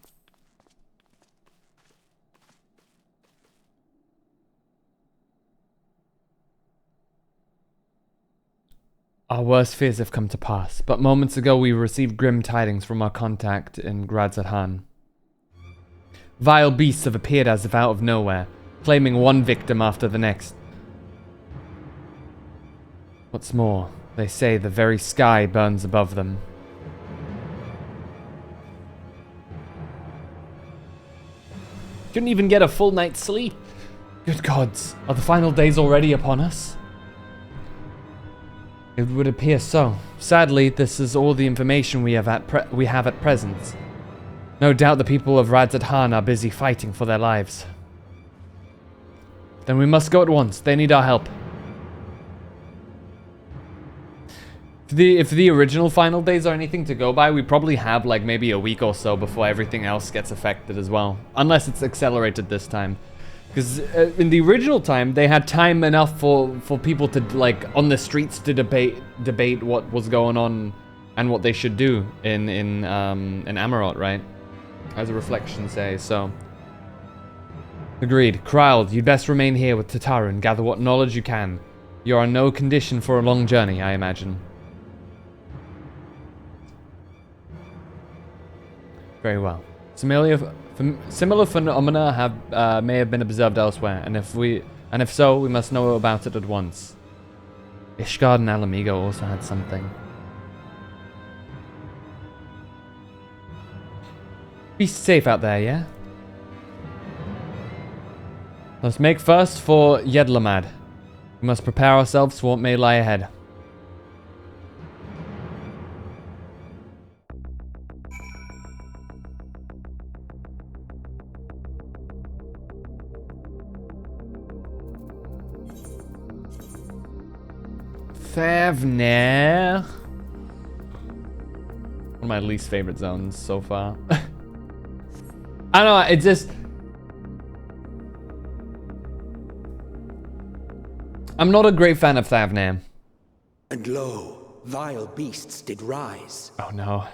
Our worst fears have come to pass, but moments ago we received grim tidings from our contact in Radzad Han. Vile beasts have appeared as if out of nowhere, claiming one victim after the next. What's more, they say the very sky burns above them. Couldn't even get a full night's sleep. Good gods, are the final days already upon us? It would appear so. Sadly, this is all the information we have at present. No doubt the people of Radzat-Han are busy fighting for their lives. Then we must go at once. They need our help. If the original final days are anything to go by, we probably have like maybe a week or so before everything else gets affected as well. Unless it's accelerated this time. Because in the original time, they had time enough for people to, like, on the streets to debate what was going on and what they should do in Amarot, right? As a reflection say, so. Agreed. Kryle, you'd best remain here with Tataru and gather what knowledge you can. You are in no condition for a long journey, I imagine. Very well. Similar phenomena may have been observed elsewhere, and if so, we must know about it at once. Ishgard and Alamigo also had something. Be safe out there, yeah? Let's make first for Yedlamad. We must prepare ourselves for what may lie ahead. Favner. One of my least favorite zones so far. I don't know, it just... I'm not a great fan of Thavnir. And lo, vile beasts did rise. Oh no.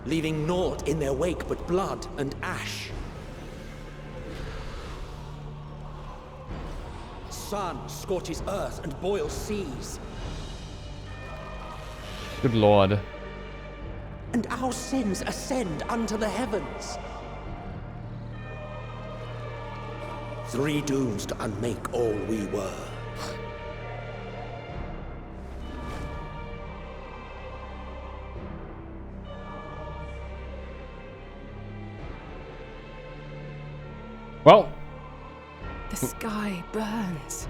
Leaving naught in their wake but blood and ash. Sun scorches earth and boils seas. Good lord. And our sins ascend unto the heavens. 3 dooms to unmake all we were. Well, the sky burns.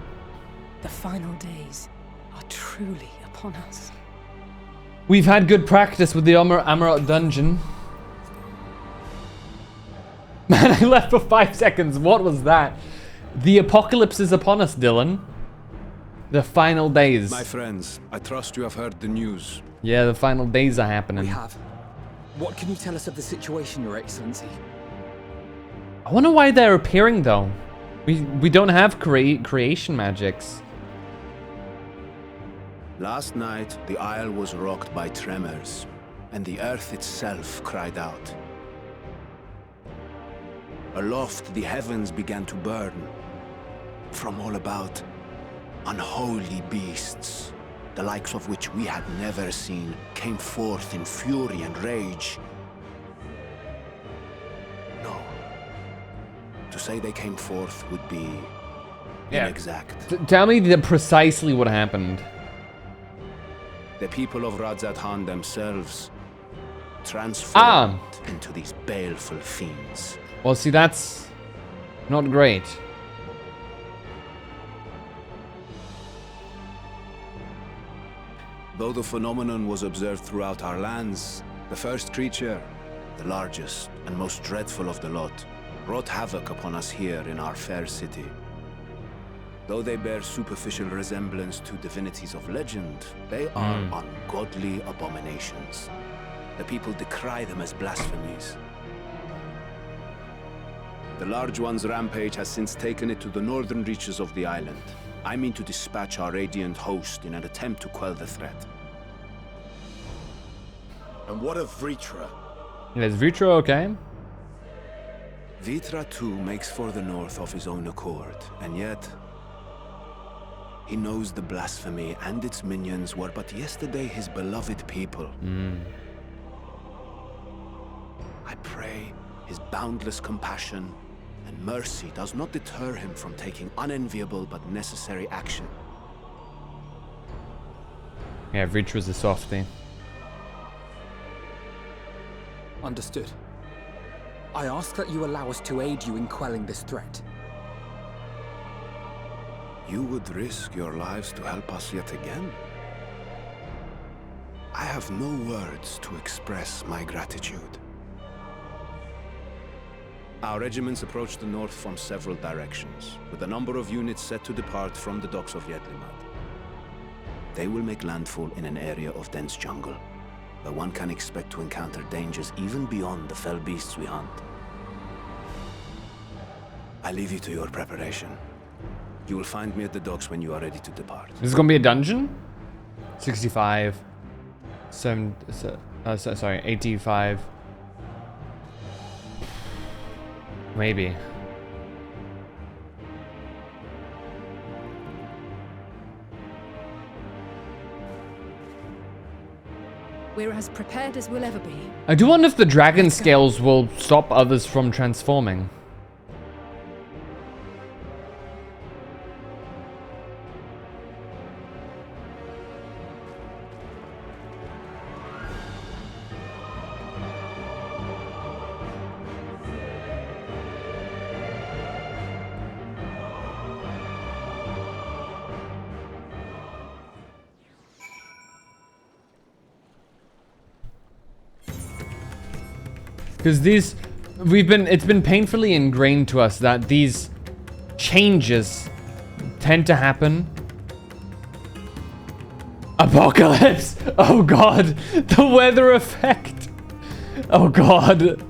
The final days are truly upon us. We've had good practice with the Amarot dungeon. Man, I left for 5 seconds. What was that? The apocalypse is upon us, Dylan. The final days. My friends, I trust you have heard the news. Yeah, the final days are happening. We have. What can you tell us of the situation, Your Excellency? I wonder why they're appearing though. We don't have creation magics. Last night, the isle was rocked by tremors, and the earth itself cried out. Aloft, the heavens began to burn. From all about, unholy beasts, the likes of which we had never seen, came forth in fury and rage. No. To say they came forth would be inexact. Tell me precisely what happened. The people of Radzat-Han themselves transformed into these baleful fiends. Well, see, that's not great. Though the phenomenon was observed throughout our lands, the first creature, the largest and most dreadful of the lot, wrought havoc upon us here in our fair city. Though they bear superficial resemblance to divinities of legend, they are ungodly abominations. The people decry them as blasphemies. The large one's rampage has since taken it to the northern reaches of the island. I mean to dispatch our radiant host in an attempt to quell the threat. And what of Vritra? Is Vritra okay? Vritra too makes for the north of his own accord, and yet... He knows the blasphemy and its minions were but yesterday his beloved people. I pray his boundless compassion and mercy does not deter him from taking unenviable but necessary action. Yeah, Reach was a softie. Understood. I ask that you allow us to aid you in quelling this threat. You would risk your lives to help us yet again? I have no words to express my gratitude. Our regiments approach the north from several directions, with a number of units set to depart from the docks of Yedlimad. They will make landfall in an area of dense jungle, where one can expect to encounter dangers even beyond the fell beasts we hunt. I leave you to your preparation. You will find me at the docks when you are ready to depart. This is gonna be a dungeon? 65. 85. Maybe. We're as prepared as we'll ever be. I do wonder if the dragon scales will stop others from transforming. Because it's been painfully ingrained to us that these changes tend to happen. Apocalypse! Oh god! The weather effect! Oh god!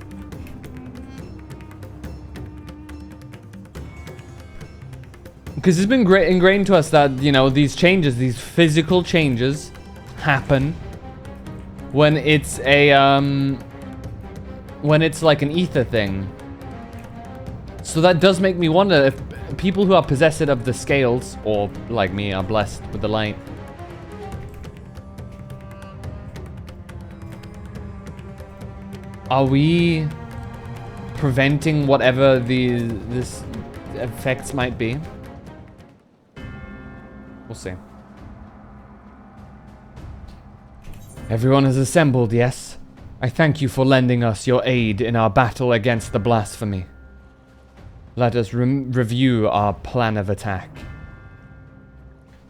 Because it's been ingrained to us that, you know, these changes, these physical changes happen when it's a, when it's like an ether thing. So that does make me wonder if people who are possessed of the scales, or like me, are blessed with the light. Are we preventing whatever this effects might be? We'll see. Everyone has assembled, yes? I thank you for lending us your aid in our battle against the blasphemy. Let us review our plan of attack.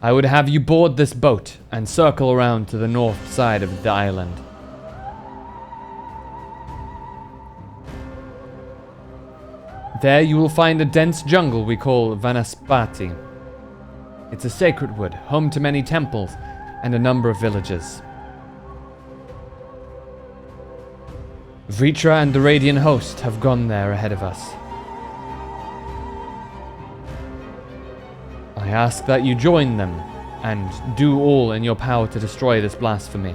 I would have you board this boat and circle around to the north side of the island. There you will find a dense jungle we call Vanaspati. It's a sacred wood, home to many temples and a number of villages. Vritra and the Radiant host have gone there ahead of us. I ask that you join them and do all in your power to destroy this blasphemy.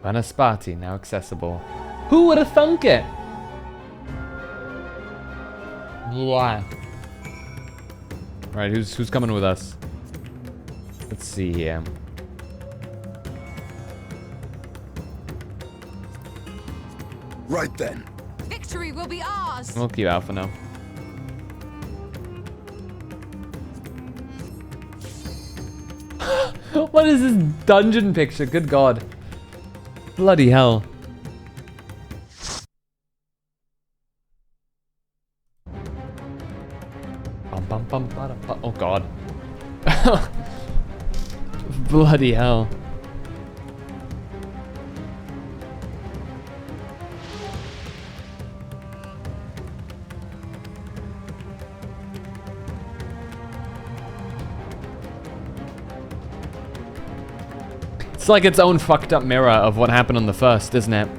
Vanaspati now accessible. Who would have thunk it? Wow. Right, who's coming with us? Let's see here. Right then. Victory will be ours. We'll keep out for now. What is this dungeon picture? Good god. Bloody hell. Oh god. Bloody hell. It's like its own fucked up mirror of what happened on the first, isn't it?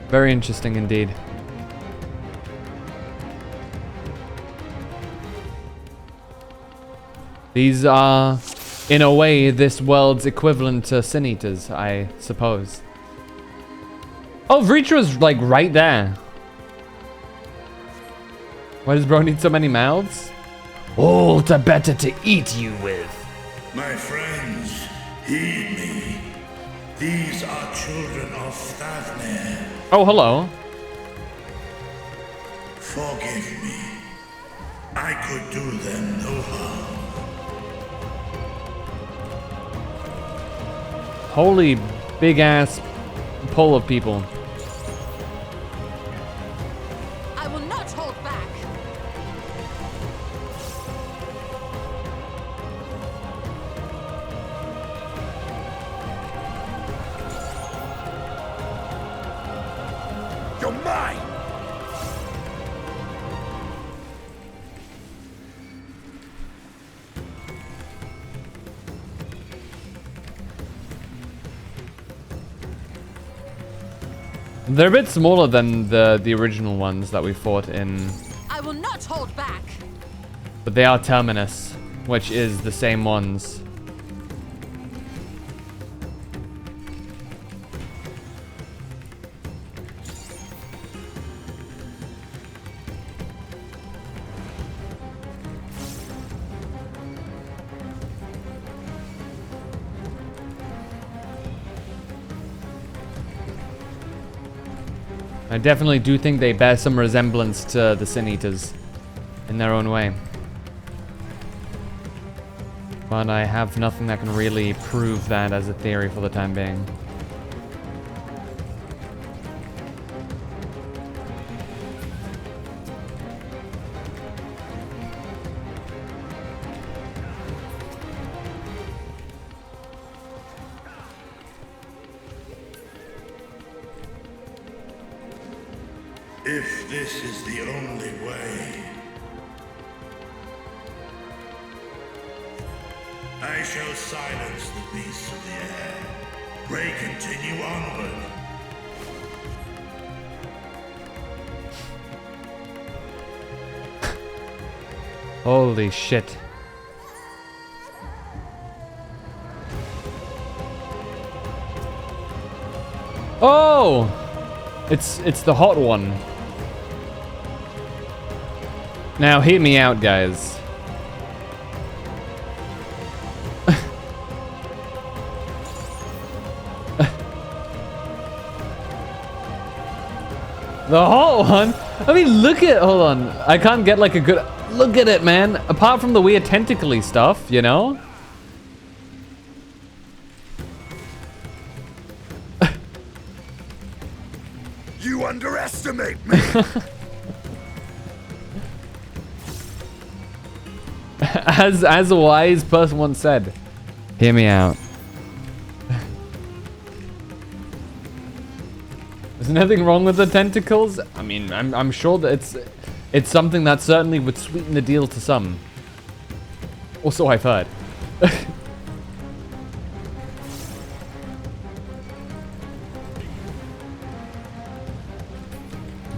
Very interesting indeed. These are in a way, this world's equivalent to Sin Eaters, I suppose. Oh, Vritra's like right there. Why does bro need so many mouths? All the better to eat you with. My friends, heed me. These are children of Thavnir. Oh, hello. Forgive me. I could do them no harm. Holy big ass pull of people. I will not hold back. You're mine! They're a bit smaller than the original ones that we fought in, I will not hold back. but they are Terminus, which is the same ones. I definitely do think they bear some resemblance to the Sin Eaters in their own way. But I have nothing that can really prove that as a theory for the time being. If this is the only way, I shall silence the beasts of the air. Pray continue onward. Holy shit. Oh! It's the hot one. Now hear me out, guys. The hot one? I mean, look at, hold on. I can't get like a good, look at it, man. Apart from the weird tentacly stuff, you know? You underestimate me! As a wise person once said, hear me out. There's nothing wrong with the tentacles. I mean, I'm sure that it's something that certainly would sweeten the deal to some. Also, I've heard.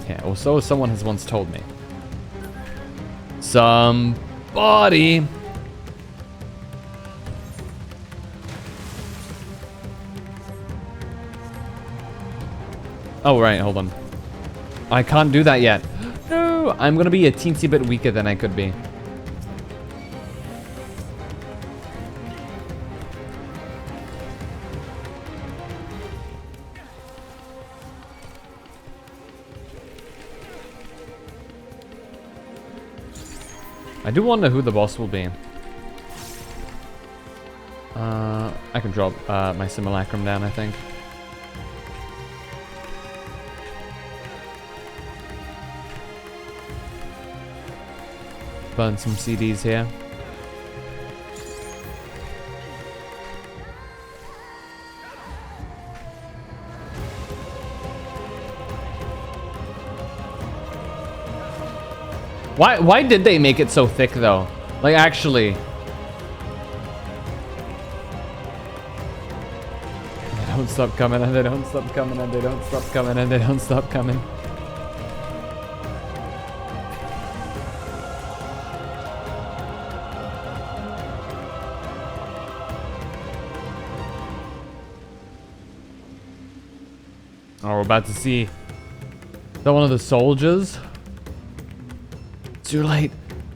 Yeah, or so someone has once told me. Somebody. Oh, right, hold on. I can't do that yet. No, I'm gonna be a teensy bit weaker than I could be. I do wonder who the boss will be. I can drop my simulacrum down, I think. Burn some CDs here. Why did they make it so thick though? Like actually. They don't stop coming and they don't stop coming and they don't stop coming and they don't stop coming. Oh, we're about to see. Is that one of the soldiers? Too late.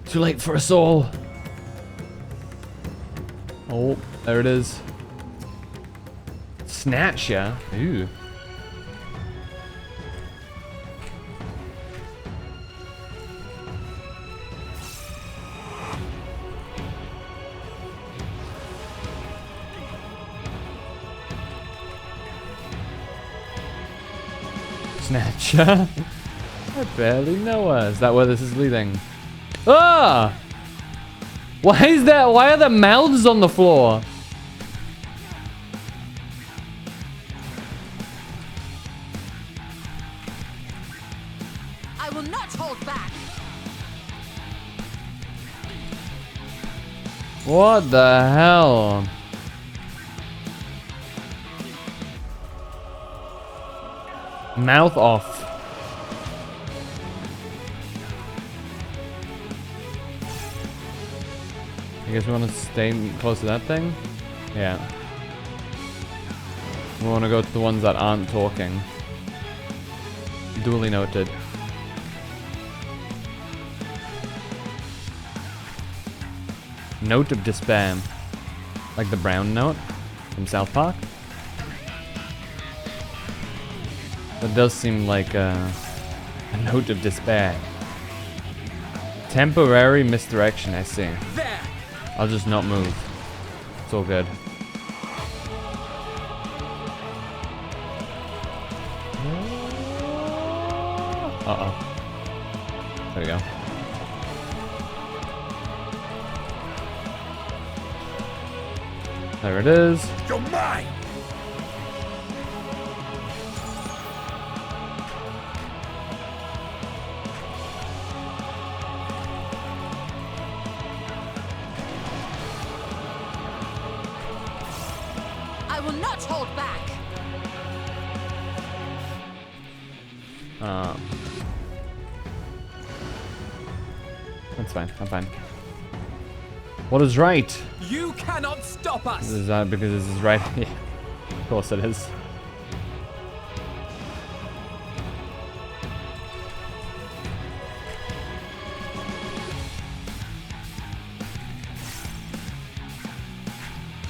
Too late for us all. Oh, there it is. Snatcher. Ooh. Snatcher. I barely know her. Is that where this is leading? Ah! Why is that? Why are there mouths on the floor? I will not hold back. What the hell? Mouth off. I guess we want to stay close to that thing? Yeah. We want to go to the ones that aren't talking. Duly noted. Note of despair. Like the brown note from South Park? That does seem like a note of despair. Temporary misdirection, I see. I'll just not move. It's all good. Uh-oh. There we go. There it is. You're mine! I will not hold back. That's fine. I'm fine. What is right? You cannot stop us. Is that because this is right? Yeah, of course it is.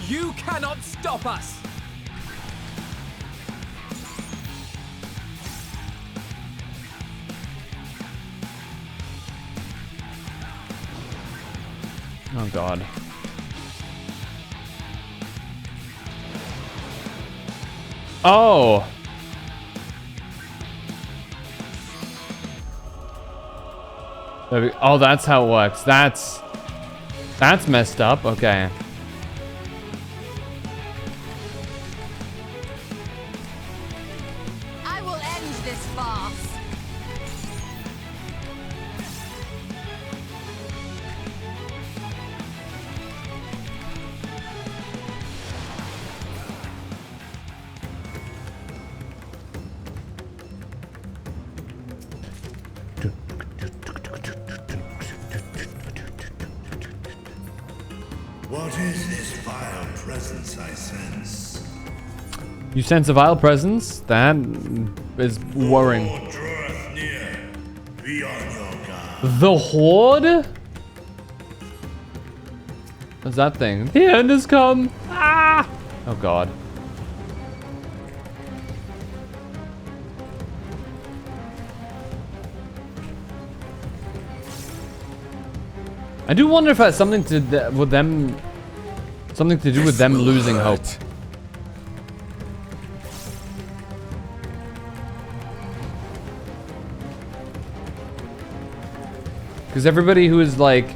You cannot stop us. Oh god. Oh! Oh, that's how it works. That's messed up. Okay. I will end this farce. What is this vile presence I sense? You sense a vile presence? That is worrying. Draweth near. Be on your guard. The Horde? What's that thing? The end has come. Ah! Oh god. I do wonder if it has something to with them, something to do with them losing hope. Because everybody who is like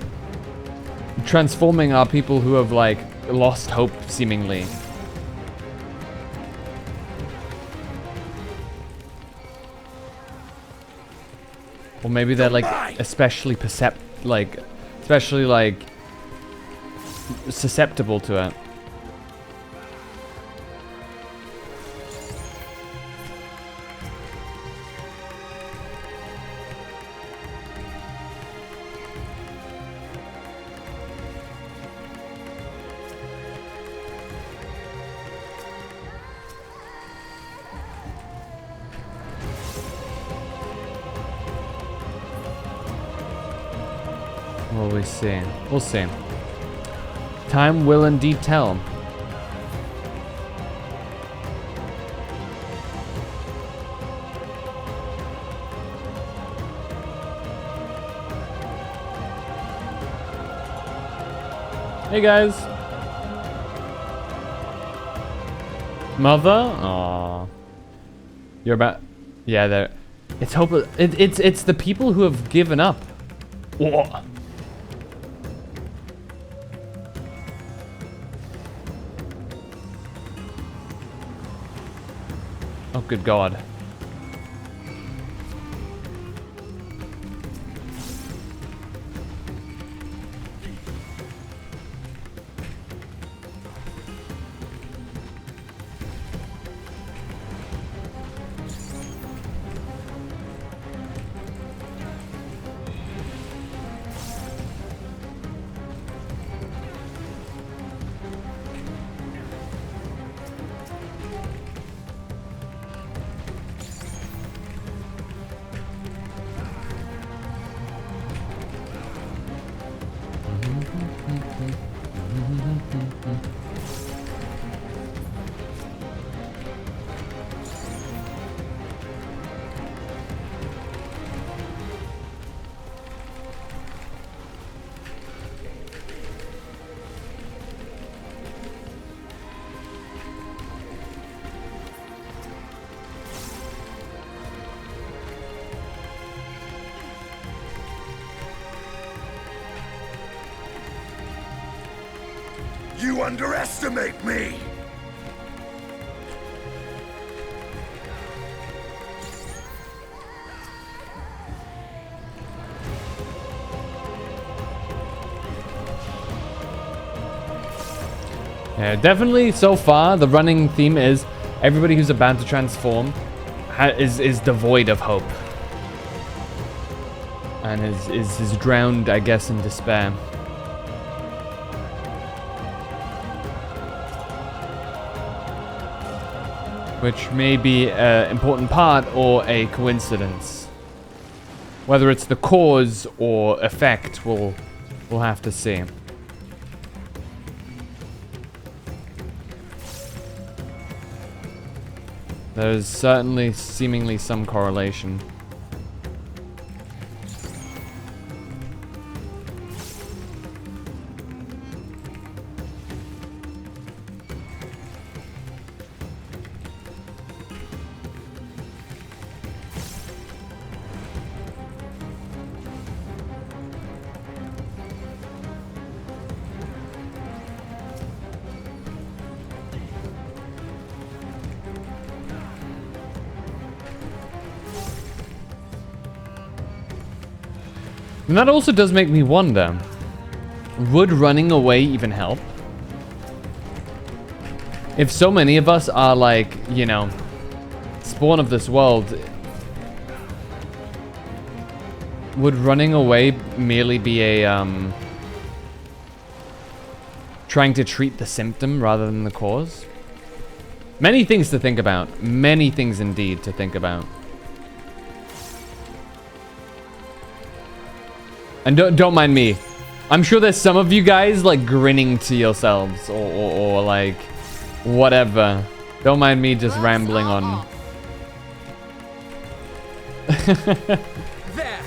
transforming are people who have like lost hope, seemingly. Or maybe they're like especially susceptible to it. Will we see? We'll see. Time will indeed tell. Hey guys. Mother? Aww. You're about... Yeah, they're... It's hopeless. It's the people who have given up. Whoa. Oh, good God. You underestimate me! Yeah, definitely so far the running theme is everybody who's about to transform is devoid of hope. And is drowned, I guess, in despair. Which may be an important part or a coincidence. Whether it's the cause or effect, we'll have to see. There's certainly seemingly some correlation. And that also does make me wonder, would running away even help? If so many of us are like, you know, spawn of this world, would running away merely be a, trying to treat the symptom rather than the cause? Many things to think about. Many things indeed to think about. And don't mind me. I'm sure there's some of you guys like grinning to yourselves or like whatever. Don't mind me just rambling on. There.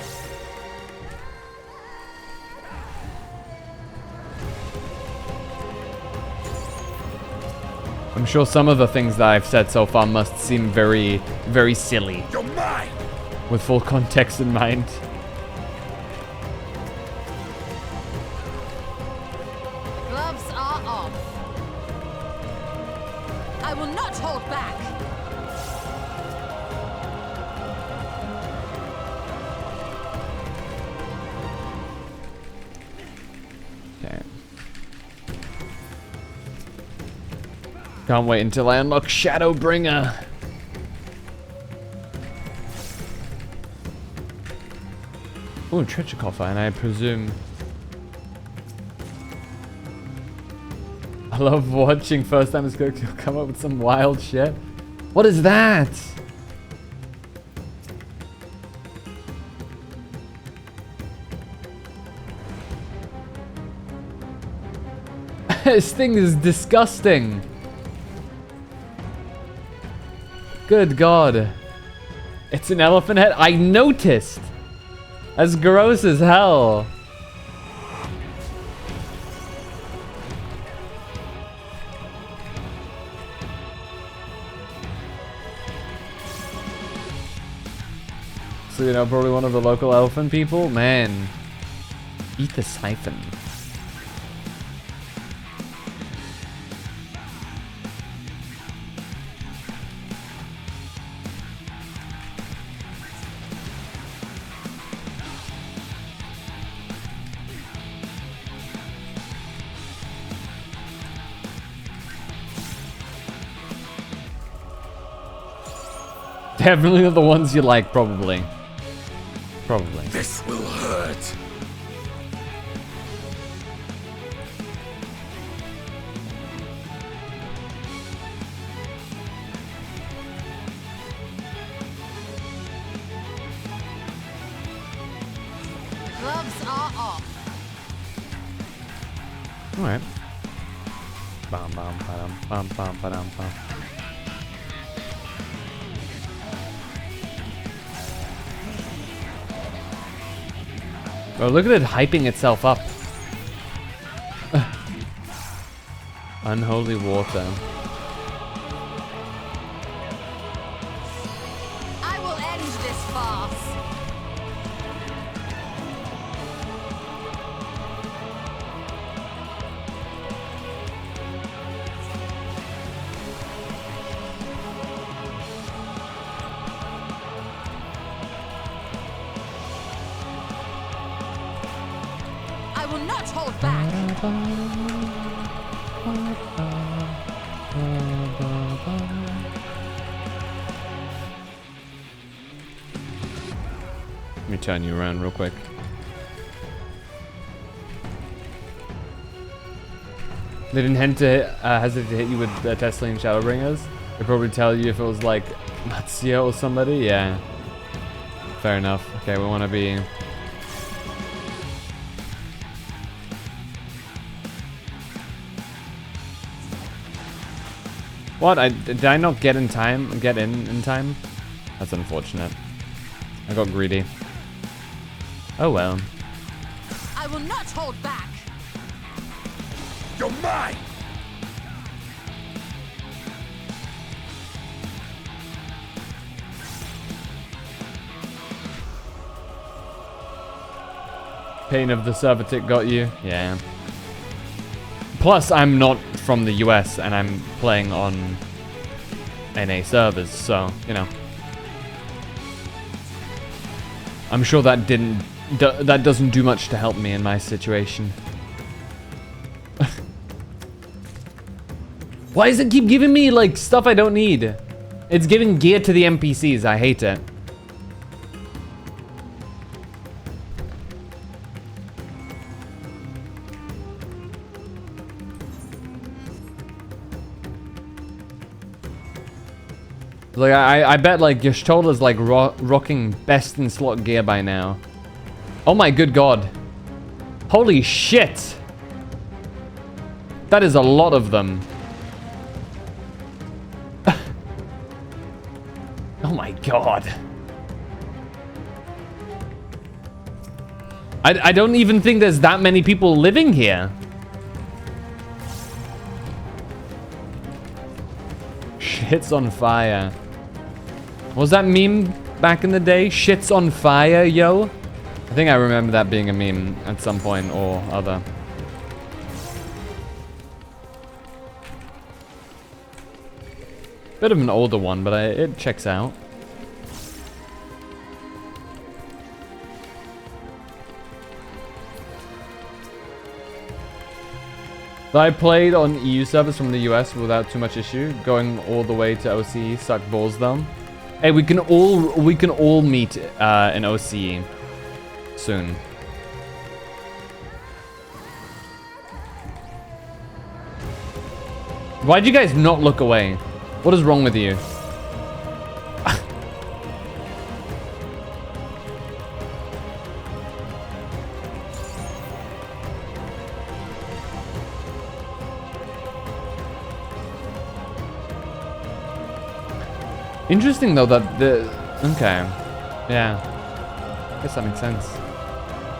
I'm sure some of the things that I've said so far must seem very, very silly. You're mine! With full context in mind. Gloves are off. I will not hold back. Okay. Can't wait until I unlock Shadowbringer. Oh, treasure coffer, and I presume... I love watching first timers go come up with some wild shit. What is that? This thing is disgusting. Good God. It's an elephant head. I noticed. That's gross as hell. So, you know, probably one of the local elephant people. Man. Eat the siphon. Definitely the ones you like, probably. Probably. This will hurt. Gloves are off. Alright. Bam bam bam bam bam bam bam. Oh, look at it hyping itself up. Unholy water. I will end this farce. I will not hold back. Let me turn you around real quick. They didn't hesitate to hit you with Tesla and Shadowbringers. They'd probably tell you if it was like Matsuya or somebody. Yeah. Fair enough. Okay, we want to be... What? Did I not get in time? Get in time? That's unfortunate. I got greedy. Oh well. I will not hold back. You're mine! Pain of the Servitic got you? Yeah. Plus, I'm not from the US and I'm playing on NA servers, so, you know. I'm sure that that doesn't do much to help me in my situation. Why does it keep giving me, like, stuff I don't need? It's giving gear to the NPCs. I hate it. Like, I bet, like, Yashtola's, like, rocking best in slot gear by now. Oh my good God. Holy shit. That is a lot of them. Oh my God. I don't even think there's that many people living here. Shit's on fire. Was that meme back in the day? Shit's on fire, yo? I think I remember that being a meme at some point or other. Bit of an older one, but it checks out. I played on EU servers from the US without too much issue. Going all the way to OCE sucked balls though. Hey, we can all meet in OCE soon. Why'd you guys not look away? What is wrong with you? Interesting though that the... Okay. Yeah. I guess that makes sense.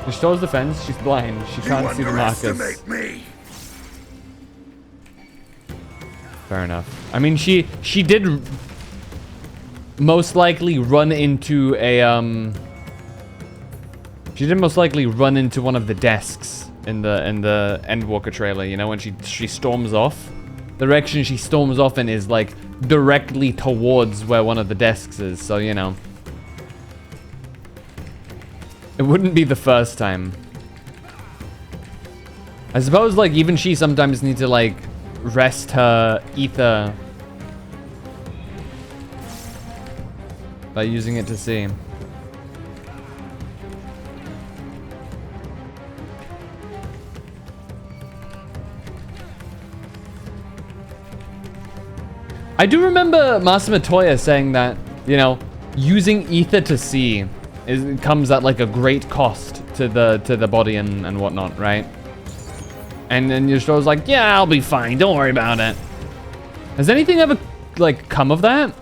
Restores defense, she's blind. She can't see the markers. Me. Fair enough. I mean, she did most likely run into a, She did most likely run into one of the desks in the Endwalker trailer, you know, when she storms off. The direction she storms off in is, like, directly towards where one of the desks is, so, you know. It wouldn't be the first time. I suppose, like, even she sometimes needs to, like, rest her ether by using it to see. I do remember Master Matoya saying that, you know, using ether to see comes at like a great cost to the body and whatnot, right? And then your show's like, yeah, I'll be fine, don't worry about it. Has anything ever like come of that?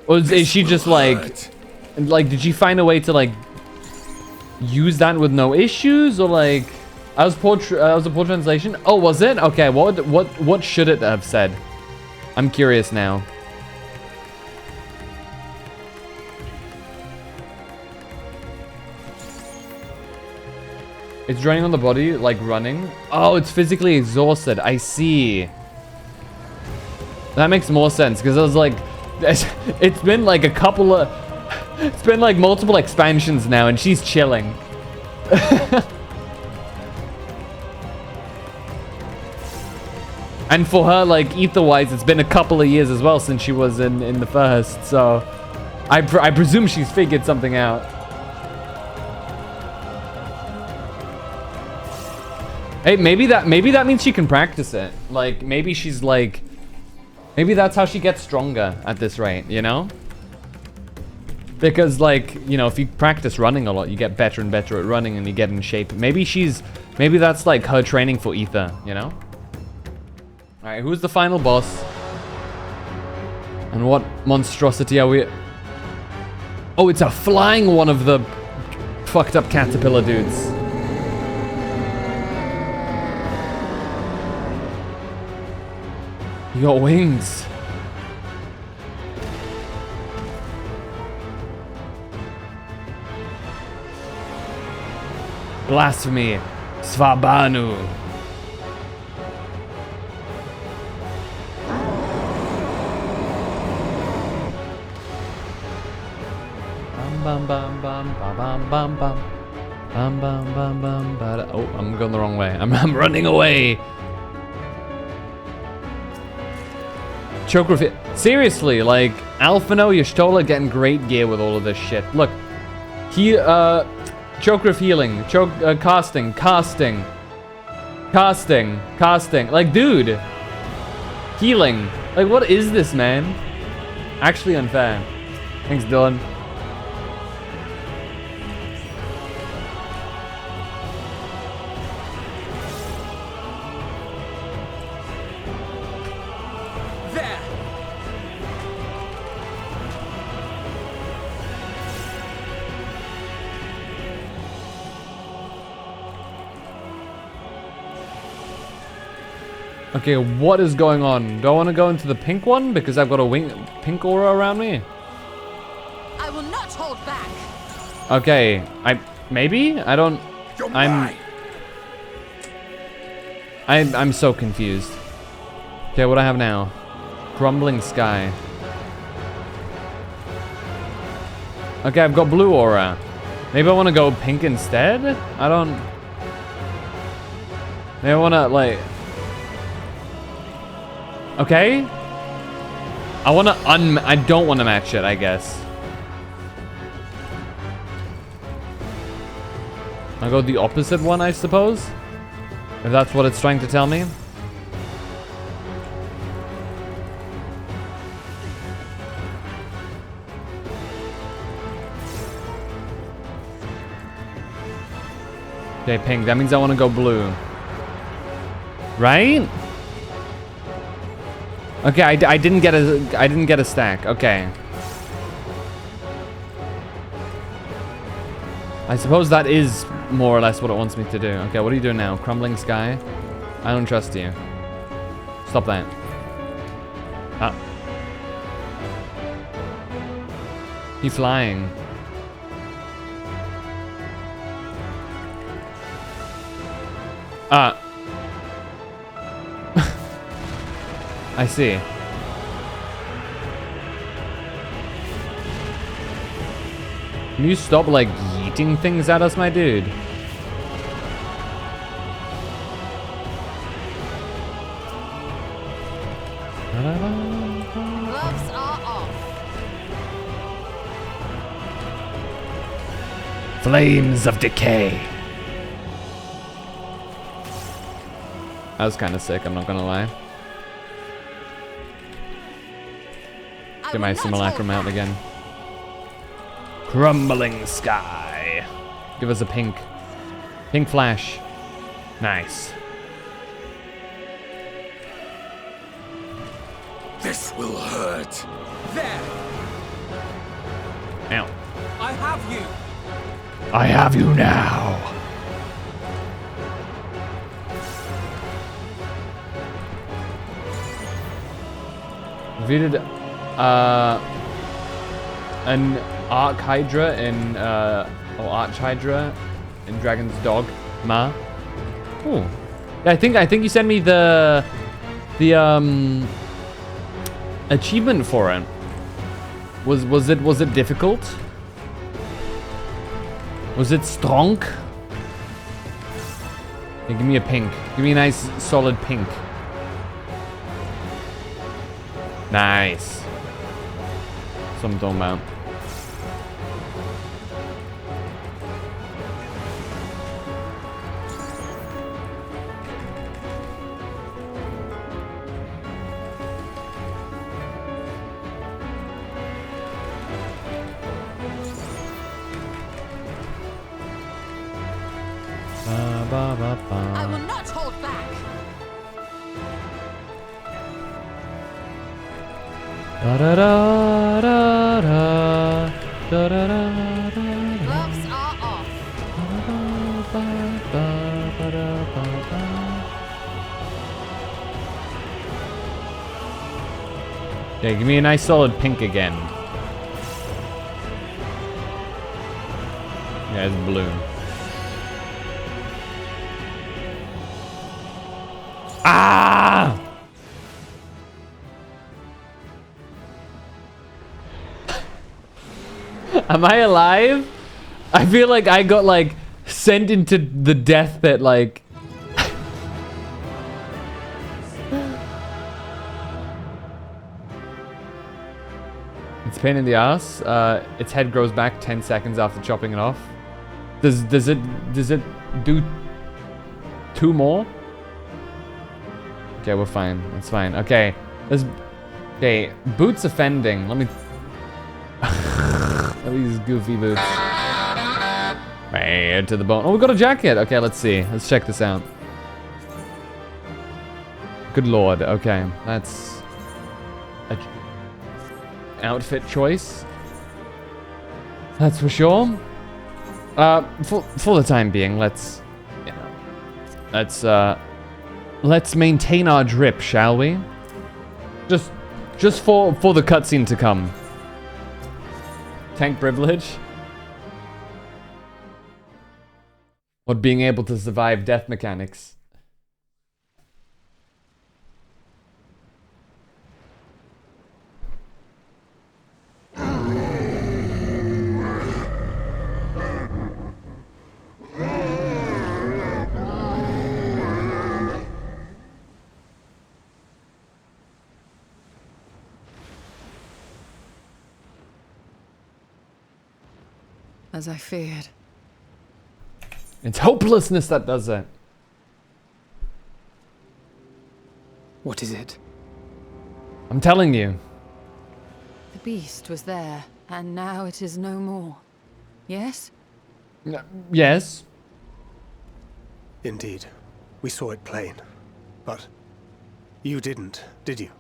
Or is she just like did she find a way to like use that with no issues, or like I was a poor translation? Oh, was it? Okay, what should it have said? I'm curious now. It's draining on the body, like running. Oh, it's physically exhausted. I see. That makes more sense, because I was like, it's been like a couple of, it's been like multiple expansions now, and she's chilling. And for her, like, ether-wise, it's been a couple of years as well since she was in the first, so I presume she's figured something out. Hey, maybe that means she can practice it. Like, maybe she's like, maybe that's how she gets stronger at this rate, you know? Because, like, you know, if you practice running a lot, you get better and better at running and you get in shape. Maybe that's like her training for ether, you know? Alright, who's the final boss? And what monstrosity are we... Oh, it's a flying one of the fucked up caterpillar dudes. You got wings. Blasphemy. Svabanu. Bum bum bum bum bum bum bum bum bum bum bum bum. Oh, I'm going the wrong way. I'm running away. Choker, seriously, like Alphino, Y'shtola getting great gear with all of this shit. Look, Choker healing, casting. Like, dude, healing. Like, what is this, man? Actually unfair. Thanks, Dylan. Okay, what is going on? Do I want to go into the pink one because I've got a pink aura around me? I will not hold back. Okay, maybe I don't. I'm so confused. Okay, what do I have now? Crumbling sky. Okay, I've got blue aura. Maybe I want to go pink instead. I don't. Maybe I want to like. Okay. I don't want to match it, I guess. I'll go the opposite one, I suppose. If that's what it's trying to tell me. Okay, pink. That means I want to go blue. Right? Okay, I didn't get a stack. Okay. I suppose that is more or less what it wants me to do. Okay, what are you doing now? Crumbling sky? I don't trust you. Stop that. Ah. He's flying. Ah. I see. Can you stop, like, yeeting things at us, my dude? Gloves are off. Flames of decay. That was kind of sick, I'm not gonna lie. Get my simulacrum out again. Crumbling sky. Give us a pink. Pink flash. Nice. This will hurt. There! Ow. I have you! I have you now. Defeated an Arc Hydra in or Arch Hydra in Dragon's Dogma. Ooh. Yeah, I think you sent me the achievement for it. Was it difficult? Was it strong? Yeah, give me a pink. Give me a nice solid pink. Nice. That's what I'm talking about. I will not hold back. Da da da da da da da da. Gloves are off. Yeah, give me a nice solid pink again. Yeah, it's blue. Ah! Am I alive? I feel like I got like sent into the death pit like it's a pain in the ass. Its head grows back 10 seconds after chopping it off. Does it do 2 more? Okay, we're fine. That's fine. Okay. Okay, boots offending. Let me these goofy boots. Right to the bone. Oh, we got a jacket. Okay, let's see. Let's check this out. Good lord. Okay, that's a outfit choice. That's for sure. For the time being, let's maintain our drip, shall we? Just for the cutscene to come. Tank privilege. What being able to survive death mechanics. As I feared. It's hopelessness that does it. What is it? I'm telling you. The beast was there, and now it is no more. Yes? Yes. Indeed. We saw it plain. But you didn't, did you?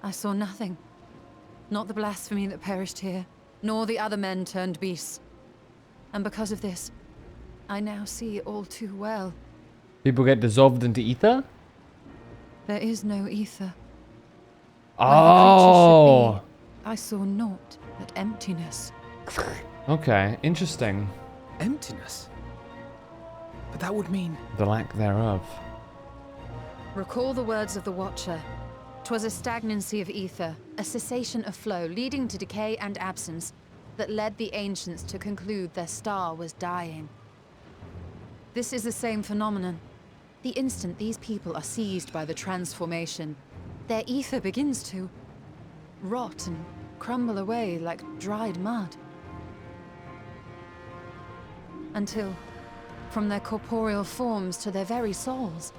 I saw nothing. Not the blasphemy that perished here, nor the other men turned beasts. And because of this, I now see all too well. People get dissolved into ether? There is no ether. Oh! I saw naught but emptiness. Okay, interesting. Emptiness? But that would mean... The lack thereof. Recall the words of the Watcher. 'Twas a stagnancy of ether, a cessation of flow, leading to decay and absence, that led the ancients to conclude their star was dying. This is the same phenomenon. The instant these people are seized by the transformation, their ether begins to rot and crumble away like dried mud. Until, from their corporeal forms to their very souls,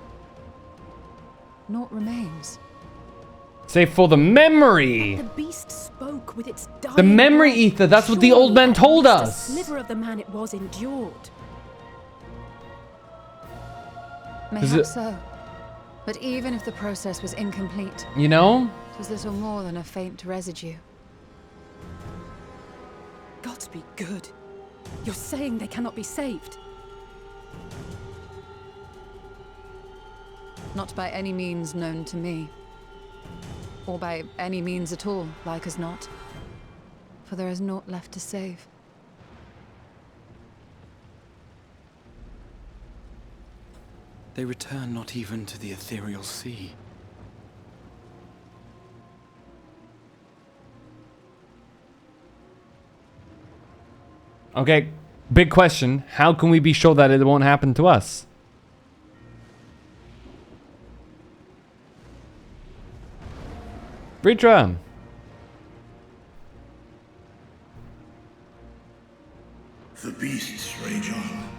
naught remains. Save for the memory! The beast spoke with its dying The memory breath. ether, that's what the old man told Surely at us! least a sliver of the man it was endured. Mayhaps so. But even if the process was incomplete, You know? it was little more than a faint residue. Gods be good. You're saying they cannot be saved? Not by any means known to me. Or by any means at all, like as not. For there is naught left to save. They return not even to the ethereal sea. Okay, big question. How can we be sure that it won't happen to us? Britra! The beasts rage on.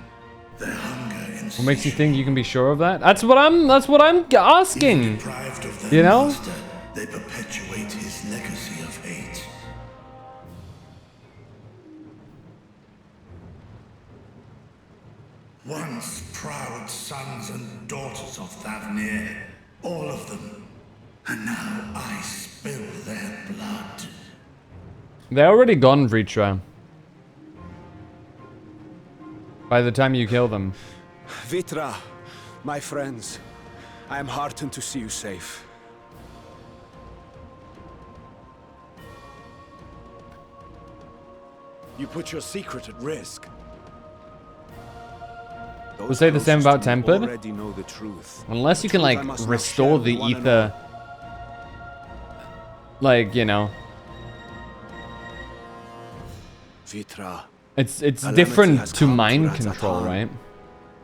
Their hunger and What makes you think you can be sure of that? That's what I'm asking. deprived of their You know? master, they perpetuate his legacy of hate. Once proud sons and daughters of Thavnir, all of them, and now I spill their blood. They're already gone, Vritra. By the time you kill them. Vitra, my friends, I am heartened to see you safe. You put your secret at risk. We'll say the same about Tempered. Already know the truth. Unless you can, like, restore the ether. Like, you know. Vitra. It's calamity different has to come mind Ratzatan. control, right?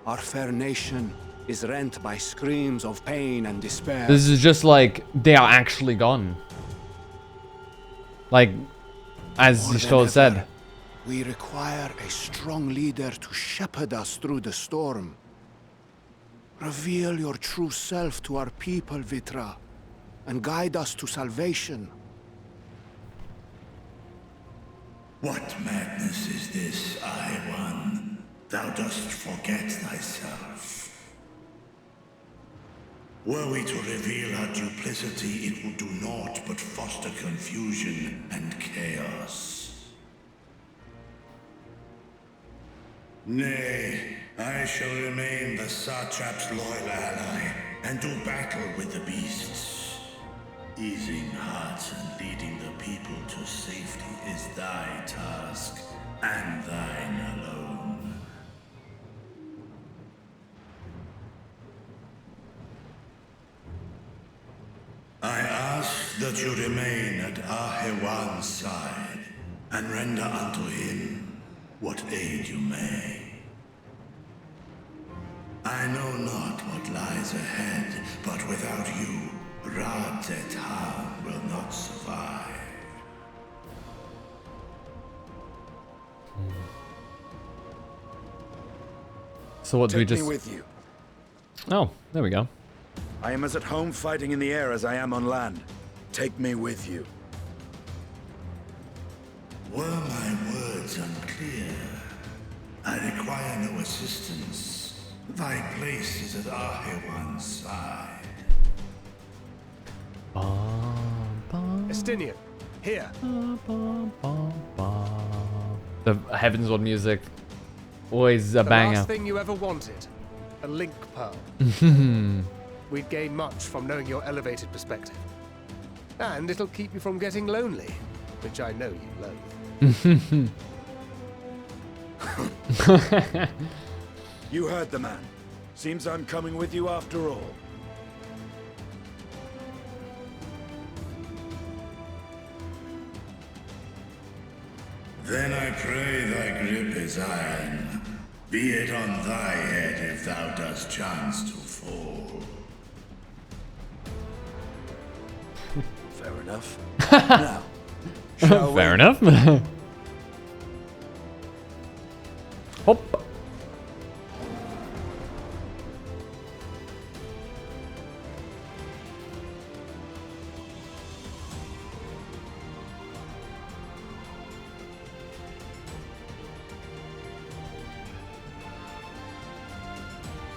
Our fair nation is rent by screams of pain and despair. This is just like, they are actually gone. Like, as More than Yishtol said. ever, we require a strong leader to shepherd us through the storm. Reveal your true self to our people, Vitra, and guide us to salvation. What madness is this, I-One? Thou dost forget thyself. Were we to reveal our duplicity, it would do naught but foster confusion and chaos. Nay, I shall remain the Satrap's loyal ally, and do battle with the beasts. Easing hearts and leading the people to safety is thy task, and thine alone. I ask that you remain at Ahewan's side, and render unto him what aid you may. I know not what lies ahead, but without you, Ratzatan will not survive. So what do we Take just... me with you. Oh, there we go. I am as at home fighting in the air as I am on land. Take me with you. Were my words unclear? I require no assistance. Thy place is at Ahewan's side. Justinian, here. The Heavensward music. Always a The banger. last thing you ever wanted. A link pearl. We'd gain much from knowing your elevated perspective. And it'll keep you from getting lonely, which I know you loathe. You heard the man. Seems I'm coming with you after all. Then I pray thy grip is iron. Be it on thy head if thou dost chance to fall. Fair enough. Now, shall Fair we? enough. Hop.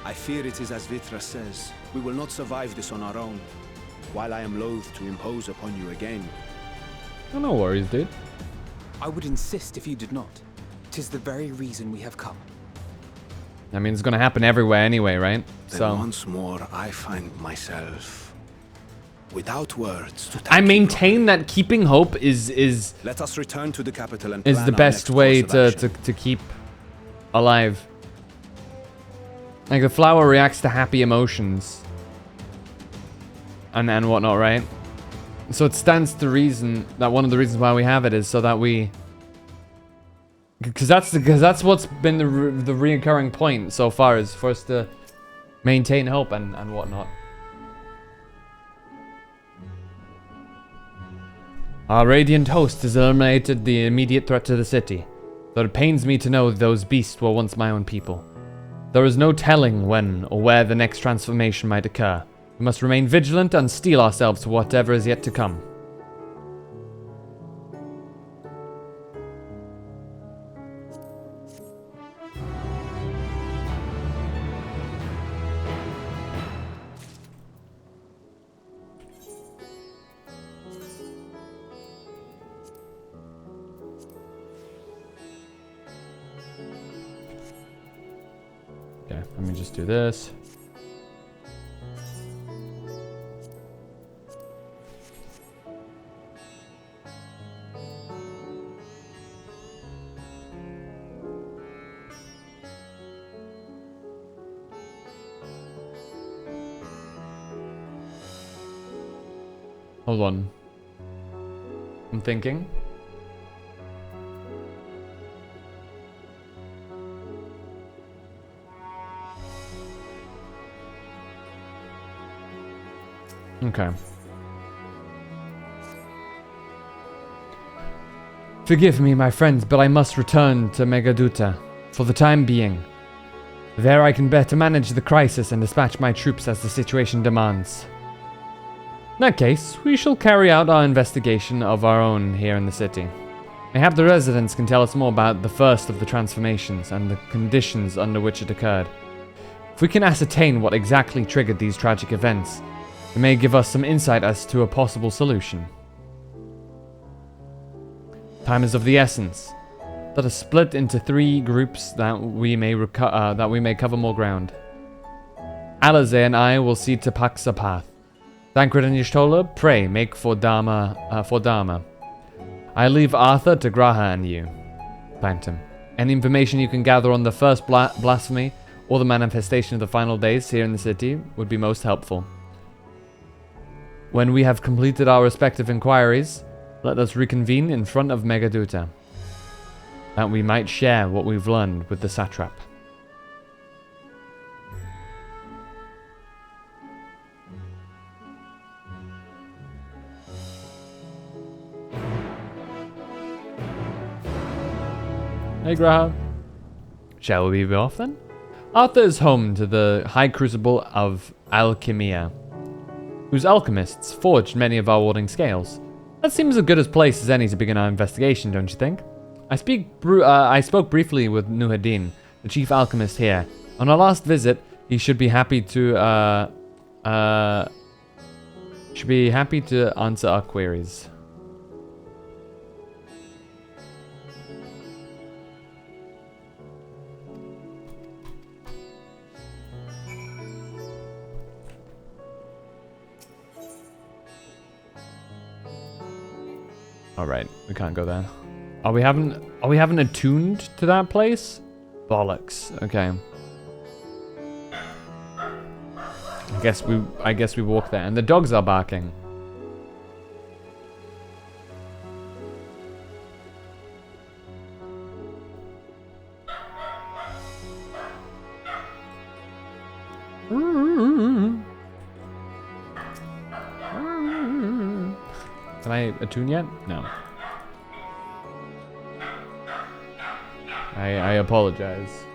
I fear it is as Vitra says. We will not survive this on our own. While I am loath to impose upon you again. Oh, no worries, dude. I would insist if you did not. 'Tis the very reason we have come. I mean, it's gonna happen everywhere anyway, right? Then once more, I find myself without words to I maintain that keeping hope is Let us return to the capital and is plan the our best next way course of to keep alive. Like the flower reacts to happy emotions and whatnot, right? So it stands to reason that one of the reasons why we have it is so that we, because that's what's been the reoccurring point so far, is for us to maintain hope and whatnot. Our radiant host has eliminated the immediate threat to the city, though it pains me to know those beasts were once my own people. There is no telling when or where the next transformation might occur. We must remain vigilant and steel ourselves to whatever is yet to come. Okay, let me just do this. Hold on. I'm thinking. Okay. Forgive me, my friends, but I must return to Megaduta for the time being. There I can better manage the crisis and dispatch my troops as the situation demands. In that case, we shall carry out our investigation of our own here in the city. Mayhap the residents can tell us more about the first of the transformations and the conditions under which it occurred. If we can ascertain what exactly triggered these tragic events, it may give us some insight as to a possible solution. Time is of the essence. Let us split into 3 groups that we may cover more ground. Alize and I will see to Paxa Path. Thancred and Y'shtola, pray, make for Dharma. I leave Arthur to Graha and you. Plankton. Any information you can gather on the first blasphemy or the manifestation of the final days here in the city would be most helpful. When we have completed our respective inquiries, let us reconvene in front of Megaduta, that we might share what we've learned with the satrap. Hey Graha. Shall we be off then? Arthur is home to the High Crucible of Alchemia, whose alchemists forged many of our warding scales. That seems as good a place as any to begin our investigation, don't you think? I spoke briefly with Nuhaddin, the chief alchemist here. On our last visit, he should be happy to answer our queries. Alright, we can't go there. Are we haven't attuned to that place? Bollocks. Okay. I guess we walk there. And the dogs are barking. Can I attune yet? No. I apologize.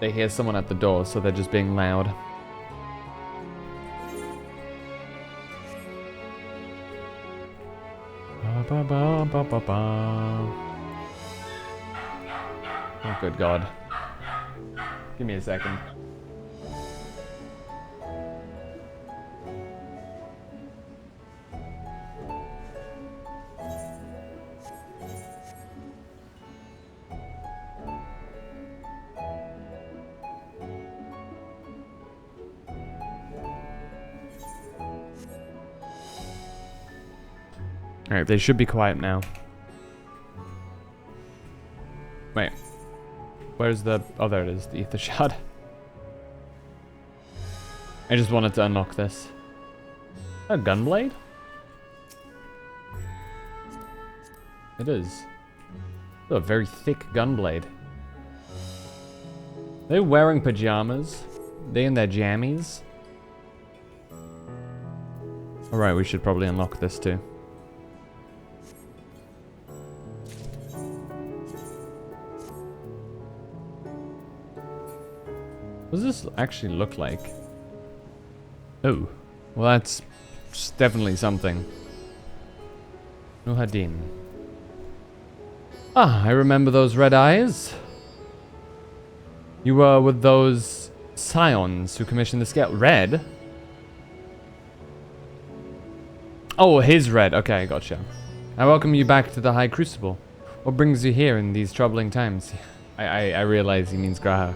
They hear someone at the door, so they're just being loud. Ba, ba, ba, ba, ba. Oh, good God. Give me a second. Alright, they should be quiet now. Wait. Where's the... Oh, there it is. The ether shard. I just wanted to unlock this. A gunblade? It is. Oh, a very thick gunblade. They're wearing pajamas. They in their jammies. Alright, we should probably unlock this too. What does this actually look like? Oh, well that's definitely something. Nuhadin. Ah, I remember those red eyes. You were with those scions who commissioned the scale. Red? Oh, his red. Okay, gotcha. I welcome you back to the High Crucible. What brings you here in these troubling times? I realize he means Graha.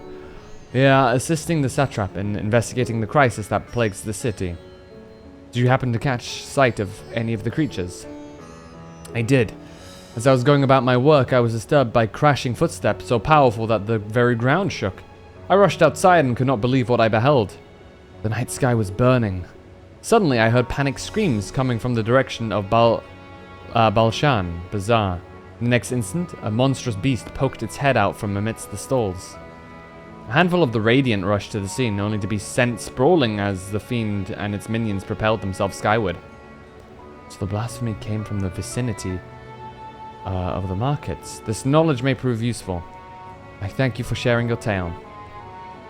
We are assisting the satrap in investigating the crisis that plagues the city. Did you happen to catch sight of any of the creatures? I did. As I was going about my work, I was disturbed by crashing footsteps so powerful that the very ground shook. I rushed outside and could not believe what I beheld. The night sky was burning. Suddenly, I heard panicked screams coming from the direction of Balshan Bazaar. The next instant, a monstrous beast poked its head out from amidst the stalls. A handful of the Radiant rushed to the scene, only to be sent sprawling as the fiend and its minions propelled themselves skyward. So the blasphemy came from the vicinity of the markets. This knowledge may prove useful. I thank you for sharing your tale.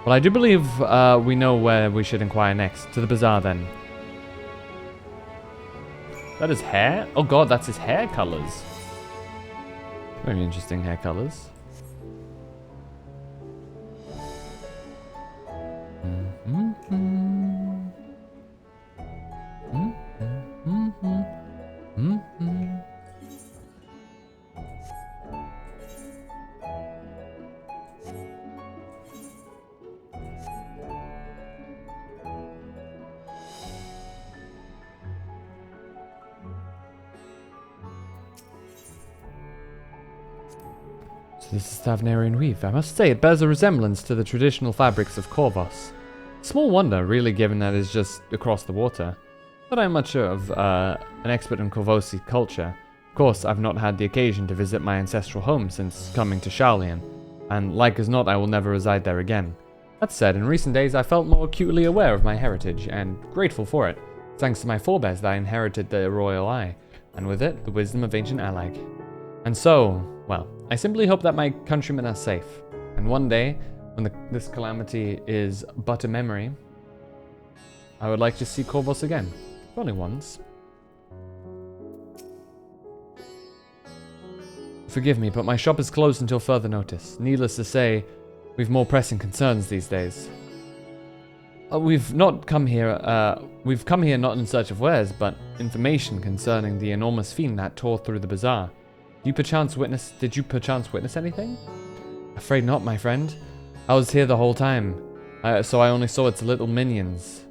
Well, I do believe we know where we should inquire next. To the bazaar, then. That is hair? Oh god, that's his hair colors. Very interesting hair colors. So this is Tavnarian weave. I must say, it bears a resemblance to the traditional fabrics of Corvos. Small wonder, really, given that it's just across the water. But I'm much of an expert in Corvosi culture. Of course, I've not had the occasion to visit my ancestral home since coming to Sharlayan, and like as not, I will never reside there again. That said, in recent days I felt more acutely aware of my heritage, and grateful for it. Thanks to my forebears that I inherited the royal eye, and with it, the wisdom of ancient Allag. And so, well, I simply hope that my countrymen are safe, and one day, when this calamity is but a memory, I would like to see Corvos again. Only once. Forgive me, but my shop is closed until further notice. Needless to say, we've more pressing concerns these days. We've come here not in search of wares, but information concerning the enormous fiend that tore through the bazaar. Did you perchance witness anything? Afraid not, my friend. I was here the whole time. So I only saw its little minions.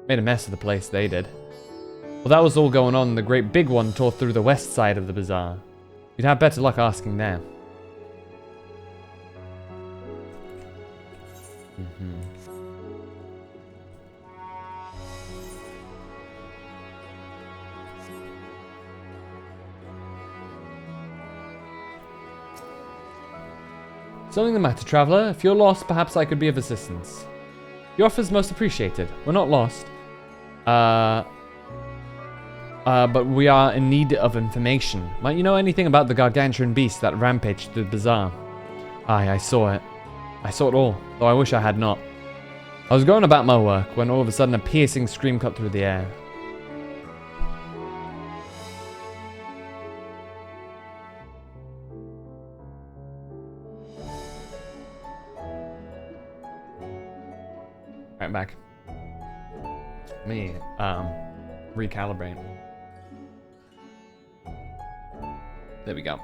Made a mess of the place, they did. Well, that was all going on. The great big one tore through the west side of the bazaar. You'd have better luck asking there. Something the matter, traveler? If you're lost, perhaps I could be of assistance. Your offer is most appreciated. We're not lost. But we are in need of information. Might you know anything about the gargantuan beast that rampaged through the bazaar? Aye, I saw it. I saw it all, though I wish I had not. I was going about my work when all of a sudden a piercing scream cut through the air. Right back. Me, recalibrate. There we go.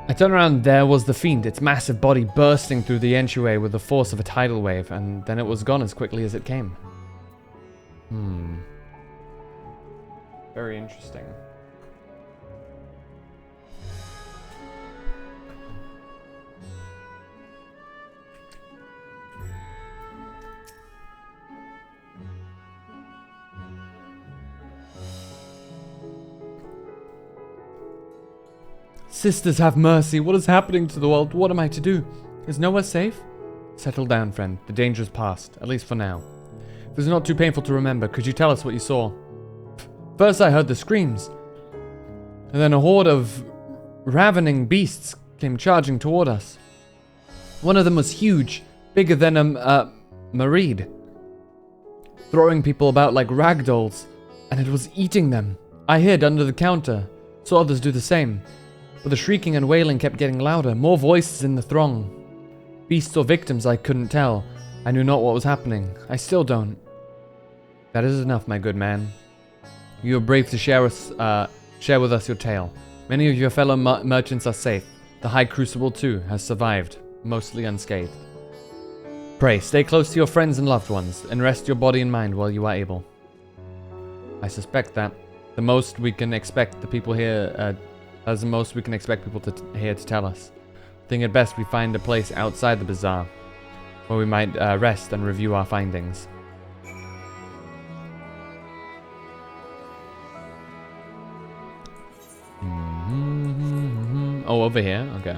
I turned around, there was the fiend, its massive body bursting through the entryway with the force of a tidal wave, and then it was gone as quickly as it came. Very interesting. Sisters, have mercy. What is happening to the world? What am I to do? Is nowhere safe? Settle down, friend. The danger is past, at least for now. If it's not too painful to remember, could you tell us what you saw? First I heard the screams, and then a horde of ravening beasts came charging toward us. One of them was huge, bigger than a Mareed, throwing people about like ragdolls, and it was eating them. I hid under the counter, saw others do the same. But the shrieking and wailing kept getting louder, more voices in the throng. Beasts or victims, I couldn't tell. I knew not what was happening. I still don't. That is enough, my good man. You are brave to share with us your tale. Many of your fellow merchants are safe. The High Crucible, too, has survived, mostly unscathed. Pray, stay close to your friends and loved ones, and rest your body and mind while you are able. I suspect that the most we can expect the people here... That's the most we can expect people here to tell us. I think at best we find a place outside the bazaar, where we might rest and review our findings. Oh, over here? Okay.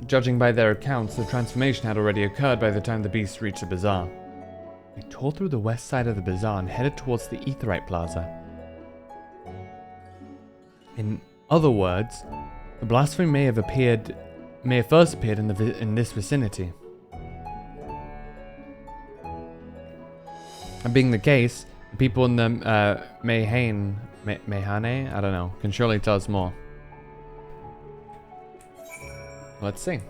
Judging by their accounts, the transformation had already occurred by the time the beast reached the bazaar. They tore through the west side of the bazaar and headed towards the Aetheryte Plaza. In other words, the blasphemy may have first appeared in this vicinity. And being the case, the people in the Mehane, I don't know, can surely tell us more. Let's see.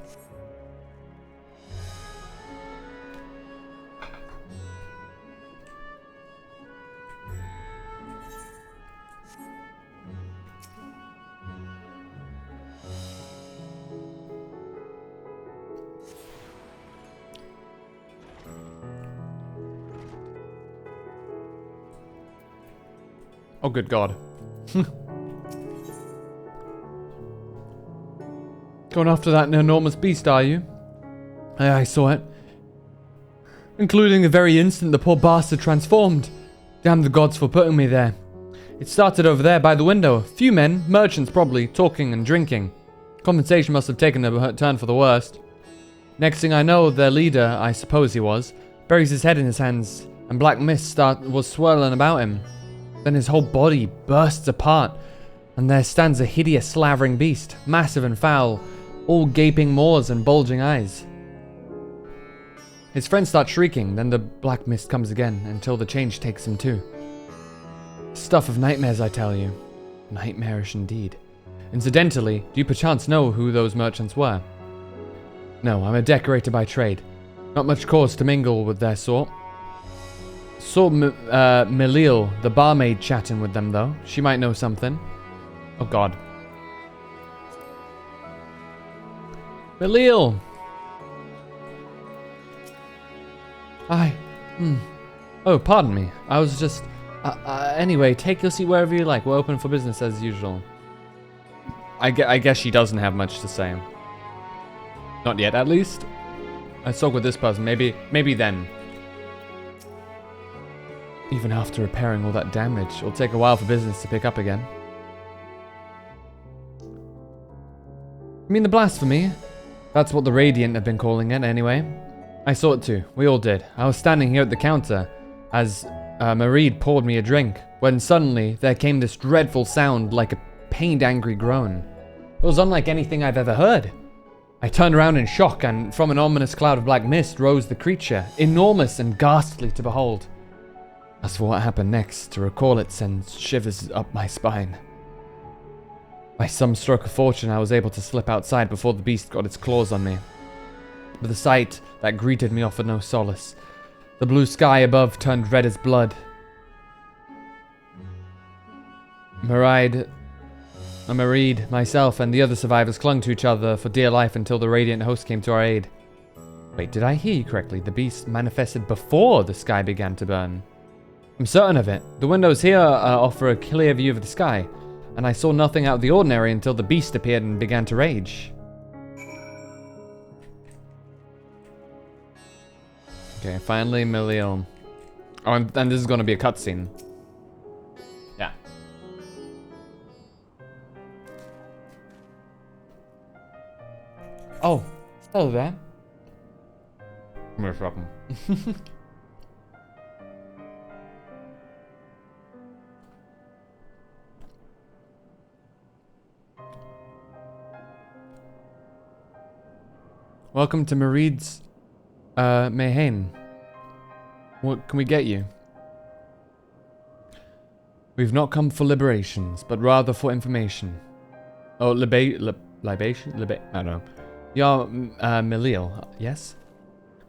Oh, good God. Going after that enormous beast, are you? I saw it. Including the very instant the poor bastard transformed. Damn the gods for putting me there. It started over there by the window. A few men, merchants probably, talking and drinking. Conversation must have taken a turn for the worst. Next thing I know, their leader, I suppose he was, buries his head in his hands, and black mist was swirling about him. Then his whole body bursts apart, and there stands a hideous slavering beast, massive and foul, all gaping maws and bulging eyes. His friends start shrieking, then the black mist comes again, until the change takes him too. Stuff of nightmares, I tell you. Nightmarish indeed. Incidentally, do you perchance know who those merchants were? No, I'm a decorator by trade. Not much cause to mingle with their sort. Saw Melil, the barmaid, chatting with them, though. She might know something. Oh, God. Melil! Oh, pardon me. I was just... anyway, take your seat wherever you like. We're open for business as usual. I guess she doesn't have much to say. Not yet, at least. I spoke with this person. Maybe then. Even after repairing all that damage, it'll take a while for business to pick up again. You mean the blasphemy? That's what the Radiant have been calling it, anyway. I saw it too. We all did. I was standing here at the counter as Mareed poured me a drink, when suddenly there came this dreadful sound like a pained, angry groan. It was unlike anything I've ever heard. I turned around in shock, and from an ominous cloud of black mist rose the creature, enormous and ghastly to behold. As for what happened next, to recall it sends shivers up my spine. By some stroke of fortune, I was able to slip outside before the beast got its claws on me. But the sight that greeted me offered no solace. The blue sky above turned red as blood. Mareed, myself, and the other survivors clung to each other for dear life until the Radiant host came to our aid. Wait, did I hear you correctly? The beast manifested before the sky began to burn. I'm certain of it. The windows here offer a clear view of the sky, and I saw nothing out of the ordinary until the beast appeared and began to rage. Okay, finally, Melil. Oh, and this is going to be a cutscene. Yeah. Oh, hello there. I'm gonna drop him. Welcome to Mareed's Mayhain. What can we get you? We've not come for liberations, but rather for information. Oh, libation? I don't know. You're Melil, yes?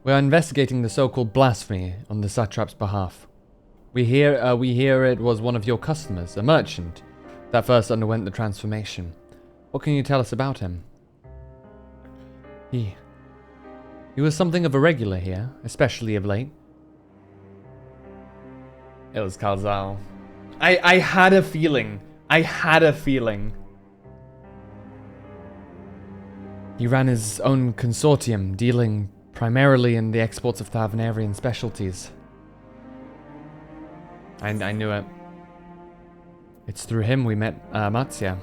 We are investigating the so-called blasphemy on the satrap's behalf. We hear it was one of your customers, a merchant, that first underwent the transformation. What can you tell us about him? He was something of a regular here, especially of late. It was Kalzal. I had a feeling. He ran his own consortium, dealing primarily in the exports of Thavnarian specialties. I knew it. It's through him we met Matsya.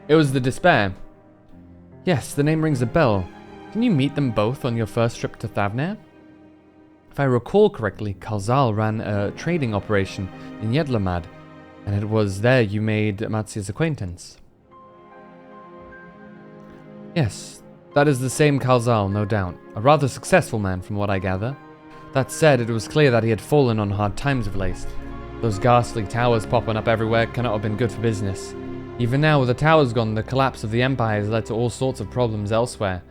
It was the Despair. Yes, the name rings a bell. Didn't you meet them both on your first trip to Thavnar? If I recall correctly, Kalzal ran a trading operation in Yedlamad, and it was there you made Matsya's acquaintance. Yes, that is the same Kalzal, no doubt. A rather successful man, from what I gather. That said, it was clear that he had fallen on hard times of late. Those ghastly towers popping up everywhere cannot have been good for business. Even now, with the towers gone, the collapse of the empire has led to all sorts of problems elsewhere.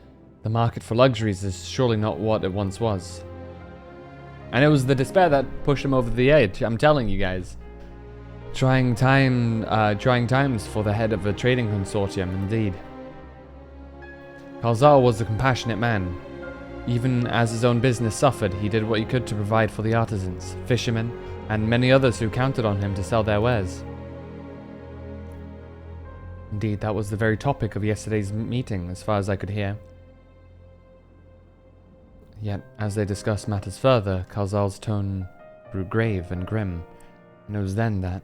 The market for luxuries is surely not what it once was. And it was the Despair that pushed him over the edge, I'm telling you guys. Trying times for the head of a trading consortium, indeed. Kalzal was a compassionate man. Even as his own business suffered, he did what he could to provide for the artisans, fishermen, and many others who counted on him to sell their wares. Indeed, that was the very topic of yesterday's meeting, as far as I could hear. Yet, as they discussed matters further, Kalzal's tone grew grave and grim, and it was then that...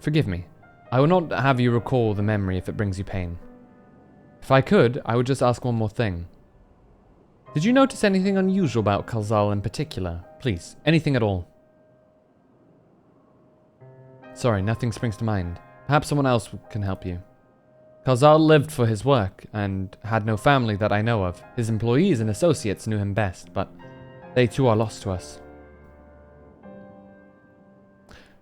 Forgive me. I will not have you recall the memory if it brings you pain. If I could, I would just ask one more thing. Did you notice anything unusual about Kalzal in particular? Please, anything at all. Sorry, nothing springs to mind. Perhaps someone else can help you. Kalzal lived for his work, and had no family that I know of. His employees and associates knew him best, but they too are lost to us.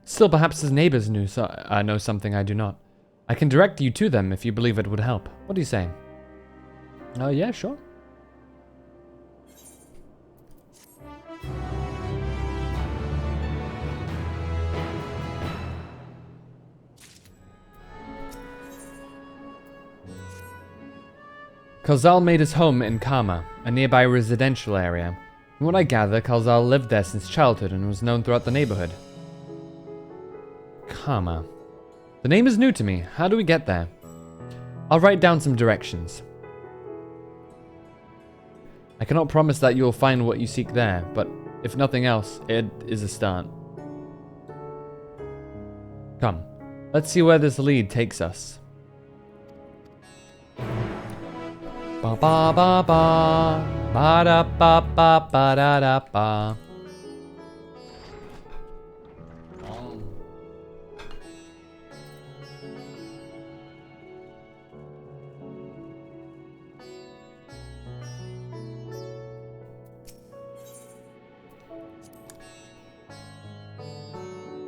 Still, perhaps his neighbors know something I do not. I can direct you to them if you believe it would help. What do you say? Yeah, sure. Kalzal made his home in Kama, a nearby residential area. From what I gather, Kalzal lived there since childhood and was known throughout the neighborhood. Kama. The name is new to me. How do we get there? I'll write down some directions. I cannot promise that you'll find what you seek there, but if nothing else, it is a start. Come, let's see where this lead takes us. Ba ba ba ba, ba da ba ba ba da da ba.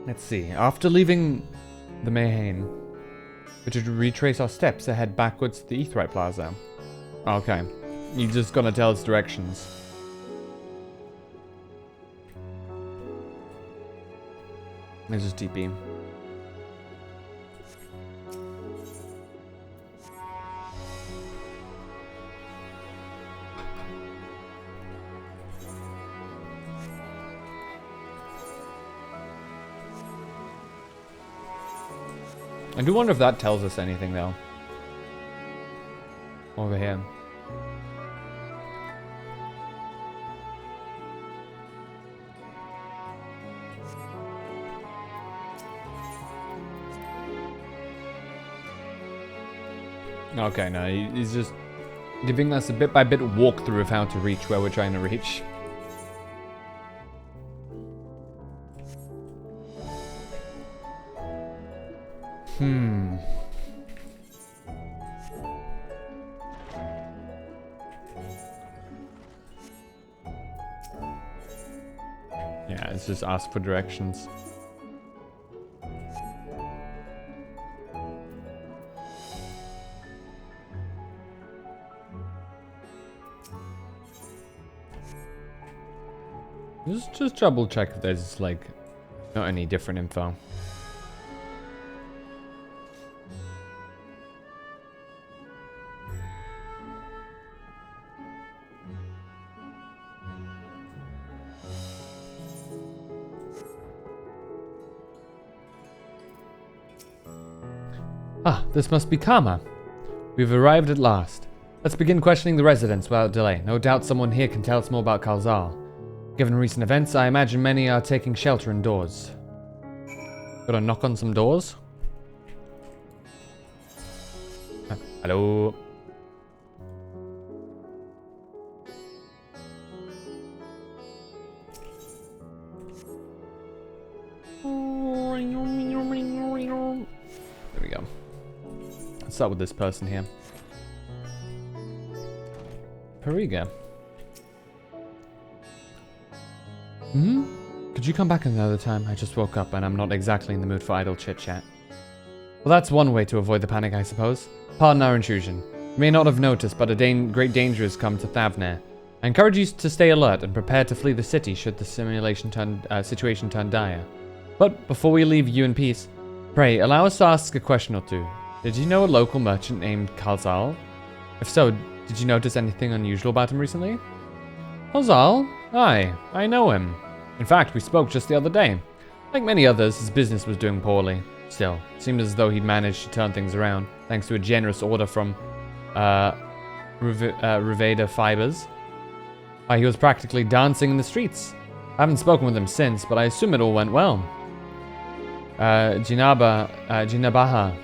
Let's see. After leaving the Mayhain, we should retrace our steps and head backwards to the Etherite Plaza. Okay. You're just gonna tell us directions. Let's just TP. I do wonder if that tells us anything, though. Over here. Okay, no, he's just giving us a bit-by-bit walkthrough of how to reach where we're trying to reach. Yeah, it's just ask for directions. Just double check if there's like not any different info. Ah, this must be Kama. We've arrived at last. Let's begin questioning the residents without delay. No doubt someone here can tell us more about Kalzal. Given recent events, I imagine many are taking shelter indoors. Gotta knock on some doors? Hello? There we go. Let's start with this person here. Periga. Could you come back another time? I just woke up and I'm not exactly in the mood for idle chit-chat. Well, that's one way to avoid the panic, I suppose. Pardon our intrusion. You may not have noticed, but a great danger has come to Thavnair. I encourage you to stay alert and prepare to flee the city should the situation turn dire. But before we leave you in peace, pray, allow us to ask a question or two. Did you know a local merchant named Kalzal? If so, did you notice anything unusual about him recently? Kalzal? Aye, I know him. In fact, we spoke just the other day. Like many others, his business was doing poorly. Still, it seemed as though he'd managed to turn things around, thanks to a generous order from Ruveda Fibers. He was practically dancing in the streets. I haven't spoken with him since, but I assume it all went well. Jinabaha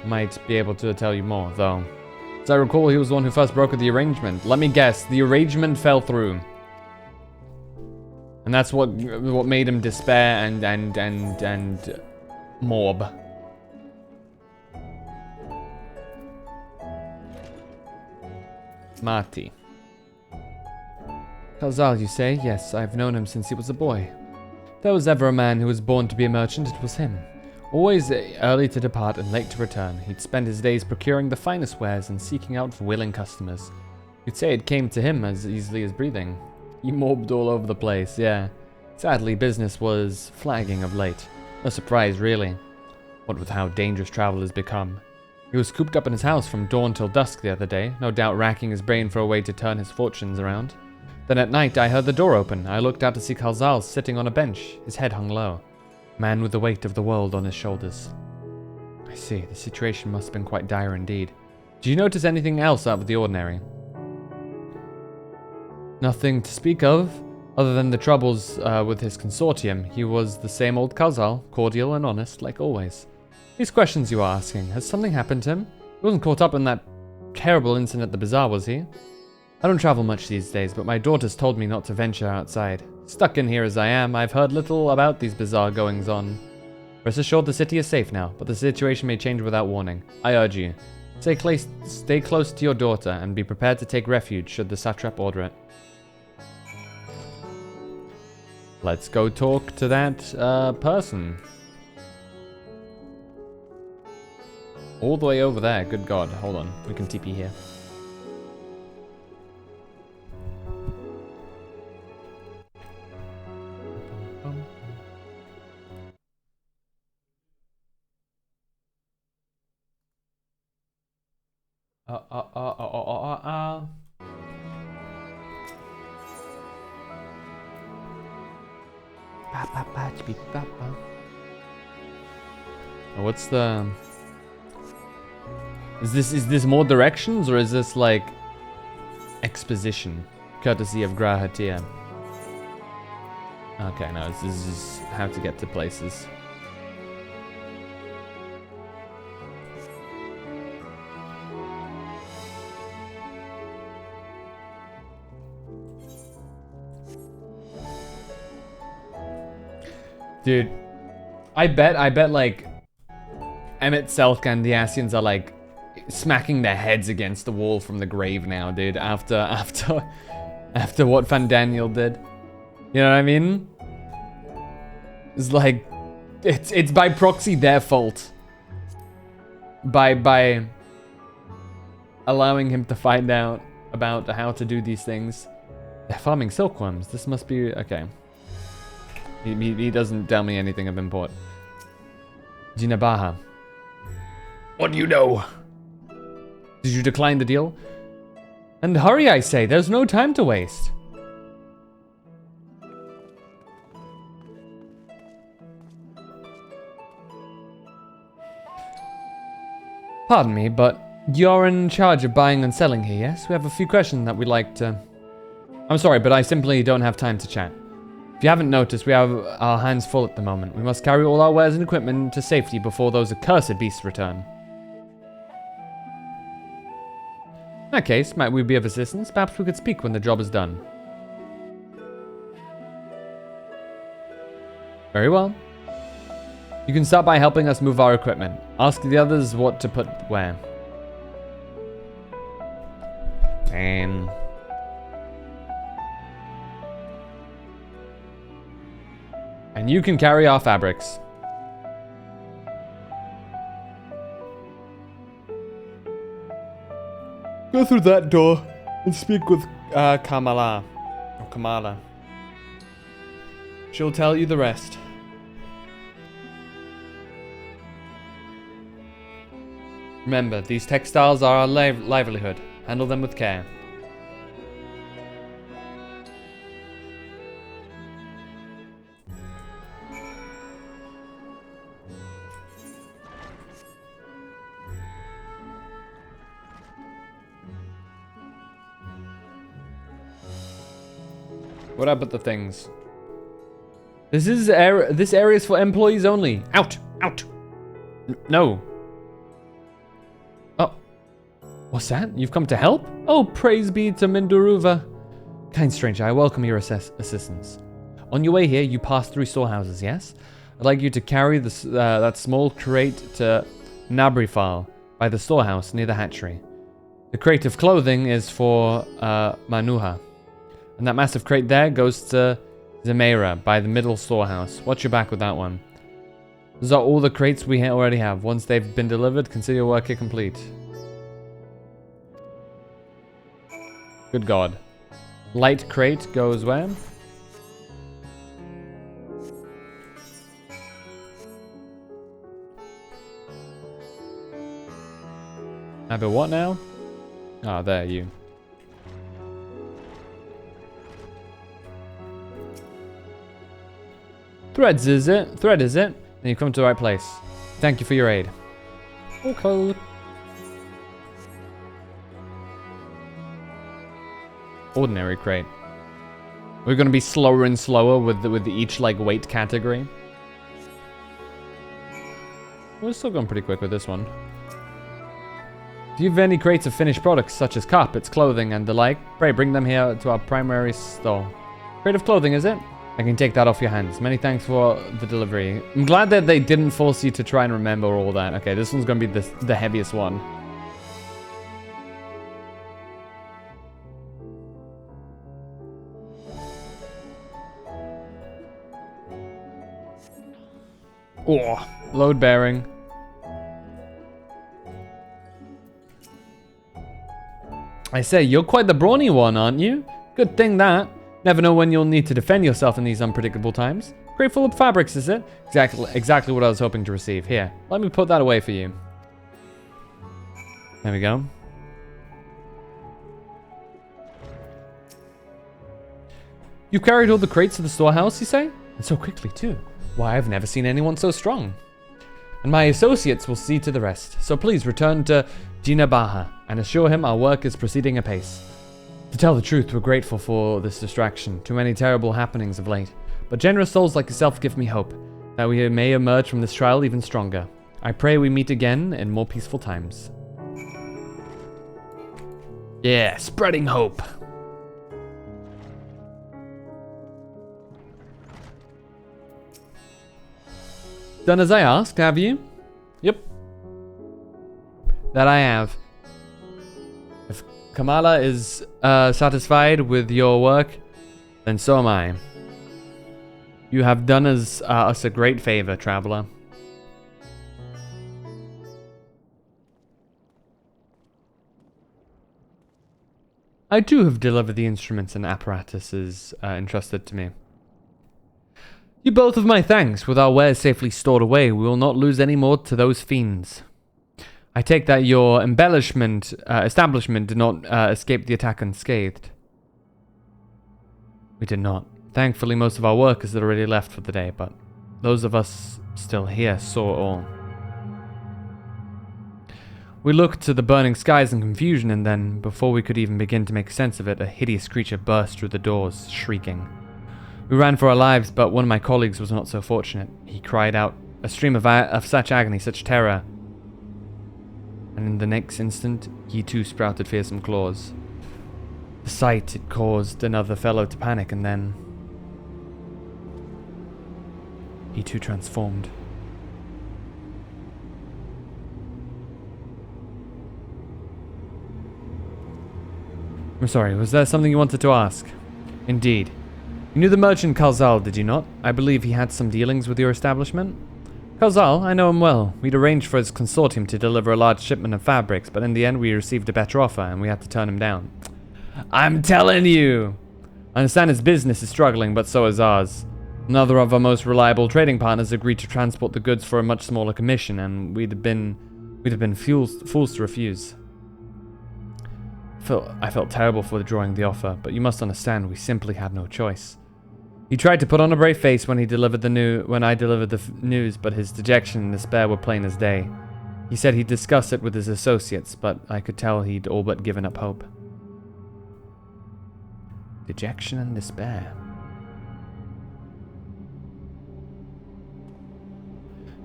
might be able to tell you more, though. As I recall, he was the one who first brokered the arrangement. Let me guess, the arrangement fell through. And that's what made him despair and mob. Marty. Kalzal, you say? Yes, I've known him since he was a boy. If there was ever a man who was born to be a merchant, it was him. Always early to depart and late to return, he'd spend his days procuring the finest wares and seeking out willing customers. You'd say it came to him as easily as breathing. He mobbed all over the place, yeah. Sadly, business was flagging of late. No surprise, really. What with how dangerous travel has become. He was cooped up in his house from dawn till dusk the other day, no doubt racking his brain for a way to turn his fortunes around. Then at night, I heard the door open. I looked out to see Kalzal sitting on a bench, his head hung low. Man with the weight of the world on his shoulders. I see, the situation must have been quite dire indeed. Did you notice anything else out of the ordinary? Nothing to speak of, other than the troubles with his consortium. He was the same old Kalzal, cordial and honest, like always. These questions you are asking, has something happened to him? He wasn't caught up in that terrible incident at the bazaar, was he? I don't travel much these days, but my daughters told me not to venture outside. Stuck in here as I am, I've heard little about these bizarre goings-on. Rest assured the city is safe now, but the situation may change without warning. I urge you, stay close to your daughter and be prepared to take refuge should the satrap order it. Let's go talk to that person. All the way over there, good god. Hold on, we can TP here. What's the... Is this more directions or is this like exposition? Courtesy of Grahatia. Okay, no, this is just how to get to places. Dude, I bet like Emmett, Selk, and the Asians are like smacking their heads against the wall from the grave now, dude. After what Van Daniel did, you know what I mean? It's like it's by proxy their fault. By allowing him to find out about how to do these things. They're farming silkworms. This must be okay. He doesn't tell me anything of import. Jinabaha. What do you know? Did you decline the deal? And hurry, I say. There's no time to waste. Pardon me, but you're in charge of buying and selling here, yes? We have a few questions that we'd like to... I'm sorry, but I simply don't have time to chat. If you haven't noticed, we have our hands full at the moment. We must carry all our wares and equipment to safety before those accursed beasts return. In that case, might we be of assistance? Perhaps we could speak when the job is done. Very well. You can start by helping us move our equipment. Ask the others what to put where. And you can carry our fabrics. Go through that door and speak with Kamala. Or Kamala. She'll tell you the rest. Remember, these textiles are our livelihood. Handle them with care. What about the things? This area is for employees only. Out! Out! No. Oh. What's that? You've come to help? Oh, praise be to Minduruva. Kind stranger, I welcome your assistance. On your way here, you pass through storehouses, yes? I'd like you to carry this, that small crate to Nabrifal by the storehouse near the hatchery. The crate of clothing is for Manuha. And that massive crate there goes to Zemera by the middle storehouse. Watch your back with that one. Those are all the crates we already have. Once they've been delivered, consider your work here complete. Good God. Light crate goes where? Have a what now? Ah, there, you. Threads, is it? Thread, is it? Then you come to the right place. Thank you for your aid. Okay. Ordinary crate. We're gonna be slower and slower with each like weight category. We're still going pretty quick with this one. Do you have any crates of finished products such as carpets, clothing, and the like? Pray bring them here to our primary store. Crate of clothing, is it? I can take that off your hands. Many thanks for the delivery. I'm glad that they didn't force you to try and remember all that. Okay, this one's gonna be the heaviest one. Oh, load bearing. I say, you're quite the brawny one, aren't you? Good thing that. Never know when you'll need to defend yourself in these unpredictable times. Crate full of fabrics, is it? Exactly what I was hoping to receive. Here, let me put that away for you. There we go. You carried all the crates to the storehouse, you say? And so quickly, too. Why, I've never seen anyone so strong. And my associates will see to the rest. So please return to Jinabaha and assure him our work is proceeding apace. To tell the truth, we're grateful for this distraction. Too many terrible happenings of late. But generous souls like yourself give me hope that we may emerge from this trial even stronger. I pray we meet again in more peaceful times. Yeah, spreading hope. Done as I asked, have you? Yep. That I have. If Kamala is satisfied with your work, then so am I. You have done us a great favor, traveler. I too have delivered the instruments and apparatuses entrusted to me. You both have my thanks. With our wares safely stored away, we will not lose any more to those fiends. I take that your establishment did not escape the attack unscathed. We did not. Thankfully, most of our workers had already left for the day, but those of us still here saw it all. We looked to the burning skies in confusion, and then, before we could even begin to make sense of it, a hideous creature burst through the doors, shrieking. We ran for our lives, but one of my colleagues was not so fortunate. He cried out, a stream of such agony, such terror. And in the next instant, he too sprouted fearsome claws. The sight, it caused another fellow to panic, and then he too transformed. I'm sorry, was there something you wanted to ask? Indeed. You knew the merchant Kalzal, did you not? I believe he had some dealings with your establishment. Kalzal, I know him well. We'd arranged for his consortium to deliver a large shipment of fabrics, but in the end we received a better offer and we had to turn him down. I'm telling you! I understand his business is struggling, but so is ours. Another of our most reliable trading partners agreed to transport the goods for a much smaller commission, and we'd have been fools to refuse. I felt terrible for withdrawing the offer, but you must understand we simply had no choice. He tried to put on a brave face when I delivered the news, but his dejection and despair were plain as day. He said he'd discuss it with his associates, but I could tell he'd all but given up hope. Dejection and despair.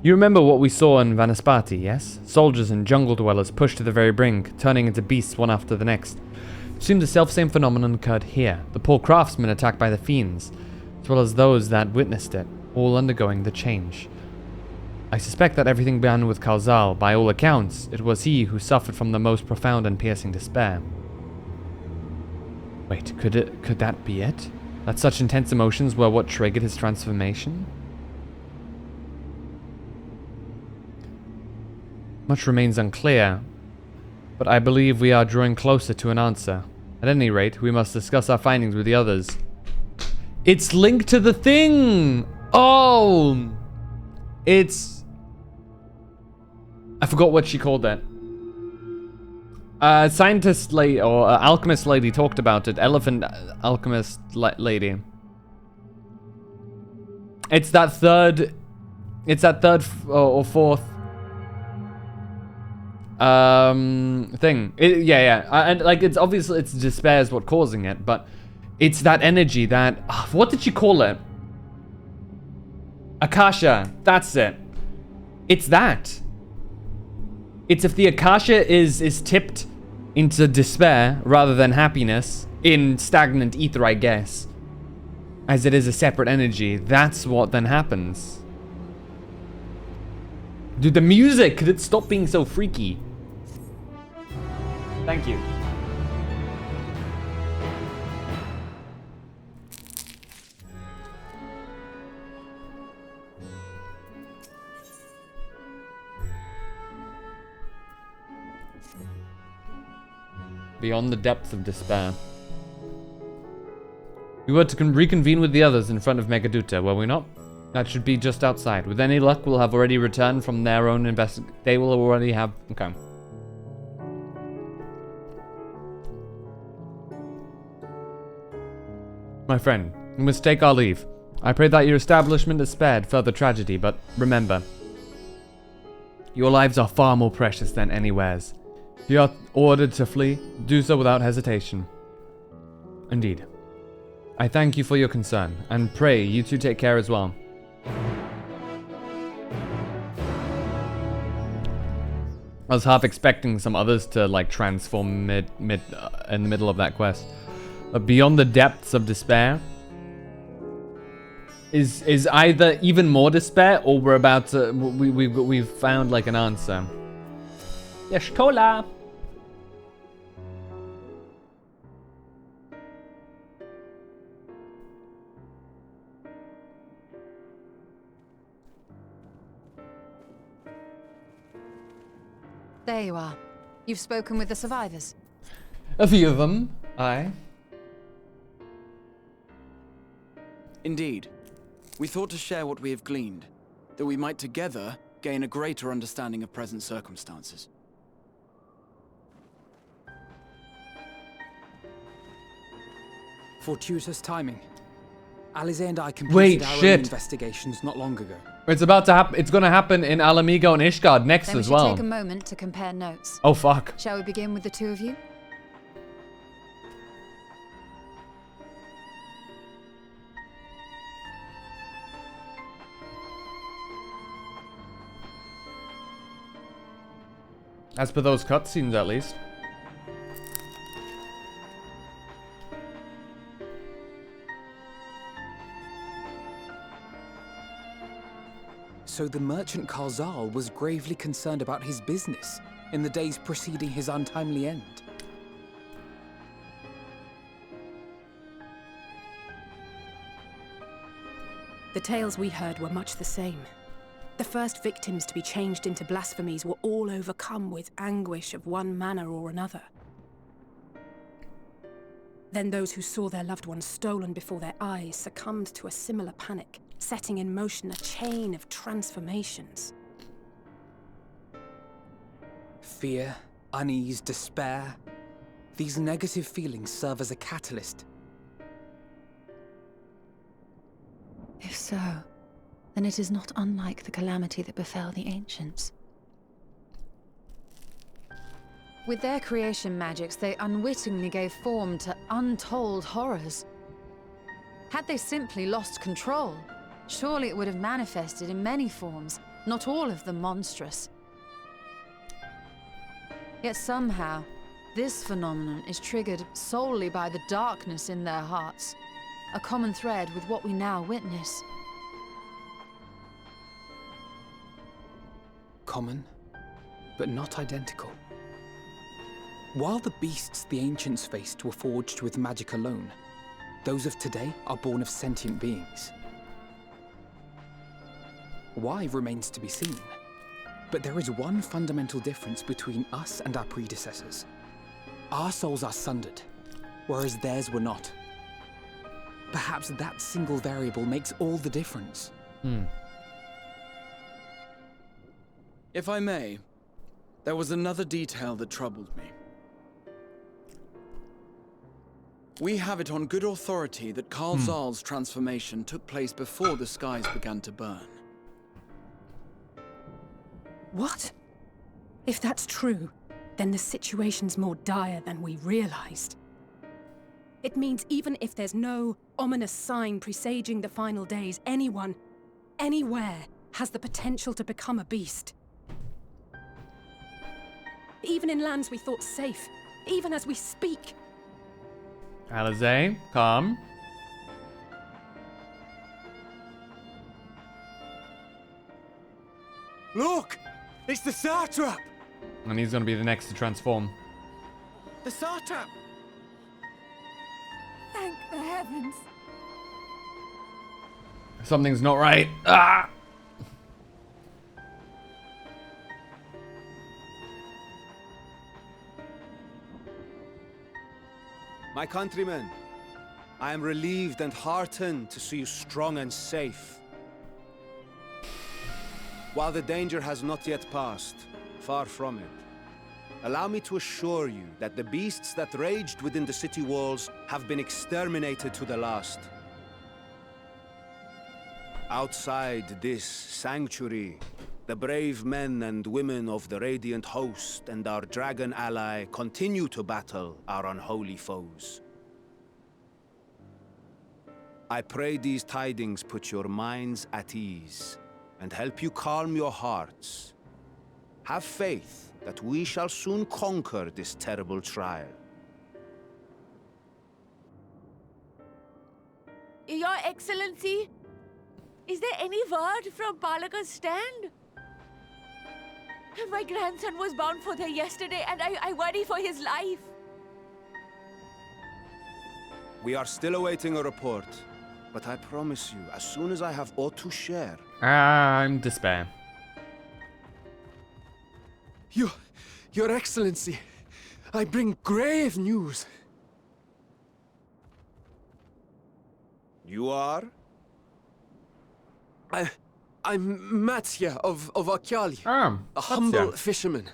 You remember what we saw in Vanaspati, yes? Soldiers and jungle dwellers pushed to the very brink, turning into beasts one after the next. It seemed the selfsame phenomenon occurred here. The poor craftsmen attacked by the fiends, as well as those that witnessed it, all undergoing the change. I suspect that everything began with Kalzal. By all accounts, it was he who suffered from the most profound and piercing despair. Wait, could that be it? That such intense emotions were what triggered his transformation? Much remains unclear, but I believe we are drawing closer to an answer. At any rate, we must discuss our findings with the others. It's linked to the thing! Oh! It's... I forgot what she called that. Scientist lady, or alchemist lady talked about it. Elephant alchemist lady. It's that third or fourth thing. And like, it's obviously, it's despair is what causing it, but it's that energy that, what did she call it? Akasha, that's it. It's that. It's if the Akasha is tipped into despair rather than happiness in stagnant ether, I guess, as it is a separate energy, that's what then happens. Dude, the music, could it stop being so freaky? Thank you. Beyond the depths of despair. We were to reconvene with the others in front of Megaduta, were we not? That should be just outside. With any luck, we'll have already returned from their own They will already have... Okay. My friend, we must take our leave. I pray that your establishment is spared further tragedy, but remember, your lives are far more precious than anywhere's. If you are ordered to flee, do so without hesitation. Indeed. I thank you for your concern, and pray you two take care as well. I was half expecting some others to like transform in the middle of that quest. But beyond the depths of despair is either even more despair, or we're about to we've found like an answer. Yes, cola. There you are. You've spoken with the survivors. A few of them, aye. Indeed. We thought to share what we have gleaned, that we might together gain a greater understanding of present circumstances. Fortuitous timing. Alize and I completed our own investigations not long ago. It's about to happen. It's gonna happen in Alamigo and Ishgard next Then we as should well. take a moment to compare notes. Oh fuck. Shall we begin with the two of you? As per those cutscenes, at least. So the merchant Kalzal was gravely concerned about his business in the days preceding his untimely end. The tales we heard were much the same. The first victims to be changed into blasphemies were all overcome with anguish of one manner or another. Then those who saw their loved ones stolen before their eyes succumbed to a similar panic, setting in motion a chain of transformations. Fear, unease, despair. These negative feelings serve as a catalyst. If so, then it is not unlike the calamity that befell the ancients. With their creation magics, they unwittingly gave form to untold horrors. Had they simply lost control, surely it would have manifested in many forms, not all of them monstrous. Yet somehow, this phenomenon is triggered solely by the darkness in their hearts, a common thread with what we now witness. common, but not identical. While the beasts the ancients faced were forged with magic alone, those of today are born of sentient beings. Why remains to be seen, but there is one fundamental difference between us and our predecessors. Our souls are sundered, whereas theirs were not. Perhaps that single variable makes all the difference. If I may, there was another detail that troubled me. We have it on good authority that Karl Zahl's transformation took place before the skies began to burn. What? If that's true, then the situation's more dire than we realized. It means even if there's no ominous sign presaging the final days, anyone, anywhere, has the potential to become a beast. Even in lands we thought safe, even as we speak. Alize, calm. Look! It's the Satrap! And he's gonna be the next to transform. The Satrap! Thank the heavens. Something's not right. Ah! My countrymen, I am relieved and heartened to see you strong and safe. While the danger has not yet passed, far from it, allow me to assure you that the beasts that raged within the city walls have been exterminated to the last. Outside this sanctuary, the brave men and women of the Radiant Host and our dragon ally continue to battle our unholy foes. I pray these tidings put your minds at ease and help you calm your hearts. Have faith that we shall soon conquer this terrible trial. Your Excellency, is there any word from Palaka's stand? My grandson was bound for there yesterday, and I worry for his life. We are still awaiting a report, but I promise you, as soon as I have aught to share... I'm despair. Your Excellency, I bring grave news. You are? I'm Matsya of Akyali, a humble fisherman.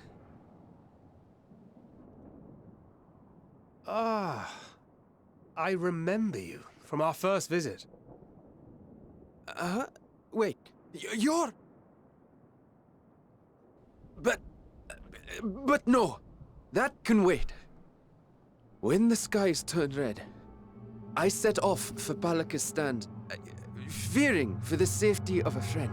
Ah, I remember you from our first visit. Wait, you're... But no, that can wait. When the skies turned red, I set off for Palaka's stand, fearing for the safety of a friend.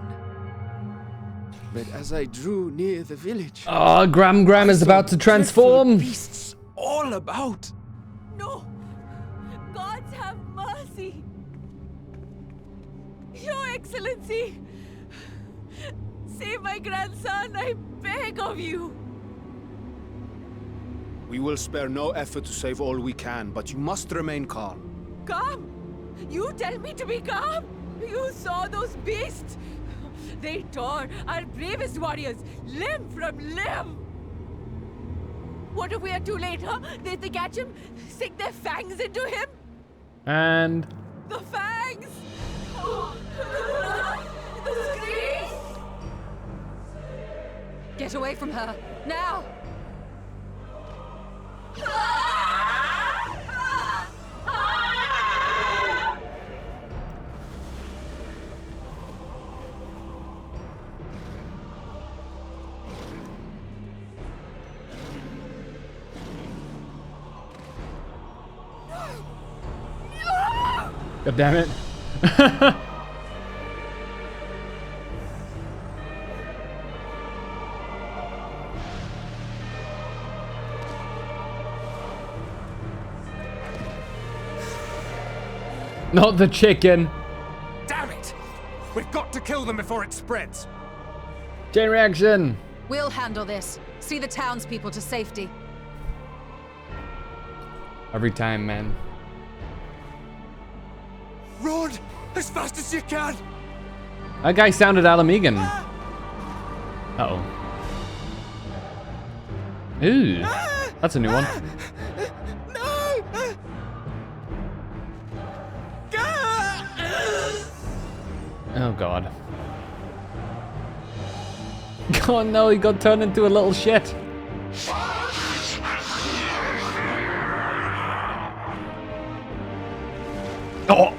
But as I drew near the village... Oh, Gram is about to transform! Beasts all about! No! Gods have mercy! Your Excellency! Save my grandson, I beg of you! We will spare no effort to save all we can, but you must remain calm. Calm? You tell me to be calm? You saw those beasts? They tore our bravest warriors limb from limb! What if we are too late, huh? They catch him, sink their fangs into him? And... The fangs! Oh, the screams! Get away from her, now! God damn it. Not the chicken. Damn it! We've got to kill them before it spreads. Chain reaction. We'll handle this. See the townspeople to safety. Every time, man. Run as fast as you can. That guy sounded Alamegan. Uh-oh. Ooh, that's a new one. Oh god. Oh no, he got turned into a little shit. Oh!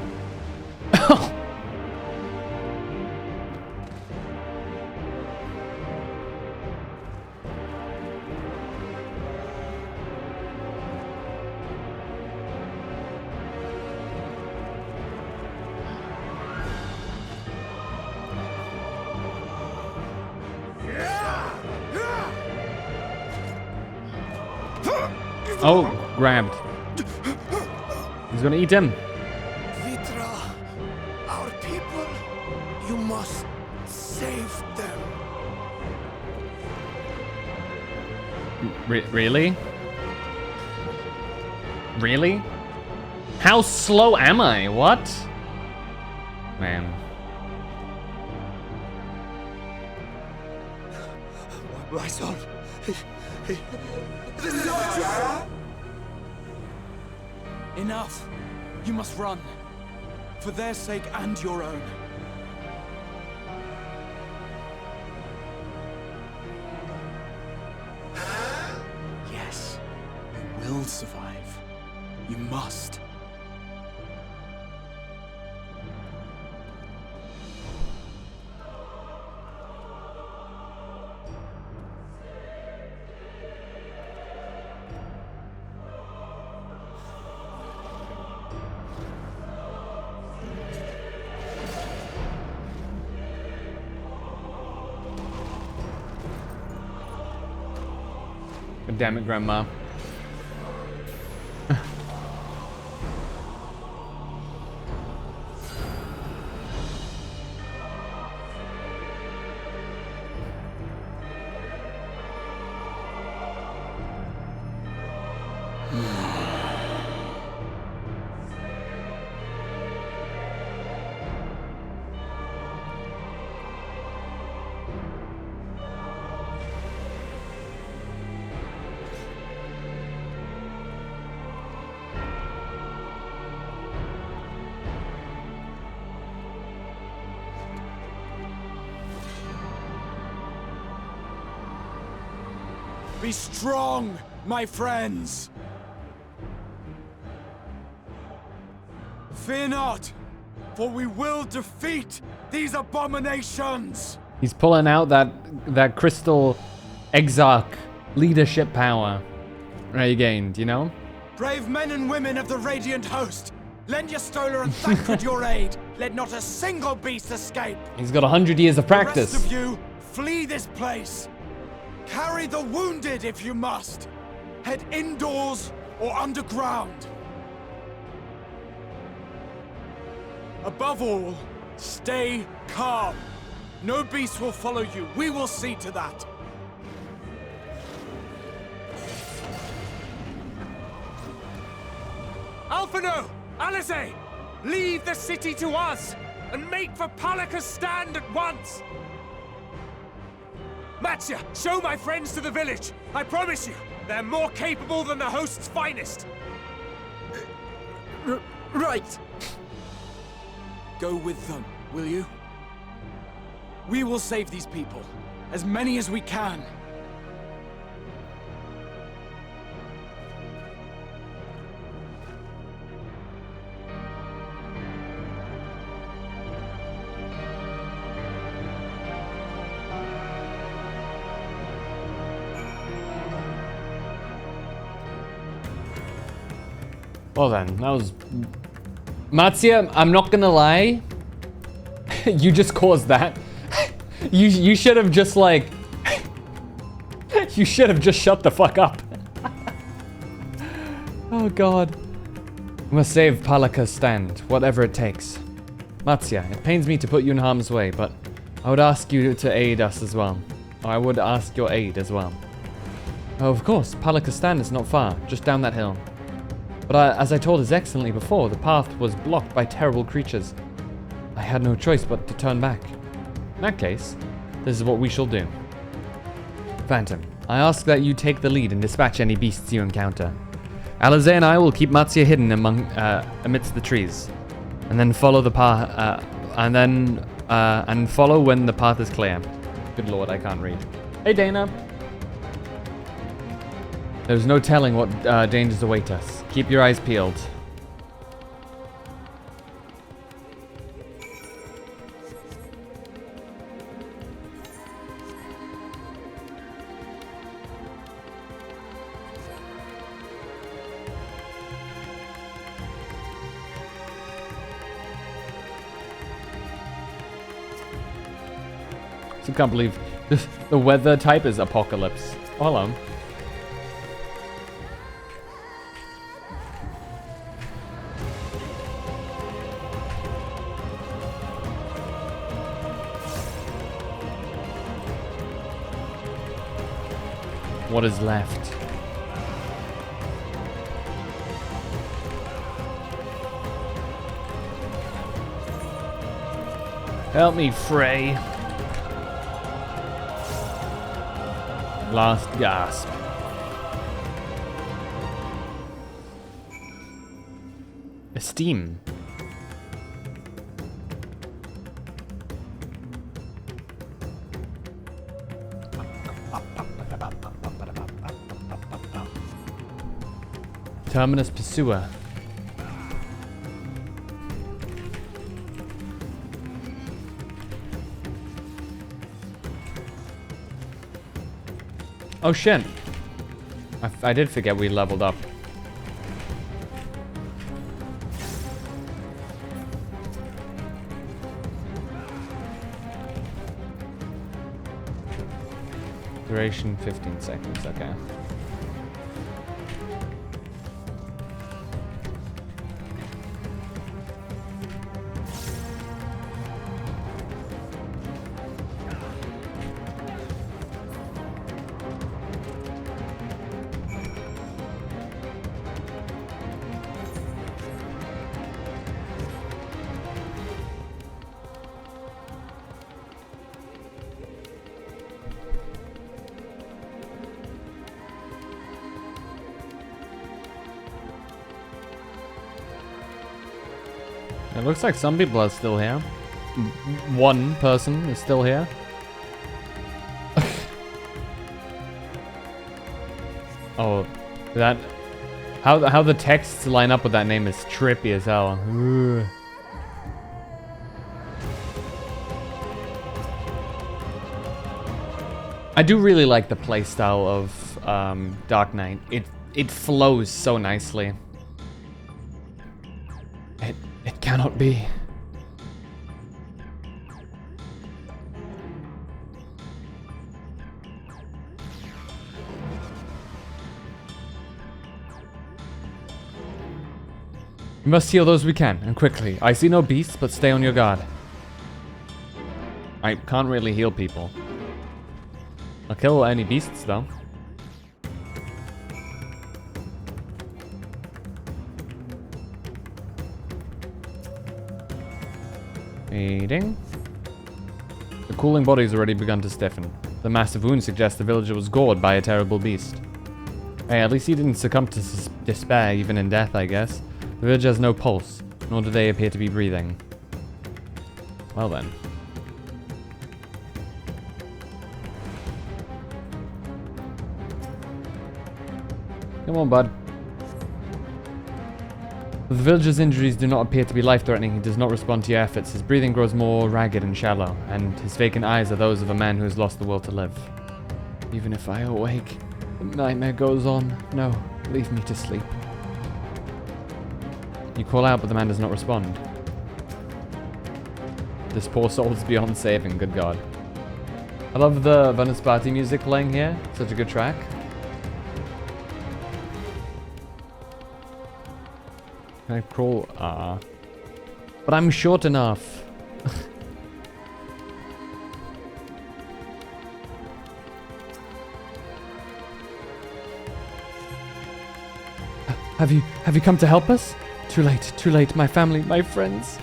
Oh, grabbed. He's gonna eat him. Vitra, our people, you must save them. Really? Really? How slow am I? What? Man. My son. This is our job. Enough. You must run. For their sake and your own. Yes. You will survive. You must. God damn it, Grandma. Be strong, my friends! Fear not, for we will defeat these abominations! He's pulling out that crystal exarch leadership power he gained, you know? Brave men and women of the Radiant Host, lend your Stola and Thancred your aid. Let not a single beast escape. He's got 100 years of practice. The rest of you, flee this place. Carry the wounded if you must. Head indoors or underground. Above all, stay calm. No beast will follow you. We will see to that. Alphino! Alice! Leave the city to us, and make for Palaka's stand at once! Matsya, show my friends to the village! I promise you, they're more capable than the host's finest! Right! Go with them, will you? We will save these people, as many as we can. Well then, that was... Matsya, I'm not gonna lie. You just caused that. You should have just like... You should have just shut the fuck up. Oh god. We must save Palaka's stand, whatever it takes. Matsya, it pains me to put you in harm's way, but I would ask you to aid us as well. I would ask your aid as well. Oh, of course, Palakistan is not far, just down that hill. But as I told His Excellency before, the path was blocked by terrible creatures. I had no choice but to turn back. In that case, this is what we shall do. Phantom, I ask that you take the lead and dispatch any beasts you encounter. Alizé and I will keep Matsuya hidden amidst the trees, and then follow the path, and follow when the path is clear. Good lord, I can't read. Hey, Dana. There's no telling what dangers await us. Keep your eyes peeled. I can't believe the weather type is apocalypse. Oh, hello. What is left? Help me, Frey. Last gasp. Esteem. Terminus Pursuer. Oh shit. I did forget we leveled up. Duration 15 seconds, okay. It looks like some people are still here. One person is still here. Oh, that... How the texts line up with that name is trippy as hell. Ugh. I do really like the playstyle of Dark Knight. It flows so nicely. It cannot be. We must heal those we can, and quickly. I see no beasts, but stay on your guard. I can't really heal people. I'll kill any beasts, though. Eating. The cooling body's already begun to stiffen. The massive wound suggests the villager was gored by a terrible beast. Hey, at least he didn't succumb to despair, even in death, I guess. The village has no pulse, nor do they appear to be breathing. Well then. Come on, bud. The villager's injuries do not appear to be life-threatening. He does not respond to your efforts. His breathing grows more ragged and shallow, and his vacant eyes are those of a man who has lost the will to live. Even if I awake, the nightmare goes on. No, leave me to sleep. You call out, but the man does not respond. This poor soul is beyond saving, good God. I love the Vanaspati music playing here. Such a good track. Can I crawl? But I'm short enough. Have you come to help us? Too late, my family, my friends.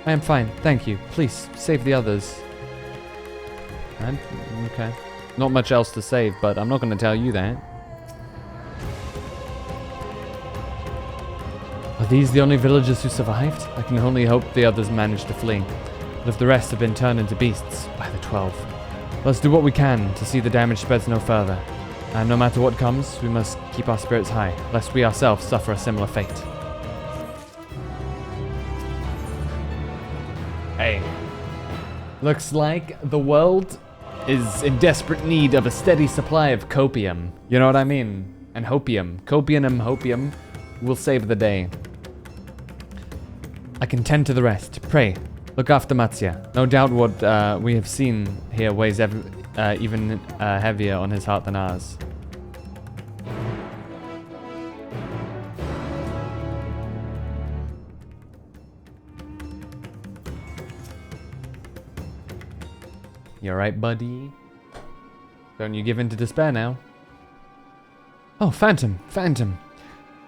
I am fine, thank you. Please, save the others. And, okay. Not much else to save, but I'm not going to tell you that. Are these the only villagers who survived? I can only hope the others managed to flee. But if the rest have been turned into beasts, by the 12. Let's do what we can to see the damage spreads no further. And no matter what comes, we must keep our spirits high, lest we ourselves suffer a similar fate. Hey. Looks like the world is in desperate need of a steady supply of copium. You know what I mean? And hopium. Copium and hopium will save the day. I can tend to the rest. Pray, look after Matsya. No doubt what we have seen here weighs even heavier on his heart than ours. You alright, buddy? Don't you give in to despair now. Oh, Phantom!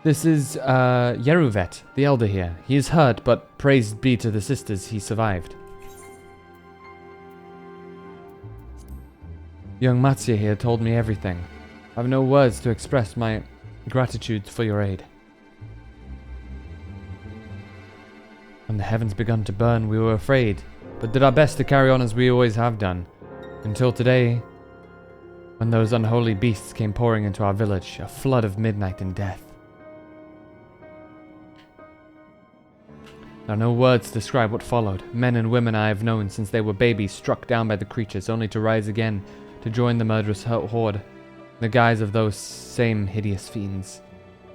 This is Yeruvet, the elder here. He is hurt, but praise be to the sisters he survived. Young Matsya here told me everything. I have no words to express my gratitude for your aid. When the heavens begun to burn, we were afraid, but did our best to carry on as we always have done. Until today, when those unholy beasts came pouring into our village, a flood of midnight and death. There are no words to describe what followed. Men and women I have known since they were babies struck down by the creatures, only to rise again to join the murderous horde, in the guise of those same hideous fiends.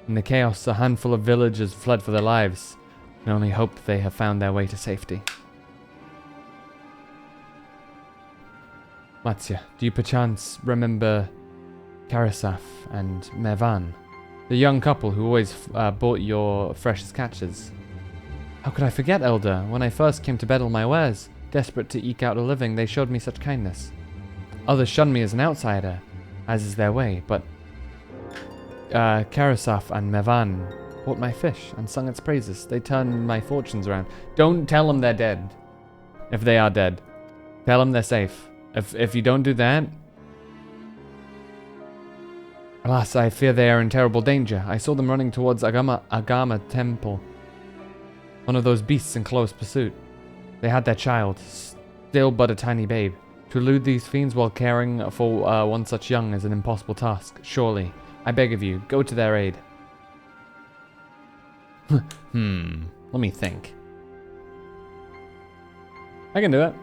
In the chaos, a handful of villagers fled for their lives, and only hope they have found their way to safety. Matsya, do you perchance remember Karasaf and Mervan, the young couple who always bought your freshest catches? How could I forget, Elder? When I first came to peddle my wares, desperate to eke out a living, they showed me such kindness. Others shunned me as an outsider, as is their way, but Karasaf and Mervan bought my fish and sung its praises. They turned my fortunes around. Don't tell them they're dead. If they are dead. Tell them they're safe. If you don't do that... Alas, I fear they are in terrible danger. I saw them running towards Agama Temple. One of those beasts in close pursuit. They had their child, still but a tiny babe. To elude these fiends while caring for one such young is an impossible task. Surely, I beg of you, go to their aid. Let me think. I can do it.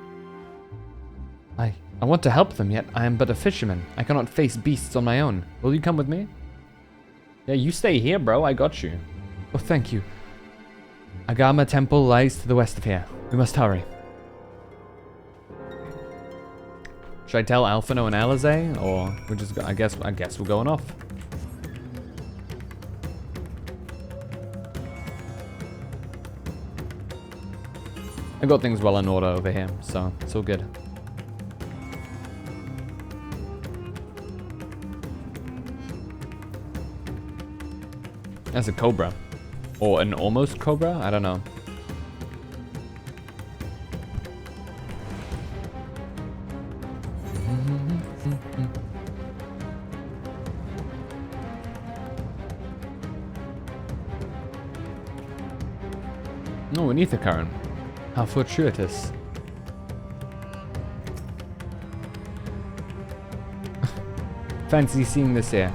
I want to help them, yet I am but a fisherman. I cannot face beasts on my own. Will you come with me? Yeah, you stay here, bro. I got you. Oh, thank you. Agama Temple lies to the west of here. We must hurry. Should I tell Alphino and Alize, or we're just? I guess we're going off. I got things well in order over here, so it's all good. That's a cobra. Or an almost cobra? I don't know. Oh, an ether current. How fortuitous. Fancy seeing this here.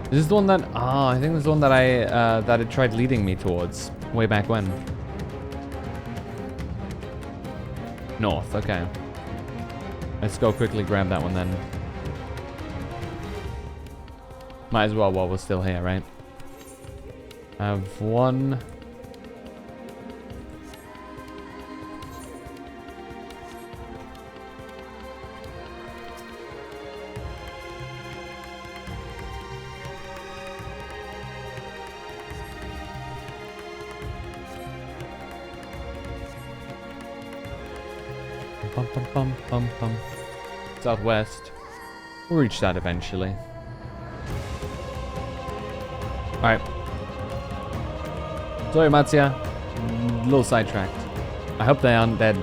This is the one that, I think this is the one that that it tried leading me towards way back when. North, okay. Let's go quickly grab that one then. Might as well while we're still here, right? I have one. Southwest. We'll reach that eventually. Alright. Sorry, Matsuya. A little sidetracked. I hope they aren't dead.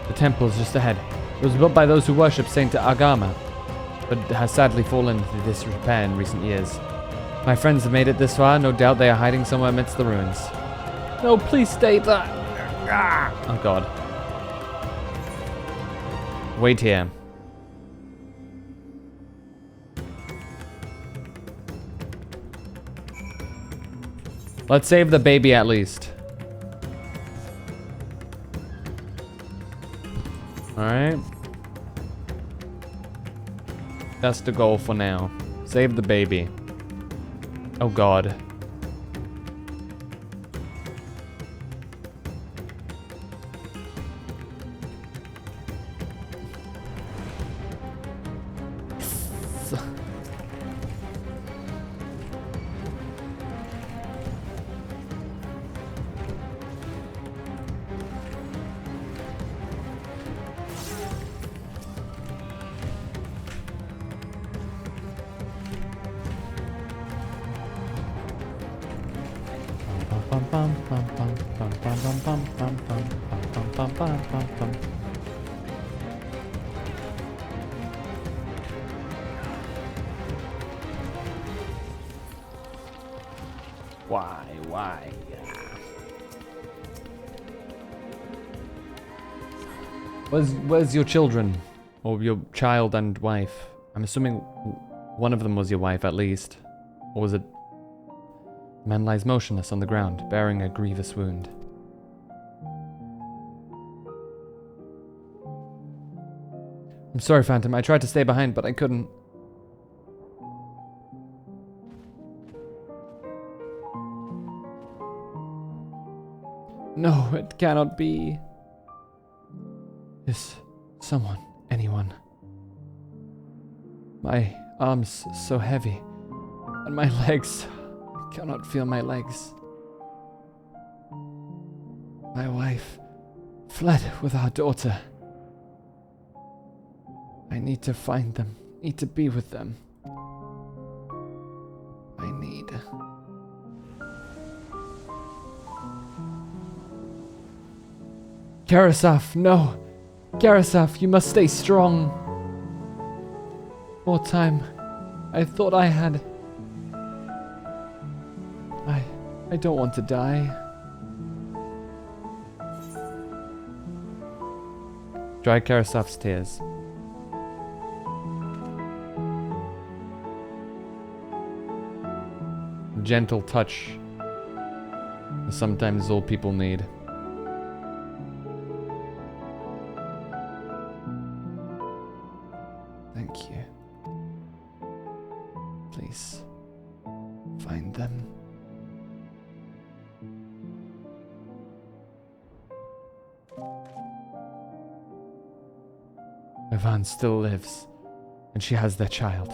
The temple is just ahead. It was built by those who worship Saint Agama, but has sadly fallen into disrepair in recent years. My friends have made it this far. No doubt they are hiding somewhere amidst the ruins. No, please stay there. Oh god. Wait here. Let's save the baby at least. Alright. That's the goal for now. Save the baby. Oh god. Why? Where's your children? Or your child and wife? I'm assuming one of them was your wife at least. Or was it... The man lies motionless on the ground, bearing a grievous wound. I'm sorry, Phantom. I tried to stay behind, but I couldn't. No, it cannot be. Is someone, anyone? My arms so heavy, and my legs. I cannot feel my legs. My wife fled with our daughter. I need to find them, need to be with them. I need... Karasaf, no! Karasaf, you must stay strong. More time. I thought I had... I don't want to die. Dry Karasaf's tears. Gentle touch is sometimes all people need. Thank you. Please find them. Ivan still lives, and she has their child.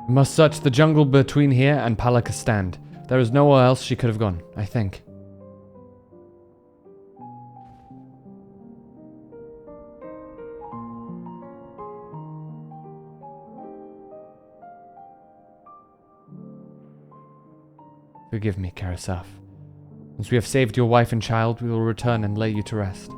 We must search the jungle between here and Palakistan. There is nowhere else she could have gone, I think. Forgive me, Karasaf. Once we have saved your wife and child, we will return and lay you to rest.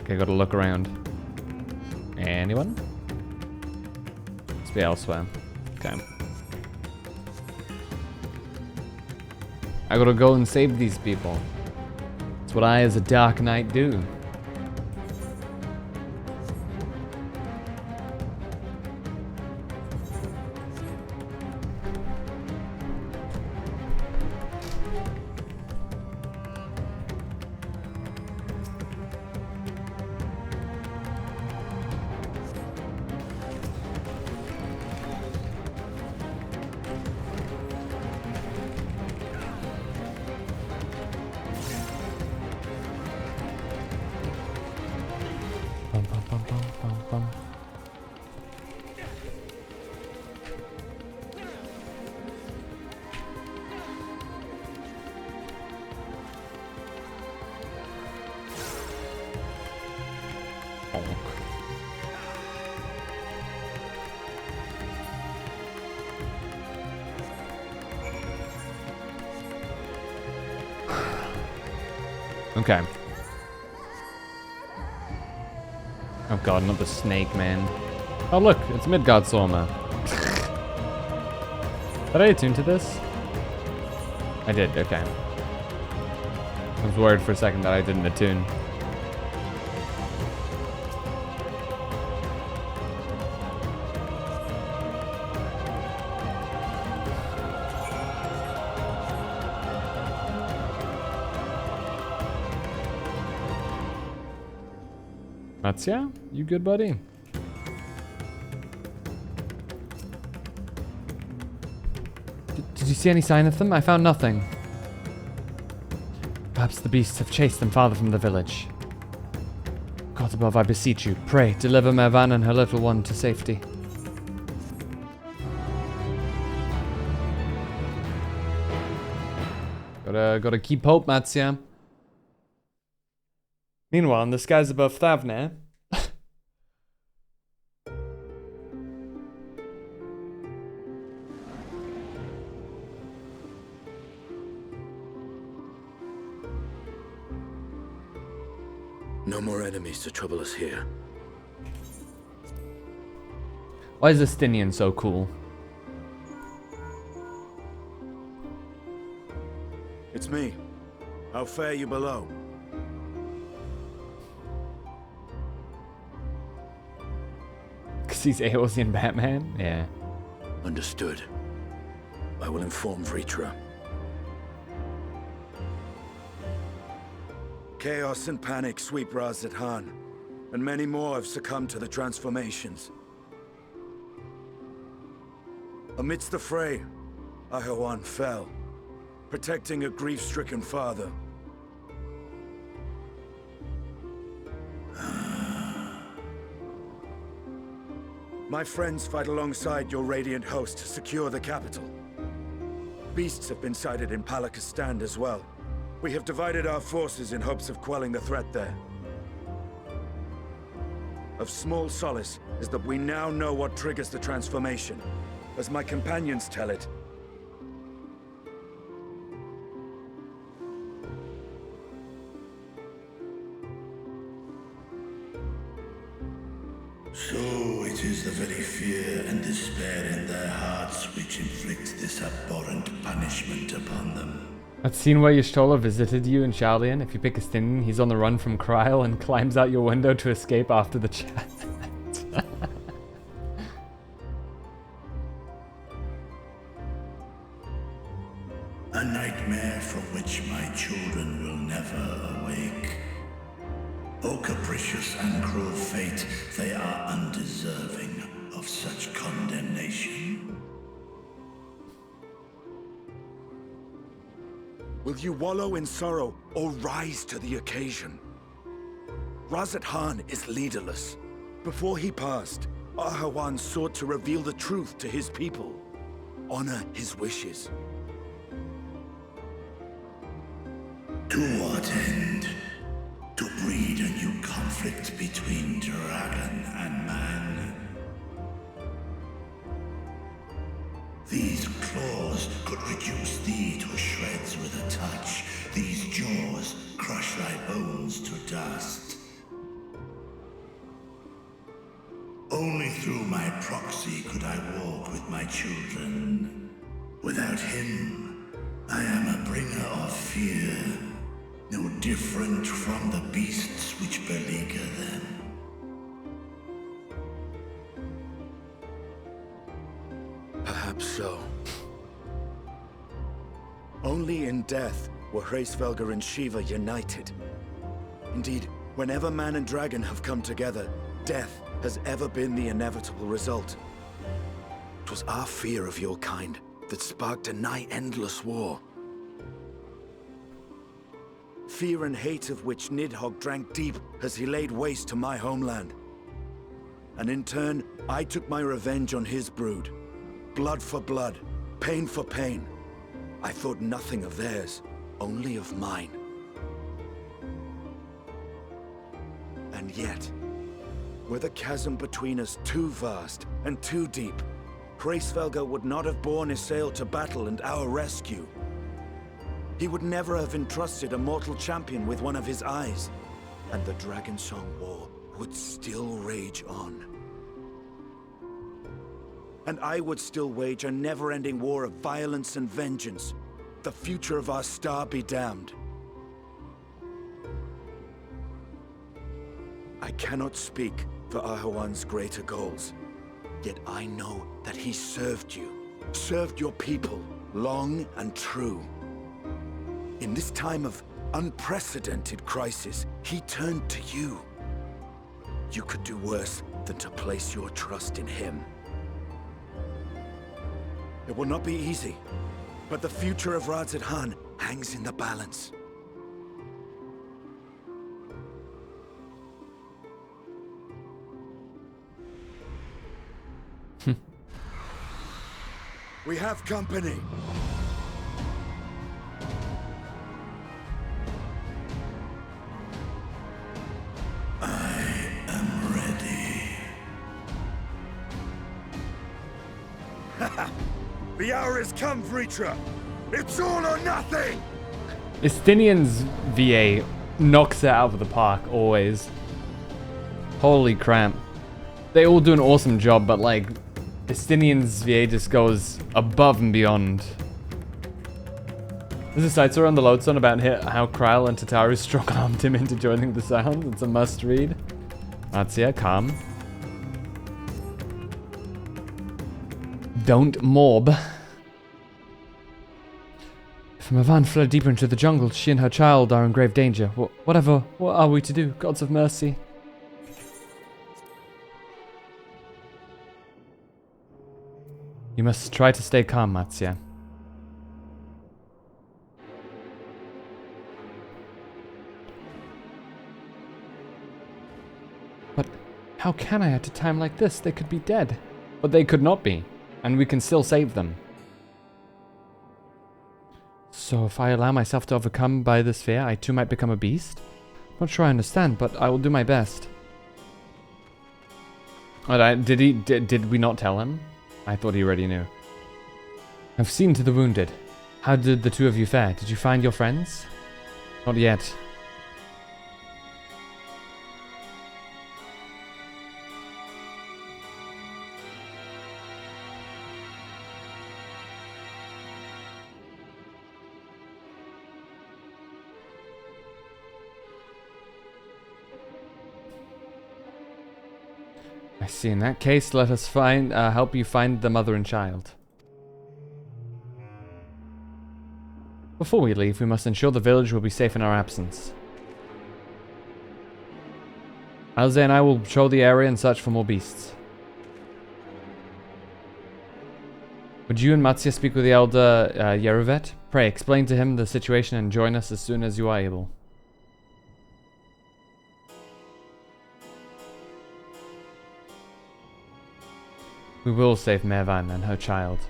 Okay, gotta look around. Anyone? Let's be elsewhere. Okay. I gotta go and save these people. That's what I, as a Dark Knight, do. Honk. Okay. Oh god, not the snake, man. Oh look, it's Midgard Sorma. Did I attune to this? I did, okay. I was worried for a second that I didn't attune. Matsya, you good, buddy? Did you see any sign of them? I found nothing. Perhaps the beasts have chased them farther from the village. God above, I beseech you, pray, deliver Mervan and her little one to safety. Gotta keep hope, Matsya. Meanwhile, in the skies above Thavner, no more enemies to trouble us here. why is Estinian so cool? It's me. How fare you below? Because he's Eosian Batman? Yeah. Understood. I will inform Vritra. Chaos and panic sweep Raz-at-Han, and many more have succumbed to the transformations. Amidst the fray, Ahawan fell, protecting a grief-stricken father. My friends fight alongside your radiant host to secure the capital. Beasts have been sighted in Palakistan as well. We have divided our forces in hopes of quelling the threat there. Of small solace is that we now know what triggers the transformation. As my companions tell it, So it is the very fear and despair in their hearts which inflict this abhorrent punishment upon them. That scene where Y'shtola visited you in Sharlayan, if you pick Estinian, he's on the run from Kryl and climbs out your window to escape after the chat. A nightmare from which my children will never awake. O capricious and cruel fate, they are undeserving of such condemnation. will you wallow in sorrow or rise to the occasion? Raz-at-Han is leaderless. Before he passed, Ahawan sought to reveal the truth to his people, honor his wishes. To what end? To breed a new conflict between dragon and man. These claws could reduce thee to shreds with a touch. These jaws crush thy bones to dust. Only through my proxy could I walk with my children. Without him, I am a bringer of fear, no different from the beasts which beleaguer them. Perhaps so. Only in death were Hraesvelgr and Shiva united. Indeed, whenever man and dragon have come together, death has ever been the inevitable result. It was our fear of your kind that sparked a nigh-endless war. Fear and hate of which Nidhogg drank deep as he laid waste to my homeland. And in turn, I took my revenge on his brood. Blood for blood, pain for pain. I thought nothing of theirs, only of mine. And yet, Were the chasm between us too vast and too deep, Hraesvelgr would not have borne Isael to battle and our rescue. He would never have entrusted a mortal champion with one of his eyes, and the Dragonsong War would still rage on. And I would still wage a never-ending war of violence and vengeance. The future of our star be damned. I cannot speak for Ahuan's greater goals, yet I know that he served you, served your people, long and true. In this time of unprecedented crisis, he turned to you. You could do worse than to place your trust in him. It will not be easy, but the future of Radzed-Han hangs in the balance. We have company. I am ready. The hour has come, Vritra. It's all or nothing! Estinian's VA knocks it out of the park, always. Holy crap. They all do an awesome job, but like, Estinian's VA just goes above and beyond. There's a site on the Lodestone about how Kryl and Tataru strong-armed him into joining the Sound. It's a must-read. Matzia, calm. Don't mob. If Mervan fled deeper into the jungle, she and her child are in grave danger. What are we to do? Gods of mercy. You must try to stay calm, Matzia. But how can I at a time like this? They could be dead. But they could not be, and we can still save them. So if I allow myself to overcome by this fear, I too might become a beast? Not sure I understand, but I will do my best. Did we not tell him? I thought he already knew. I've seen to the wounded. How did the two of you fare? Did you find your friends? Not yet. I see. In that case, let us help you find the mother and child. Before we leave, we must ensure the village will be safe in our absence. Alze and I will patrol the area and search for more beasts. Would you and Matzia speak with the elder Yeruvet? Pray, explain to him the situation and join us as soon as you are able. We will save Mervan and her child.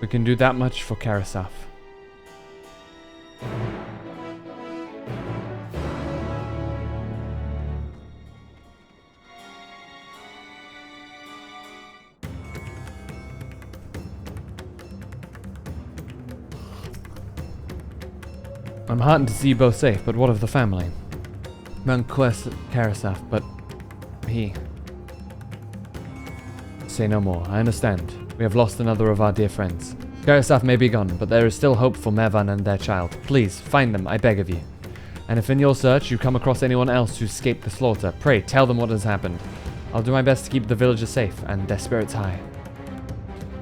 We can do that much for Karasaf. I'm heartened to see you both safe, but what of the family? Manquest Karasaf, but he... Say no more, I understand. We have lost another of our dear friends. Karasaf may be gone, but there is still hope for Mervan and their child. Please, find them, I beg of you. And if in your search you come across anyone else who escaped the slaughter, pray tell them what has happened. I'll do my best to keep the villagers safe and their spirits high.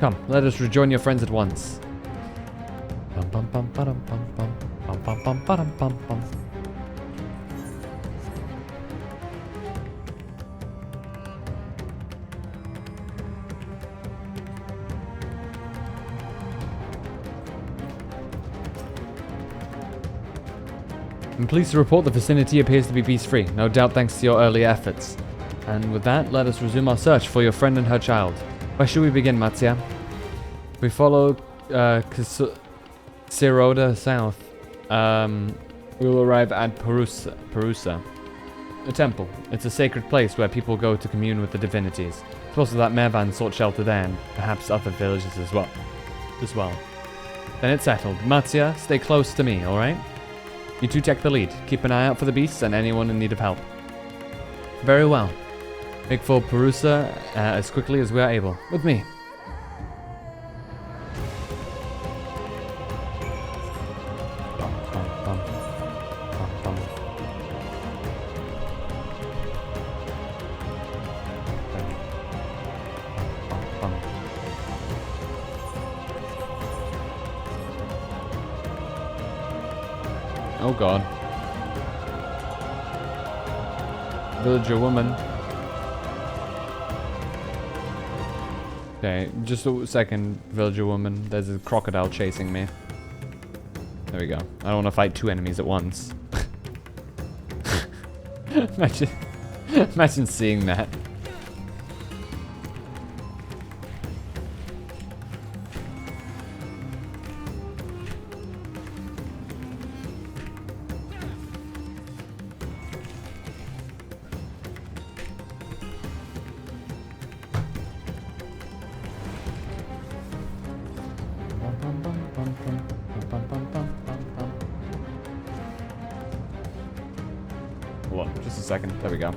Come, let us rejoin your friends at once. Bum bum bum bum bum bum bum bum bum bum bum bum. I'm pleased to report the vicinity appears to be beast-free, no doubt thanks to your earlier efforts. And with that, let us resume our search for your friend and her child. Where should we begin, Matzia? We follow Siroda south. We will arrive at Perusa. a temple. It's a sacred place where people go to commune with the divinities. It's also that Mervan sought shelter there, and perhaps other villages as well. Then it's settled. Matzia, stay close to me, alright? You two take the lead. Keep an eye out for the beasts and anyone in need of help. Very well. Make for Perusa as quickly as we are able. With me. Oh god. Villager woman. Okay, just a second, villager woman. There's a crocodile chasing me. There we go. I don't want to fight two enemies at once. Imagine seeing that. Hold on, just a second. There we go.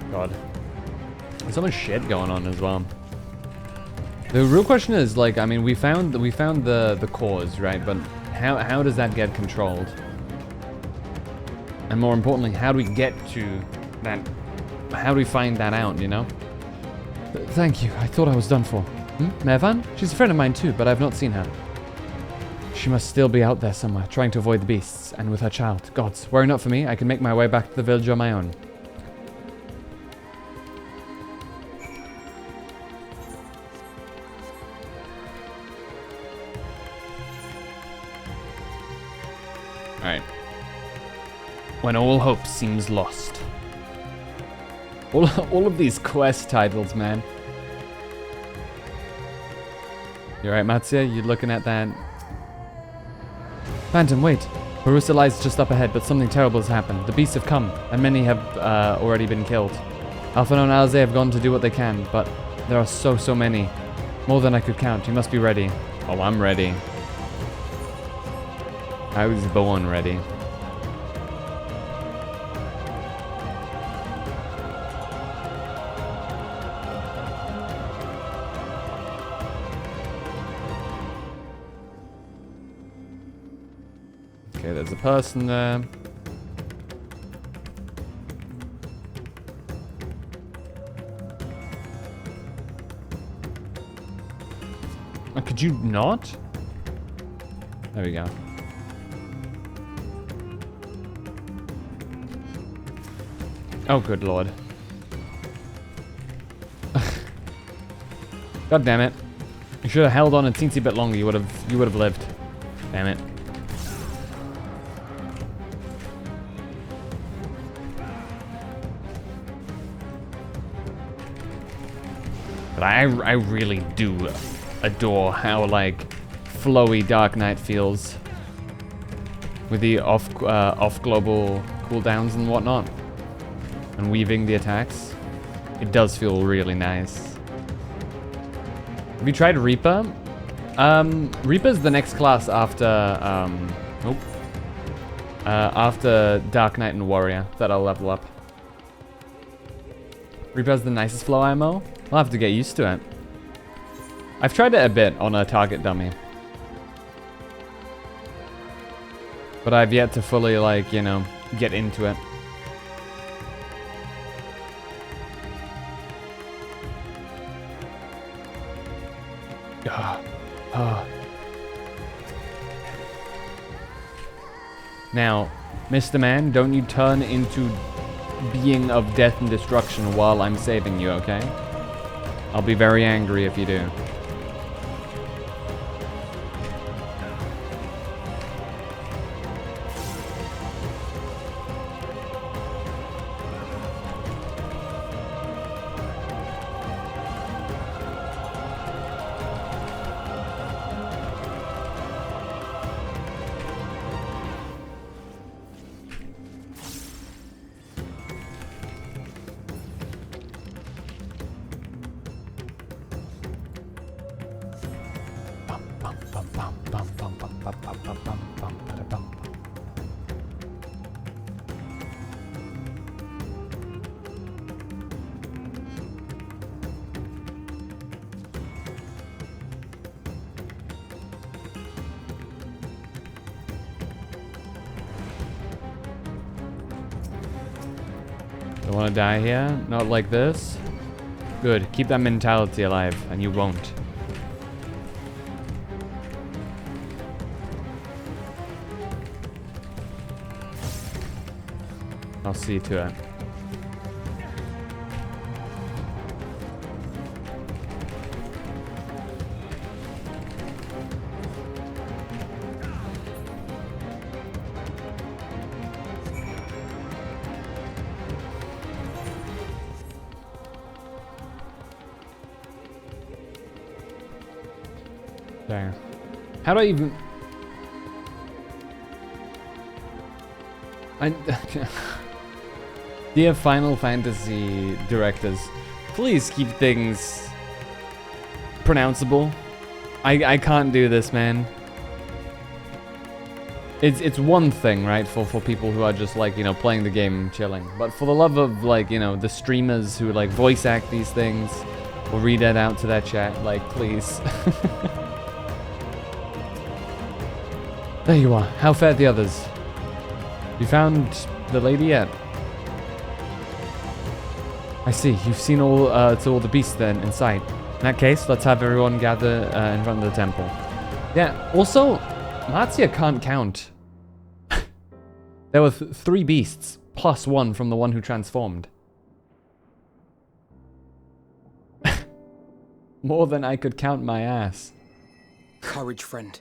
God. There's so much shit going on as well. The real question is, like, I mean, we found the cause, right? But how does that get controlled? And more importantly, how do we get to that? How do we find that out, you know? Thank you. I thought I was done for. Mervan? She's a friend of mine too, but I've not seen her. She must still be out there somewhere, trying to avoid the beasts, and with her child. Gods, worry not for me. I can make my way back to the village on my own. Alright. When all hope seems lost. All of these quest titles, man. You alright, Matzia? You looking at that? Phantom, wait. Perusa lies just up ahead, but something terrible has happened. The beasts have come, and many have already been killed. Alphano and Alze have gone to do what they can, but there are so many. More than I could count. You must be ready. Oh, I'm ready. I was born ready. Okay, there's a person there. Oh, could you not? There we go. Oh, good lord. God damn it. You should have held on a teensy bit longer. You would have lived. Damn it. But I really do adore how, like, flowy Dark Knight feels. With the off global cooldowns and whatnot. And weaving the attacks. It does feel really nice. Have you tried Reaper? Reaper's the next class after, after Dark Knight and Warrior that I'll level up. Reaper has the nicest flow ammo. I'll have to get used to it. I've tried it a bit on a target dummy. But I've yet to fully, like, you know, get into it. Now, Mr. Man, don't you turn into being of death and destruction while I'm saving you, okay? I'll be very angry if you do. Don't want to die here? Not like this? Good. Keep that mentality alive, and you won't. I'll see to it. There. How do I even... Dear Final Fantasy directors, please keep things pronounceable. I can't do this, man. It's one thing, right, for people who are just like, you know, playing the game and chilling. But for the love of, like, you know, the streamers who like voice act these things or read it out to their chat, like, please. There you are. How fared the others? You found the lady yet? I see. You've seen all to all the beasts then in sight. In that case, let's have everyone gather in front of the temple. Yeah. Also, Marzia can't count. There were 3 beasts plus 1 from the one who transformed. More than I could count my ass. Courage, friend.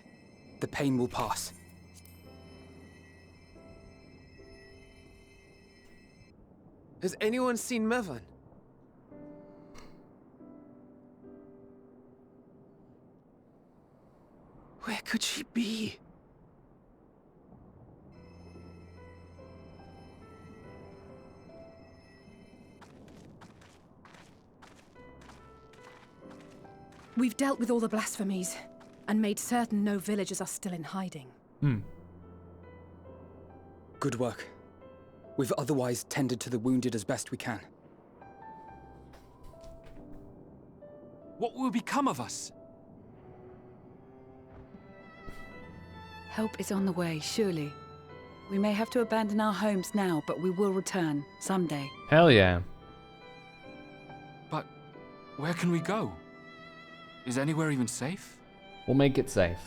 The pain will pass. Has anyone seen Mevan? Where could she be? We've dealt with all the blasphemies and made certain no villagers are still in hiding. Good work. We've otherwise tended to the wounded as best we can. What will become of us? Help is on the way, surely. We may have to abandon our homes now, but we will return someday. Hell yeah. But where can we go? Is anywhere even safe? We'll make it safe.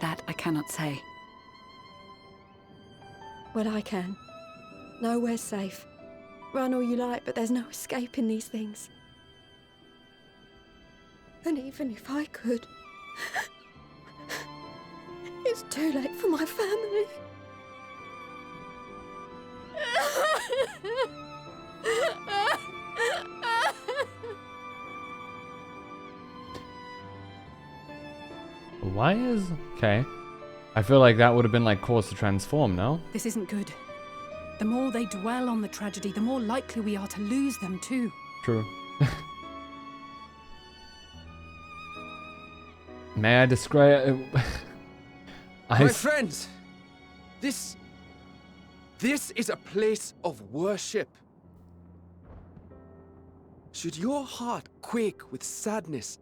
That I cannot say. Well, I can. Nowhere's safe. Run all you like, but there's no escaping these things. And even if I could, it's too late for my family. Why is... Okay. I feel like that would have been like cause to transform, no? This isn't good. The more they dwell on the tragedy, the more likely we are to lose them too. True. May I describe... My friends! This is a place of worship. Should your heart quake with sadness,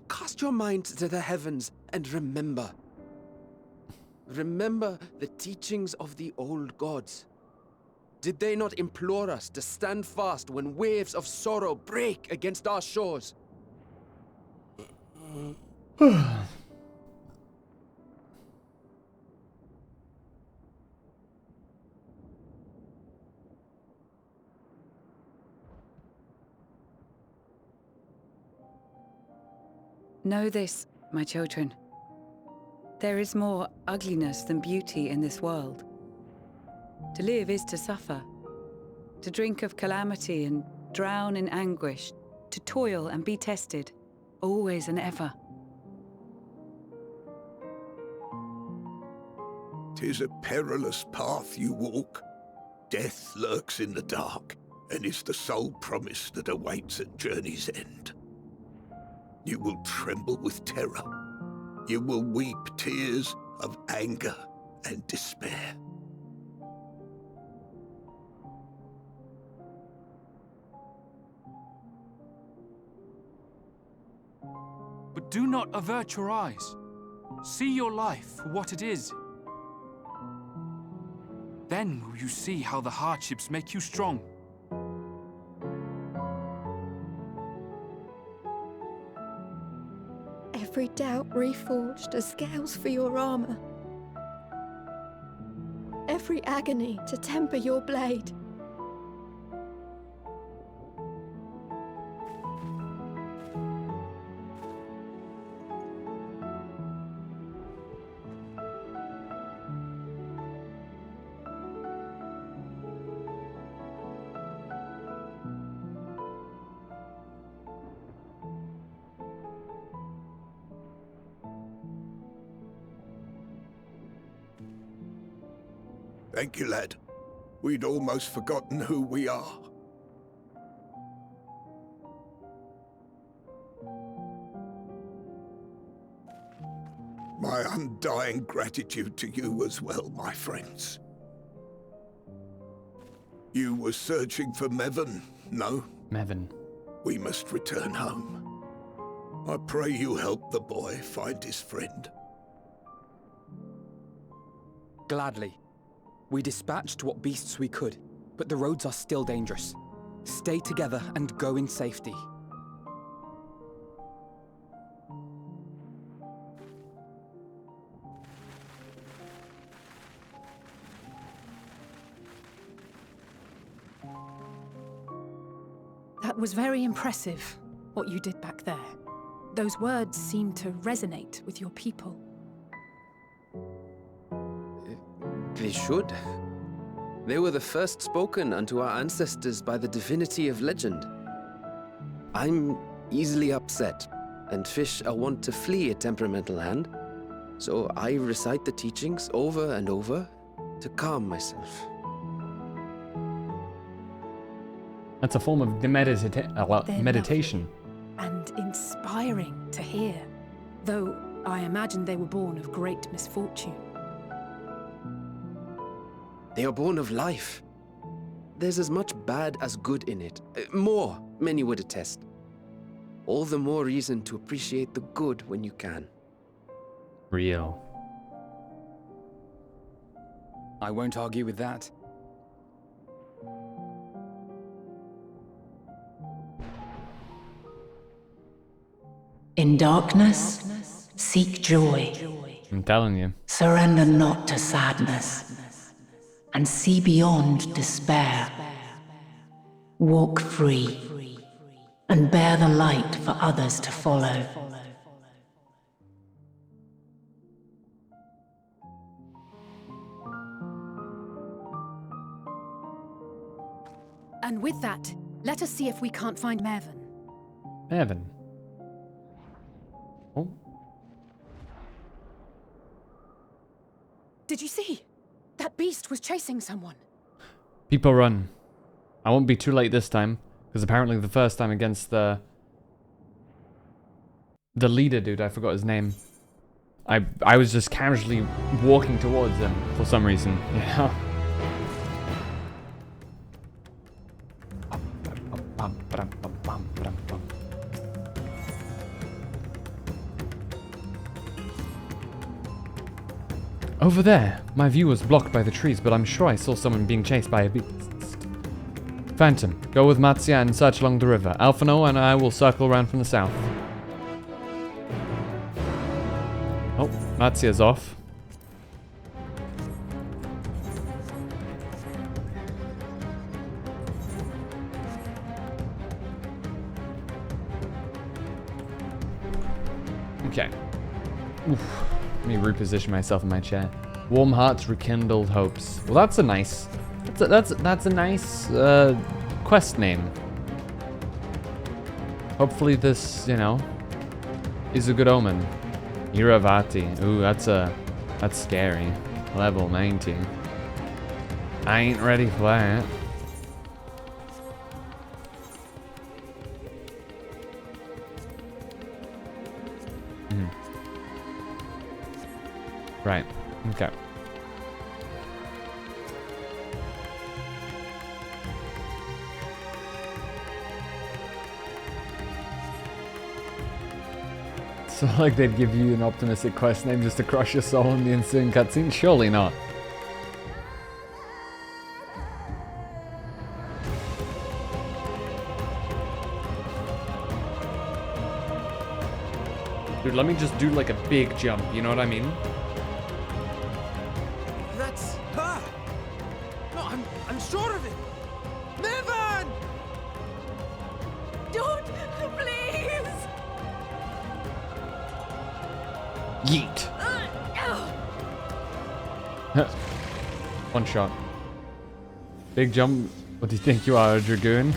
cast your mind to the heavens and remember. Remember the teachings of the old gods. Did they not implore us to stand fast when waves of sorrow break against our shores? Know this, my children. There is more ugliness than beauty in this world. To live is to suffer. To drink of calamity and drown in anguish. To toil and be tested, always and ever. 'Tis a perilous path you walk. Death lurks in the dark, and is the sole promise that awaits at journey's end. You will tremble with terror, You will weep tears of anger and despair. But do not avert your eyes. See your life for what it is. Then will you see how the hardships make you strong. Every doubt reforged as scales for your armor. Every agony to temper your blade. Thank you, lad. We'd almost forgotten who we are. My undying gratitude to you as well, my friends. You were searching for Mevin, no? Mevin. We must return home. I pray you help the boy find his friend. Gladly. We dispatched what beasts we could, but the roads are still dangerous. Stay together and go in safety. That was very impressive, what you did back there. Those words seem to resonate with your people. They should. They were the first spoken unto our ancestors by the divinity of legend. I'm easily upset, and fish are wont to flee a temperamental hand, so I recite the teachings over and over to calm myself. That's a form of meditation. And inspiring to hear, though I imagine they were born of great misfortune. They are born of life. There's as much bad as good in it. More, many would attest. All the more reason to appreciate the good when you can. Real. I won't argue with that. In darkness, seek joy. I'm telling you. Surrender not to sadness, and see beyond despair. Walk free, and bear the light for others to follow. And with that, let us see if we can't find Mevin. Mevin. Oh. Did you see? That beast was chasing someone. People run. I won't be too late this time, because apparently the first time against the leader dude, I forgot his name. I was just casually walking towards him for some reason. Yeah. Over there, my view was blocked by the trees, but I'm sure I saw someone being chased by a beast. Phantom, go with Matsia and search along the river. Alphino and I will circle around from the south. Oh, Matsia's off. Okay. Oof. Let me reposition myself in my chair. Warm hearts, rekindled hopes. Well, that's a nice. That's a nice quest name. Hopefully, this is a good omen. Iravati. Ooh, that's scary. Level 19. I ain't ready for that. Right. Okay. So like they'd give you an optimistic quest name just to crush your soul in the ensuing cutscene? Surely not. Dude, let me just do like a big jump, you know what I mean? That's her! No, I'm sure of it! Mervan! Don't, please! Yeet. One shot. Big jump. What do you think you are, a dragoon?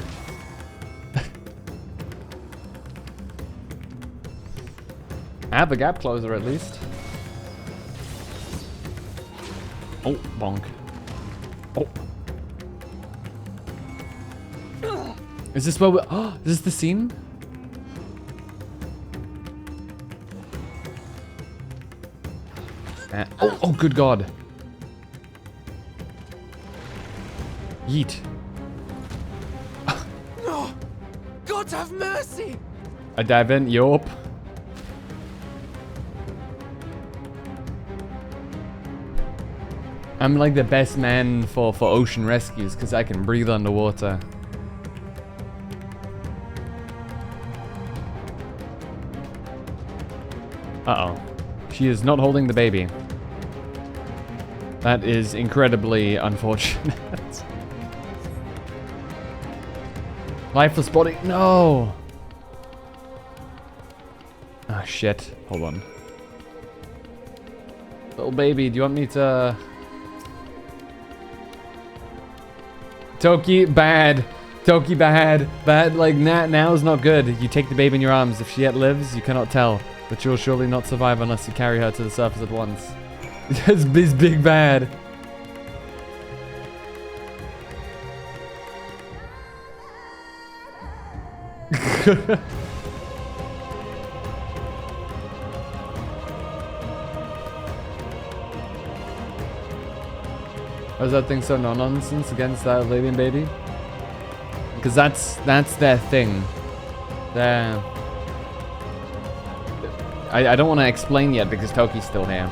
I have a gap closer at least. Oh, bonk. Oh. Is this where we... Oh, is this the scene? Oh, good God. Yeet. No! God have mercy! I dive in, yup. I'm like the best man for ocean rescues because I can breathe underwater. Uh-oh. She is not holding the baby. That is incredibly unfortunate. Lifeless body. No! Ah, shit. Hold on. Little baby, do you want me to... Toki, bad. Toki, bad. Bad, like, now's not good. You take the baby in your arms. If she yet lives, you cannot tell. But you'll surely not survive unless you carry her to the surface at once. This big bad. Why is that thing so no-nonsense against that alien baby? Because that's their thing. I don't want to explain yet because Toki's still here.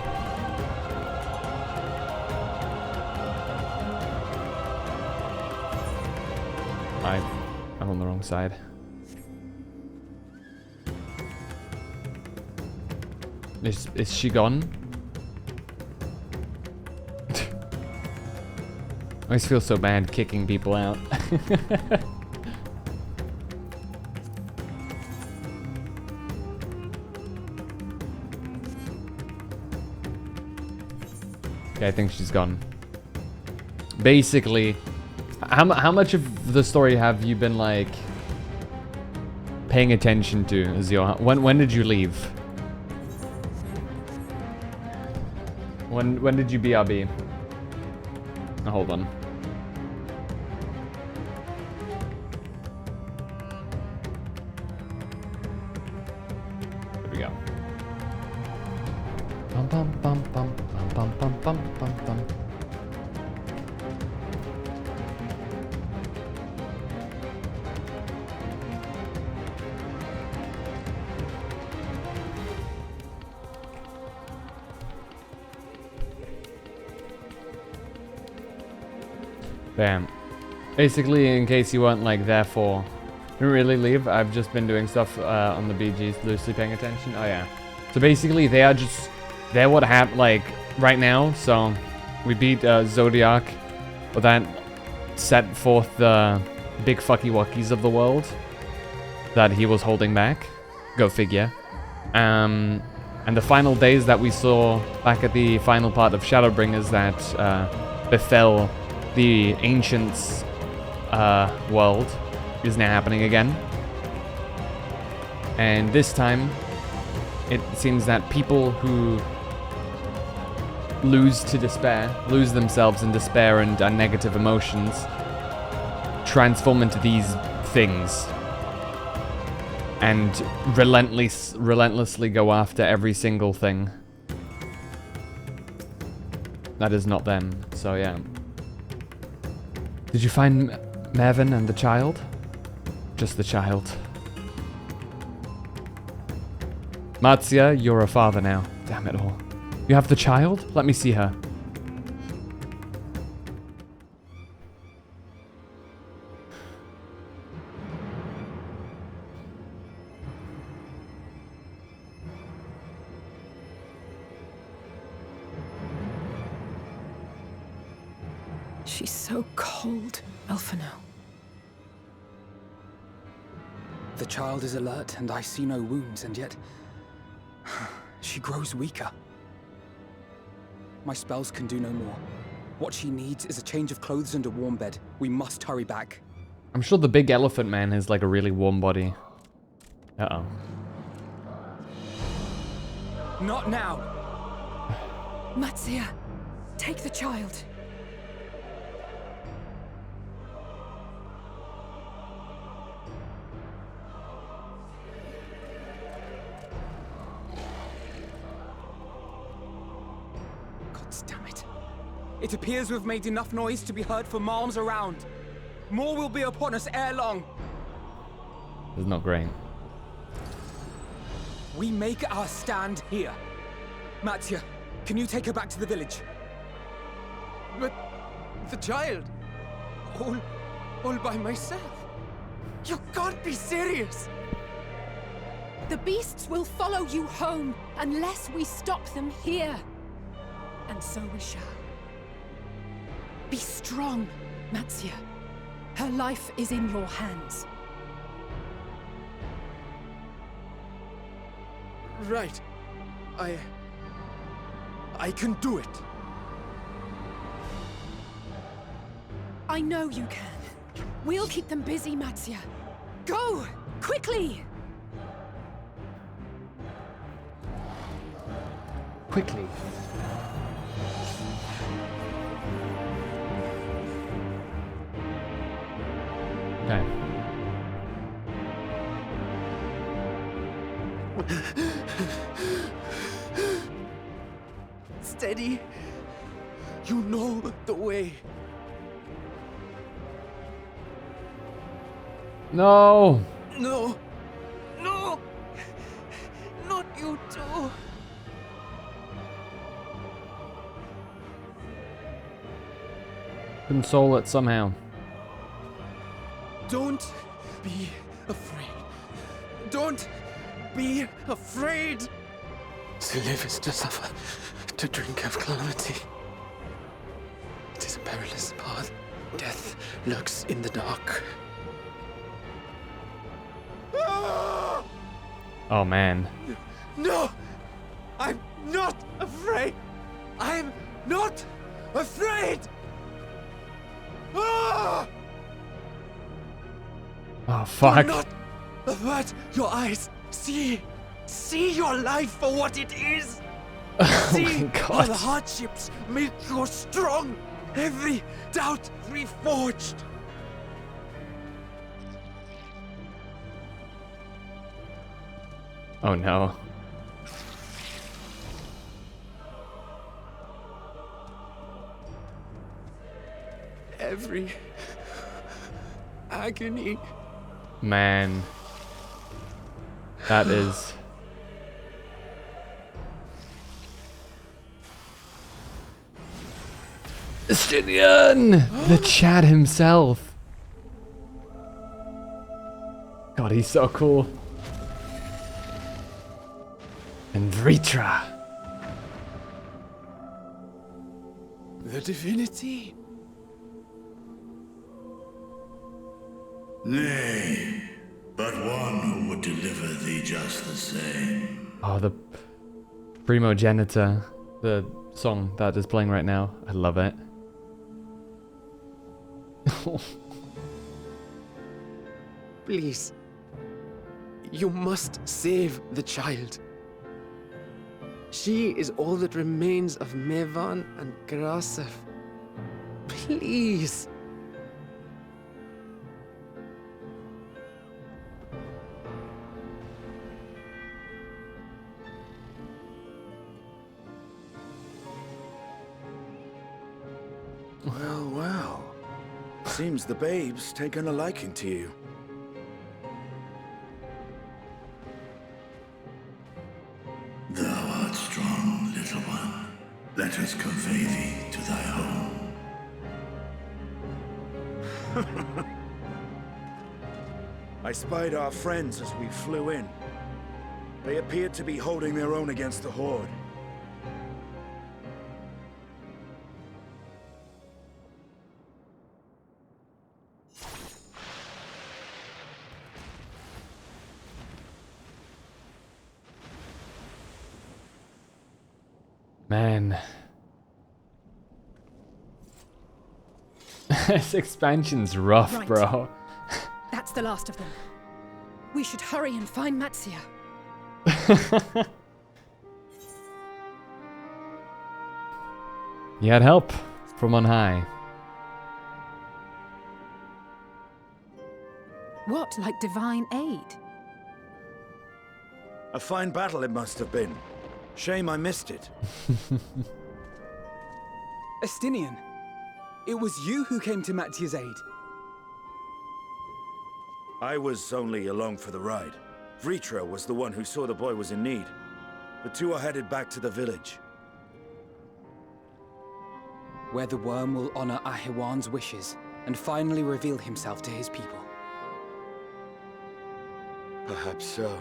I'm on the wrong side. Is she gone? I always feel so bad kicking people out. Okay, I think she's gone. Basically, how much of the story have you been like paying attention to, Azure? When did you leave? When did you BRB? Oh, hold on. There we go. Bum bum bum bum bum bum bum bum bum. Bam. Basically, in case you weren't like there for, didn't really leave. I've just been doing stuff on the BGs, loosely paying attention. Oh yeah. So basically, they're what happened like right now. So we beat Zodiac, but that set forth the big fucky wuckies of the world that he was holding back. Go figure. And the final days that we saw back at the final part of Shadowbringers that befell the Ancients' world is now happening again. And this time, it seems that people who lose themselves in despair and negative emotions, transform into these things. And relentlessly go after every single thing. that is not them, so yeah. Did you find Mervyn and the child? Just the child. Marzia, you're a father now. Damn it all. You have the child? Let me see her. She's so cold, Elfino. The child is alert, and I see no wounds, and yet... she grows weaker. My spells can do no more. What she needs is a change of clothes and a warm bed. We must hurry back. I'm sure the big elephant man has like a really warm body. Uh-oh. Not now! Marzia, take the child. Damn it. It appears we've made enough noise to be heard for miles around. More will be upon us ere long. This is not great. We make our stand here. Marzia, can you take her back to the village? But the child, all by myself. You can't be serious. The beasts will follow you home unless we stop them here. And so we shall. Be strong, Marzia. Her life is in your hands. Right. I can do it. I know you can. We'll keep them busy, Marzia. Go! Quickly! Quickly. Okay. Steady. You know the way. No. No. No. Not you too. Console it somehow. Don't be afraid. Don't be afraid. To live is to suffer, to drink of calamity. It is a perilous path. Death lurks in the dark. Oh man. No! I'm not afraid! I'm not afraid! Ah! Oh fuck. Do not avert your eyes. See your life for what it is. See how the hardships make you strong. Every doubt reforged. Oh no. Every agony. Man. That is... Justinian! The Chad himself. God, he's so cool. And Vritra. The divinity. Nay, but one who would deliver thee just the same. Oh, the Primogenitor. The song that is playing right now. I love it. Please. You must save the child. She is all that remains of Mevan and Grasef. Please. Seems the babe's taken a liking to you. Thou art strong, little one. Let us convey thee to thy home. I spied our friends as we flew in. They appeared to be holding their own against the Horde. Man. This expansion's rough, Right. bro. That's the last of them. We should hurry and find Matsia. You had help from on high. What, like divine aid? A fine battle it must have been. Shame I missed it. Estinian, it was you who came to Matia's aid. I was only along for the ride. Vritra was the one who saw the boy was in need. The two are headed back to the village. Where the worm will honor Ahiwan's wishes and finally reveal himself to his people. Perhaps so.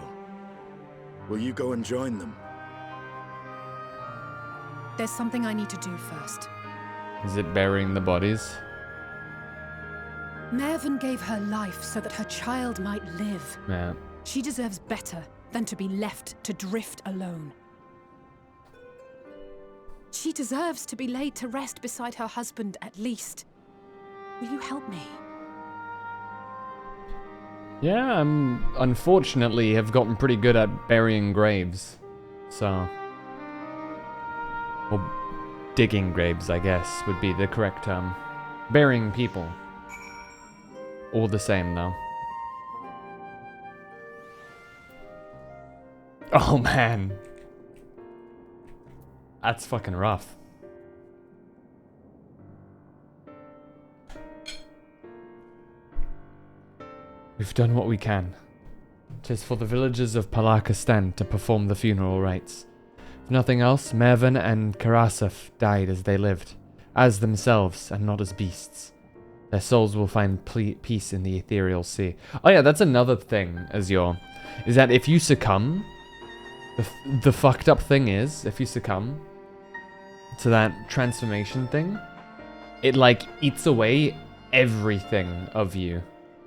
Will you go and join them? There's something I need to do first. Is it burying the bodies? Mervyn gave her life so that her child might live. Yeah. She deserves better than to be left to drift alone. She deserves to be laid to rest beside her husband, at least. Will you help me? Yeah, I'm unfortunately have gotten pretty good at burying graves. So... Or digging graves, I guess, would be the correct term. Burying people. All the same, though. Oh, man. That's fucking rough. We've done what we can. 'Tis for the villagers of Palakistan to perform the funeral rites. If nothing else, Mervyn and Karasov died as they lived, as themselves and not as beasts. Their souls will find peace in the ethereal sea. Oh yeah, that's another thing, Azure, is that if you succumb, the fucked up thing is, if you succumb to that transformation thing, it like eats away everything of you.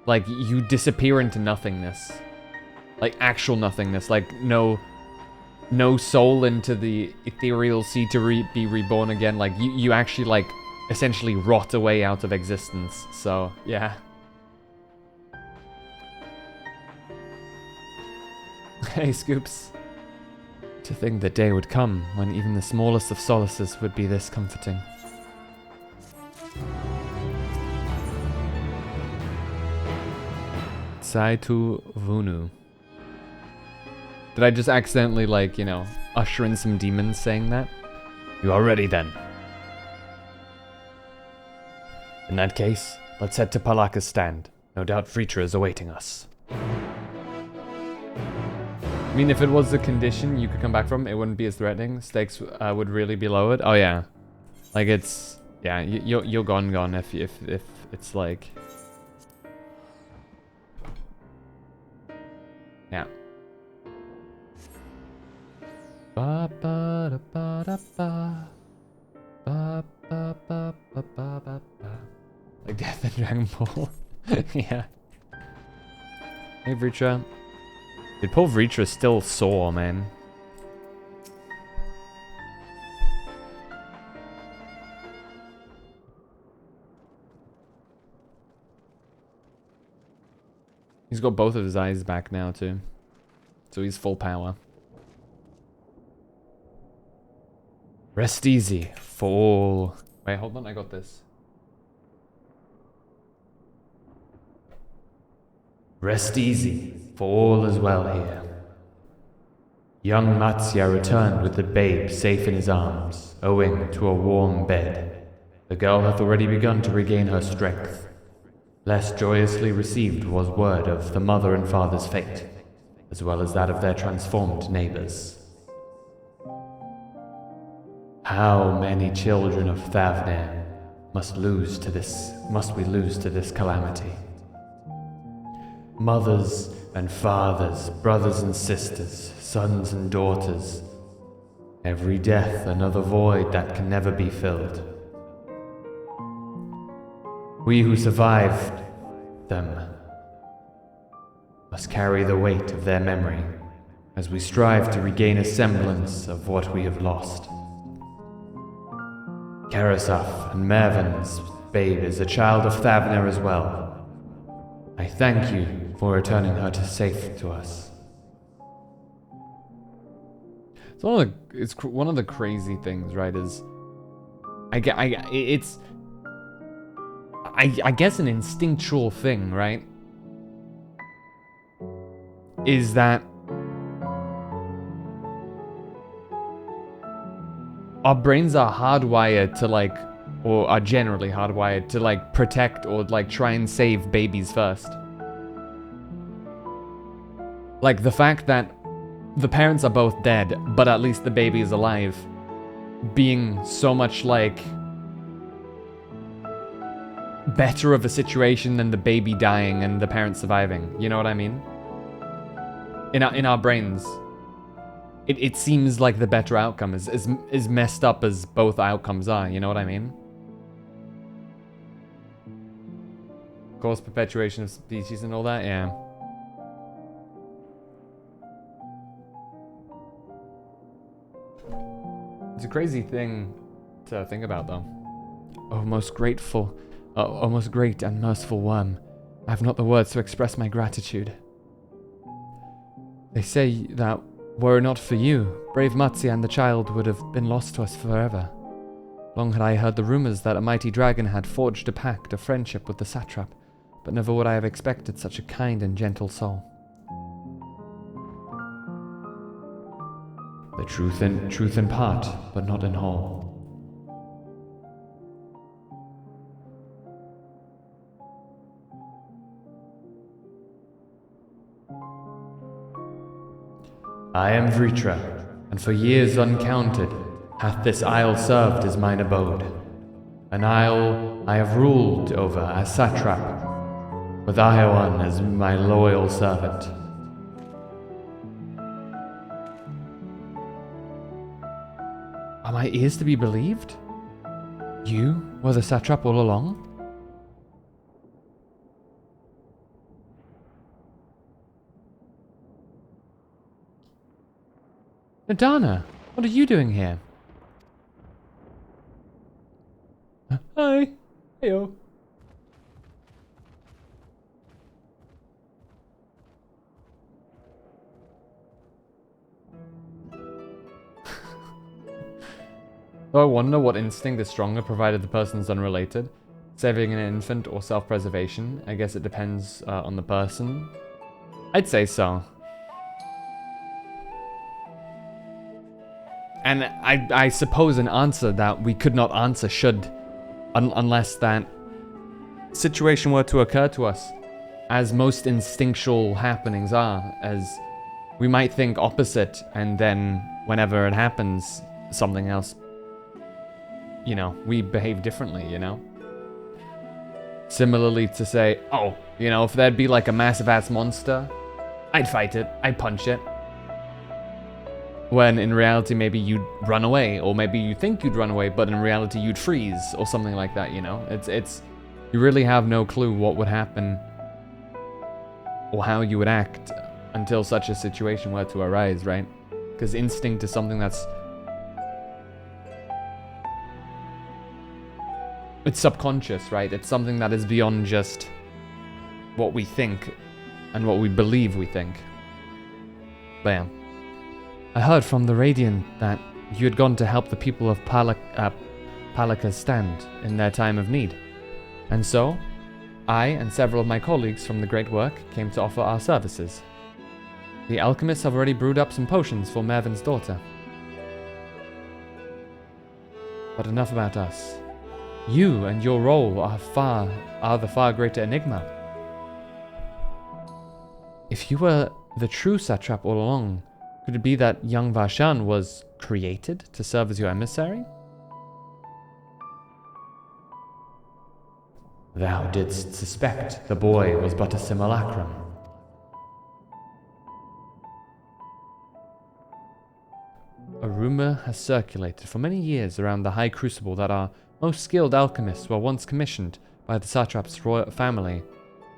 Like you disappear into nothingness. Like actual nothingness, like no soul into the ethereal sea to be reborn again. Like you actually like essentially rot away out of existence. So yeah. Hey Scoops. To think the day would come when even the smallest of solaces would be this comforting. Saitu Vunu. Did I just accidentally, like, you know, usher in some demons saying that? You are ready then. In that case, let's head to Palakistan. No doubt Vritra is awaiting us. I mean, if it was a condition you could come back from, it wouldn't be as threatening. Stakes would really be lowered. Oh yeah, like it's yeah. You're gone if it's like yeah. Ba ba da ba da ba. Ba ba ba ba ba ba ba. Like Death in Dragon Ball. Yeah. Hey Vritra. Dude, poor Vritra's still sore, man. He's got both of his eyes back now, too. So he's full power. Rest easy for all... Wait, hold on, I got this. Rest easy, for all is well here. Young Matsya returned with the babe safe in his arms, owing to a warm bed. The girl hath already begun to regain her strength. Less joyously received was word of the mother and father's fate, as well as that of their transformed neighbors. How many children of Thavnir must we lose to this calamity? Mothers and fathers, brothers and sisters, sons and daughters. Every death another void that can never be filled. We who survived them must carry the weight of their memory as we strive to regain a semblance of what we have lost. Karasaf and Mervin's babe is a child of Thavnir as well. I thank you for returning her to safe to us. It's one of the crazy things, right? Is I guess an instinctual thing, right? Is that our brains are hardwired to like, or are generally hardwired to like protect or like try and save babies first. Like the fact that the parents are both dead, but at least the baby is alive, being so much like better of a situation than the baby dying and the parents surviving. You know what I mean? In our brains, it seems like the better outcome is as messed up as both outcomes are. You know what I mean? Of course, perpetuation of species and all that. Yeah. It's a crazy thing to think about, though. Oh, most great and merciful worm, I have not the words to express my gratitude. They say that were it not for you, brave Matsi and the child would have been lost to us forever. Long had I heard the rumors that a mighty dragon had forged a pact of friendship with the satrap, but never would I have expected such a kind and gentle soul. The truth in part, but not in whole. I am Vritra, and for years uncounted hath this isle served as mine abode. An isle I have ruled over as satrap, with Iowan as my loyal servant. Are my ears to be believed? You were the satrap all along? Nadana, what are you doing here? Hi. Heyo. Though I wonder what instinct is stronger provided the person is unrelated. Saving an infant or self-preservation. I guess it depends on the person. I'd say so. And I suppose an answer that we could not answer should, unless that situation were to occur to us, as most instinctual happenings are, as we might think opposite, and then whenever it happens, something else, you know, we behave differently, you know? Similarly to say, oh, you know, if there'd be like a massive ass monster, I'd fight it, I'd punch it. When in reality, maybe you'd run away, or maybe you think you'd run away, but in reality you'd freeze, or something like that, you know? It's you really have no clue what would happen, or how you would act, until such a situation were to arise, right? Because instinct is something that's... it's subconscious, right? It's something that is beyond just what we think, and what we believe we think. Bam. I heard from the Radiant that you had gone to help the people of Palaka's stand in their time of need. And so, I and several of my colleagues from the Great Work came to offer our services. The alchemists have already brewed up some potions for Mervin's daughter. But enough about us. You and your role are the far greater enigma. If you were the true satrap all along, could it be that young Varshan was created to serve as your emissary? Thou didst suspect the boy was but a simulacrum. A rumor has circulated for many years around the High Crucible that our most skilled alchemists were once commissioned by the satrap's royal family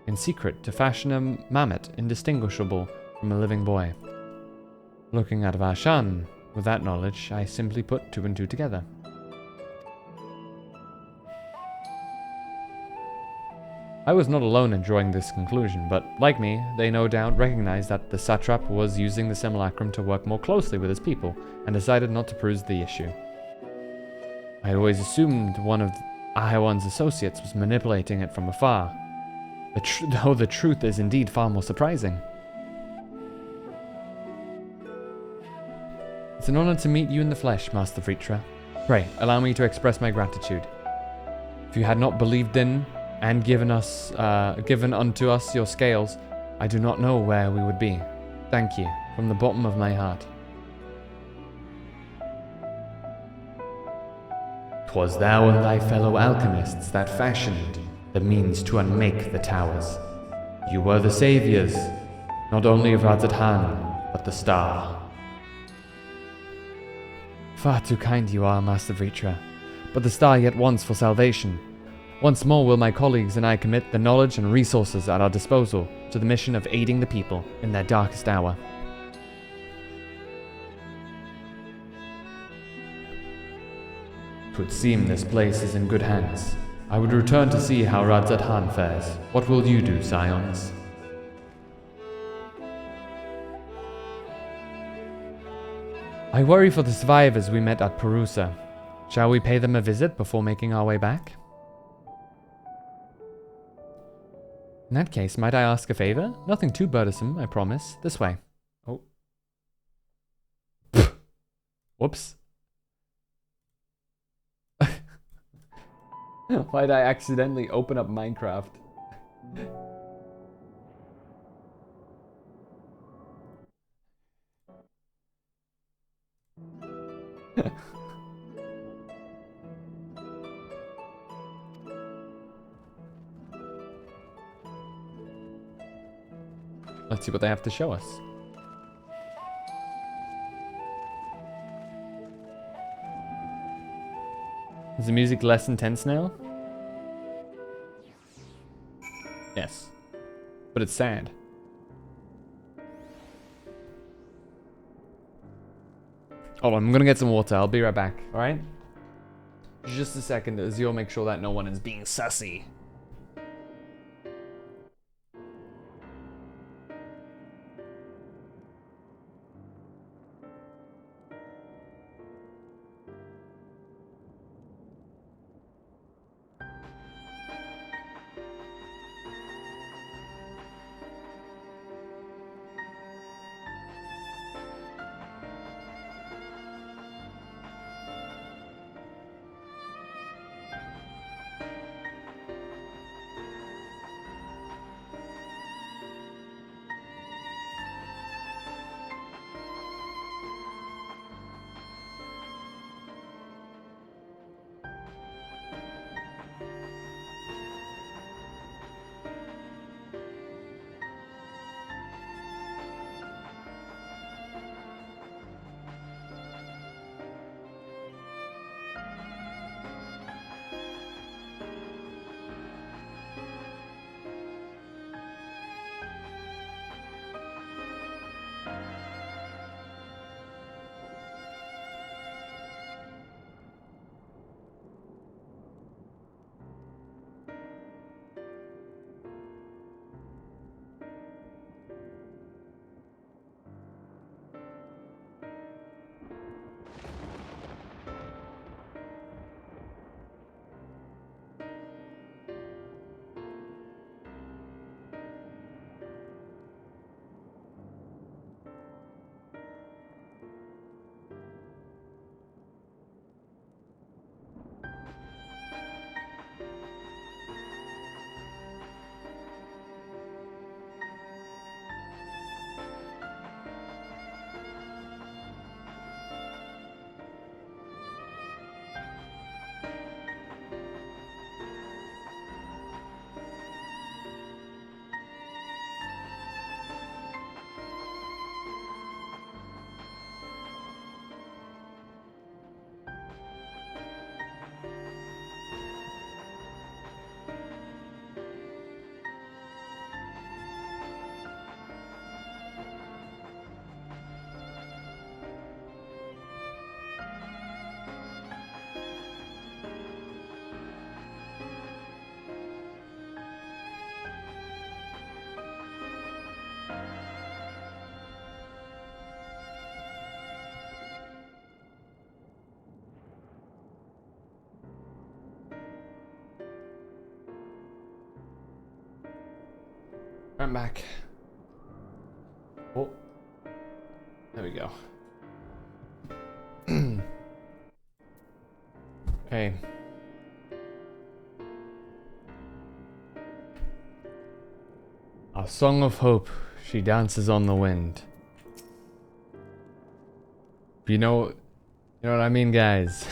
in secret to fashion a mammoth indistinguishable from a living boy. Looking at Varshan, with that knowledge, I simply put two and two together. I was not alone in drawing this conclusion, but like me, they no doubt recognized that the satrap was using the simulacrum to work more closely with his people, and decided not to pursue the issue. I had always assumed one of Ahaiwan's associates was manipulating it from afar, though the truth is indeed far more surprising. It's an honor to meet you in the flesh, Master Vritra. Pray, allow me to express my gratitude. If you had not believed in and given unto us your scales, I do not know where we would be. Thank you, from the bottom of my heart. 'Twas thou and thy fellow alchemists that fashioned the means to unmake the towers. You were the saviors, not only of Radzadhan, but the star. Far too kind you are, Master Vritra, but the star yet wants for salvation. Once more will my colleagues and I commit the knowledge and resources at our disposal to the mission of aiding the people in their darkest hour. Twould seem this place is in good hands. I would return to see how Radzadhan fares. What will you do, Scions? I worry for the survivors we met at Perusa. Shall we pay them a visit before making our way back? In that case, might I ask a favor? Nothing too burdensome, I promise. This way. Oh. Whoops. Why'd I accidentally open up Minecraft? Let's see what they have to show us. Is the music less intense now? Yes. But it's sad. Hold on, I'm gonna get some water. I'll be right back, alright? Just a second, as you'll make sure that no one is being sussy. I'm back. Oh. There we go. Okay. A song of hope, she dances on the wind. You know what I mean, guys.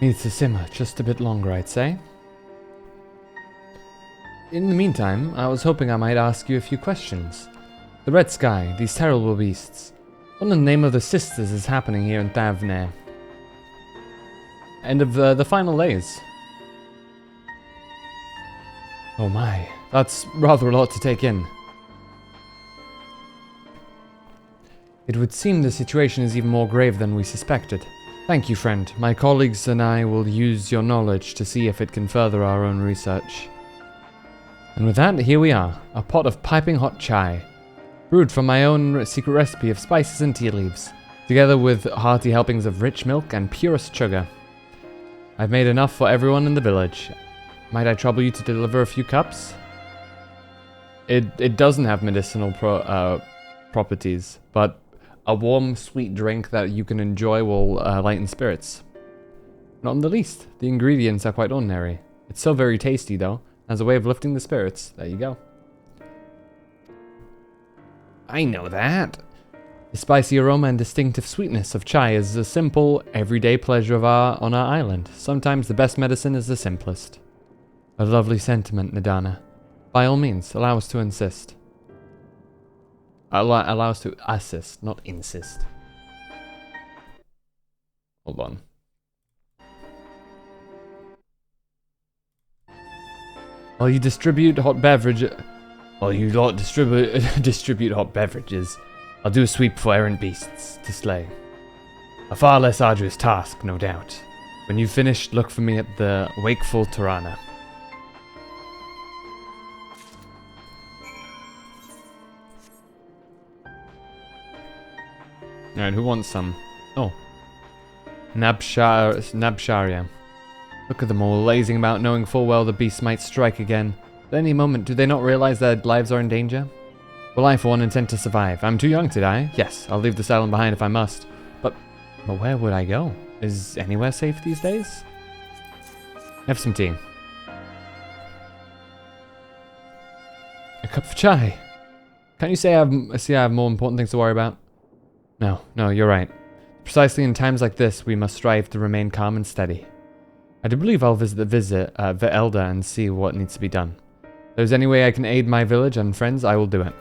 Needs to simmer just a bit longer, I'd say. In the meantime, I was hoping I might ask you a few questions. The red sky, these terrible beasts. What in the name of the sisters is happening here in Thavne? End of the final days. Oh my, that's rather a lot to take in. It would seem the situation is even more grave than we suspected. Thank you, friend. My colleagues and I will use your knowledge to see if it can further our own research. And with that, here we are, a pot of piping hot chai, brewed from my own secret recipe of spices and tea leaves, together with hearty helpings of rich milk and purest sugar. I've made enough for everyone in the village. Might I trouble you to deliver a few cups? It doesn't have medicinal properties, but a warm, sweet drink that you can enjoy will lighten spirits. Not in the least. The ingredients are quite ordinary. It's so very tasty, though. As a way of lifting the spirits. There you go. I know that. The spicy aroma and distinctive sweetness of chai is a simple, everyday pleasure on our island. Sometimes the best medicine is the simplest. A lovely sentiment, Nadana. By all means, allow us to insist. Allow us to assist, not insist. Hold on. While you distribute hot beverages, distribute hot beverages, I'll do a sweep for errant beasts to slay. A far less arduous task, no doubt. When you've finished, look for me at the Wakeful Tirana. Alright, who wants some? Oh. Nabsharia. Look at them all lazing about, knowing full well the beast might strike again. At any moment, do they not realize their lives are in danger? Well, I for one intend to survive. I'm too young to die. Yes, I'll leave this island behind if I must. But where would I go? Is anywhere safe these days? Have some tea. A cup of chai. Can't you say I have more important things to worry about? No, you're right. Precisely in times like this, we must strive to remain calm and steady. I do believe I'll visit the Elder and see what needs to be done. If there's any way I can aid my village and friends, I will do it.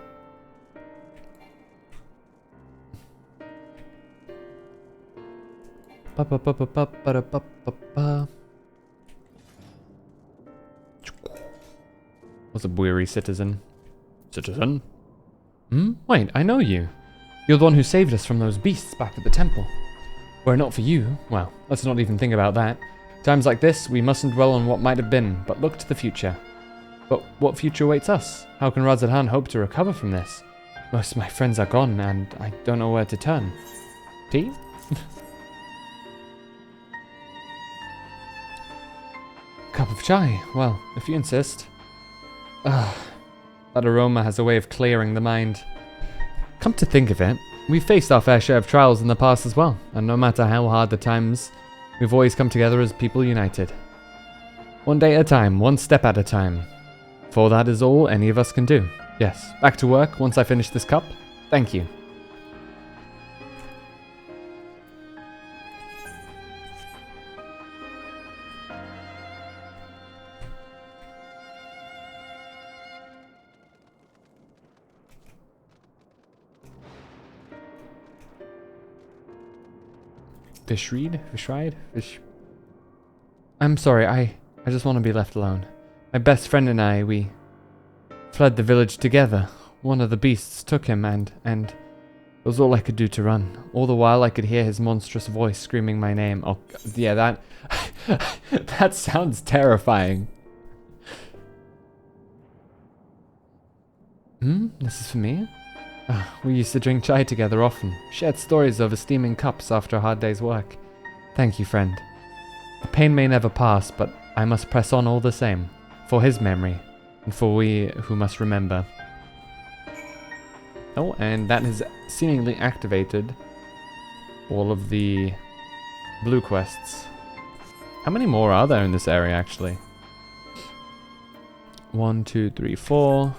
What's up, weary citizen? Citizen? Wait, I know you. You're the one who saved us from those beasts back at the temple. Were it not for you, well, let's not even think about that. Times like this, we mustn't dwell on what might have been, but look to the future. But what future awaits us? How can Razadhan hope to recover from this? Most of my friends are gone, and I don't know where to turn. Tea? Cup of chai. Well, if you insist. That aroma has a way of clearing the mind. Come to think of it, we've faced our fair share of trials in the past as well, and no matter how hard the times, we've always come together as people united. One day at a time, one step at a time. For that is all any of us can do. Yes, back to work once I finish this cup. Thank you. Fish. I'm sorry, I just want to be left alone. My best friend and I, we fled the village together. One of the beasts took him and it was all I could do to run. All the while I could hear his monstrous voice screaming my name. Oh, yeah, that that sounds terrifying. This is for me? We used to drink chai together often, shared stories over steaming cups after a hard day's work. Thank you, friend. The pain may never pass, but I must press on all the same. For his memory, and for we who must remember. Oh, and that has seemingly activated all of the blue quests. How many more are there in this area, actually? 1, 2, 3, 4.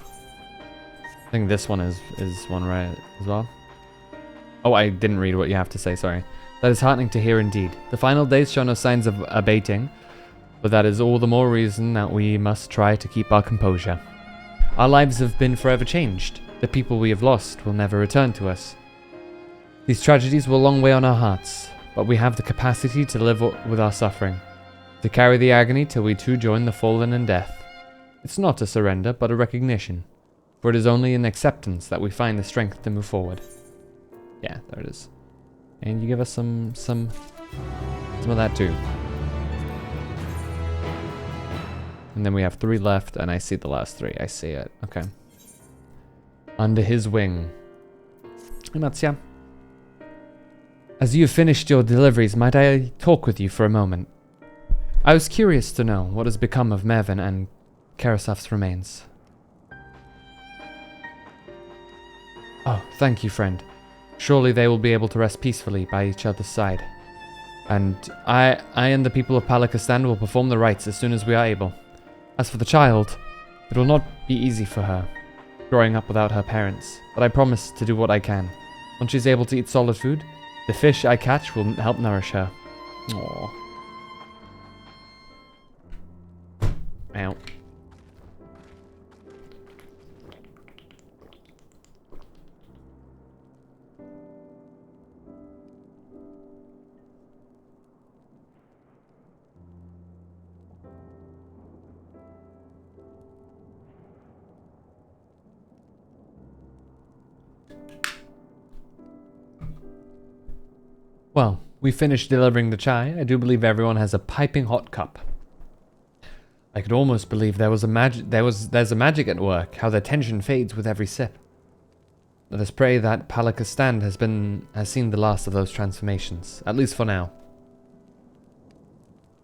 I think this one is one right as well. Oh, I didn't read what you have to say, sorry. That is heartening to hear indeed. The final days show no signs of abating, but that is all the more reason that we must try to keep our composure. Our lives have been forever changed. The people we have lost will never return to us. These tragedies will long weigh on our hearts, but we have the capacity to live with our suffering, to carry the agony till we too join the fallen in death. It's not a surrender, but a recognition, for it is only in acceptance that we find the strength to move forward. Yeah, there it is. And you give us some of that too. And then we have 3 left, and I see the last 3. I see it. Okay. Under his wing. Imatzia. As you have finished your deliveries, might I talk with you for a moment? I was curious to know what has become of Mervyn and Karasaf's remains. Oh, thank you, friend. Surely they will be able to rest peacefully by each other's side. And I and the people of Palakistan will perform the rites as soon as we are able. As for the child, it will not be easy for her, growing up without her parents, but I promise to do what I can. Once she's able to eat solid food, the fish I catch will help nourish her. Aww. Ow. Well, we finished delivering the chai. I do believe everyone has a piping hot cup. I could almost believe there's a magic at work, how the tension fades with every sip. Let us pray that Palakistan has seen the last of those transformations, at least for now.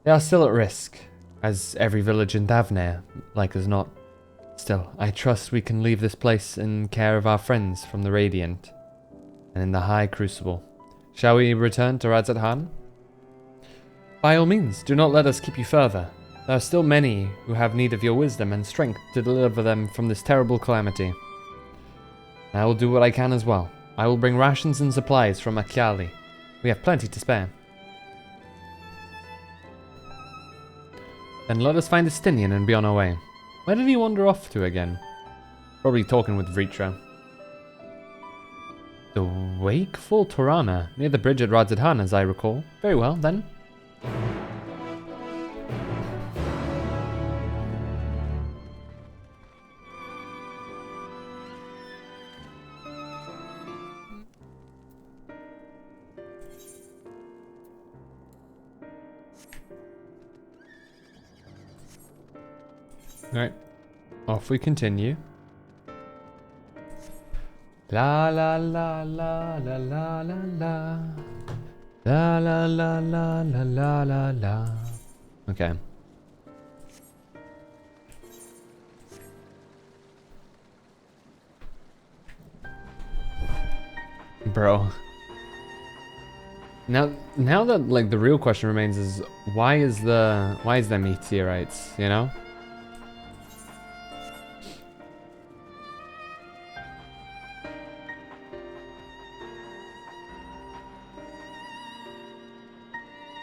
They are still at risk, as every village in Thavnair, like as not. Still, I trust we can leave this place in care of our friends from the Radiant, and in the High Crucible. Shall we return to Radzat-Han? By all means, do not let us keep you further. There are still many who have need of your wisdom and strength to deliver them from this terrible calamity. I will do what I can as well. I will bring rations and supplies from Akyali. We have plenty to spare. Then let us find Estinian and be on our way. Where did he wander off to again? Probably talking with Vritra. The Wakeful Torana, near the bridge at Radzat-Han, as I recall. Very well, then. Alright, off we continue. La la la la la la la la. La la la la la la la la. Okay. Bro. Now that like the real question remains is why is there meteorites, you know?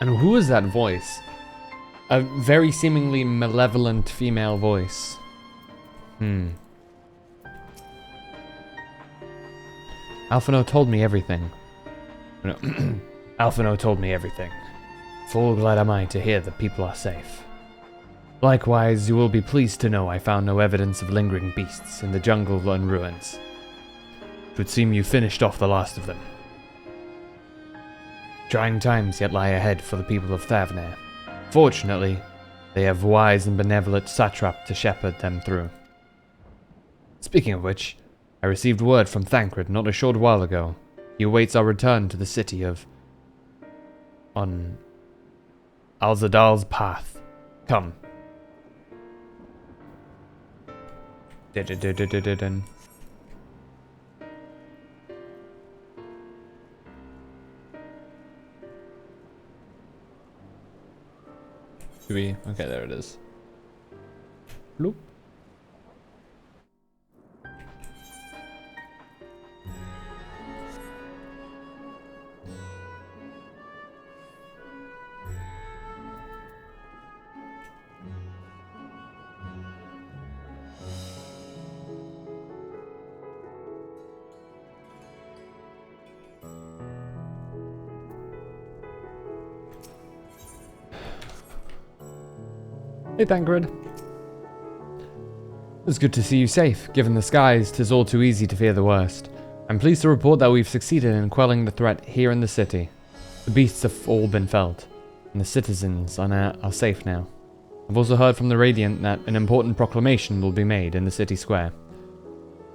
And who is that voice? A very seemingly malevolent female voice. Alphino told me everything. No. Alphino told me everything. Full glad am I to hear that people are safe. Likewise, you will be pleased to know I found no evidence of lingering beasts in the jungle and ruins. It would seem you finished off the last of them. Trying times yet lie ahead for the people of Thavnair. Fortunately, they have wise and benevolent satrap to shepherd them through. Speaking of which, I received word from Thancred not a short while ago. He awaits our return to the city on Alzadal's path. Come. Dun. Okay, there it is. Bloop. Hey, Thancred. It's good to see you safe. Given the skies, 'tis all too easy to fear the worst. I'm pleased to report that we've succeeded in quelling the threat here in the city. The beasts have all been felled, and the citizens are safe now. I've also heard from the Radiant that an important proclamation will be made in the city square.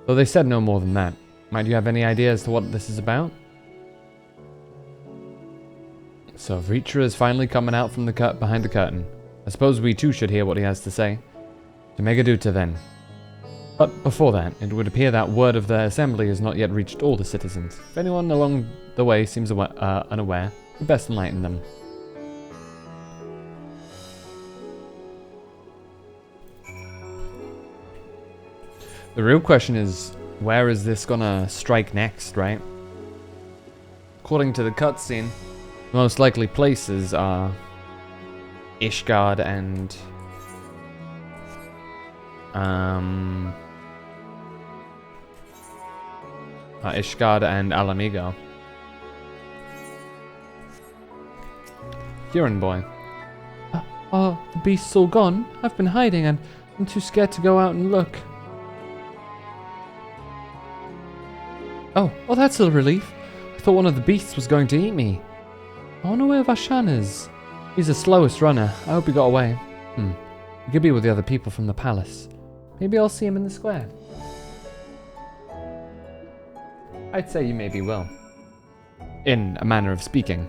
Though they said no more than that. Might you have any idea as to what this is about? So, Reacher is finally coming out from the behind the curtain. I suppose we too should hear what he has to say. To Megaduta then. But before that, it would appear that word of the assembly has not yet reached all the citizens. If anyone along the way seems unaware, we best enlighten them. The real question is, where is this gonna strike next, right? According to the cutscene, the most likely places are Ishgard and Ishgard and Alamigo. Huron boy. Are the beasts all gone? I've been hiding and I'm too scared to go out and look. Oh, that's a relief. I thought one of the beasts was going to eat me. I wonder where Vashan is. He's the slowest runner. I hope he got away. He could be with the other people from the palace. Maybe I'll see him in the square. I'd say you maybe will. In a manner of speaking.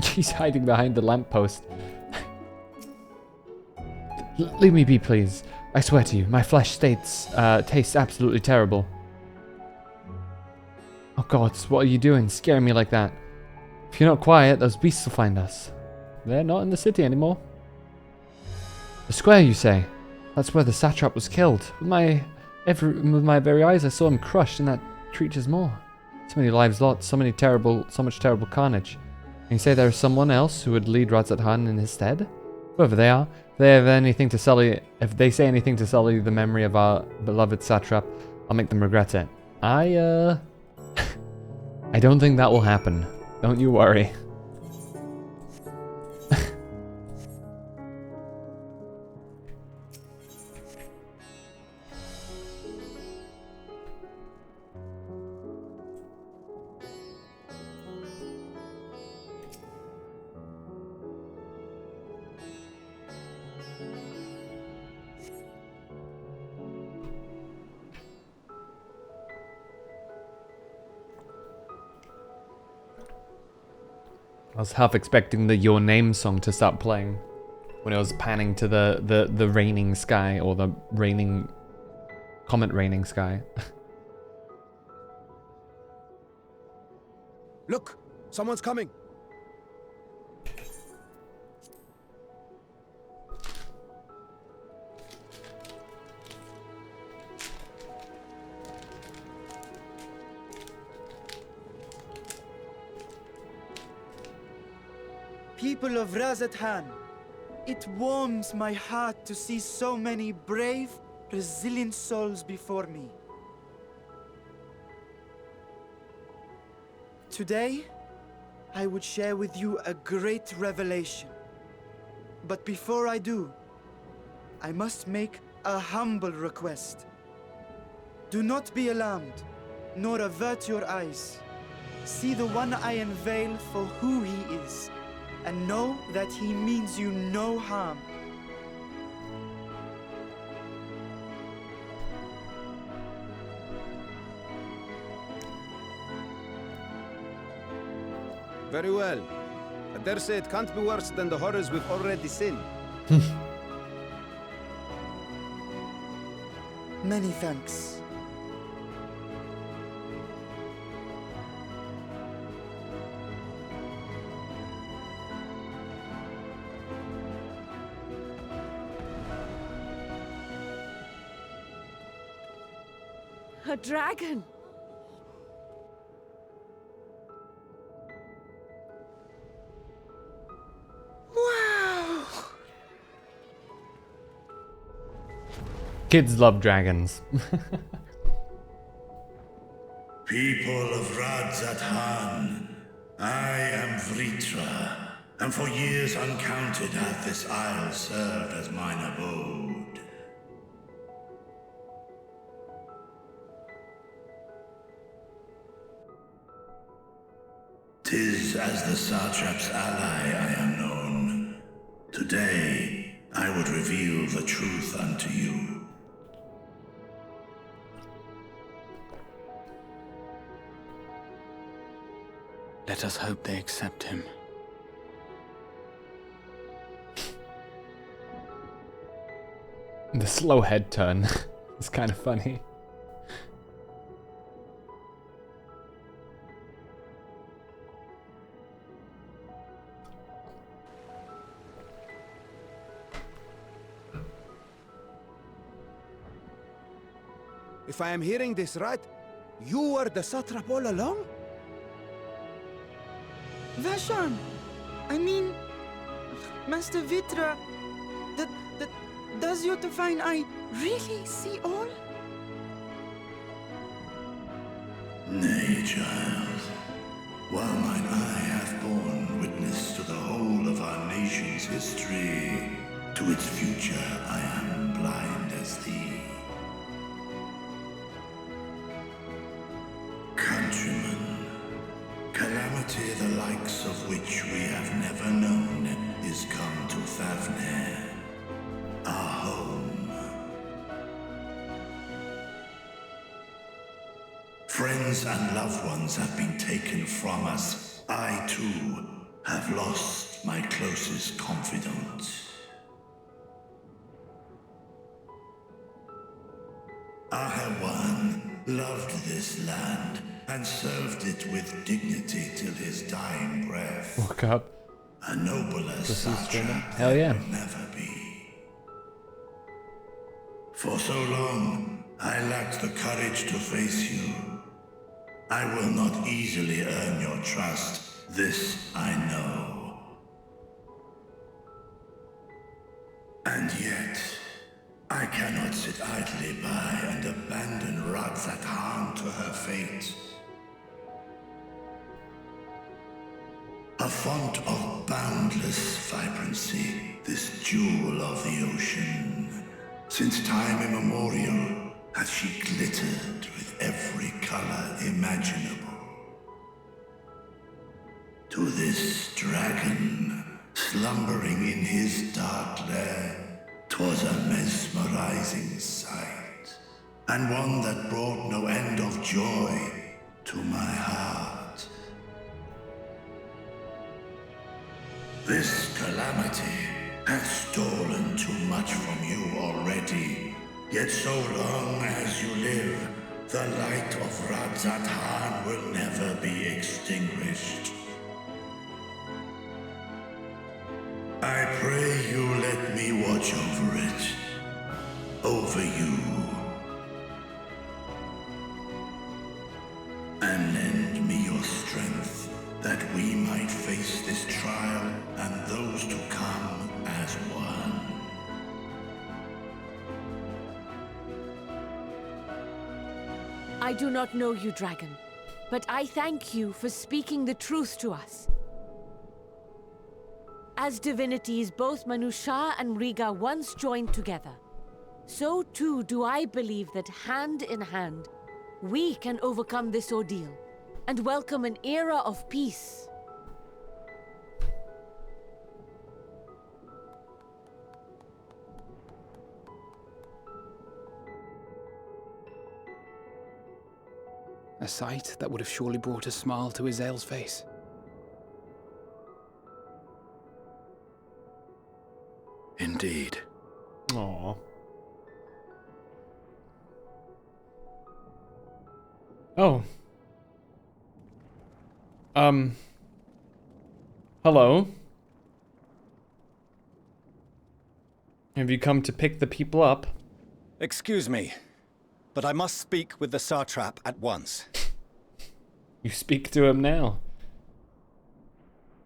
He's hiding behind the lamppost. Leave me be, please. I swear to you, my flesh tastes absolutely terrible. Oh gods, what are you doing? Scaring me like that. If you're not quiet, those beasts will find us. They're not in the city anymore. The square, you say? That's where the satrap was killed. With my very eyes, I saw him crushed in that creature's maw. So many lives lost, so much terrible carnage. And you say there is someone else who would lead Razat-Han in his stead? Whoever they are, if they say anything to sully the memory of our beloved satrap, I'll make them regret it. I don't think that will happen. Don't you worry. I was half expecting the Your Name song to start playing when it was panning to the raining sky, or the comet raining sky. Look! Someone's coming! People of Razat-Han, it warms my heart to see so many brave, resilient souls before me. Today, I would share with you a great revelation. But before I do, I must make a humble request. Do not be alarmed, nor avert your eyes. See the one I unveil for who he is, and know that he means you no harm. Very well. At dare say it can't be worse than the horrors we've already seen. Many thanks. A dragon! Wow! Kids love dragons. People of Radzathan, I am Vritra, and for years uncounted hath this isle served as mine abode. 'Tis as the Satrap's ally I am known. Today, I would reveal the truth unto you. Let us hope they accept him. The slow head turn is kind of funny. If I am hearing this right, you were the satrap all along? Vashon! I mean, Master Vitra, does your divine eye really see all? Nay, child. While mine eye hath borne witness to the whole of our nation's history, to its future I am blind as thee. Countrymen, calamity the likes of which we have never known is come to Thavne, our home. Friends and loved ones have been taken from us. I, too, have lost my closest confidant. Ahawan loved this land and served it with dignity till his dying breath. Woke up. A nobler satrap Hell yeah. will never be. For so long, I lacked the courage to face you. I will not easily earn your trust, this I know. And yet, I cannot sit idly by and abandon Radzathan to her fate. A font of boundless vibrancy, this jewel of the ocean. Since time immemorial, hath she glittered with every color imaginable. To this dragon, slumbering in his dark lair, 'twas a mesmerizing sight, and one that brought no end of joy to my heart. This calamity hath stolen too much from you already, yet so long as you live, the light of Radzathan will never be extinguished. I pray you let me watch over it, over you, and lend me your strength, that we might face this trial and those to come as one. I do not know you, dragon, but I thank you for speaking the truth to us. As divinities, both Manusha and Riga once joined together, so too do I believe that hand in hand, we can overcome this ordeal and welcome an era of peace. A sight that would have surely brought a smile to Izael's face. indeed. Aww. Oh. Hello? Have you come to pick the people up? Excuse me, but I must speak with the Satrap at once. You speak to him now.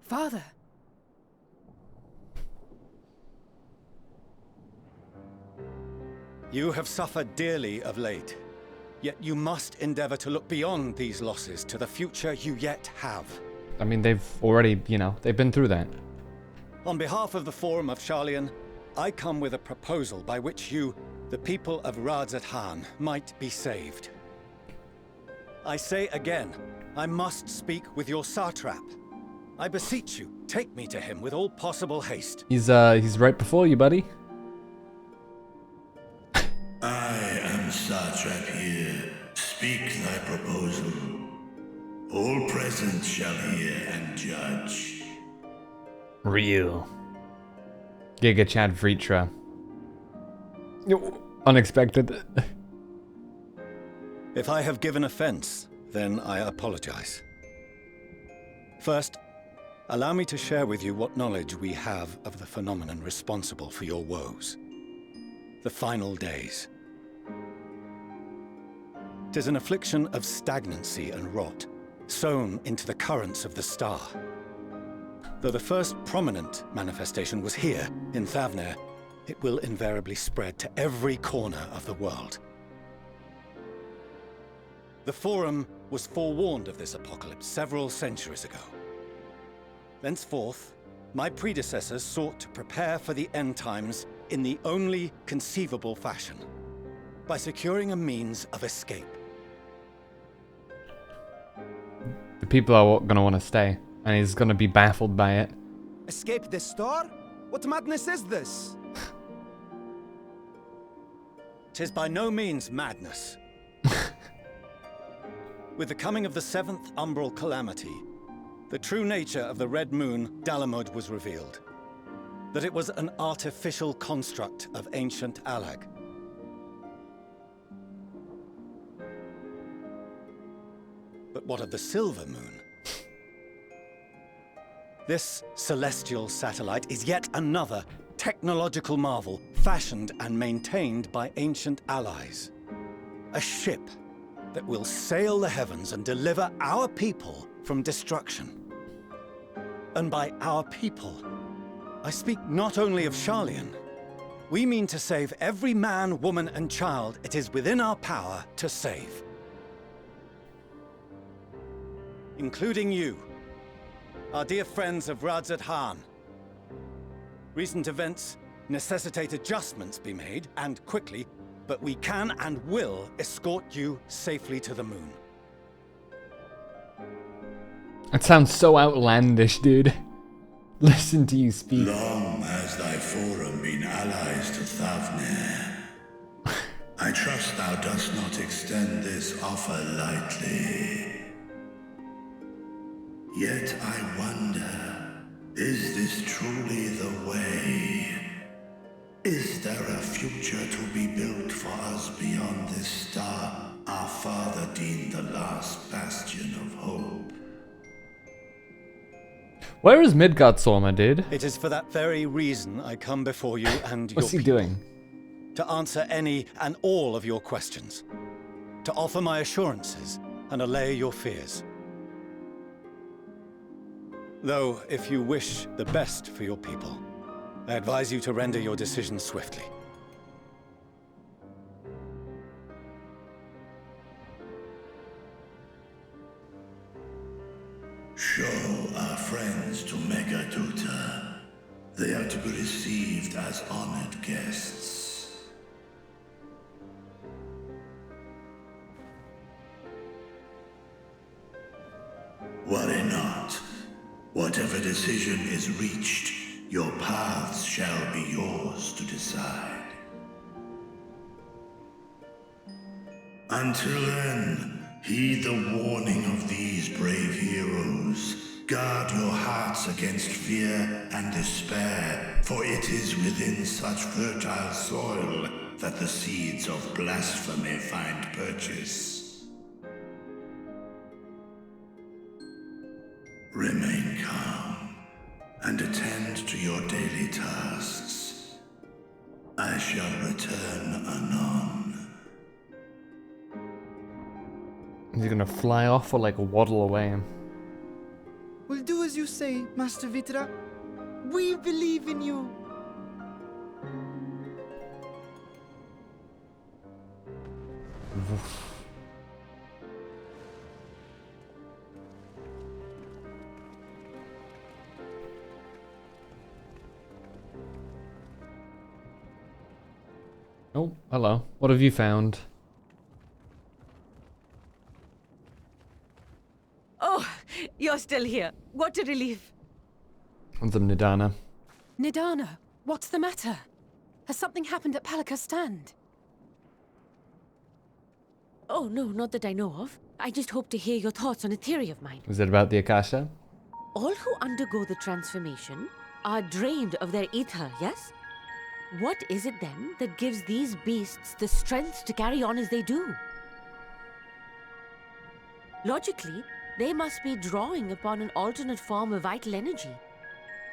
Father. You have suffered dearly of late, yet you must endeavor to look beyond these losses to the future you yet have. I mean, they've already, you know, they've been through that. On behalf of the Forum of Sharlayan, I come with a proposal by which you, the people of Radzat-Han, might be saved. I say again, I must speak with your Satrap. I beseech you, take me to him with all possible haste. He's right before you, buddy. I am Satrap here. Speak thy proposal. All present shall hear and judge. Real. Giga Chad Vritra. Unexpected. If I have given offense, then I apologize. First, allow me to share with you what knowledge we have of the phenomenon responsible for your woes. The final days. 'Tis an affliction of stagnancy and rot, sown into the currents of the star. Though the first prominent manifestation was here, in Thavner, it will invariably spread to every corner of the world. The Forum was forewarned of this apocalypse several centuries ago. Thenceforth, my predecessors sought to prepare for the end times in the only conceivable fashion, by securing a means of escape. The people are gonna want to stay, and he's gonna be baffled by it. Escape the star? What madness is this? 'Tis by no means madness. With the coming of the 7th umbral calamity, the true nature of the Red Moon, Dalamud, was revealed. That it was an artificial construct of ancient Alag. But what of the Silver Moon? This celestial satellite is yet another technological marvel fashioned and maintained by ancient allies. A ship that will sail the heavens and deliver our people from destruction. And by our people, I speak not only of Sharlayan. We mean to save every man, woman, and child it is within our power to save. Including you, our dear friends of Radzat-Han. Recent events necessitate adjustments be made, and quickly, but we can and will escort you safely to the moon. It sounds so outlandish, dude. Listen to you speak. Long has thy Forum been allies to Thavner. I trust thou dost not extend this offer lightly. Yet I wonder, is this truly the way? Is there a future to be built for us beyond this star our father deemed the last bastion of hope? Where is Midgardsormr, dude? It is for that very reason I come before you and your What's he people, doing? to answer any and all of your questions, to offer my assurances and allay your fears. Though, if you wish the best for your people, I advise you to render your decision swiftly. Show our friends to Megaduta. They are to be received as honored guests. Worry not. Whatever decision is reached, your paths shall be yours to decide. Until then, heed the warning of these brave heroes Guard your hearts against fear and despair, for it is within such fertile soil that the seeds of blasphemy find purchase. Remain calm and attend to your daily tasks. I shall return anon. Is he gonna fly off or like waddle away? We'll do as you say, Master Vitra. We believe in you. Oh, hello. What have you found? Oh, you're still here. What a relief. What's up, Nidana? Nidana, what's the matter? Has something happened at Palaka's stand? Oh, no, not that I know of. I just hope to hear your thoughts on a theory of mine. Is it about the Akasha? All who undergo the transformation are drained of their ether, yes? What is it then that gives these beasts the strength to carry on as they do? Logically, they must be drawing upon an alternate form of vital energy.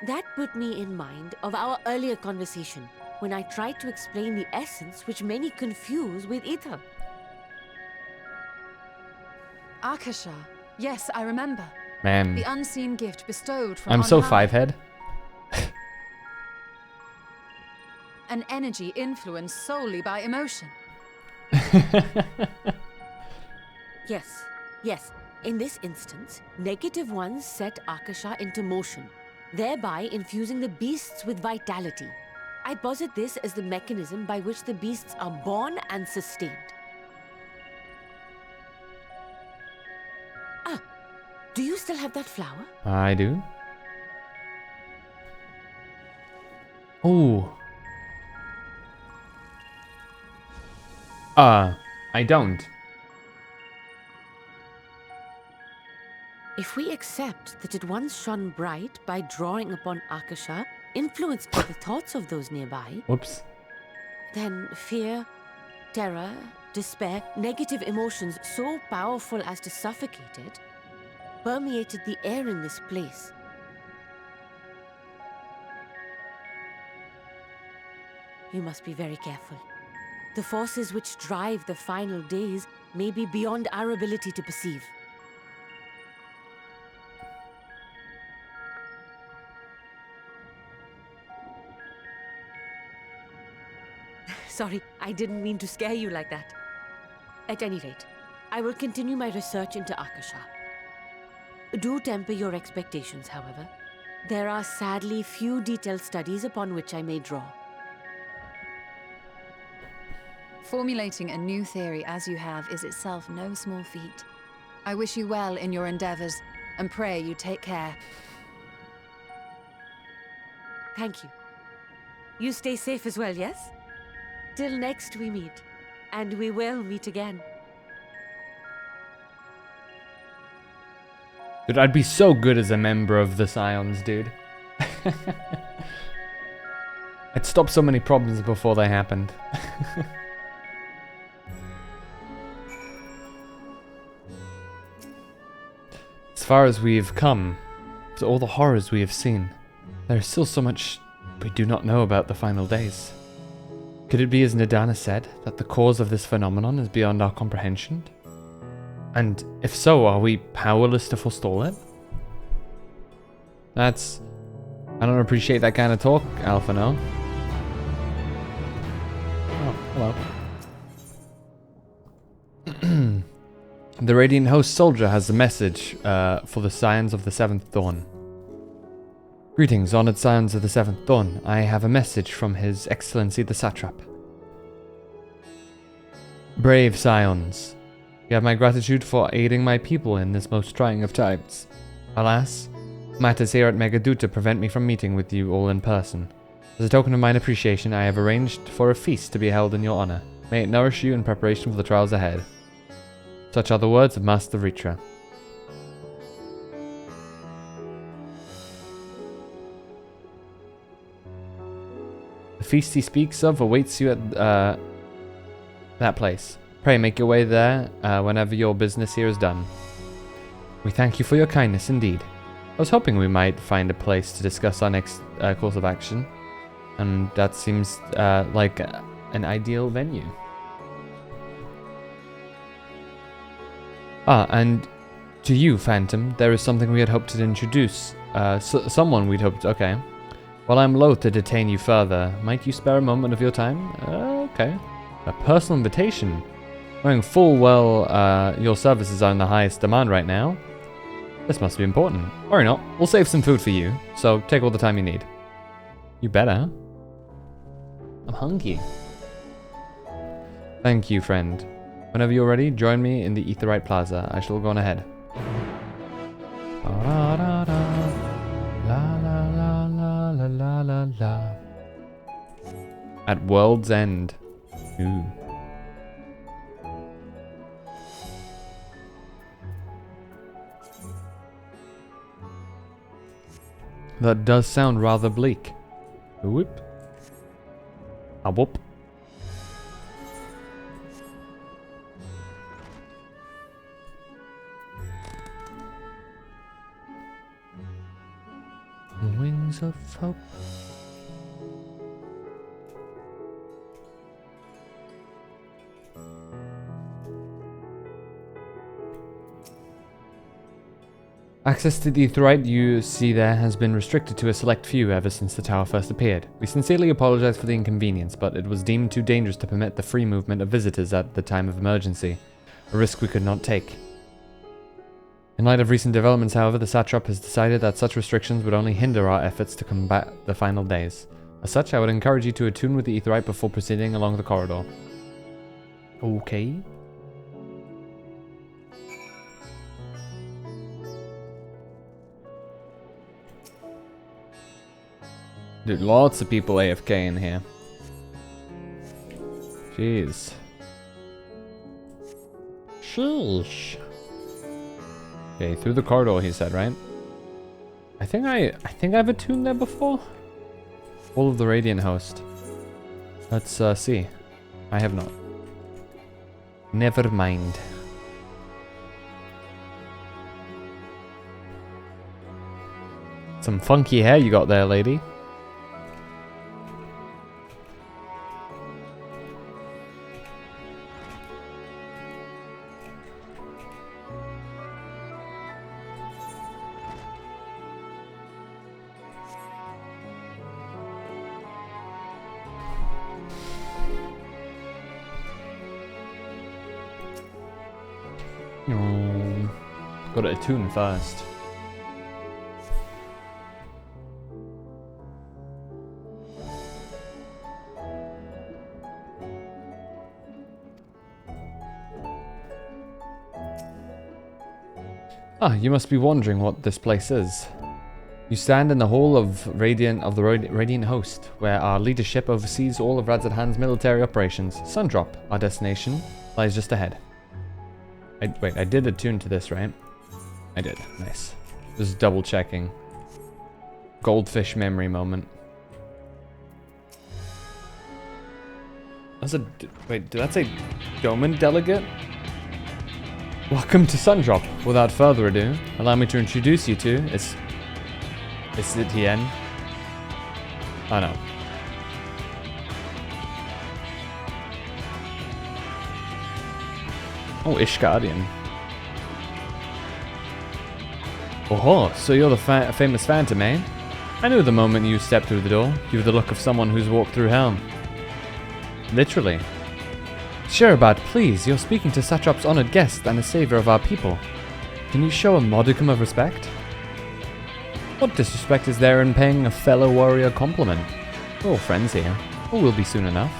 That put me in mind of our earlier conversation, when I tried to explain the essence which many confuse with ether. Akasha. Yes, I remember. Ma'am. The unseen gift bestowed from I'm on so high. five-head. An energy influenced solely by emotion. Yes, yes. In this instance, negative ones set Akasha into motion, thereby infusing the beasts with vitality. I posit this as the mechanism by which the beasts are born and sustained. Ah, do you still have that flower? I do. Ooh. I don't. If we accept that it once shone bright by drawing upon Akasha, influenced by the thoughts of those nearby, Whoops. then fear, terror, despair, negative emotions so powerful as to suffocate it, permeated the air in this place. You must be very careful. The forces which drive the final days may be beyond our ability to perceive. Sorry, I didn't mean to scare you like that. At any rate, I will continue my research into Akasha. Do temper your expectations, however. There are sadly few detailed studies upon which I may draw. Formulating a new theory as you have is itself no small feat. I wish you well in your endeavors, and pray you take care. Thank you. You stay safe as well, yes? Till next we meet, and we will meet again. Dude, I'd be so good as a member of the Scions, dude. I'd stop so many problems before they happened. As far as we have come, to all the horrors we have seen, there is still so much we do not know about the final days. Could it be, as Nidana said, that the cause of this phenomenon is beyond our comprehension? And if so, are we powerless to forestall it? I don't appreciate that kind of talk, Alpha, no? Oh, hello. The Radiant Host Soldier has a message for the Scions of the Seventh Dawn. Greetings, honored Scions of the Seventh Dawn. I have a message from His Excellency the Satrap. Brave Scions, you have my gratitude for aiding my people in this most trying of times. Alas, matters here at Megaduta prevent me from meeting with you all in person. As a token of mine appreciation, I have arranged for a feast to be held in your honor. May it nourish you in preparation for the trials ahead. Such are the words of Master Vitra. The feast he speaks of awaits you at that place. Pray make your way there whenever your business here is done. We thank you for your kindness indeed. I was hoping we might find a place to discuss our next course of action, and that seems like an ideal venue. Ah, and to you, Phantom, there is something we had hoped to introduce. Someone we'd hoped... Okay. While I'm loath to detain you further, might you spare a moment of your time? Okay. A personal invitation. Knowing full well your services are in the highest demand right now. This must be important. Worry not, we'll save some food for you, so take all the time you need. You better. I'm hungry. Thank you, friend. Whenever you're ready, join me in the Aetheryte Plaza. I shall go on ahead. La la la la la la la la. At World's End. Ooh. That does sound rather bleak. A whoop. A whoop. Wings of hope. Access to the Aetheryte you see there has been restricted to a select few ever since the tower first appeared. We sincerely apologize for the inconvenience, but it was deemed too dangerous to permit the free movement of visitors at the time of emergency, a risk we could not take. In light of recent developments, however, the Satrap has decided that such restrictions would only hinder our efforts to combat the final days. As such, I would encourage you to attune with the Aetheryte before proceeding along the corridor. Okay. Dude, lots of people AFK in here. Jeez. Sheesh. Okay, through the corridor, he said, right? I think I've attuned there before. All of the Radiant Host. Let's see. I have not. Never mind. Some funky hair you got there, lady. Got to attune first. Ah, you must be wondering what this place is. You stand in the hall of the Radiant Host, where our leadership oversees all of Radz-at-Han's military operations. Sundrop, our destination, lies just ahead. Wait, I did attune to this, right? I did. Nice. Just double checking. Goldfish memory moment. That's a... Wait, did that say Doman delegate? Welcome to Sundrop. Without further ado, allow me to introduce you to... It's Etienne. Oh no. Oh, Ishgardian. Oh, so you're the famous Phantom, eh? I knew the moment you stepped through the door. You have the look of someone who's walked through hell. Literally. Sherabat, please, you're speaking to Satrap's honored guest and a savior of our people. Can you show a modicum of respect? What disrespect is there in paying a fellow warrior a compliment? We're all friends here, or will be soon enough.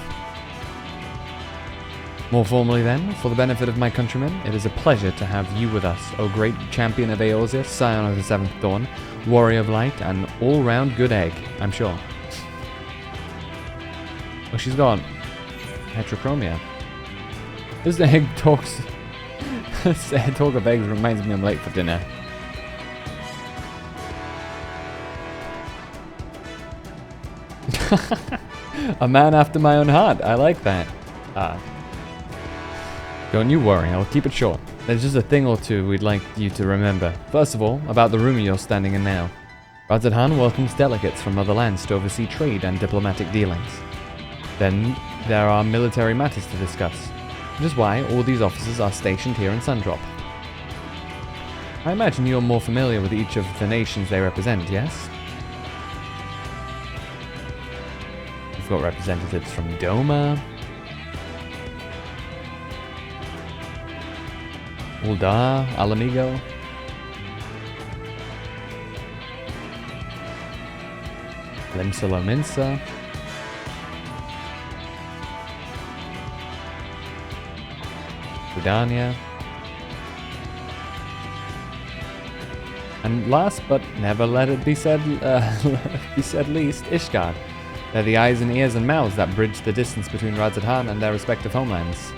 More formally then, for the benefit of my countrymen, it is a pleasure to have you with us, O great champion of Eorzea, scion of the Seventh Dawn, warrior of light, and all-round good egg, I'm sure. Oh, she's got heterochromia. This egg talks... This talk of eggs reminds me I'm late for dinner. A man after my own heart. I like that. Don't you worry, I'll keep it short. There's just a thing or two we'd like you to remember. First of all, about the room you're standing in now. Radzadhan welcomes delegates from other lands to oversee trade and diplomatic dealings. Then, there are military matters to discuss, which is why all these officers are stationed here in Sundrop. I imagine you're more familiar with each of the nations they represent, yes? We've got representatives from Doma, Uldar, Alamigo, Limsa Lominsa, Udania, and last but never let it be said least, Ishgard. They're the eyes and ears and mouths that bridge the distance between Radzadhan and their respective homelands.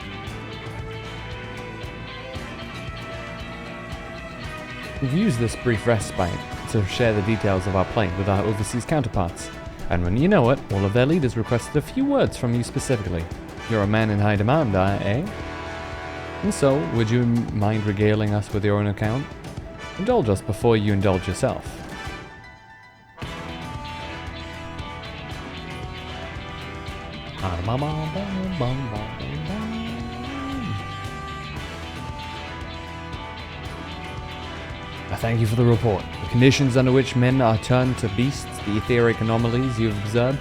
We've used this brief respite to share the details of our plight with our overseas counterparts, and when you know it, all of their leaders requested a few words from you specifically. You're a man in high demand, eh? And so, would you mind regaling us with your own account? Indulge us before you indulge yourself. I thank you for the report. The conditions under which men are turned to beasts, the etheric anomalies you've observed,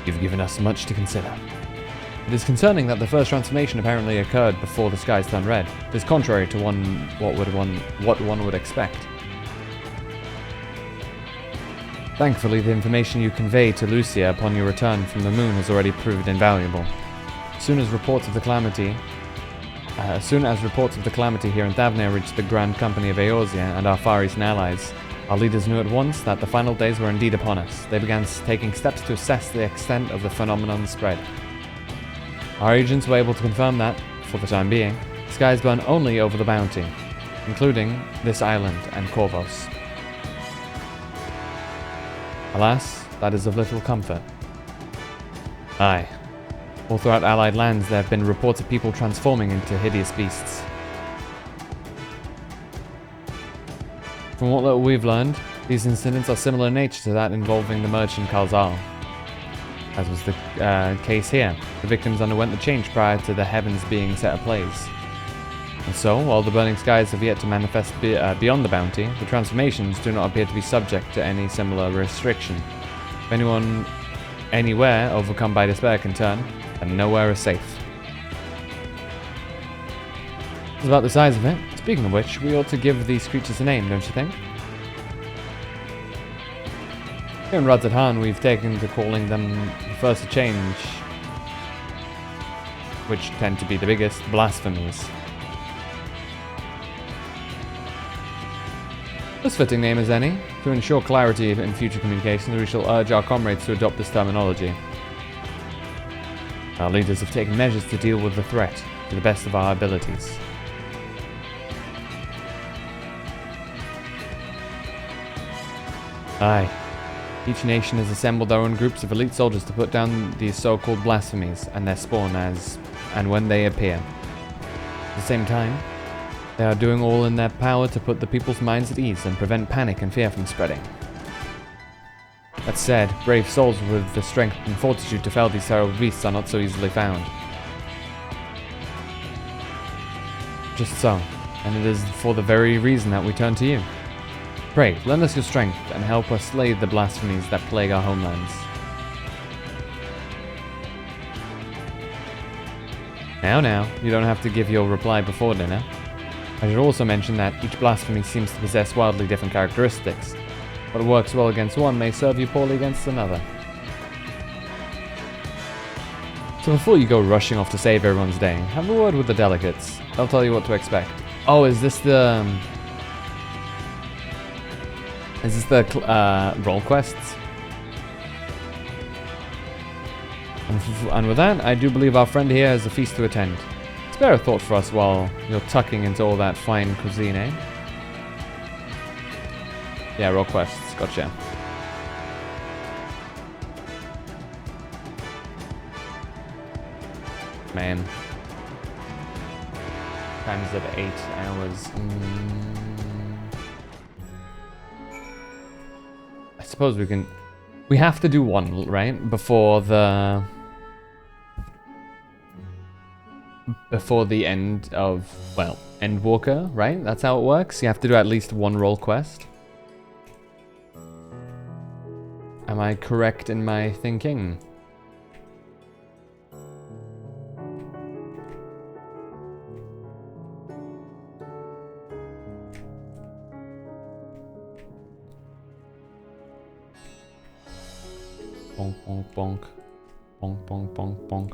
you've given us much to consider. It is concerning that the first transformation apparently occurred before the skies turned red. It is contrary to what one would expect. Thankfully, the information you convey to Lucia upon your return from the moon has already proved invaluable. As soon as reports of the calamity here in Thavnir reached the Grand Company of Eorzea and our Far Eastern allies, our leaders knew at once that the final days were indeed upon us. They began taking steps to assess the extent of the phenomenon's spread. Our agents were able to confirm that, for the time being, skies burn only over the bounty, including this island and Corvos. Alas, that is of little comfort. Aye. All throughout Allied lands there have been reports of people transforming into hideous beasts. From what little we've learned, these incidents are similar in nature to that involving the merchant Kalzal. As was the case here, the victims underwent the change prior to the heavens being set ablaze. And so, while the burning skies have yet to manifest beyond the bounty, the transformations do not appear to be subject to any similar restriction. If anyone, anywhere, overcome by despair can turn, and nowhere is safe. That's about the size of it. Speaking of which, we ought to give these creatures a name, don't you think? Here in Radzadhan, we've taken to calling them first to change, which tend to be the biggest, blasphemies. As fitting name as any. To ensure clarity in future communications, we shall urge our comrades to adopt this terminology. Our leaders have taken measures to deal with the threat to the best of our abilities. Aye. Each nation has assembled their own groups of elite soldiers to put down these so-called blasphemies and their spawn as and when they appear. At the same time, they are doing all in their power to put the people's minds at ease and prevent panic and fear from spreading. That said, brave souls with the strength and fortitude to fell these terrible beasts are not so easily found. Just so, and it is for the very reason that we turn to you. Pray, lend us your strength and help us slay the blasphemies that plague our homelands. Now, you don't have to give your reply before dinner. I should also mention that each blasphemy seems to possess wildly different characteristics. What works well against one may serve you poorly against another. So before you go rushing off to save everyone's day, have a word with the delegates. They'll tell you what to expect. Oh, is this the role quests? And with that, I do believe our friend here has a feast to attend. Spare a thought for us while you're tucking into all that fine cuisine, eh? Yeah, role quests. Gotcha. man. Times of 8 hours. I suppose we can... We have to do one, right? Before the end of, well, Endwalker, right? That's how it works. You have to do at least one role quest. Am I correct in my thinking? Bonk, bonk, bonk. Bonk, bonk, bonk, bonk.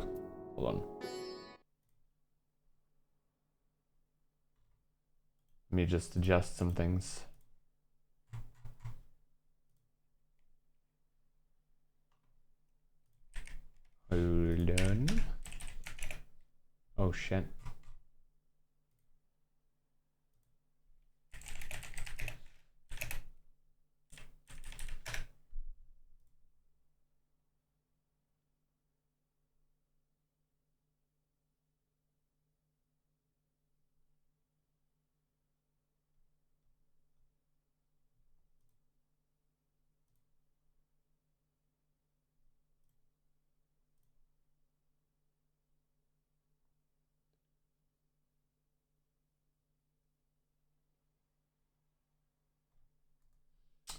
Hold on. Let me just adjust some things. Hold on. Oh shit.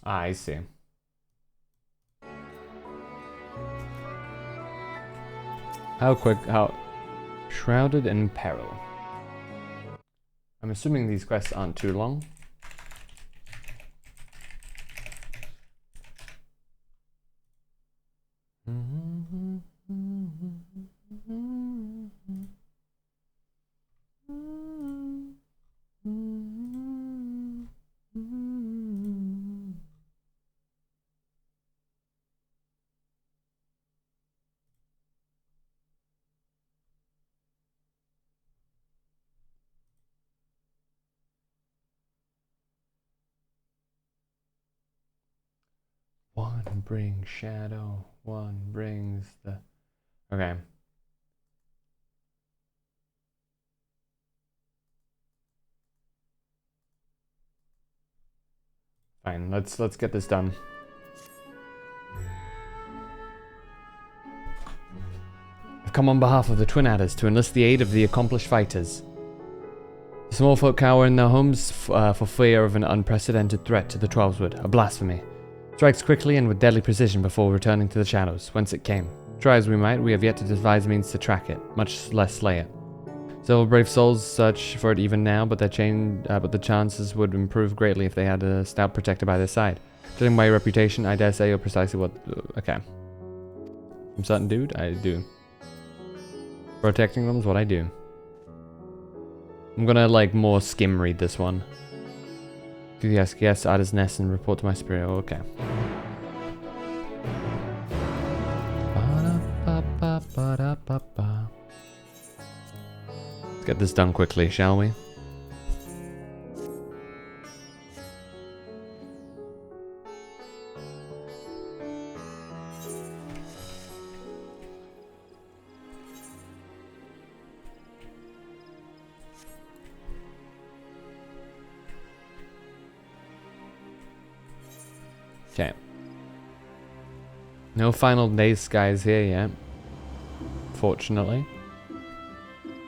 Ah, I see. How shrouded in peril. I'm assuming these quests aren't too long. One brings shadow, one brings the... Okay. Fine, let's get this done. I've come on behalf of the Twin Adders to enlist the aid of the accomplished fighters. The small folk cower in their homes for fear of an unprecedented threat to the Twelveswood, a blasphemy. Strikes quickly and with deadly precision before returning to the shadows, whence it came. Try as we might, we have yet to devise means to track it, much less slay it. Several brave souls search for it even now, but the chances would improve greatly if they had a stout protector by their side. Judging by your reputation, I dare say you're precisely what... okay. I'm certain, dude, I do. Protecting them is what I do. I'm gonna, like, more skim read this one. Yes, Ada's nest and report to my superior. Okay. Let's get this done quickly, shall we? Okay. No final day skies here yet. Fortunately.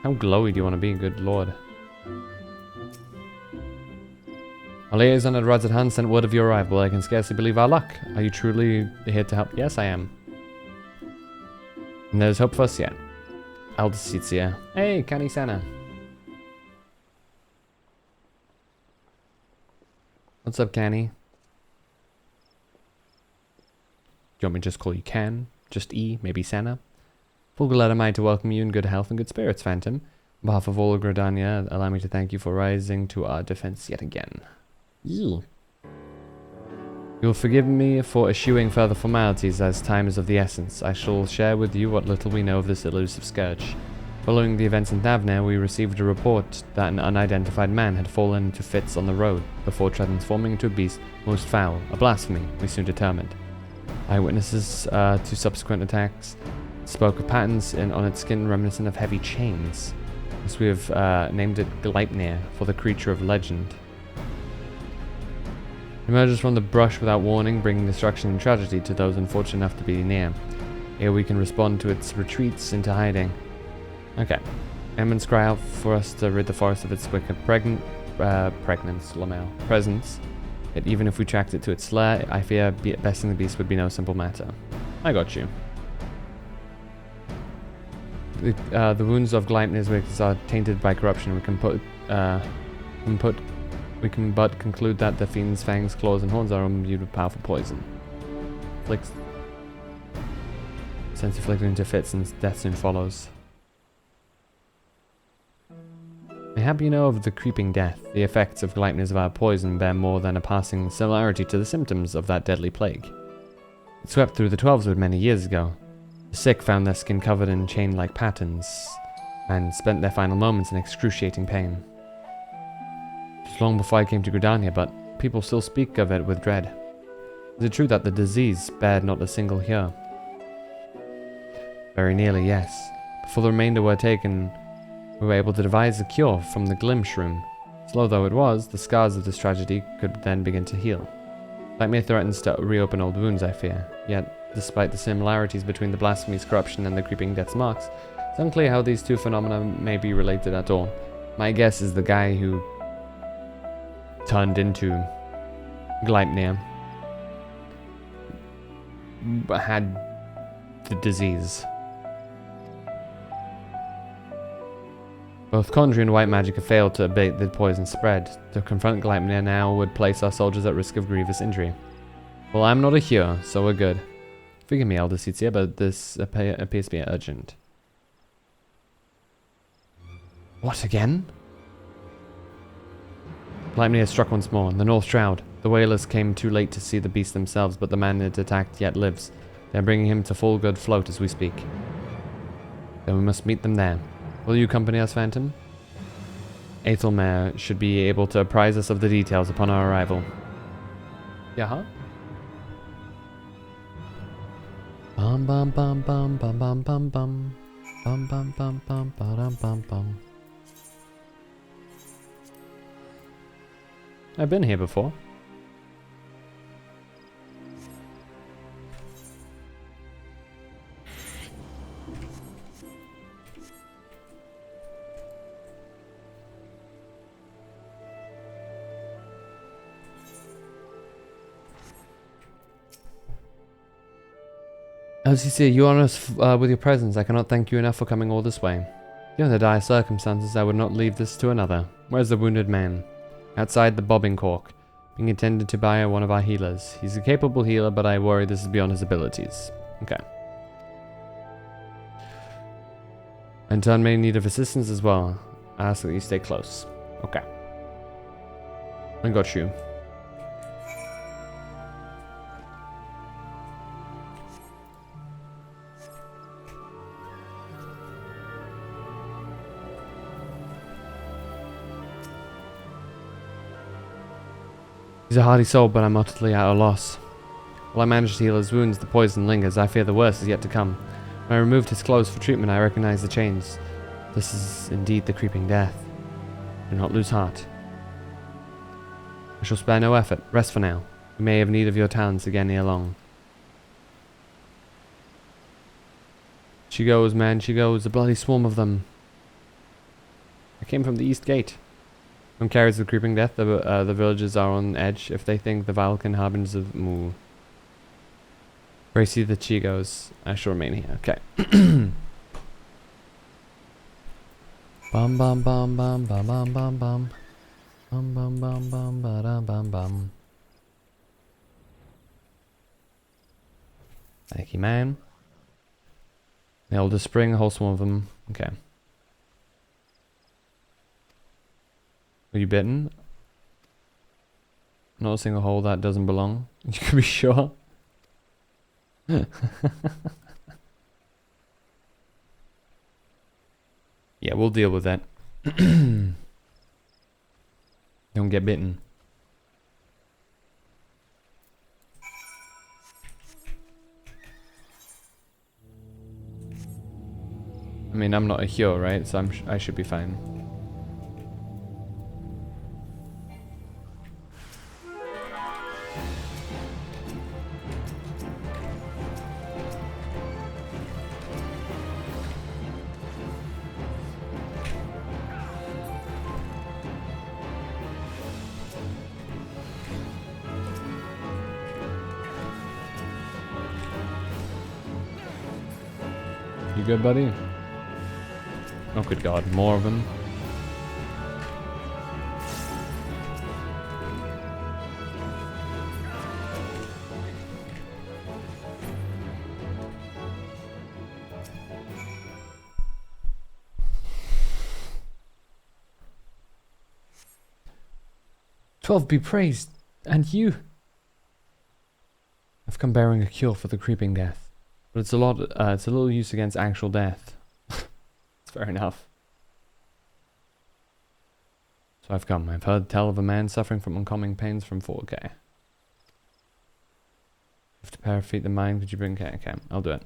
How glowy do you want to be, good lord? Our liaison at Rod's at hand sent word of your arrival. I can scarcely believe our luck. Are you truly here to help? Yes, I am. And there's hope for us yet. Aldicitia. Hey, Kani Sana. What's up, Kani? Do you want me to just call you Can? Just E? Maybe Sana? Full glad am I to welcome you in good health and good spirits, Phantom. On behalf of all of Gridania, allow me to thank you for rising to our defense yet again. Ew. You'll forgive me for eschewing further formalities as time is of the essence. I shall share with you what little we know of this elusive scourge. Following the events in Thavnair, we received a report that an unidentified man had fallen into fits on the road before transforming into a beast most foul, a blasphemy, we soon determined. Eyewitnesses to subsequent attacks spoke of patterns on its skin reminiscent of heavy chains. Thus we have named it Gleipnir for the creature of legend. It emerges from the brush without warning, bringing destruction and tragedy to those unfortunate enough to be near. Here we can respond to its retreats into hiding. Okay. Emons cry out for us to rid the forest of its wicked presence. Yet even if we tracked it to its lair, I fear besting the beast would be no simple matter. I got you. The wounds of Gleipnir's weakness are tainted by corruption. We can but conclude that the fiend's fangs, claws, and horns are imbued with powerful poison. Sense afflicted into fits, and death soon follows. Mayhap you know of the creeping death. The effects of Gleipnir's vile poison bear more than a passing similarity to the symptoms of that deadly plague. It swept through the 12s many years ago. The sick found their skin covered in chain-like patterns, and spent their final moments in excruciating pain. It was long before I came to Gridania, but people still speak of it with dread. Is it true that the disease spared not a single here? Very nearly, yes. Before the remainder were taken, we were able to devise a cure from the Glim Shroom. Slow though it was, the scars of this tragedy could then begin to heal. Nightmare threatens to reopen old wounds, I fear. Yet, despite the similarities between the blasphemy's corruption and the creeping death's marks, it's unclear how these two phenomena may be related at all. My guess is the guy who turned into Gleipnir had the disease. Both Conjuring and White Magic have failed to abate the poison spread. To confront Gleipnir now would place our soldiers at risk of grievous injury. Well, I'm not a hero, so we're good. Forgive me, Elder Sitzia, but this appears to be urgent. What again? Gleipnir struck once more, in the North Shroud. The Whalers came too late to see the beast themselves, but the man it attacked yet lives. They are bringing him to full good float as we speak. Then we must meet them there. Will you accompany us, Phantom? Aethelmare should be able to apprise us of the details upon our arrival. Yeah? Bum bum bum bum bum bum bum bum bum bum bum bum bum bum bum. I've been here before. LCC, you honor us with your presence. I cannot thank you enough for coming all this way. Given the dire circumstances, I would not leave this to another. Where's the wounded man? Outside the bobbing cork, being attended to by one of our healers. He's a capable healer, but I worry this is beyond his abilities. Okay. Anton may need of assistance as well. I ask that you stay close. Okay. I got you. He's a hardy soul, but I'm utterly at a loss. While I managed to heal his wounds, the poison lingers. I fear the worst is yet to come. When I removed his clothes for treatment, I recognized the chains. This is indeed the creeping death. Do not lose heart. I shall spare no effort. Rest for now. We may have need of your talents again ere long. She goes, man, she goes. A bloody swarm of them. I came from the east gate. One carries the creeping death. The villagers are on edge if they think the Valkan harbingers of Moo. Bracy the Chigos. I shall remain here. Okay. Bum bum bum bum bum bum bum bum. Bum bum bum bum bum bum bum. Thank you, man. The Elder Spring, a whole swarm of them. Okay. Are you bitten? Not a single hole that doesn't belong. You can be sure. Yeah, we'll deal with that. Don't get bitten. I mean, I'm not a hero, right? So I should be fine. You good, buddy? Oh, good God, more of them. "12 be praised, and you." "I've come bearing a cure for the creeping death, but it's a little use against actual death." It's fair enough. "So I've come. I've heard tell of a man suffering from uncommon pains from 4K. If to parafeed the mind, could you bring K? Okay, I'll do it."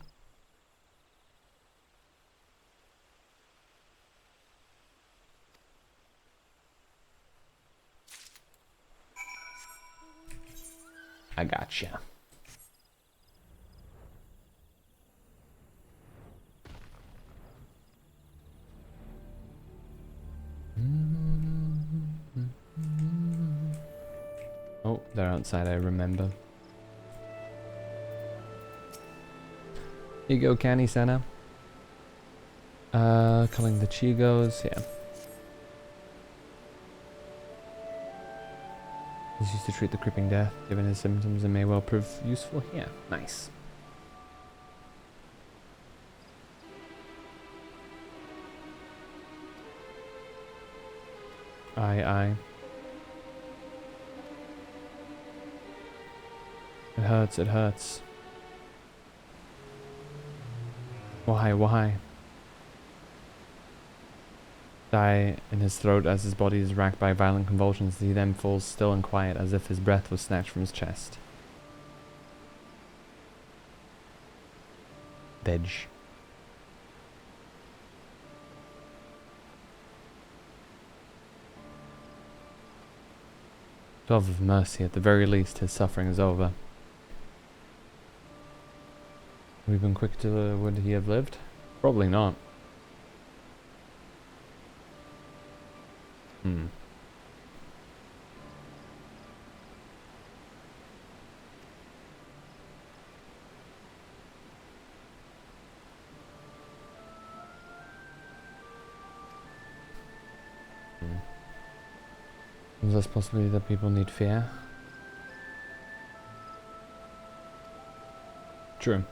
I gotcha. Oh, they're outside, I remember. Here you go, Canny Santa. Culling the Chigos, yeah. He's used to treat the creeping death. Given his symptoms, it may well prove useful here. Nice. Aye. It hurts, it hurts. Why? Die in his throat as his body is racked by violent convulsions. He then falls still and quiet as if his breath was snatched from his chest. Veg. Dove of mercy, at the very least, his suffering is over. We've been quick to would he have lived? Probably not. Is this possibly that people need fear? True.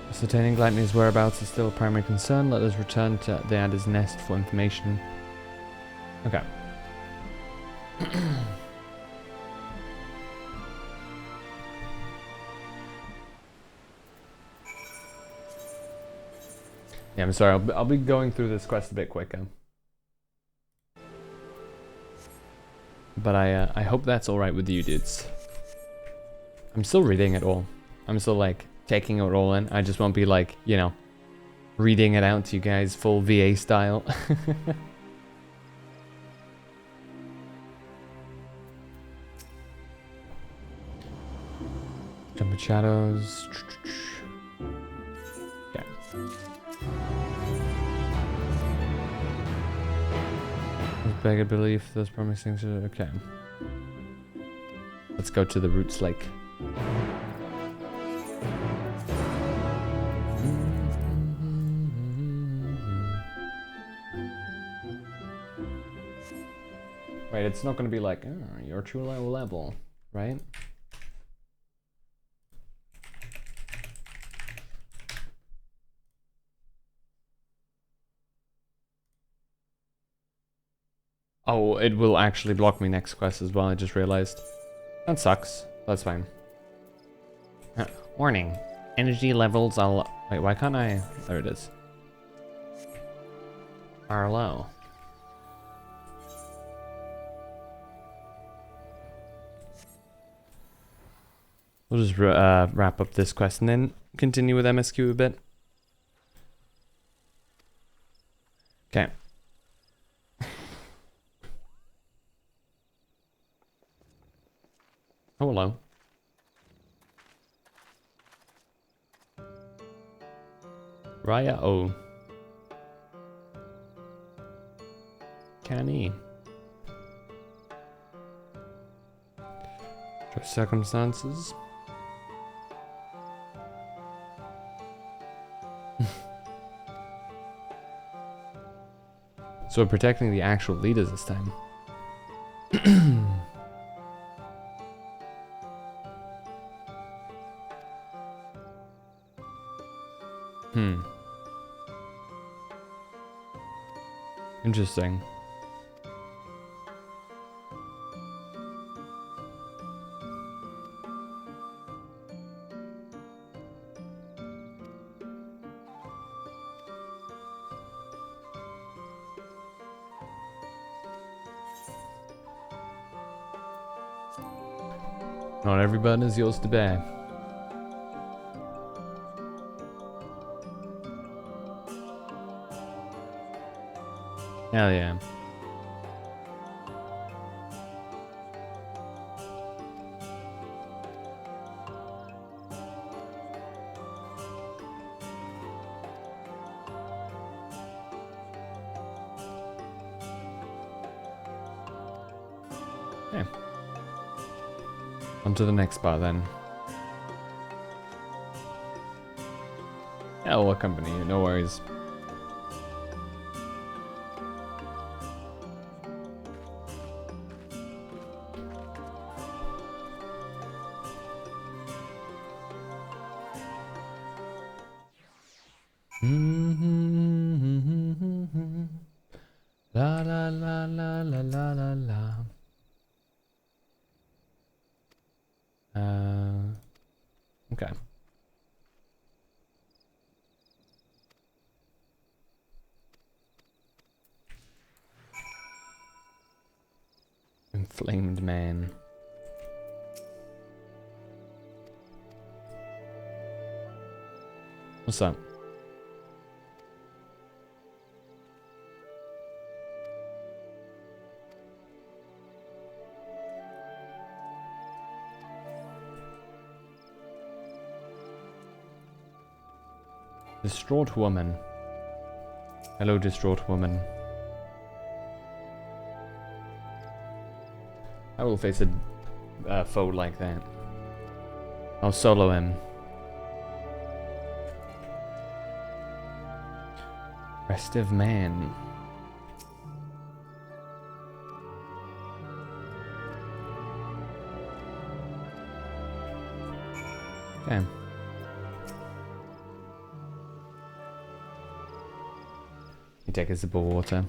Ascertaining Gluttony's whereabouts is still a primary concern. Let us return to the Adder's nest for information. Okay. Yeah, I'm sorry. I'll be going through this quest a bit quicker. But I hope that's alright with you dudes. I'm still reading it all. I'm still like taking it all in. I just won't be like, you know, reading it out to you guys full VA style. Jumping shadows. Okay. Beg a belief, those promising to okay. Let's go to the Roots Lake. Wait, it's not gonna be like, oh, you're true level, right? Oh, it will actually block me next quest as well, I just realized. That sucks. That's fine. Warning. Energy levels are... Wait, why can't I... There it is. Are low. We'll just wrap up this quest and then continue with MSQ a bit. Okay. Oh, hello. Raya O. Canny. Circumstances. So we're protecting the actual leaders this time. Interesting. Not every button is yours to bear. Hell yeah. Okay. On to the next part then. Yeah, we'll accompany you, no worries. La la la la la la la la. Okay. Inflamed man. What's up? Distraught woman. Hello, distraught woman. I will face a foe like that. I'll solo him. Restive man. Okay. You take a sip of water.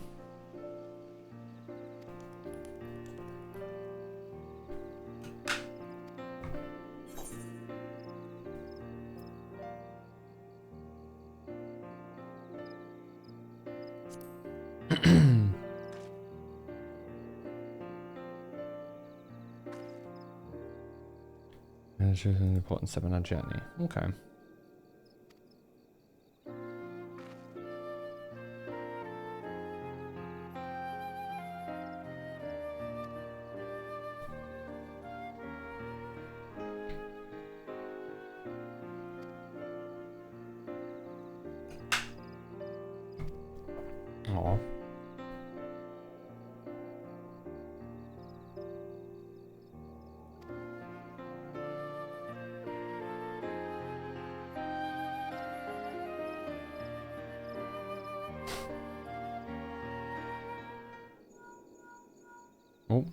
It's an important step in our journey. Okay. Aw. Oh.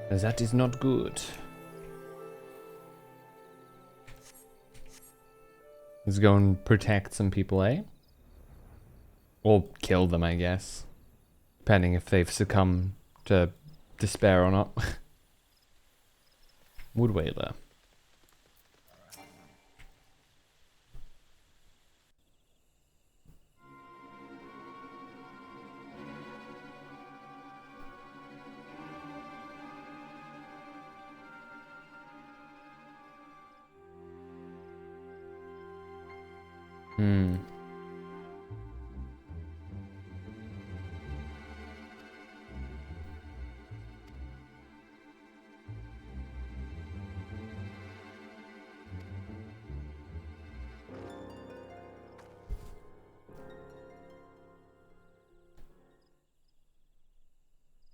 That is not good. Let's go and protect some people, eh? Or kill them, I guess. Depending if they've succumbed to despair or not. Wood Whaler. Hmm.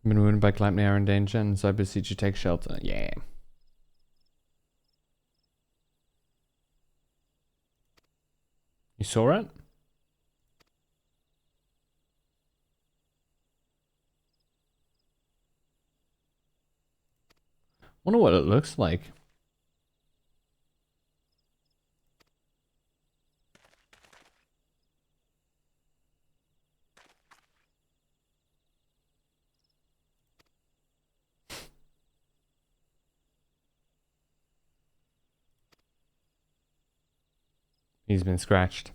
Been wounded by Clapney are in danger, and so I beseech you take shelter. Yeah. You saw it? Wonder what it looks like. He's been scratched.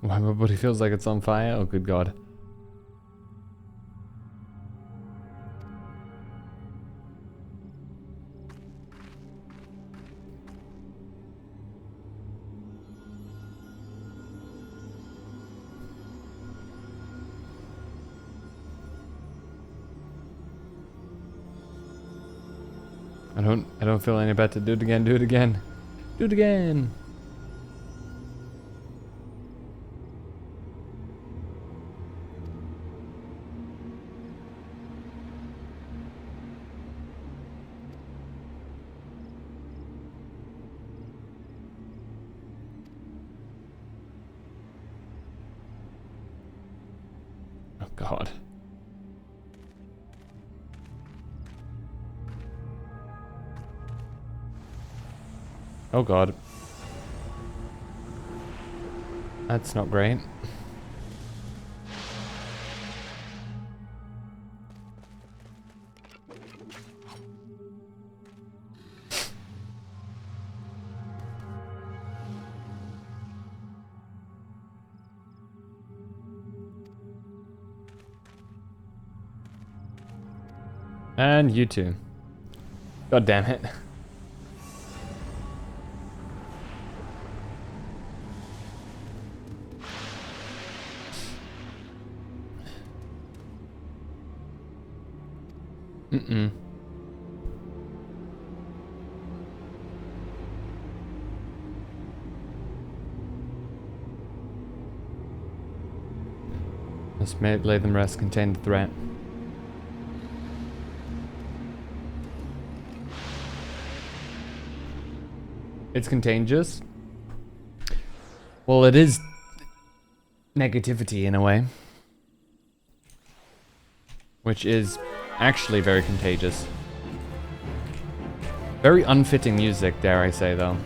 Why my body feels like it's on fire? Oh, good God. I don't feel any better. Do it again, do it again. Do it again. Oh God. Oh God. That's not great. And you too. God damn it. Mm-mm. Must lay them rest, contain the threat. It's contagious. Well, it is negativity in a way. Which is actually very contagious. Very unfitting music, dare I say, though.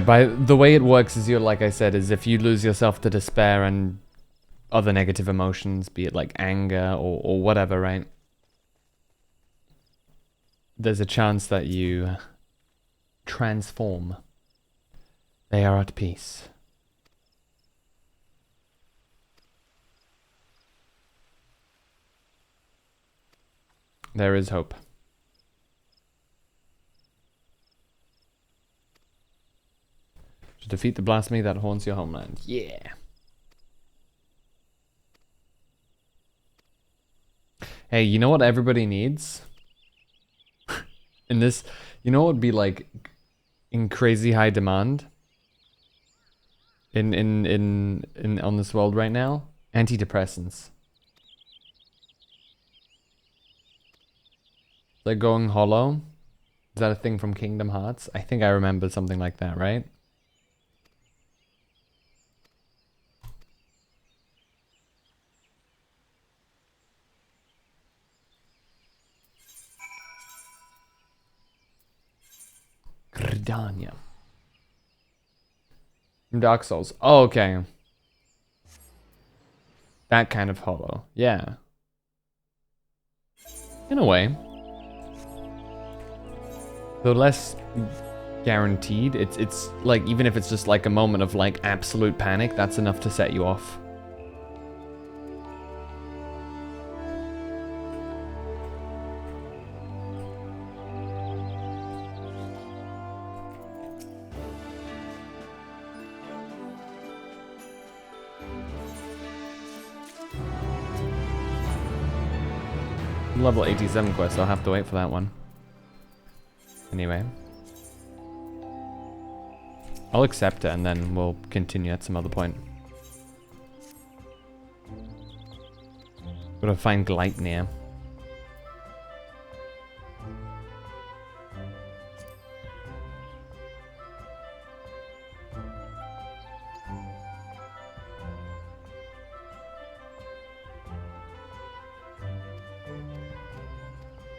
By the way it works is like I said, is if you lose yourself to despair and other negative emotions, be it like anger or whatever, right? There's a chance that you transform. They are at peace. There is hope. To defeat the blasphemy that haunts your homeland. Yeah. Hey, you know what everybody needs? In this, you know what would be like in crazy high demand? In on this world right now? Antidepressants. Like going hollow? Is that a thing from Kingdom Hearts? I think I remember something like that, right? Gridania. From Dark Souls. Oh, okay. That kind of hollow. Yeah. In a way. Though less guaranteed. It's like, even if it's just like a moment of like absolute panic, that's enough to set you off. Level 87 quest, I'll have to wait for that one. Anyway. I'll accept it and then we'll continue at some other point. Gotta find Gleipnir.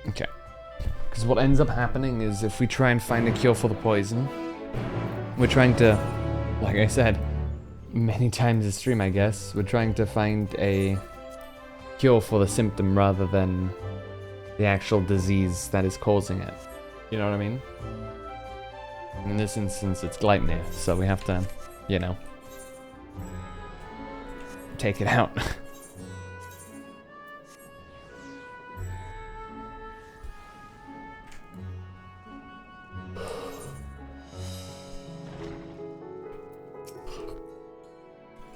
Okay. Because what ends up happening is if we try and find a cure for the poison, we're trying to, like I said, many times this stream I guess, we're trying to find a cure for the symptom rather than the actual disease that is causing it. You know what I mean? In this instance it's Gleipnir, so we have to, you know, take it out.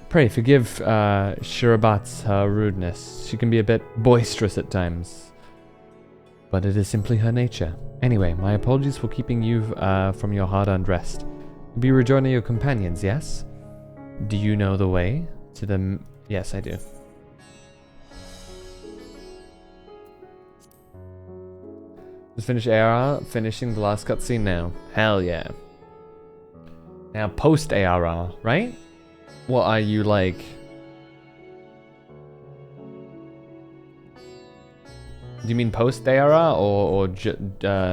Pray forgive Shirabat's her rudeness. She can be a bit boisterous at times, but it is simply her nature. Anyway, my apologies for keeping you from your hard-earned rest. You'll be rejoining your companions, yes? Do you know the way to them? Yes, I do. Just finish ARR, finishing the last cutscene now. Hell yeah. Now post ARR, right? What are you like? Do you mean post ARR or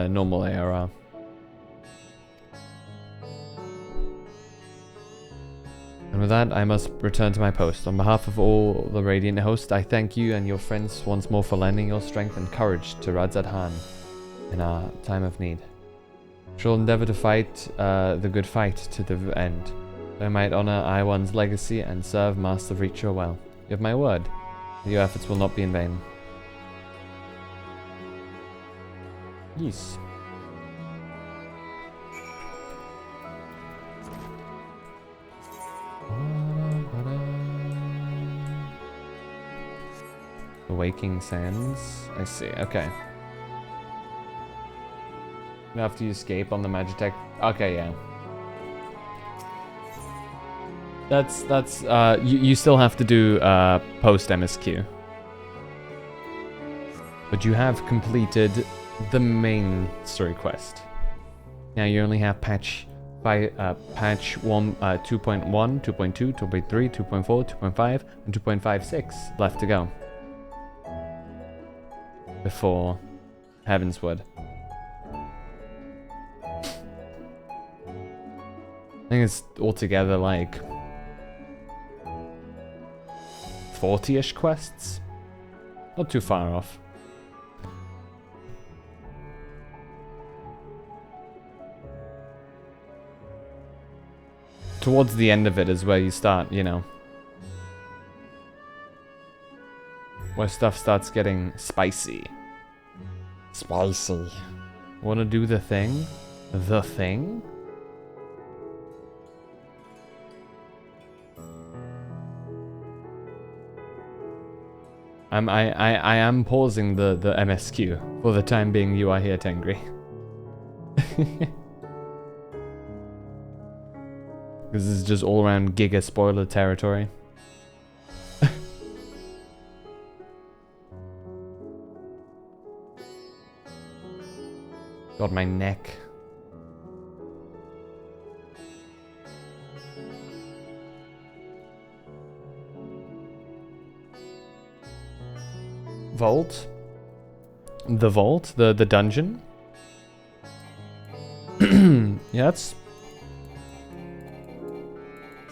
normal ARR? And with that, I must return to my post. On behalf of all the Radiant host, I thank you and your friends once more for lending your strength and courage to Radzad Han in our time of need. Shall endeavor to fight the good fight to the end. I might honor I1's legacy and serve Master Reacher well. You have my word. Your efforts will not be in vain. Yes. The Waking Sands. I see. Okay. After you escape on the Magitech. Okay, yeah. That's you still have to do post MSQ. But you have completed the main story quest. Now you only have patch 1, 2.1, 2.2, 2.3, 2.4, 2.5, and 2.56 left to go. Before Heavensward. I think it's altogether like 40-ish quests. Not too far off. Towards the end of it is where you start, you know. Where stuff starts getting spicy. Spicy. Wanna do the thing? The thing? I am pausing the MSQ for the time being. You are here, Tengri. This is just all around giga spoiler territory. God, my neck. Vault? The vault? The dungeon? Yeah, it's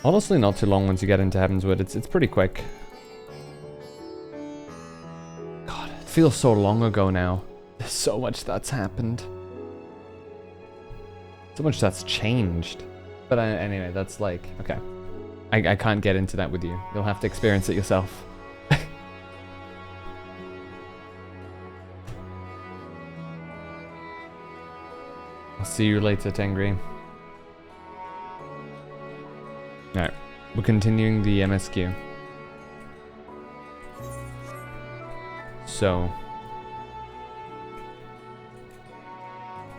honestly not too long once you get into Heavenswood. It's pretty quick. God, it feels so long ago now. There's so much that's happened. So much that's changed. But anyway, that's like, okay. I can't get into that with you. You'll have to experience it yourself. I'll see you later, Tengri. Alright, we're continuing the MSQ. So,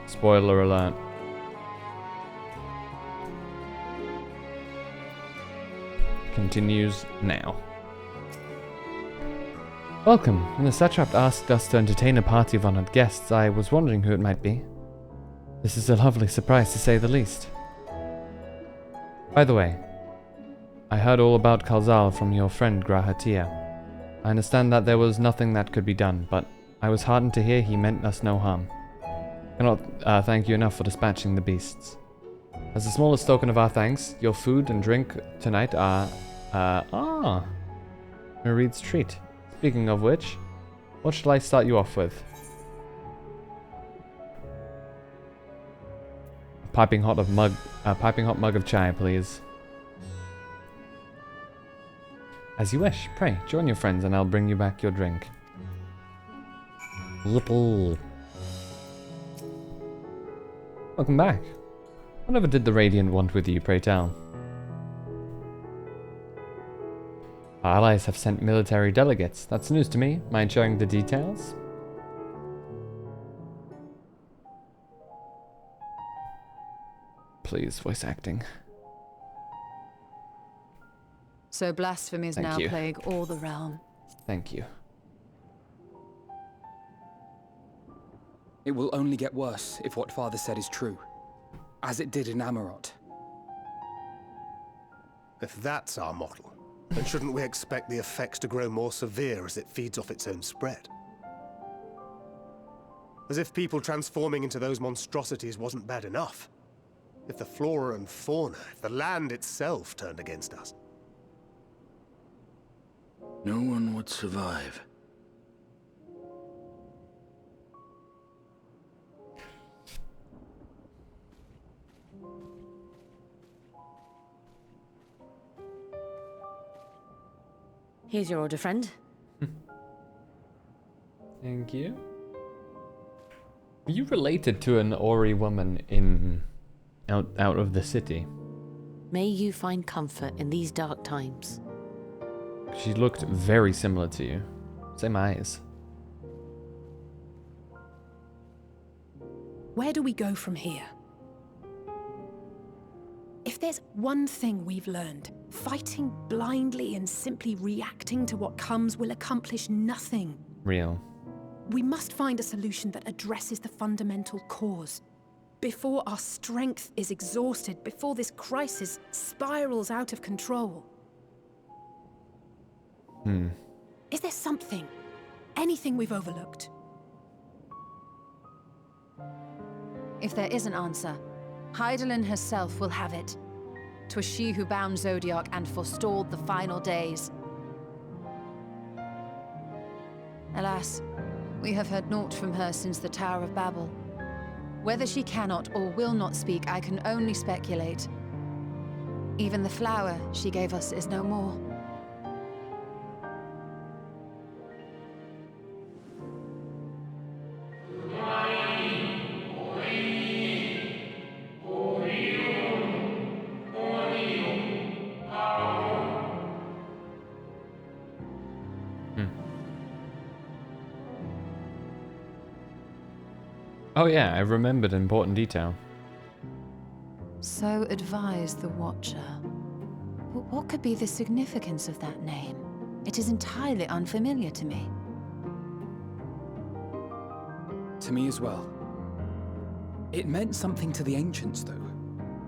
spoiler alert. Continues now. Welcome. When the satrap asked us to entertain a party of honored guests, I was wondering who it might be. This is a lovely surprise, to say the least. By the way, I heard all about Kalzal from your friend Grahatia. I understand that there was nothing that could be done, but I was heartened to hear he meant us no harm. Cannot thank you enough for dispatching the beasts. As the smallest token of our thanks, your food and drink tonight are, Mareed's treat. Speaking of which, what shall I start you off with? Piping hot mug of chai, please. As you wish. Pray, join your friends and I'll bring you back your drink. Welcome back. Whatever did the Radiant want with you, pray tell? Our allies have sent military delegates. That's news to me. Mind showing the details? Please, voice acting. So blasphemy is Thank now you. plague all the realm. Thank you. It will only get worse if what Father said is true. As it did in Amarot. If that's our model, then shouldn't we expect the effects to grow more severe as it feeds off its own spread? As if people transforming into those monstrosities wasn't bad enough. If the flora and fauna, if the land itself turned against us. No one would survive. Here's your order, friend. Thank you. Are you related to an Ori woman in out of the city? May you find comfort in these dark times. She looked very similar to you. Same eyes. Where do we go from here? If there's one thing we've learned, fighting blindly and simply reacting to what comes will accomplish nothing. Real. We must find a solution that addresses the fundamental cause. Before our strength is exhausted, before this crisis spirals out of control. Is there something, anything we've overlooked? If there is an answer, Hydaelyn herself will have it. 'Twas she who bound Zodiac and forestalled the final days. Alas, we have heard naught from her since the Tower of Babel. Whether she cannot or will not speak, I can only speculate. Even the flower she gave us is no more. Oh yeah, I remembered an important detail. So advised the Watcher. But what could be the significance of that name? It is entirely unfamiliar to me. To me as well. It meant something to the ancients, though.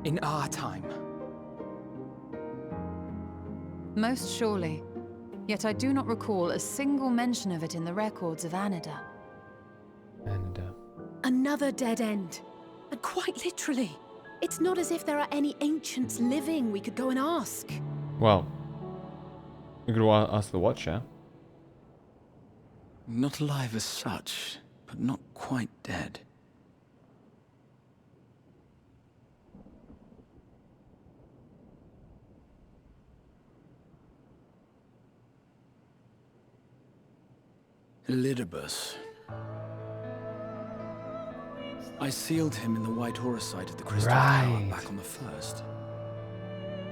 In our time. Most surely. Yet I do not recall a single mention of it in the records of Anida. Anida. Another dead end. And quite literally. It's not as if there are any ancients living we could go and ask. Well, we could ask the Watcher. Not alive as such, but not quite dead. Elidibus. I sealed him in the White Horusite of the Crystal Tower back on the first.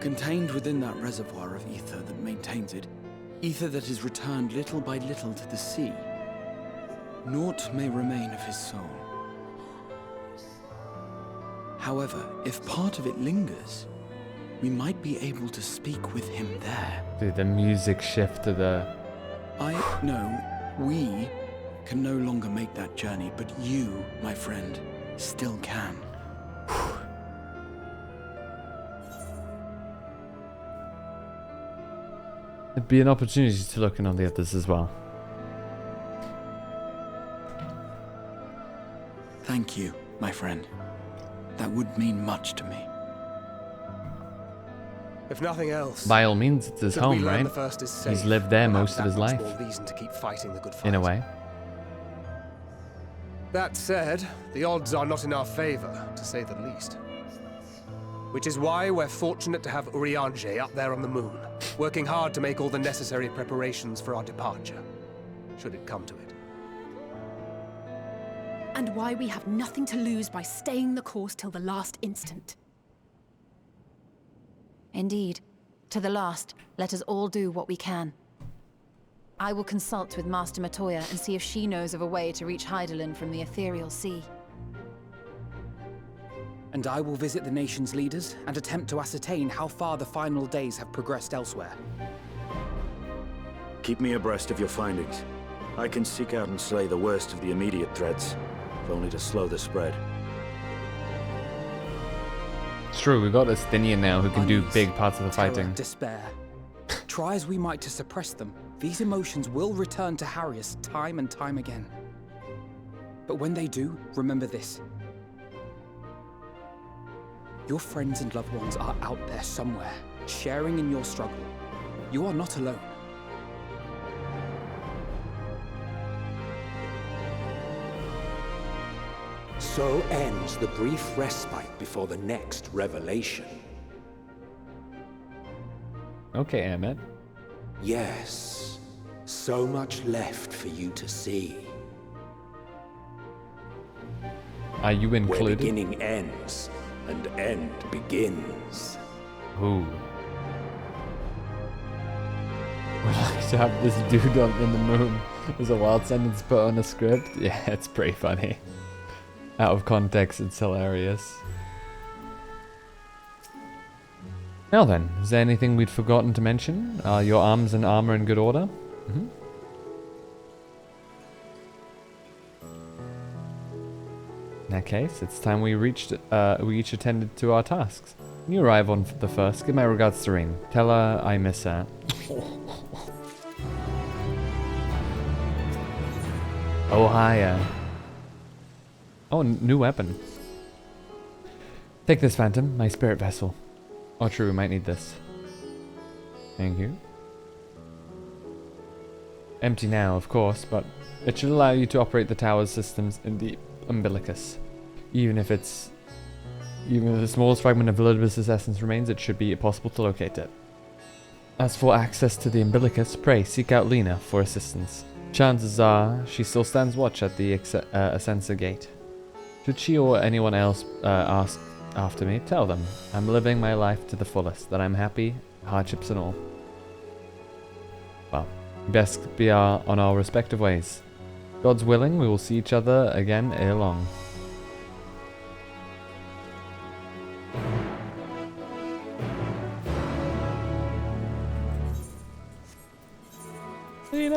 Contained within that reservoir of ether that maintains it, ether that is returned little by little to the sea. Naught may remain of his soul. However, if part of it lingers, we might be able to speak with him there. Dude, the music shift to the... We can no longer make that journey, but you, my friend, still can. It'd be an opportunity to look in on the others as well. Thank you, my friend. That would mean much to me. If nothing else, By all means, it's his should we home, learn right? the first is safe, He's lived there we'll have most of that his much life. more reason to keep fighting the good fight. In a way. That said, the odds are not in our favor, to say the least. Which is why we're fortunate to have Urianger up there on the moon, working hard to make all the necessary preparations for our departure, should it come to it. And why we have nothing to lose by staying the course till the last instant. Indeed. To the last, let us all do what we can. I will consult with Master Matoya and see if she knows of a way to reach Hydaelyn from the ethereal sea. And I will visit the nation's leaders and attempt to ascertain how far the final days have progressed elsewhere. Keep me abreast of your findings. I can seek out and slay the worst of the immediate threats, if only to slow the spread. It's true, we've got Estinian now who can do big parts of the Terror, fighting. despair. Try as we might to suppress them, these emotions will return to harry us time and time again. But when they do, remember this. Your friends and loved ones are out there somewhere, sharing in your struggle. You are not alone. So ends the brief respite before the next revelation. Okay, Emmett. Yes, so much left for you to see. Are you Where included? beginning ends and end begins. Ooh. Would like to have this dude in the moon as a wild sentence put on a script? Yeah, it's pretty funny. Out of context, it's hilarious. Now then, is there anything we'd forgotten to mention? Are your arms and armor in good order? In that case, it's time we each attended to our tasks. When you arrive on the first, give my regards to Serene. Tell her I miss her. Oh, hiya. Oh, new weapon. Take this, Phantom, my spirit vessel. Oh, true, we might need this. Thank you. Empty now, of course, but it should allow you to operate the tower's systems in the umbilicus. Even if the smallest fragment of Elidibus' essence remains, it should be possible to locate it. As for access to the umbilicus, pray seek out Lena for assistance. Chances are she still stands watch at the Ascensa gate. Should she or anyone else ask after me, tell them I'm living my life to the fullest, that I'm happy, hardships and all. Well, best be on our respective ways. God's willing, we will see each other again ere long.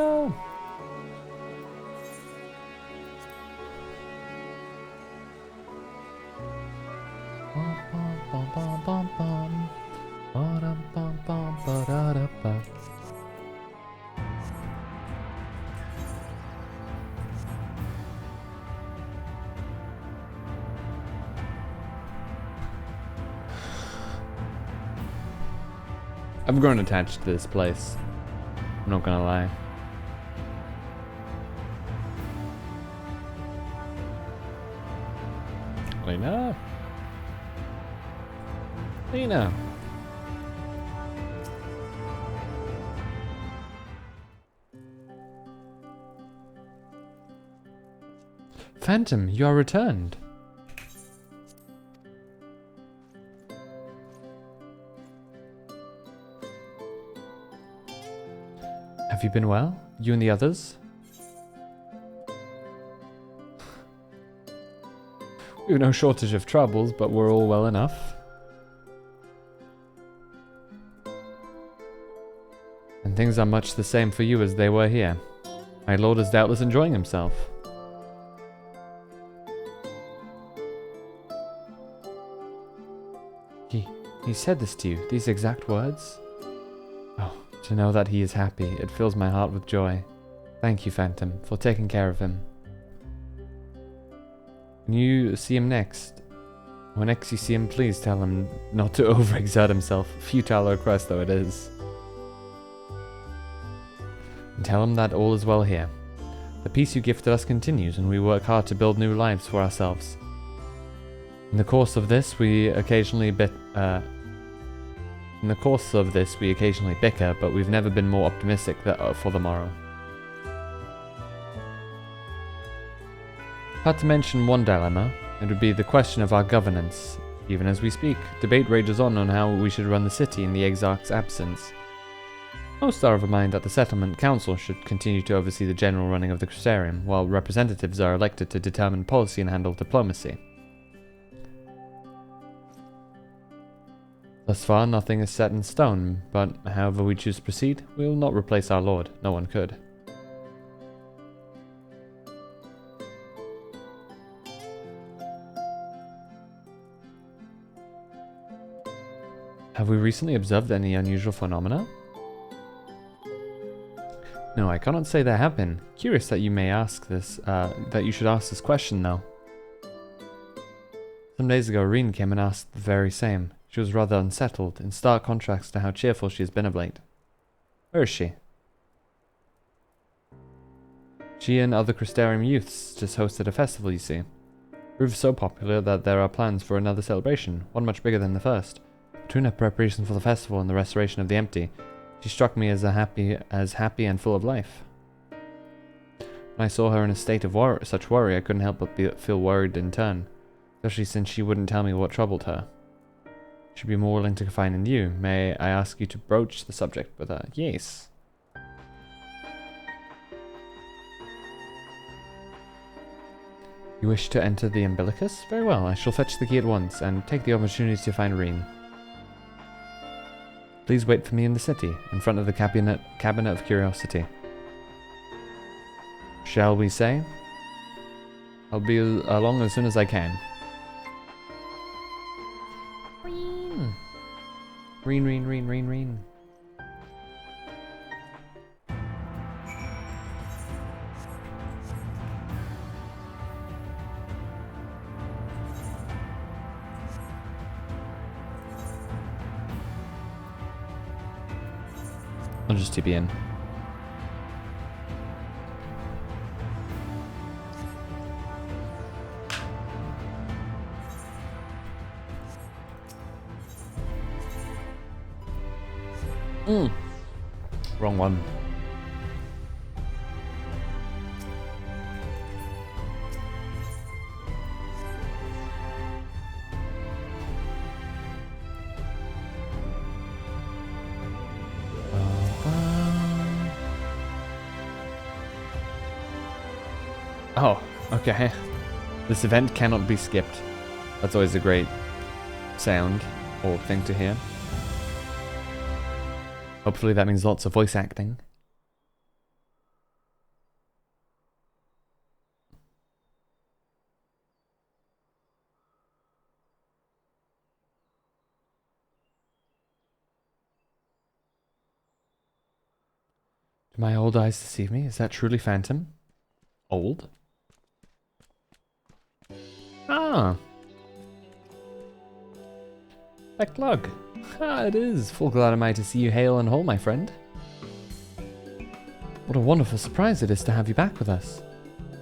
no. I've grown attached to this place. I'm not gonna lie. Lena? Lena? Phantom, you are returned. Have you been well? You and the others? We have no shortage of troubles, but we're all well enough. And things are much the same for you as they were here. My lord is doubtless enjoying himself. He said this to you, these exact words? Oh, to know that he is happy, it fills my heart with joy. Thank you, Phantom, for taking care of him. When you see him next, when next you see him, please tell him not to overexert himself, futile request though it is. And tell him that all is well here. The peace you gifted us continues, and we work hard to build new lives for ourselves. In the course of this, we occasionally bicker, but we've never been more optimistic for the morrow. Had to mention one dilemma. It would be the question of our governance. Even as we speak, debate rages on how we should run the city in the Exarch's absence. Most are of a mind that the Settlement Council should continue to oversee the general running of the Crystarium, while representatives are elected to determine policy and handle diplomacy. Thus far, nothing is set in stone, but however we choose to proceed, we will not replace our lord. No one could. Have we recently observed any unusual phenomena? No, I cannot say there have been. Curious that you may ask this, that you should ask this question, though. Some days ago, Reen came and asked the very same. She was rather unsettled, in stark contrast to how cheerful she has been of late. Where is she? She and other Crystarium youths just hosted a festival, you see. Proved so popular that there are plans for another celebration, one much bigger than the first. Between her preparation for the festival and the restoration of the empty, she struck me as happy and full of life. When I saw her in a state of such worry, I couldn't help but feel worried in turn, especially since she wouldn't tell me what troubled her. She'd be more willing to confide in you. May I ask you to broach the subject with her? Yes. You wish to enter the umbilicus? Very well, I shall fetch the key at once, and take the opportunity to find Reen. Please wait for me in the city, in front of the Cabinet of Curiosity. Shall we say? I'll be along as soon as I can. Reen. I'll just TP in. Wrong one. Oh, okay. This event cannot be skipped. That's always a great sound or thing to hear. Hopefully that means lots of voice acting. My old eyes deceive me. Is that truly Phantom? Old? Ah! Backlog. Ah, it is. Full glad am I to see you hale and whole, my friend. What a wonderful surprise it is to have you back with us.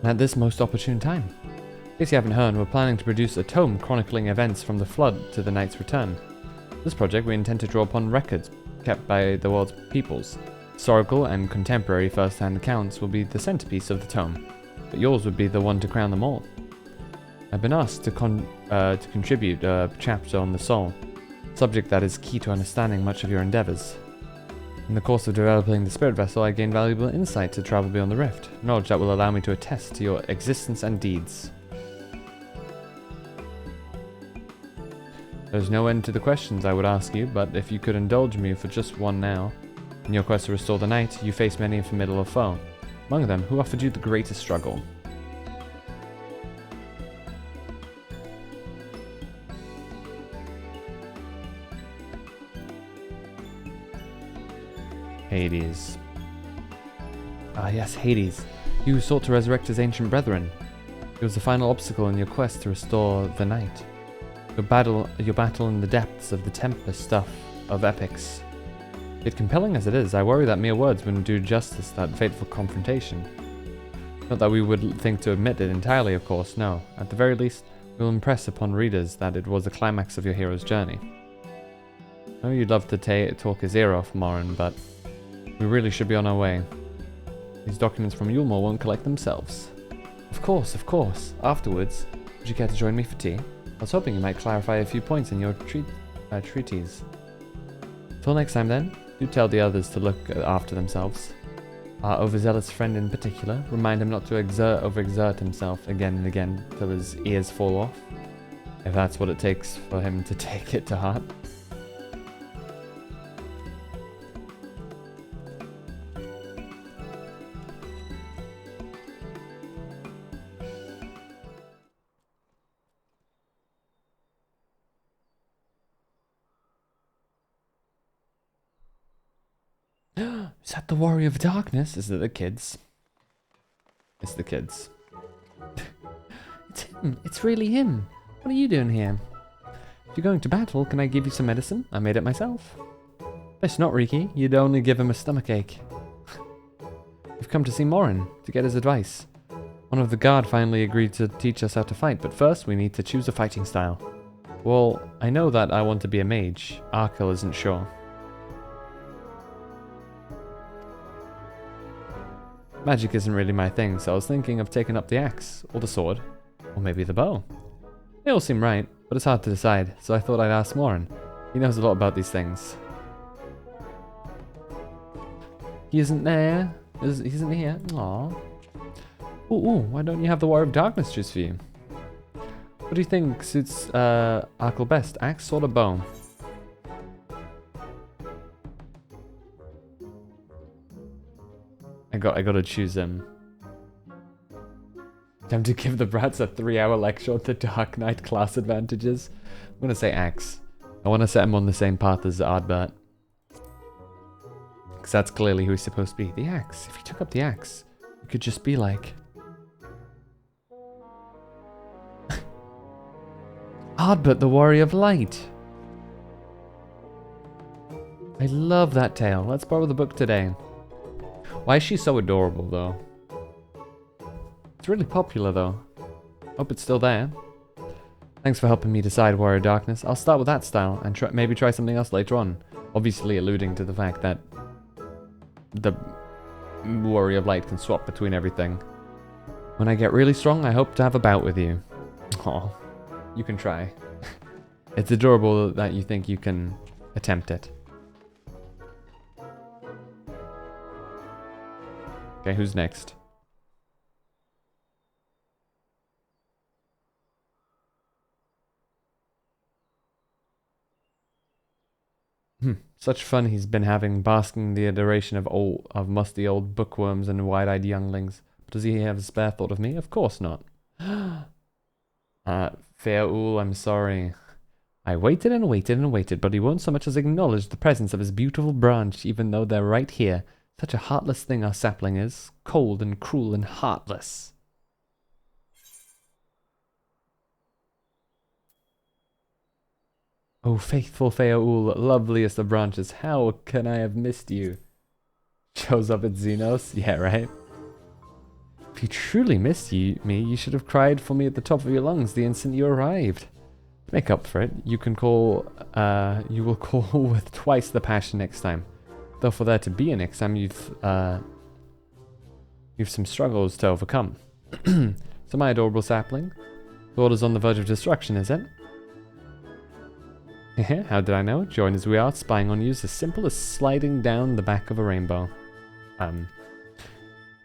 And at this most opportune time. In case you haven't heard, we're planning to produce a tome chronicling events from the Flood to the Knight's return. This project we intend to draw upon records kept by the world's peoples. Historical and contemporary first-hand accounts will be the centerpiece of the tome, but yours would be the one to crown them all. I've been asked to contribute a chapter on the soul, a subject that is key to understanding much of your endeavors. In the course of developing the spirit vessel, I gained valuable insight to travel beyond the rift, knowledge that will allow me to attest to your existence and deeds. There's no end to the questions I would ask you, but if you could indulge me for just one now. In your quest to restore the knight, you faced many a formidable foe. Among them, who offered you the greatest struggle? Hades. Ah yes, Hades. You who sought to resurrect his ancient brethren. He was the final obstacle in your quest to restore the knight. Your battle in the depths of the tempest stuff of epics. Yet compelling as it is, I worry that mere words wouldn't do justice to that fateful confrontation. Not that we would think to admit it entirely, of course, no. At the very least, we will impress upon readers that it was the climax of your hero's journey. I know you'd love to talk his ear off, Morin, but we really should be on our way. These documents from Yulmore won't collect themselves. Of course, of course. Afterwards, would you care to join me for tea? I was hoping you might clarify a few points in your treatise. Till next time then, do tell the others to look after themselves. Our overzealous friend in particular, remind him not to overexert himself again and again till his ears fall off. If that's what it takes for him to take it to heart. Is that the Warrior of Darkness? Is it the kids? It's the kids. It's him. It's really him. What are you doing here? If you're going to battle, can I give you some medicine? I made it myself. Best not, Riki. You'd only give him a stomachache. We've come to see Morin, to get his advice. One of the guard finally agreed to teach us how to fight, but first we need to choose a fighting style. Well, I know that I want to be a mage. Arkell isn't sure. Magic isn't really my thing, so I was thinking of taking up the axe, or the sword, or maybe the bow. They all seem right, but it's hard to decide, so I thought I'd ask Morin. He knows a lot about these things. He isn't there. He isn't here. Aww. Ooh, why don't you have the Warrior of Darkness choose for you? What do you think suits Arkell best, axe, sword, or bow? I gotta choose him. Time to give the brats a 3-hour lecture on the Dark Knight class advantages. I'm gonna say axe. I wanna set him on the same path as Ardbert. Because that's clearly who he's supposed to be. The axe. If he took up the axe, he could just be like... Ardbert, the Warrior of Light. I love that tale. Let's borrow the book today. Why is she so adorable, though? It's really popular, though. Hope it's still there. Thanks for helping me decide Warrior of Darkness. I'll start with that style, and maybe try something else later on. Obviously alluding to the fact that the Warrior of Light can swap between everything. When I get really strong, I hope to have a bout with you. Aw, you can try. It's adorable that you think you can attempt it. Okay, who's next? Such fun he's been having, basking in the adoration of musty old bookworms and wide-eyed younglings. But does he have a spare thought of me? Of course not. Fair I'm sorry. I waited and waited and waited, but he won't so much as acknowledge the presence of his beautiful branch, even though they're right here. Such a heartless thing our sapling is. Cold and cruel and heartless. Oh, faithful Feaul, loveliest of branches, how can I have missed you? Shows up at Xenos? Yeah, right? If you truly missed me, you should have cried for me at the top of your lungs the instant you arrived. To make up for it, you will call with twice the passion next time. Though for there to be a next time, you've some struggles to overcome. So my adorable sapling, the world is on the verge of destruction, is it? How did I know? Join as we are, spying on you is as simple as sliding down the back of a rainbow.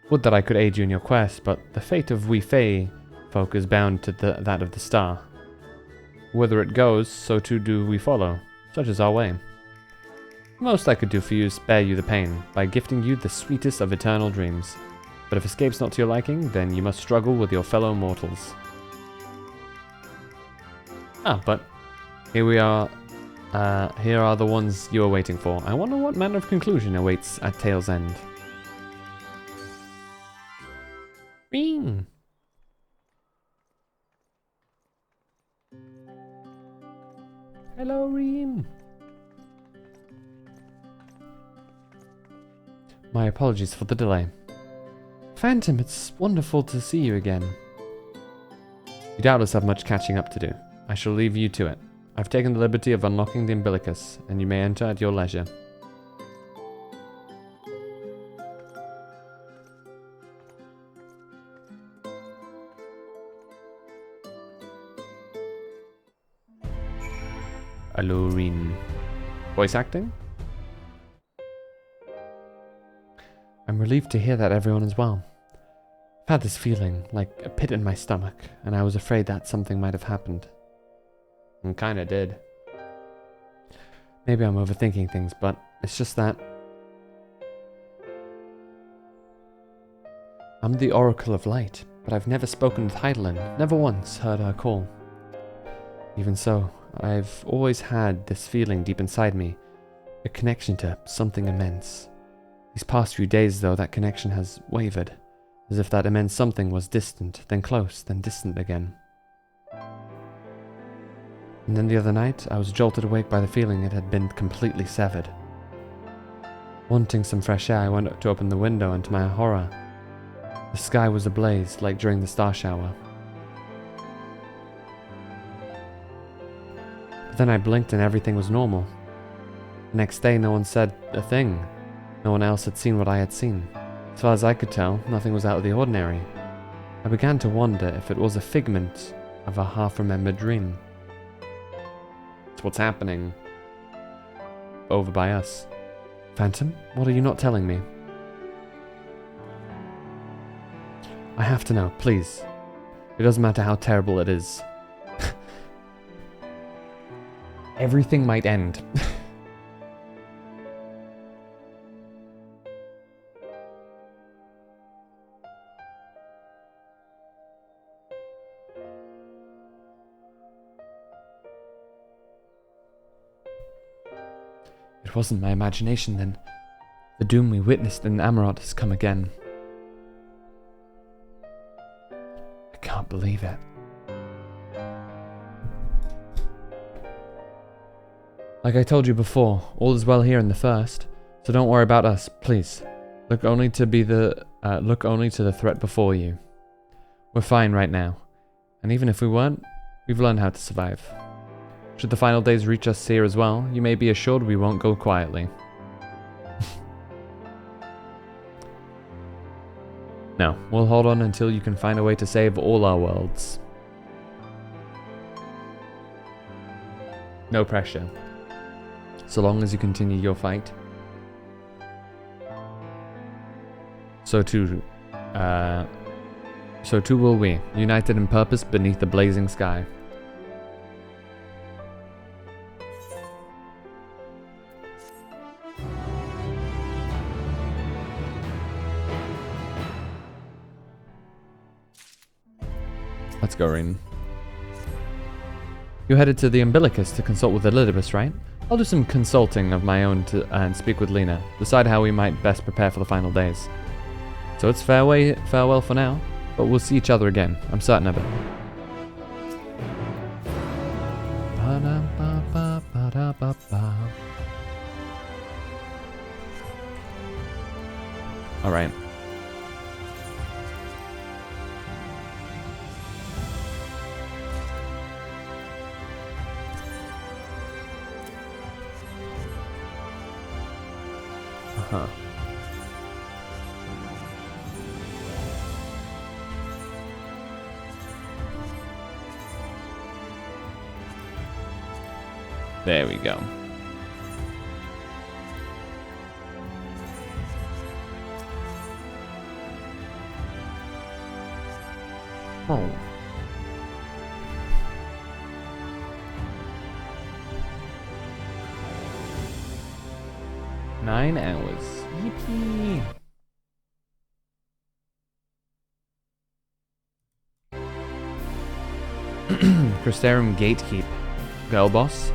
Would that I could aid you in your quest, but the fate of we Fae folk is bound to that of the star. Whither it goes, so too do we follow. Such is our way. The most I could do for you is spare you the pain, by gifting you the sweetest of eternal dreams. But if escape's not to your liking, then you must struggle with your fellow mortals. But here we are. Here are the ones you are waiting for. I wonder what manner of conclusion awaits at Tale's End. Ring! Hello, Reem. My apologies for the delay. Phantom, it's wonderful to see you again. You doubtless have much catching up to do. I shall leave you to it. I've taken the liberty of unlocking the umbilicus, and you may enter at your leisure. Alluring. Voice acting? I'm relieved to hear that everyone is well. I've had this feeling, like a pit in my stomach, and I was afraid that something might have happened. And kinda did. Maybe I'm overthinking things, but it's just that I'm the Oracle of Light, but I've never spoken with Heidelin, never once heard her call. Even so, I've always had this feeling deep inside me, a connection to something immense. These past few days, though, that connection has wavered, as if that immense something was distant, then close, then distant again. And then the other night, I was jolted awake by the feeling it had been completely severed. Wanting some fresh air, I went to open the window, and to my horror, the sky was ablaze like during the star shower. But then I blinked and everything was normal. The next day, no one said a thing. No one else had seen what I had seen. As far as I could tell, nothing was out of the ordinary. I began to wonder if it was a figment of a half-remembered dream. It's what's happening over by us. Phantom, what are you not telling me? I have to know, please. It doesn't matter how terrible it is. Everything might end. It wasn't my imagination then. The doom we witnessed in Amarot has come again. I can't believe it. Like I told you before, all is well here in the first, so don't worry about us, please. Look only to the threat before you. We're fine right now, and even if we weren't, we've learned how to survive. Should the final days reach us here as well, you may be assured we won't go quietly. No, we'll hold on until you can find a way to save all our worlds. No pressure. So long as you continue your fight. So too will we, united in purpose beneath the blazing sky. Let's go, Rin. You headed to the Umbilicus to consult with Elidibus, right? I'll do some consulting of my own and speak with Lena. Decide how we might best prepare for the final days. So it's farewell for now, but we'll see each other again. I'm certain of it. Alright. Uh-huh. There we go. Oh. Nine hours. Yippee. Cristarum Gatekeep. Girl boss.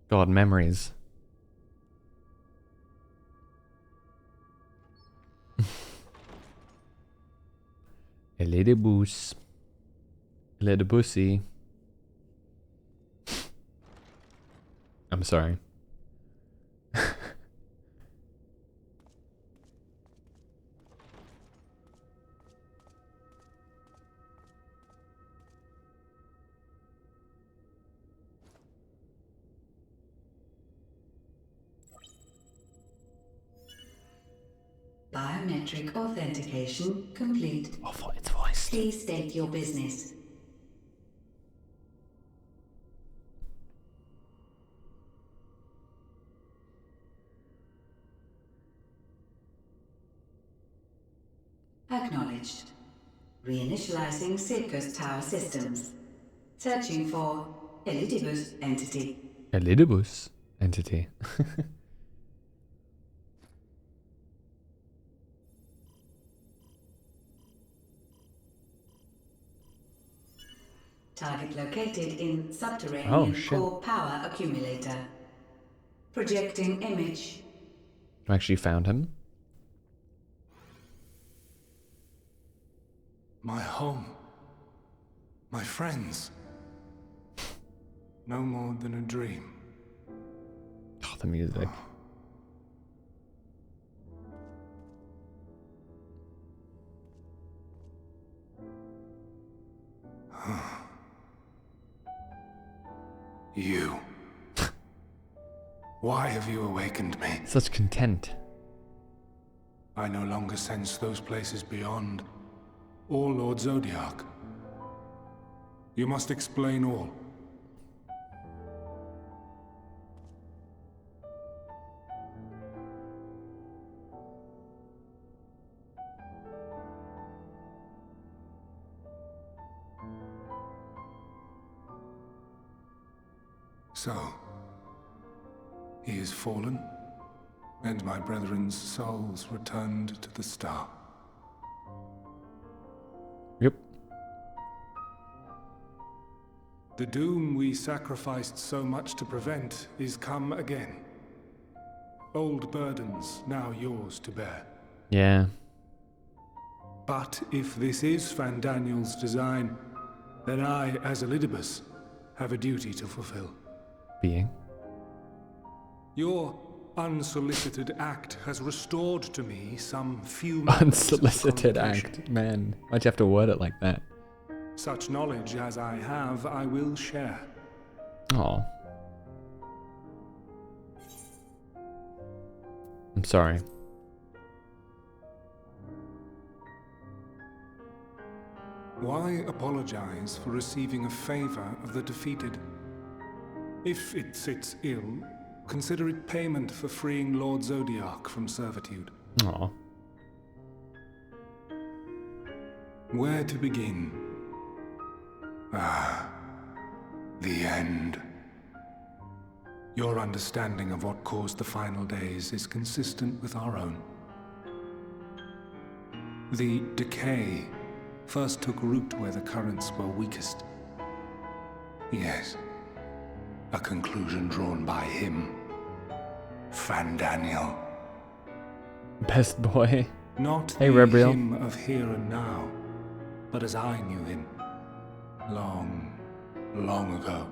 God, memories. Elidibus. Elidibussy. I'm sorry. Biometric authentication complete. Oh, it's voiced. Please state your business. Acknowledged. Reinitializing Circus Tower systems. Searching for Elidibus entity. Elidibus entity. Target located in subterranean Oh, shit. core power accumulator. Projecting image. I actually found him. My home. My friends. No more than a dream. Oh, the music. You. Why have you awakened me? Such content. I no longer sense those places beyond, or Lord Zodiac. You must explain all. So, he is fallen, and my brethren's souls returned to the star. Yep. The doom we sacrificed so much to prevent is come again. Old burdens now yours to bear. Yeah. But if this is Fandaniel's design, then I, as Elidibus, have a duty to fulfill. Being? Your unsolicited act has restored to me some few moments of Unsolicited contemplation. act. Man, why'd you have to word it like that? Such knowledge as I have, I will share. Oh. I'm sorry. Why apologize for receiving a favor of the defeated? If it sits ill, Consider it payment for freeing Lord Zodiac from servitude. Aw. Where to begin? The end. Your understanding of what caused the final days is consistent with our own. The decay first took root where the currents were weakest. Yes, a conclusion drawn by him, Fandaniel. Best boy. Not hey, the Rebriel. him of here and now, but as I knew him, long, long ago.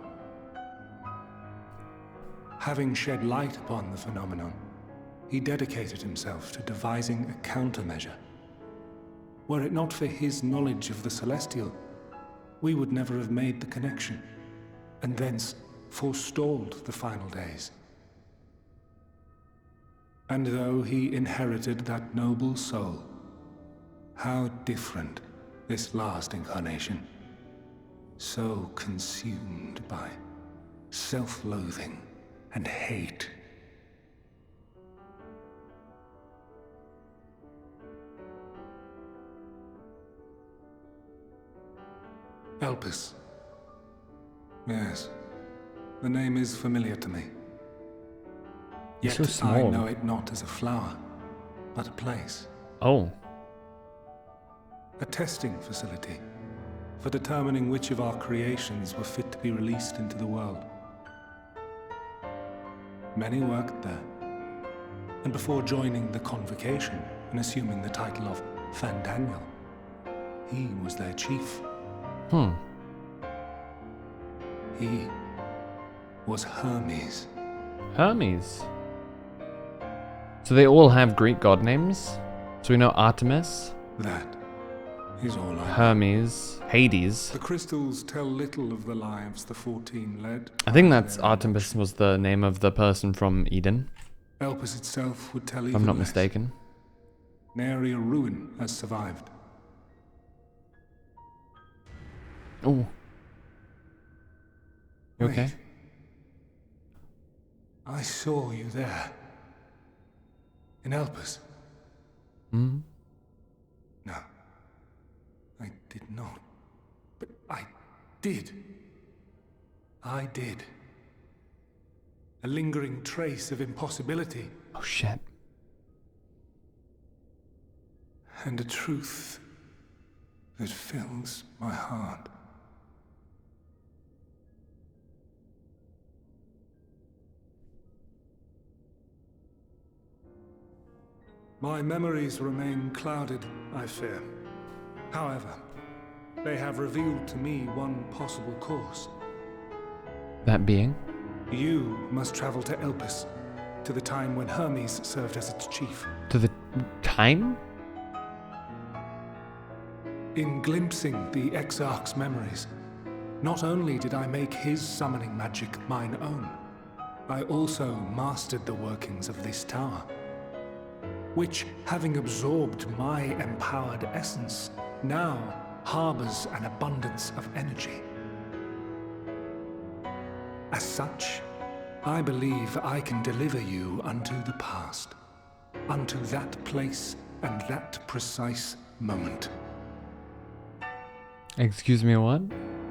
Having shed light upon the phenomenon, he dedicated himself to devising a countermeasure. Were it not for his knowledge of the Celestial, we would never have made the connection, and thence forestalled the final days. And though he inherited that noble soul, how different this last incarnation, so consumed by self-loathing and hate. Elpis. Yes, the name is familiar to me. Yet so small. I know it not as a flower, but a place. Oh. A testing facility for determining which of our creations were fit to be released into the world. Many worked there, and before joining the convocation and assuming the title of Fandaniel, he was their chief. He was Hermes. Hermes. So they all have Greek god names? So we know Artemis, That is all I know. Hermes, Hades. The crystals tell little of the lives the 14 led. I think that's Artemis was the name of the person from Eden, Elpis itself would tell if even I'm not less. mistaken. Nary a ruin has survived. Oh. You okay? Wait. I saw you there. In Elpis. Hmm? No. I did not. But I did. I did. A lingering trace of impossibility. Oh shit. And a truth that fills my heart. My memories remain clouded, I fear. However, they have revealed to me one possible course. That being? You must travel to Elpis, to the time when Hermes served as its chief. To the time? In glimpsing the Exarch's memories, not only did I make his summoning magic mine own, I also mastered the workings of this tower, which, having absorbed my empowered essence, now harbors an abundance of energy. As such, I believe I can deliver you unto the past, unto that place and that precise moment. Excuse me, what?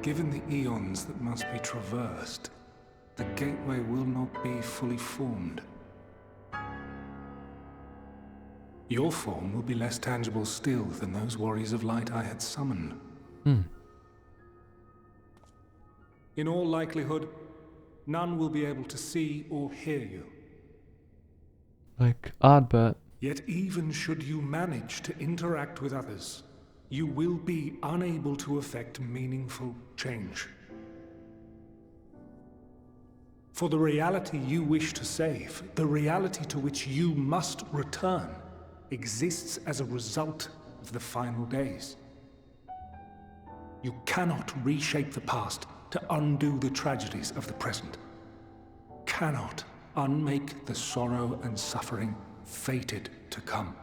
Given the eons that must be traversed, the gateway will not be fully formed. Your form will be less tangible still than those warriors of light I had summoned. In all likelihood, none will be able to see or hear you. Like Ardbert. Yet even should you manage to interact with others, you will be unable to effect meaningful change. For the reality you wish to save, the reality to which you must return, exists as a result of the final days. You cannot reshape the past to undo the tragedies of the present. Cannot unmake the sorrow and suffering fated to come.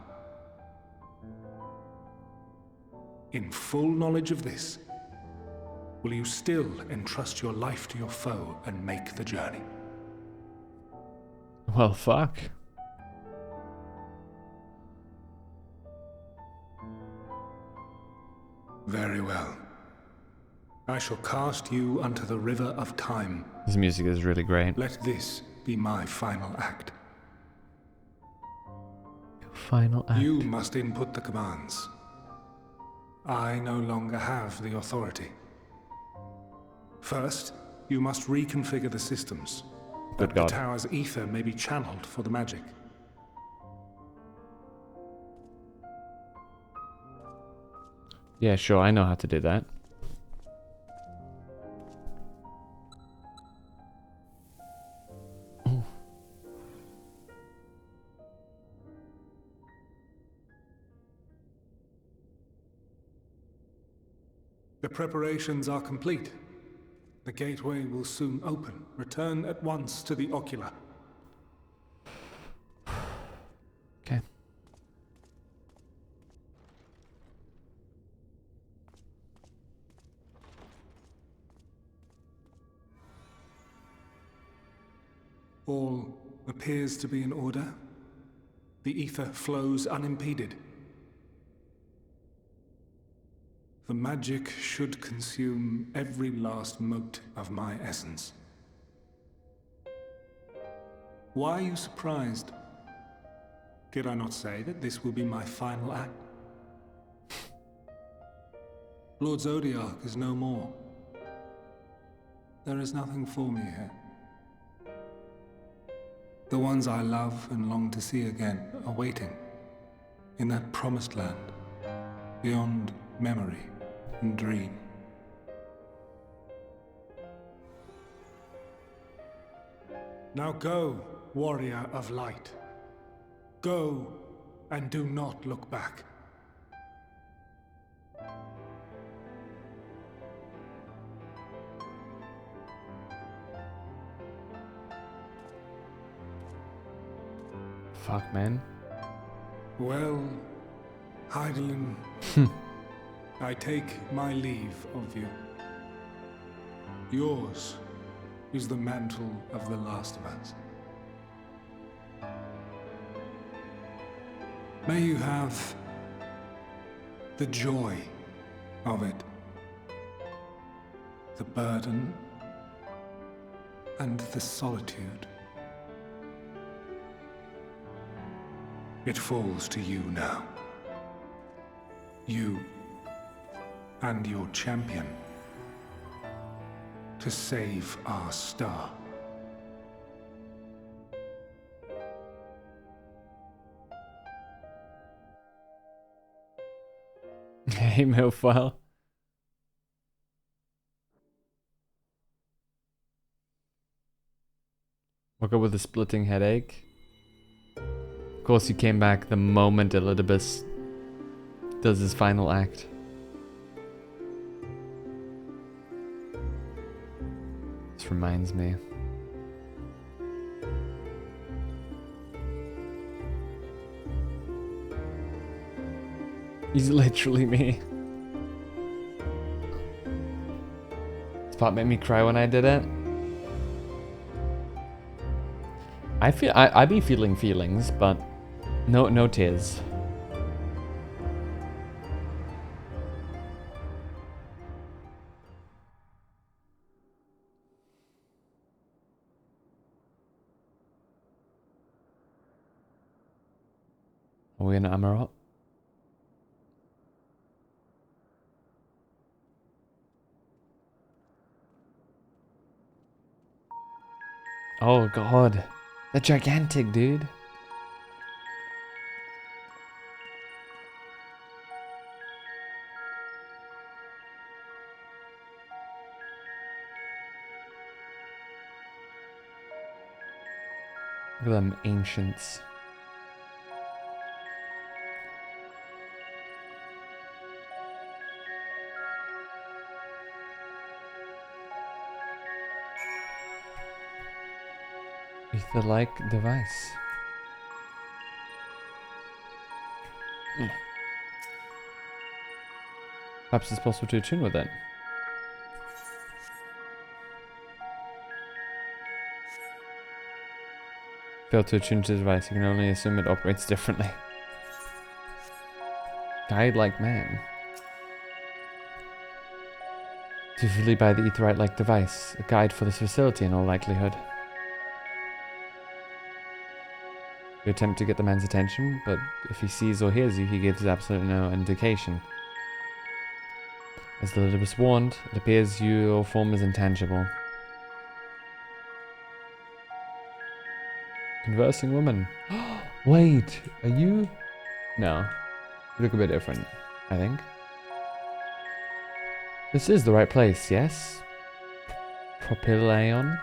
In full knowledge of this, will you still entrust your life to your foe and make the journey? Well, fuck. Very well. I shall cast you unto the river of time. This music is really great. Let this be my final act. Final act. You must input the commands. I no longer have the authority. First, you must reconfigure the systems. Good that God. The tower's ether may be channeled for the magic. Yeah, sure, I know how to do that. The preparations are complete. The gateway will soon open. Return at once to the ocular. Okay. All appears to be in order. The ether flows unimpeded. The magic should consume every last mote of my essence. Why are you surprised? Did I not say that this will be my final act? Lord Zodiac is no more. There is nothing for me here. The ones I love and long to see again are waiting in that promised land, beyond memory and dream. Now go, warrior of light. Go and do not look back. Fuck, man. Well, Heidelin, I take my leave of you. Yours is the mantle of the last of us. May you have the joy of it, the burden, and the solitude. It falls to you now. You and your champion to save our star. Hey, Milfile. Woke up with a splitting headache. Of course, you came back the moment Elidibus does his final act. This reminds me. He's literally me. This part made me cry when I did it. I be feeling feelings, but no tears. Are we in Amarot? Oh god. They're gigantic, dude. Look at them ancients. Ether-like device. Perhaps it's possible to attune with it. Failed to attune to the device, you can only assume it operates differently. Guide like man. To fully buy the Aetheryte-like device, a guide for this facility in all likelihood. You attempt to get the man's attention, but if he sees or hears you, he gives absolutely no indication. As the leader was warned, it appears your form is intangible. Conversing woman. Wait, are you? No. You look a bit different, I think. This is the right place, yes? Propylaeon?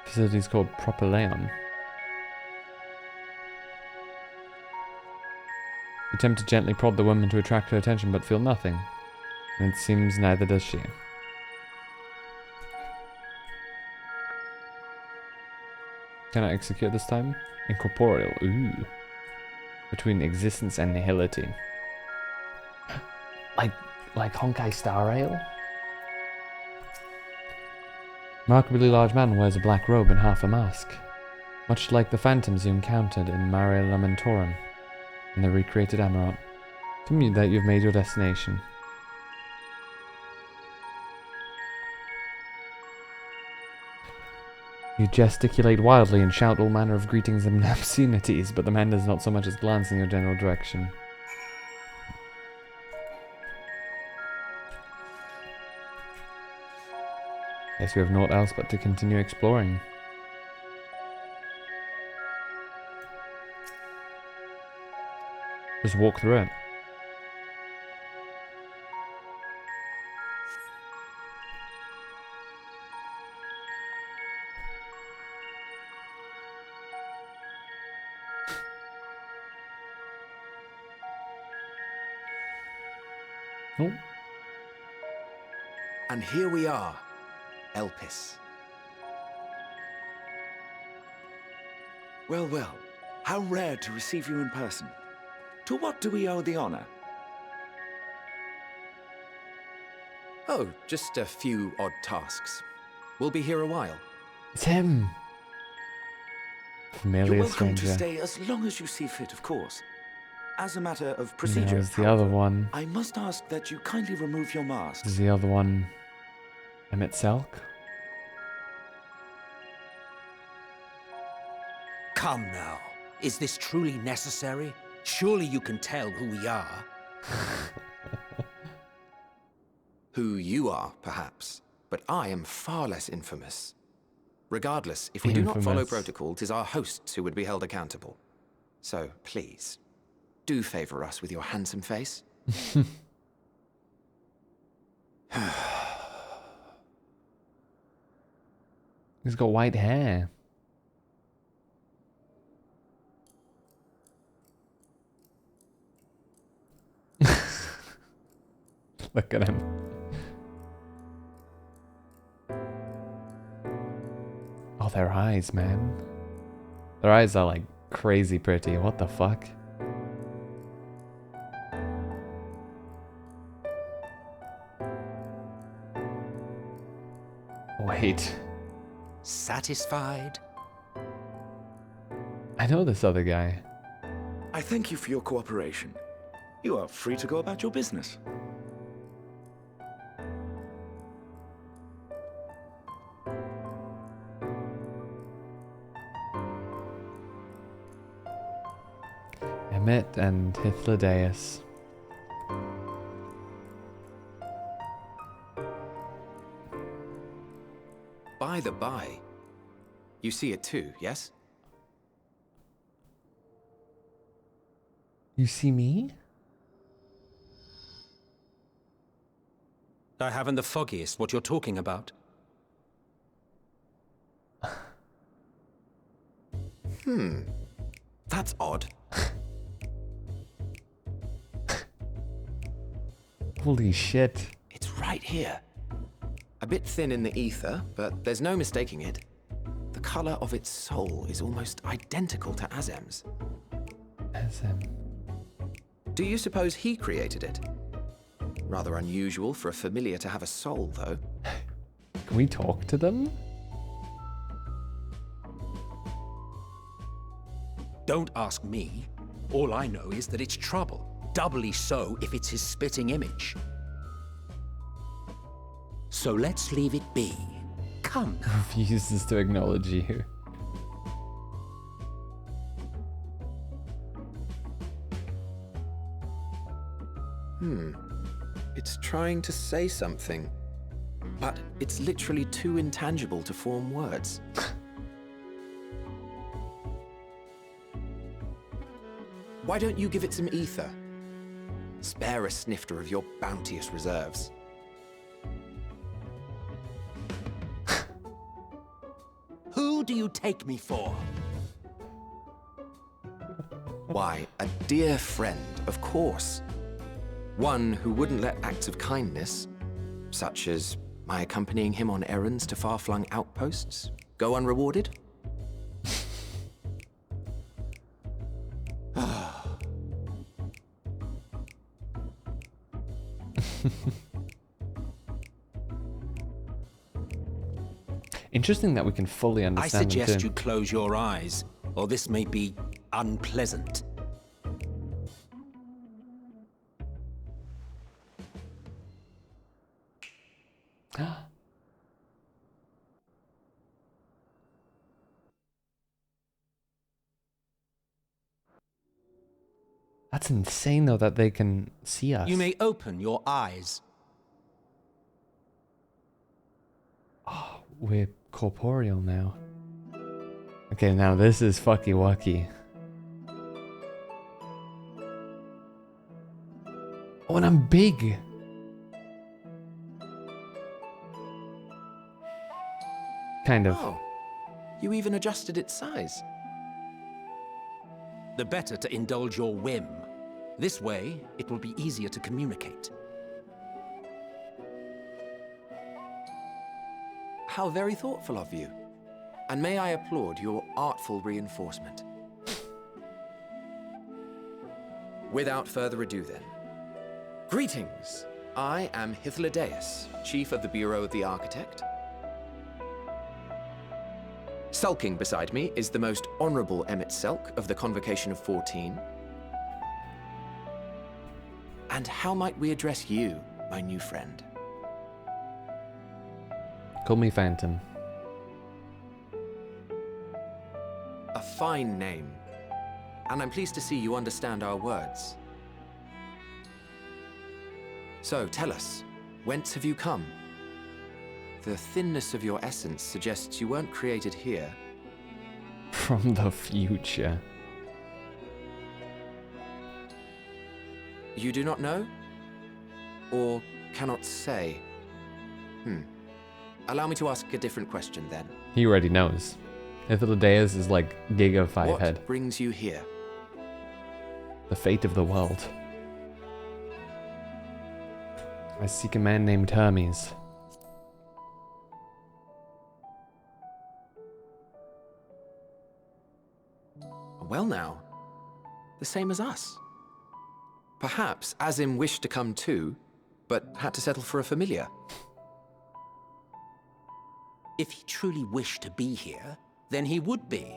Facility's called Propylaeon. You attempt to gently prod the woman to attract her attention, but feel nothing. And it seems neither does she. Can I execute this time? Incorporeal. Ooh. Between existence and nihility. Like Honkai Star Rail? Remarkably large man wears a black robe and half a mask. Much like the phantoms you encountered in Mare Lamentorum in the recreated Amarant. Tell me that you've made your destination. You gesticulate wildly and shout all manner of greetings and obscenities, but the man does not so much as glance in your general direction. Guess we have naught else but to continue exploring. Just walk through it. Oh. And here we are, Elpis. Well, well, how rare to receive you in person. To what do we owe the honor? Oh, just a few odd tasks. We'll be here a while. It's him! Familiar You're welcome stranger. to stay as long as you see fit, of course. As a matter of procedure, There's the other one. I must ask that you kindly remove your mask. Is the other one Emmett Selk? Come now. Is this truly necessary? Surely you can tell who we are. Who you are, perhaps, but I am far less infamous. Regardless, if we do not follow protocol, 'tis our hosts who would be held accountable. So, please, do favor us with your handsome face. He's got white hair. Look at him. Oh, their eyes, man. Their eyes are like crazy pretty. What the fuck? Wait. Satisfied? I know this other guy. I thank you for your cooperation. You are free to go about your business. Emmett and Hythlodaeus. By the by, you see it too, yes? You see me? I haven't the foggiest what you're talking about. That's odd. Holy shit. It's right here. A bit thin in the ether, but there's no mistaking it. The color of its soul is almost identical to Azem's. Azem. Do you suppose he created it? Rather unusual for a familiar to have a soul, though. Can we talk to them? Don't ask me. All I know is that it's trouble. Doubly so if it's his spitting image. So let's leave it be. Come. Refuses to acknowledge you. It's trying to say something, but it's literally too intangible to form words. Why don't you give it some ether? Spare a snifter of your bounteous reserves. Who do you take me for? Why, a dear friend, of course. One who wouldn't let acts of kindness, such as my accompanying him on errands to far-flung outposts, go unrewarded. Interesting that we can fully understand I suggest them too. you close your eyes, or this may be unpleasant. That's insane though that they can see us. You may open your eyes. Oh, we're corporeal now. Okay, now this is fucky wucky. Oh, and I'm big. Kind of. Oh, you even adjusted its size. The better to indulge your whim. This way, it will be easier to communicate. How very thoughtful of you. And may I applaud your artful reinforcement. Without further ado then. Greetings! I am Hythlodaeus, Chief of the Bureau of the Architect. Sulking beside me is the most honorable Emmett Selk of the Convocation of 14. And how might we address you, my new friend? Call me Phantom. A fine name. And I'm pleased to see you understand our words. So, tell us, whence have you come? The thinness of your essence suggests you weren't created here. From the future. You do not know? Or cannot say? Allow me to ask a different question then. He already knows. Hythlodaeus is like Giga 5 What head. brings you here? The fate of the world. I seek a man named Hermes. Well now, the same as us. Perhaps Azim wished to come too, but had to settle for a familiar. If he truly wished to be here, then he would be.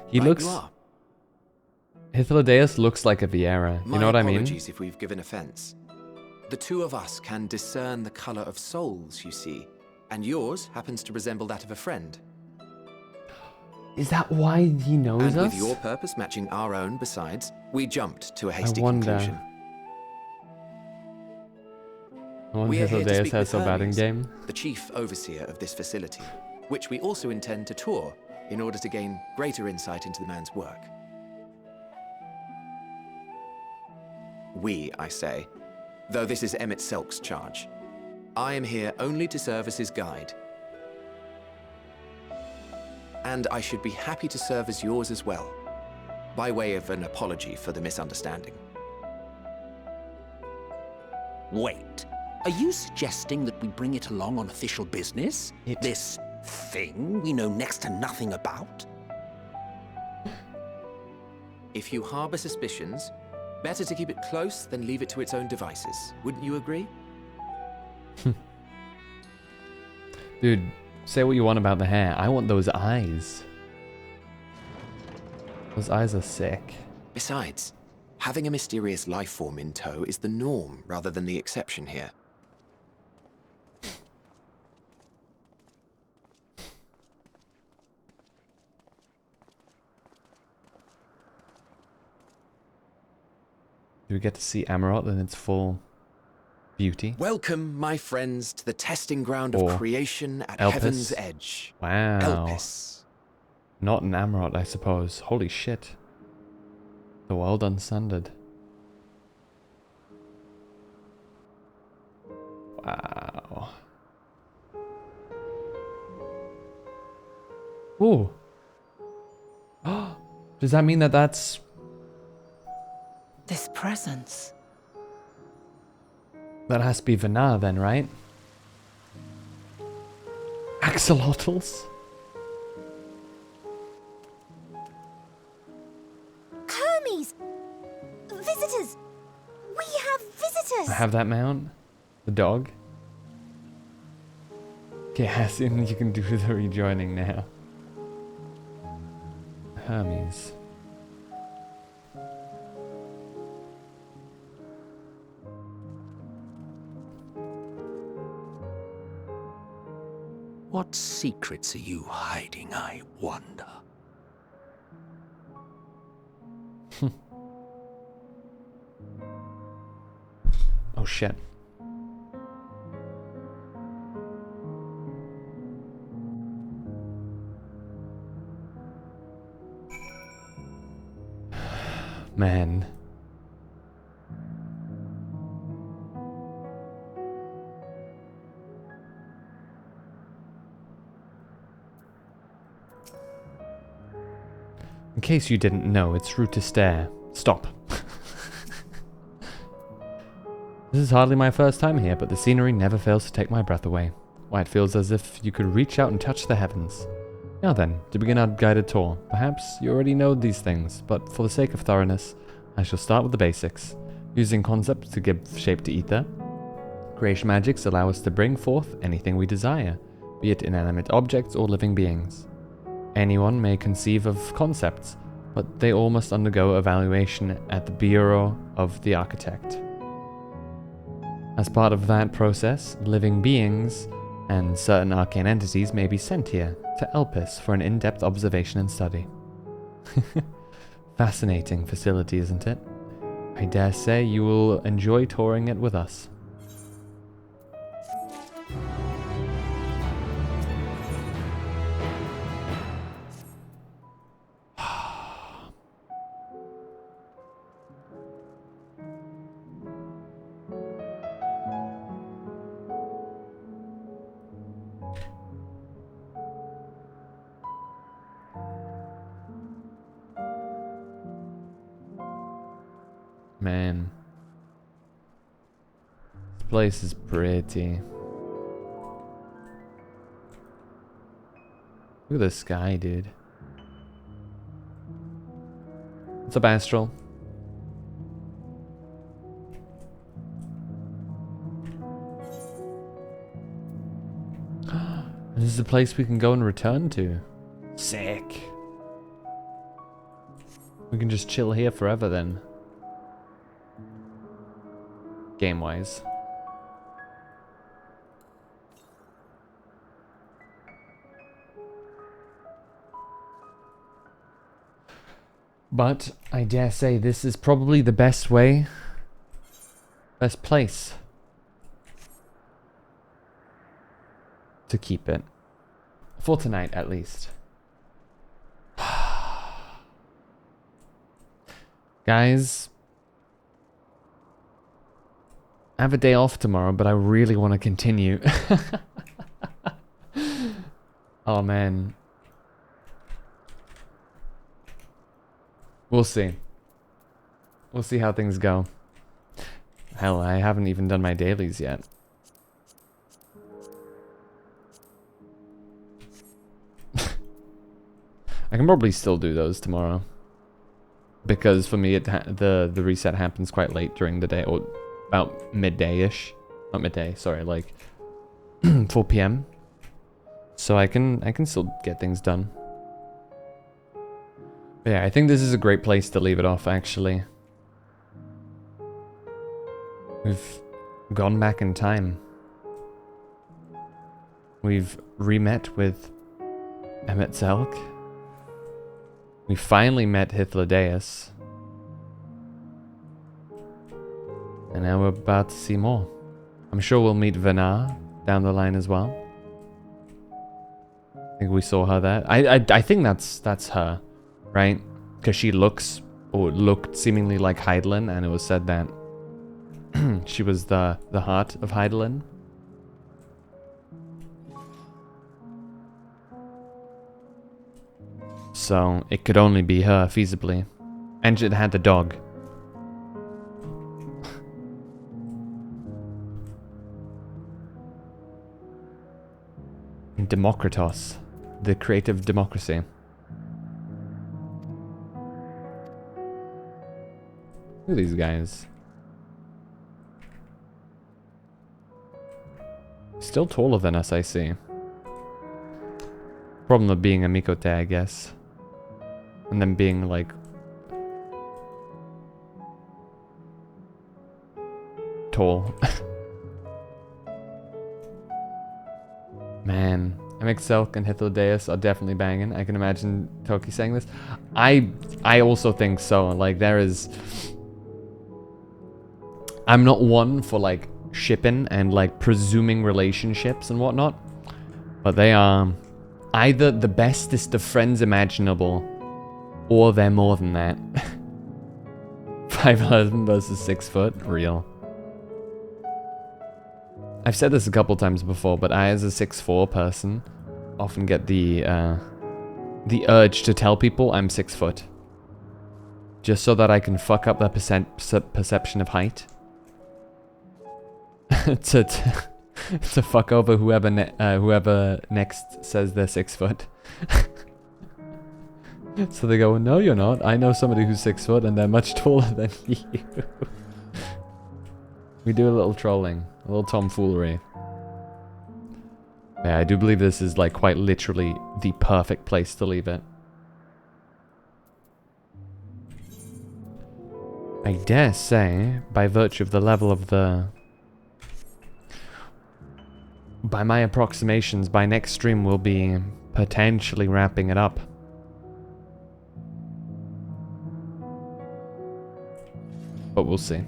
He Right looks... you are. Hythlodaeus looks like a Vieira. You know what I mean? Apologies if we've given offense. The two of us can discern the color of souls, you see, and yours happens to resemble that of a friend. Is that why he knows And us? with your purpose matching our own besides, we jumped to a hasty I wonder. conclusion. I wonder We are here to Hythlodaeus speak has with so bad in Hermes, game. the chief overseer of this facility, which we also intend to tour in order to gain greater insight into the man's work. We, I say, though this is Emmett Selk's charge. I am here only to serve as his guide. And I should be happy to serve as yours as well, by way of an apology for the misunderstanding. Wait, are you suggesting that we bring it along on official business? This thing we know next to nothing about? If you harbor suspicions, better to keep it close than leave it to its own devices. Wouldn't you agree? Dude, Say what you want about the hair. I want those eyes. Those eyes are sick. Besides, having a mysterious life form in tow is the norm rather than the exception here. Do we get to see Amarot in its full beauty? Welcome, my friends, to the testing ground Or of creation at Elpis. Heaven's Edge. Wow. Elpis. Not an Amarot, I suppose. Holy shit. The world unsundered. Wow. Ooh. Does that mean that that's... This presence. That has to be Vanar then, right? Axolotls? Hermes! Visitors! We have visitors! I have that mount. The dog. Okay, Hassian, you can do the rejoining now. Hermes. What secrets are you hiding, I wonder? Oh shit. Man. In case you didn't know, it's rude to stare. Stop. This is hardly my first time here, but the scenery never fails to take my breath away. Why, it feels as if you could reach out and touch the heavens. Now then, to begin our guided tour, perhaps you already know these things, but for the sake of thoroughness, I shall start with the basics. Using concepts to give shape to ether, creation magics allow us to bring forth anything we desire, be it inanimate objects or living beings. Anyone may conceive of concepts, but they all must undergo evaluation at the Bureau of the Architect. As part of that process, living beings and certain arcane entities may be sent here to Elpis for an in-depth observation and study. Fascinating facility, isn't it? I dare say you will enjoy touring it with us. Man. This place is pretty. Look at the sky, dude. What's up, Astral? This is a place we can go and return to. Sick. We can just chill here forever then. Game-wise. But I dare say this is probably the best way, best place to keep it. For tonight, at least. Guys, I have a day off tomorrow, but I really want to continue. Oh, man. We'll see. We'll see how things go. Hell, I haven't even done my dailies yet. I can probably still do those tomorrow. Because for me, the reset happens quite late during the day, or about midday-ish. Not midday, sorry, like 4 p.m. So I can still get things done. But yeah, I think this is a great place to leave it off, actually. We've gone back in time. We've re-met with Emmett Zelk. We finally met Hythlodaeus. And now we're about to see more. I'm sure we'll meet Venar down the line as well. I think we saw her there. I think that's her, right? Because she looks, or looked seemingly like Hydaelyn, and it was said that she was the heart of Hydaelyn. So it could only be her, feasibly. And it had the dog. Demokritos, the creative democracy. Look at these guys. Still taller than us, I see. Problem of being a Mikote, I guess. And then being like... tall. Man, MXLK and Hythlodaeus are definitely banging. I can imagine Toki saying this. I also think so. Like, there is... I'm not one for, like, shipping and, like, presuming relationships and whatnot. But they are either the bestest of friends imaginable, or they're more than that. 5'11" versus 6 foot? Real. I've said this a couple times before, but I, as a 6'4" person, often get the urge to tell people I'm 6 foot. Just so that I can fuck up their perception of height. to fuck over whoever next says they're 6 foot. So they go, no you're not. I know somebody who's 6 foot and they're much taller than you. We do a little trolling. A little tomfoolery. Yeah, I do believe this is like quite literally the perfect place to leave it. I dare say, by virtue of the level of the... By my approximations, by next stream we'll be potentially wrapping it up. But we'll see.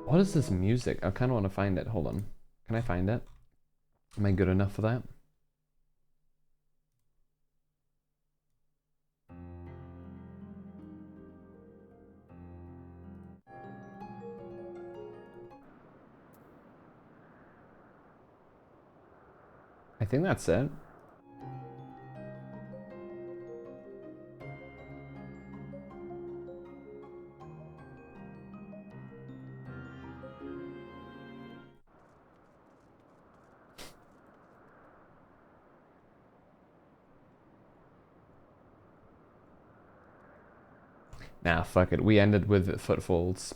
What is this music? I kind of want to find it. Hold on. Can I find it? Am I good enough for that? I think that's it. Nah, fuck it. We ended with footfalls.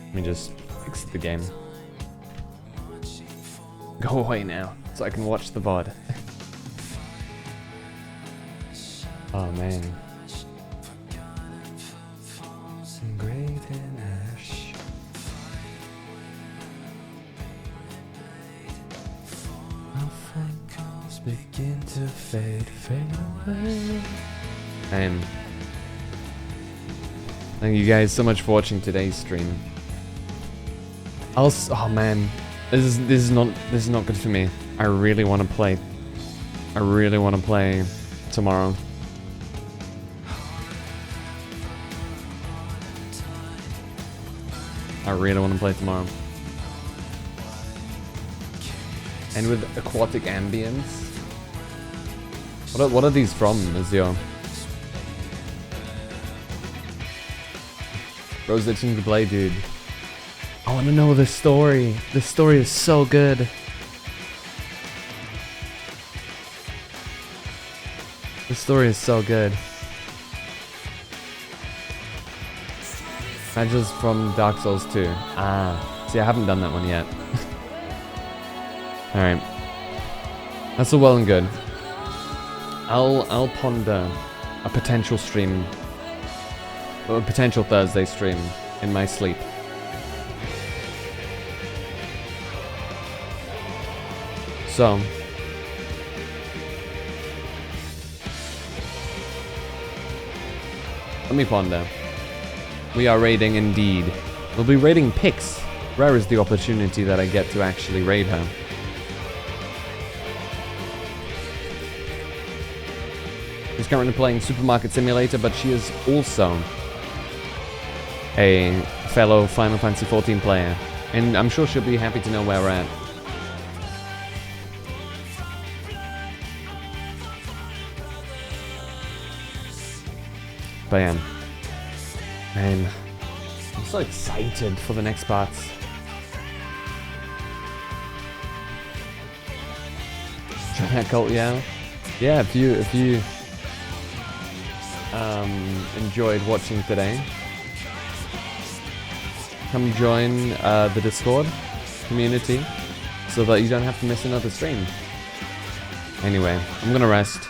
Let me just exit the game. Go away now, so I can watch the VOD. Oh man. Engraved in ash. Our freckles begin to fade away. Thank you guys so much for watching today's stream. Oh man, this is not good for me. I really want to play. I really want to play tomorrow. I really want to play tomorrow. And with aquatic ambience. What are these from, Azure? Bro's itching to play, dude. I want to know this story. This story is so good. This story is so good. Badges from Dark Souls 2. Ah, see, I haven't done that one yet. Alright. That's all well and good. I'll ponder a potential stream, or a potential Thursday stream in my sleep. So, let me ponder. We are raiding indeed. We'll be raiding Pix. Rare is the opportunity that I get to actually raid her. She's currently playing Supermarket Simulator, but she is also a fellow Final Fantasy XIV player. And I'm sure she'll be happy to know where we're at. But yeah. Man, I'm so excited for the next parts. Try that cult, yeah? Yeah, if you enjoyed watching today, come join the Discord community so that you don't have to miss another stream. Anyway, I'm gonna rest.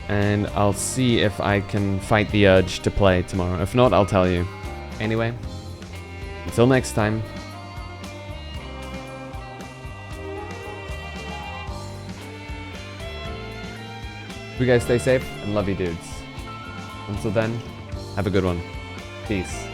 And I'll see if I can fight the urge to play tomorrow. If not, I'll tell you. Anyway, until next time. You guys stay safe and love you dudes. Until then, have a good one. Peace.